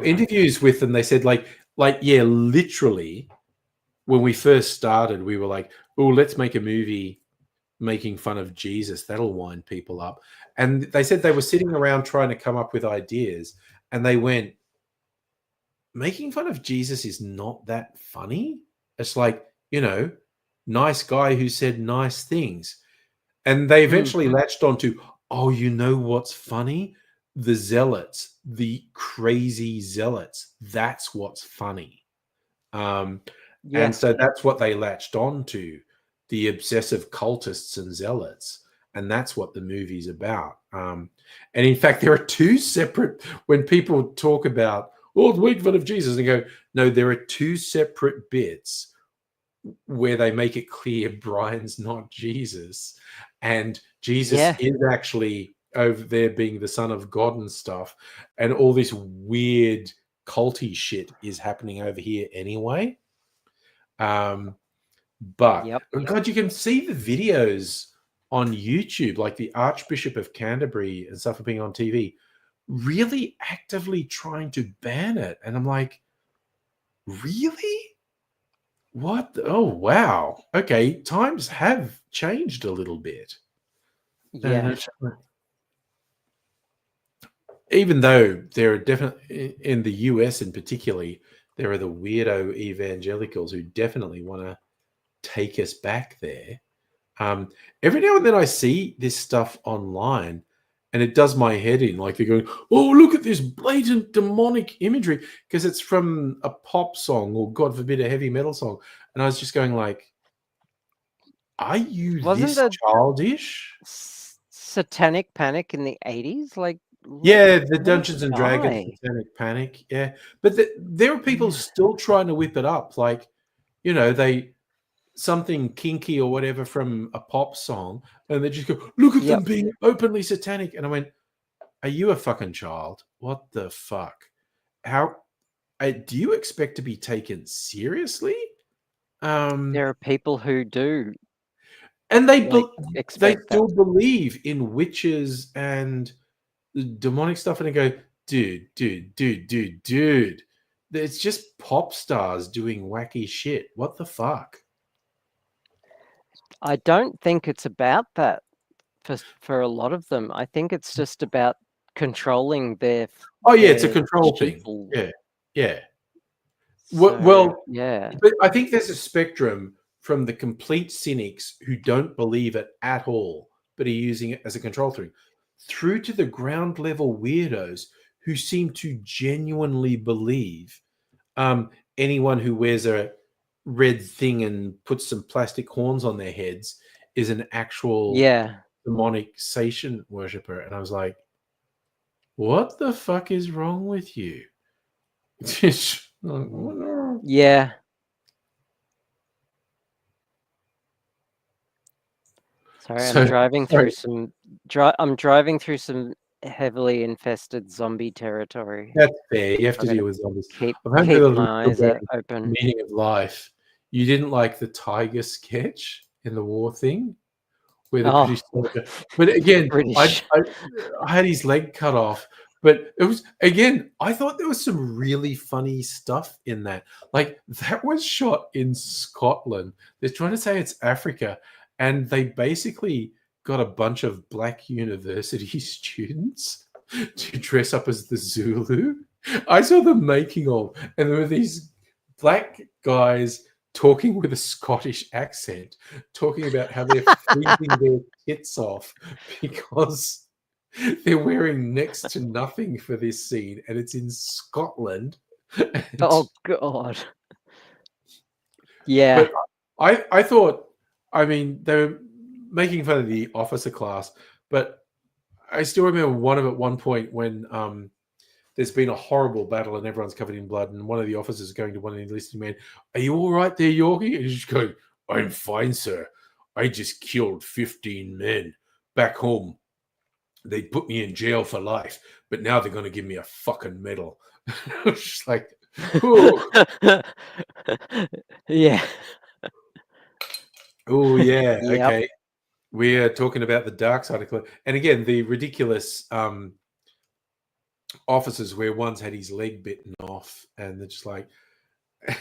interviews with them, they said yeah, literally, when we first started, we were like, oh, let's make a movie making fun of Jesus. That'll wind people up. And they said they were sitting around trying to come up with ideas, and they went, making fun of Jesus is not that funny. It's like, nice guy who said nice things. And they eventually latched onto, oh, you know what's funny? The zealots, the crazy zealots. That's what's funny. And so that's what they latched onto, the obsessive cultists and zealots. And that's what the movie's about. And in fact, there are two separate, when people talk about, oh, the making fun of Jesus, and go, no, there are two separate bits where they make it clear Brian's not Jesus. And Jesus is actually over there being the son of God and stuff. And all this weird culty shit is happening over here anyway. But God, you can see the videos on YouTube, like the Archbishop of Canterbury and stuff being on TV, really actively trying to ban it. And I'm like, really? What? Oh, wow. Okay, times have changed a little bit. Yeah. Even though there are definitely, in the US in particularly, there are the weirdo evangelicals who definitely want to take us back there. Every now and then I see this stuff online, and it does my head in. Like, they're going, oh, look at this blatant demonic imagery, because it's from a pop song, or God forbid, a heavy metal song. And I was just going like, are you this childish? Satanic Panic in the 80s? Like, yeah, the Dungeons and Dragons Satanic Panic. Yeah. But there are people still trying to whip it up. Like, something kinky or whatever from a pop song, and they just go, look at them being openly satanic. And I went, are you a fucking child? What the fuck? How do you expect to be taken seriously? There are people who do. And they Like, they expect still that. believe in witches and demonic stuff, and they go, dude. It's just pop stars doing wacky shit. What the fuck? I don't think it's about that for a lot of them. I think it's just about controlling Oh yeah, it's a their control thing. people. Yeah. So, Well, yeah. but I think there's a spectrum from the complete cynics who don't believe it at all, but are using it as a control through to the ground level weirdos who seem to genuinely believe anyone who wears a red thing and puts some plastic horns on their heads is an actual Yeah. demonic Satan worshiper. And I was like, what the fuck is wrong with you? Yeah. Sorry, I'm So- driving sorry. through some I'm driving through some heavily infested zombie territory. That's fair. You have to I've got deal to with zombies. keep I'm having a little my eyes open. meaning of life. You didn't like the tiger sketch in the war thing where the Oh, British soldier. But again, British. I had his leg cut off. But it was, again, I thought there was some really funny stuff in that. Like, that was shot in Scotland. They're trying to say it's Africa. And they basically got a bunch of black university students to dress up as the Zulu. I saw the making of, and there were these black guys talking with a Scottish accent, talking about how they're freezing their tits off because they're wearing next to nothing for this scene, and it's in Scotland. Oh God. Yeah. But I thought, I mean, they were making fun of the officer class, but I still remember at one point when there's been a horrible battle and everyone's covered in blood, and one of the officers is going to one of the enlisted men, "Are you all right there, Yorkie?" And he's just going, "I'm fine, sir. I just killed 15 men. Back home, they put me in jail for life, but now they're going to give me a fucking medal." I was just like, "Ooh, Yeah. oh yeah, Yep. okay." We are talking about the dark side of club, and again, the ridiculous officers where one's had his leg bitten off, and they're just like, and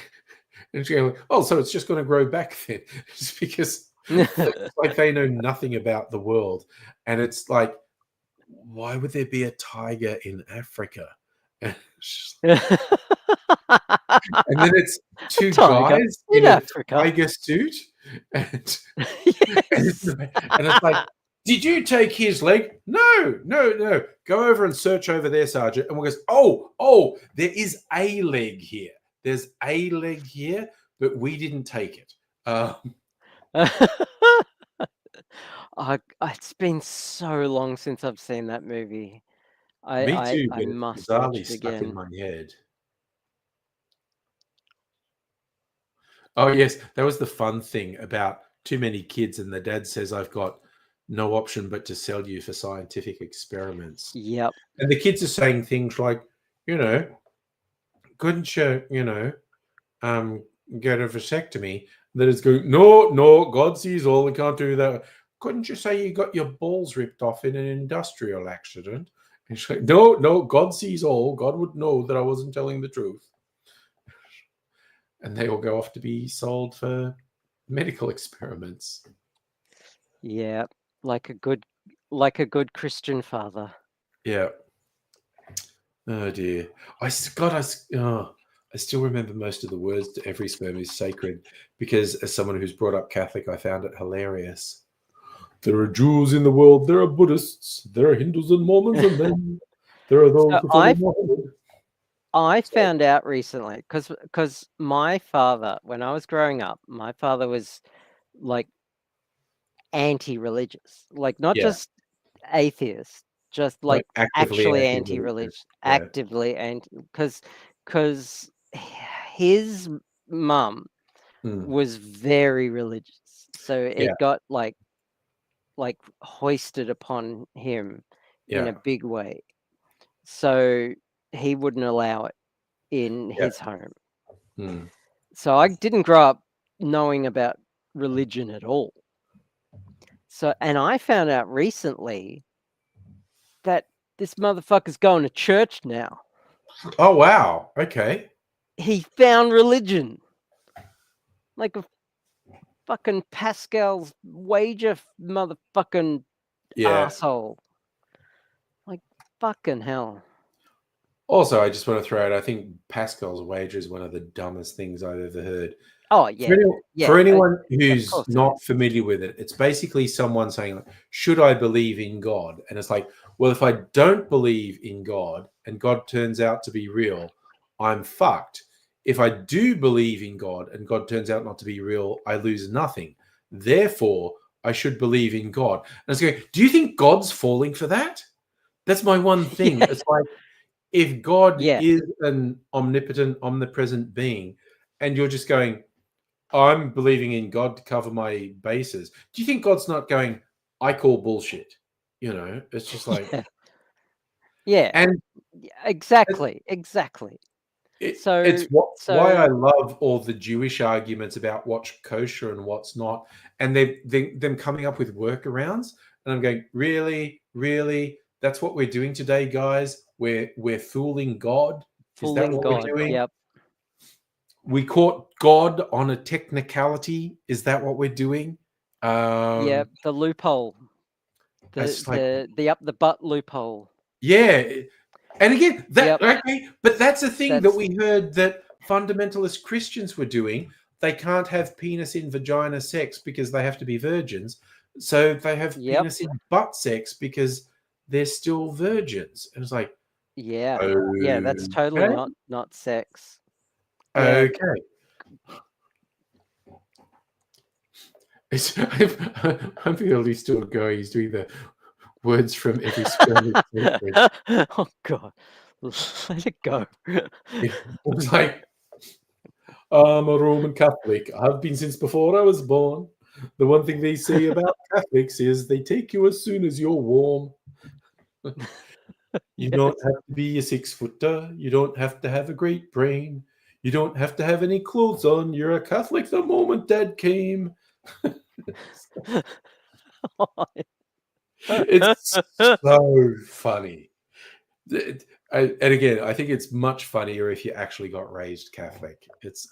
she's going, "Oh, so it's just going to grow back then?" Just because it's like they know nothing about the world, and it's like, why would there be a tiger in Africa? And then it's two Tiger guys in in a Africa. tiger suit, and Yes. and it's like, "Did you take his leg?" No. Go over and search over there, Sergeant. And we goes, oh, there is a leg here. There's a leg here, but we didn't take it. It's been so long since I've seen that movie. Me I too, but it's must watch bizarrely it stuck in again. my head. Oh, yes, that was the fun thing about too many kids, and the dad says, "I've got no option but to sell you for scientific experiments." Yep. And the kids are saying things like, couldn't you, get a vasectomy? That is going, no, God sees all, we can't do that. Couldn't you say you got your balls ripped off in an industrial accident? And she's like, no, God sees all. God would know that I wasn't telling the truth. And they all go off to be sold for medical experiments. Yeah. Like a good Christian father. Yeah. Oh dear. I still remember most of the words to "Every Sperm is Sacred" because, as someone who's brought up Catholic, I found it hilarious. There are Jews in the world. There are Buddhists. There are Hindus and Mormons, and then there are those So who follow Muhammad. I found out recently because my father, when I was growing up, my father was like anti-religious, like not Yeah. just atheist, just like actively actually anti-religious. anti-religious, Yeah. actively anti, because his mum was very religious, so it got like hoisted upon him in a big way. So he wouldn't allow it in his home. So I didn't grow up knowing about religion at all. So, and I found out recently that this motherfucker's going to church now. Oh wow. Okay. He found religion. Like a fucking Pascal's wager motherfucking Yeah. asshole. Like fucking hell. Also, I just want to throw out, I think Pascal's wager is one of the dumbest things I've ever heard. Oh yeah. For anyone who's course it not familiar with it, it's basically someone saying, like, should I believe in God? And it's like, well, if I don't believe in God and God turns out to be real, I'm fucked. If I do believe in God and God turns out not to be real, I lose nothing. Therefore, I should believe in God. And I was going, do you think God's falling for that? That's my one thing. Yeah. It's like, if God Yeah. is an omnipotent, omnipresent being, and you're just going, I'm believing in God to cover my bases, do you think God's not going, I call bullshit? You know, it's just like, Yeah. and Exactly. So it's why I love all the Jewish arguments about what's kosher and what's not, and them coming up with workarounds. And I'm going, really, that's what we're doing today, guys. We're fooling God. Is that fooling what God. we're doing? Yep. We caught God on a technicality. Is that what we're doing? Yeah. The loophole. It's like, The up the butt loophole. yeah. And again, that Yep. okay, but that's a thing that That's- we heard that fundamentalist Christians were doing. They can't have penis in vagina sex because they have to be virgins. So they have Yep. penis in butt sex because they're still virgins. And it's like, Yeah. Yeah. That's totally okay, not sex. Yeah. okay. I'm really still going. He's doing the words from every sperm. Oh God. Let it go. It's like, I'm a Roman Catholic. I've been since before I was born. The one thing they say about Catholics is they take you as soon as you're warm. You don't have to be a 6-footer. You don't have to have a great brain. You don't have to have any clothes on. You're a Catholic the moment Dad came. It's so funny. And again, I think it's much funnier if you actually got raised Catholic. It's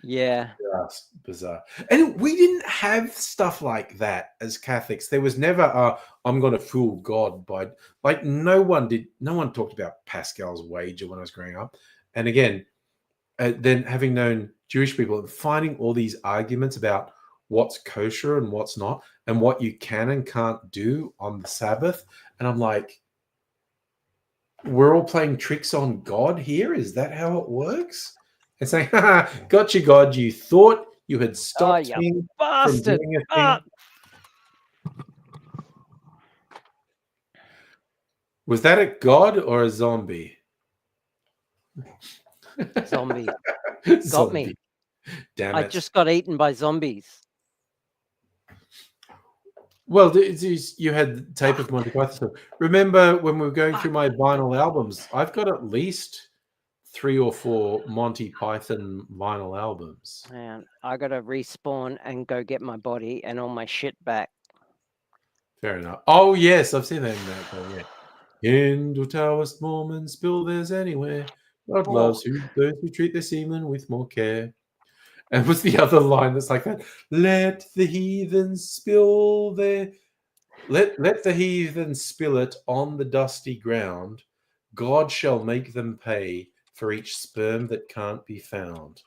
Yeah. just bizarre. And we didn't have stuff like that as Catholics. There was never I'm going to fool God by, like, no one talked about Pascal's wager when I was growing up. And again, then having known Jewish people and finding all these arguments about what's kosher and what's not, and what you can and can't do on the Sabbath. And I'm like, we're all playing tricks on God here? Is that how it works? And saying, haha, gotcha, God, you thought you had stopped me from bastard. doing a thing. Was that a god or a zombie? Zombie. Got me. Damn I it. just got eaten by zombies. Well, you had tape of Monty Python. Remember when we were going through my vinyl albums? I've got at least 3 or 4 Monty Python vinyl albums. Man, I gotta respawn and go get my body and all my shit back. Fair enough. Oh yes, I've seen that in that film, yeah. In towest moments, spill theirs anywhere. God loves those who treat their semen with more care. And what's the other line that's like that? Let the heathen spill their let the heathen spill it on the dusty ground. God shall make them pay for each sperm that can't be found.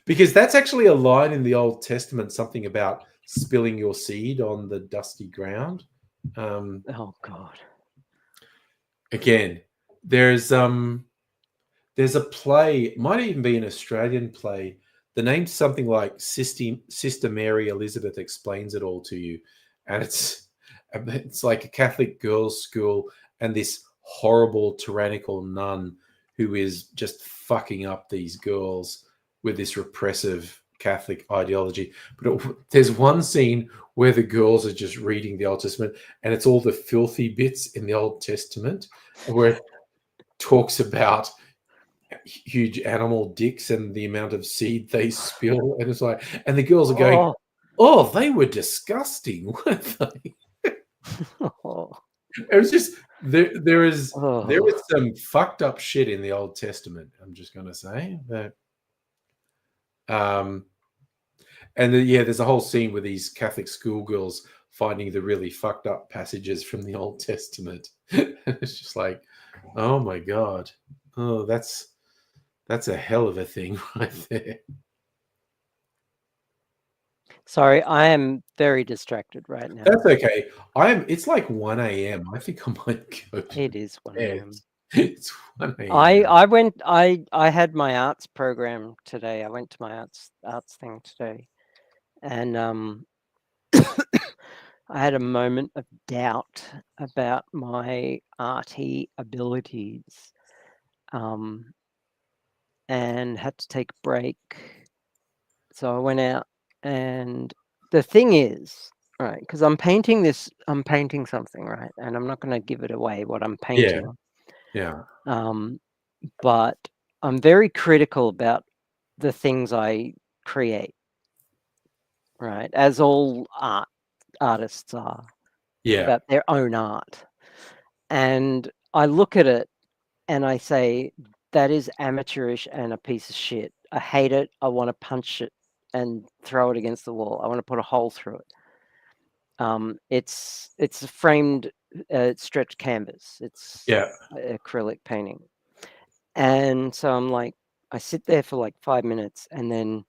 Because that's actually a line in the Old Testament, something about spilling your seed on the dusty ground. Oh God. Again, there's a play, it might even be an Australian play. The name's something like Sister Mary Elizabeth Explains It All to You. And it's like a Catholic girls' school and this horrible tyrannical nun who is just fucking up these girls with this repressive Catholic ideology. But there's one scene where the girls are just reading the Old Testament and it's all the filthy bits in the Old Testament where it talks about huge animal dicks and the amount of seed they spill. And it's like, and the girls are going, Oh, they were disgusting, weren't they? Oh, It was just there is oh. some fucked up shit in the Old Testament. I'm just gonna say that. Um, and yeah, there's a whole scene with these Catholic schoolgirls finding the really fucked up passages from the Old Testament. And it's just like, oh my god, oh that's a hell of a thing right there. Sorry, I am very distracted right now. That's okay. It's like 1 a.m. I think I might go to It is 1 bed. a.m. It's 1 a.m. I had my arts program today. I went to my arts thing today, and I had a moment of doubt about my arty abilities, and had to take a break. So I went out, and the thing is, right, because I'm painting something, right, and I'm not going to give it away what I'm painting. Yeah. But I'm very critical about the things I create, right? As all artists are, Yeah. about their own art. And I look at it and I say, that is amateurish and a piece of shit. I hate it. I want to punch it and throw it against the wall. I want to put a hole through it. It's a framed stretched canvas. It's Yeah. acrylic painting. And so I'm like, I sit there for like 5 minutes and then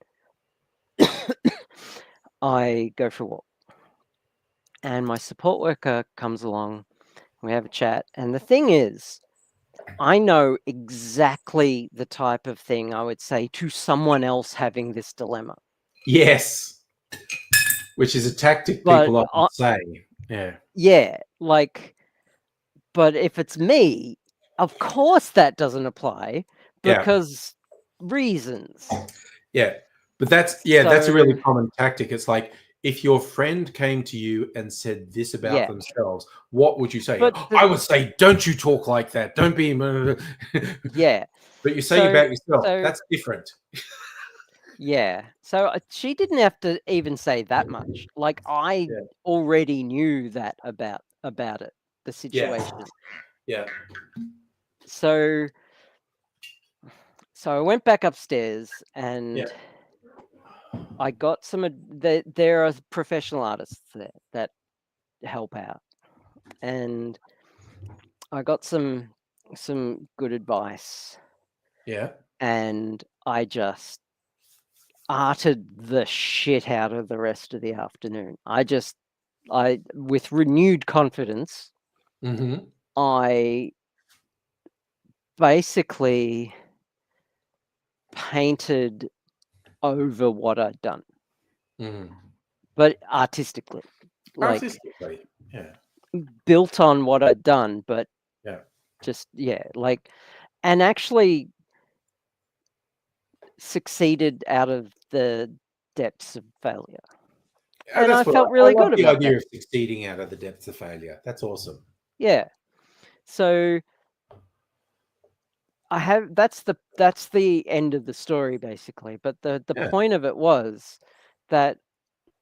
I go for a walk. And my support worker comes along. We have a chat. And the thing is, I know exactly the type of thing I would say to someone else having this dilemma. Yes. Which is a tactic But people often say. Yeah. yeah, like, but if it's me, of course that doesn't apply Yeah. because reasons. Yeah. But that's a really So common tactic. It's like if your friend came to you and said this about yeah, themselves, what would you say? but I would say, don't you talk like that. Don't be. yeah. But you say about yourself, So that's different. yeah. So she didn't have to even say that much. Like I Yeah. already knew that about it, the Yeah. situation. Yeah. So I went back upstairs and Yeah. I got there are professional artists there that help out. And I got some good advice. Yeah. And I just arted the shit out of the rest of the afternoon. I with renewed confidence, Mm-hmm. I basically painted over what I'd done, Mm-hmm. but artistically, like Artistically. Yeah. built on what I'd done, but Yeah. just like, and actually succeeded out of the depths of failure. And I That's what felt I really love good the about idea that. of succeeding out of the depths of failure. That's awesome. Yeah. So that's the end of the story basically. But the Yeah. point of it was that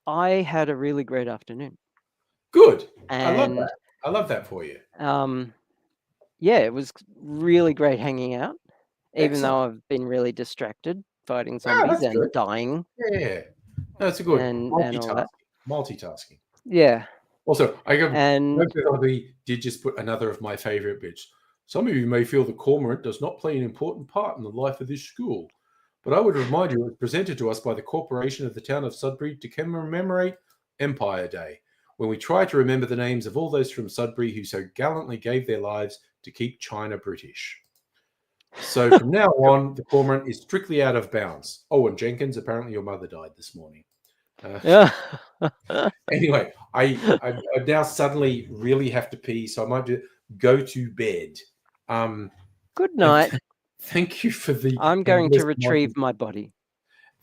I had a really great afternoon. Good. And I love that. I love that for you. yeah, it was really great hanging out, even though Excellent. I've been really distracted fighting Ah, zombies that's and good. dying Yeah. No, it's a good and all multitasking. that. Multitasking. Yeah. Also, I And did just put another of my favorite bits. Some of you may feel the cormorant does not play an important part in the life of this school, but I would remind you it was presented to us by the Corporation of the Town of Sudbury to commemorate Empire Day, when we try to remember the names of all those from Sudbury who so gallantly gave their lives to keep China British. So from now on, the cormorant is strictly out of bounds. Oh, and Jenkins, apparently your mother died this morning. yeah. Anyway, I now suddenly really have to pee, so I might go to bed. Good And night. thank you for the I'm going to endless retrieve my body.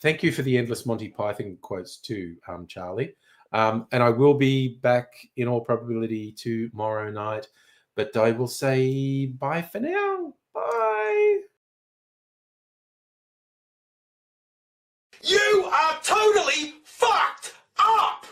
Thank you for the endless Monty Python quotes too, Charlie. And I will be back in all probability tomorrow night, but I will say bye for now. Bye. You are totally fucked up!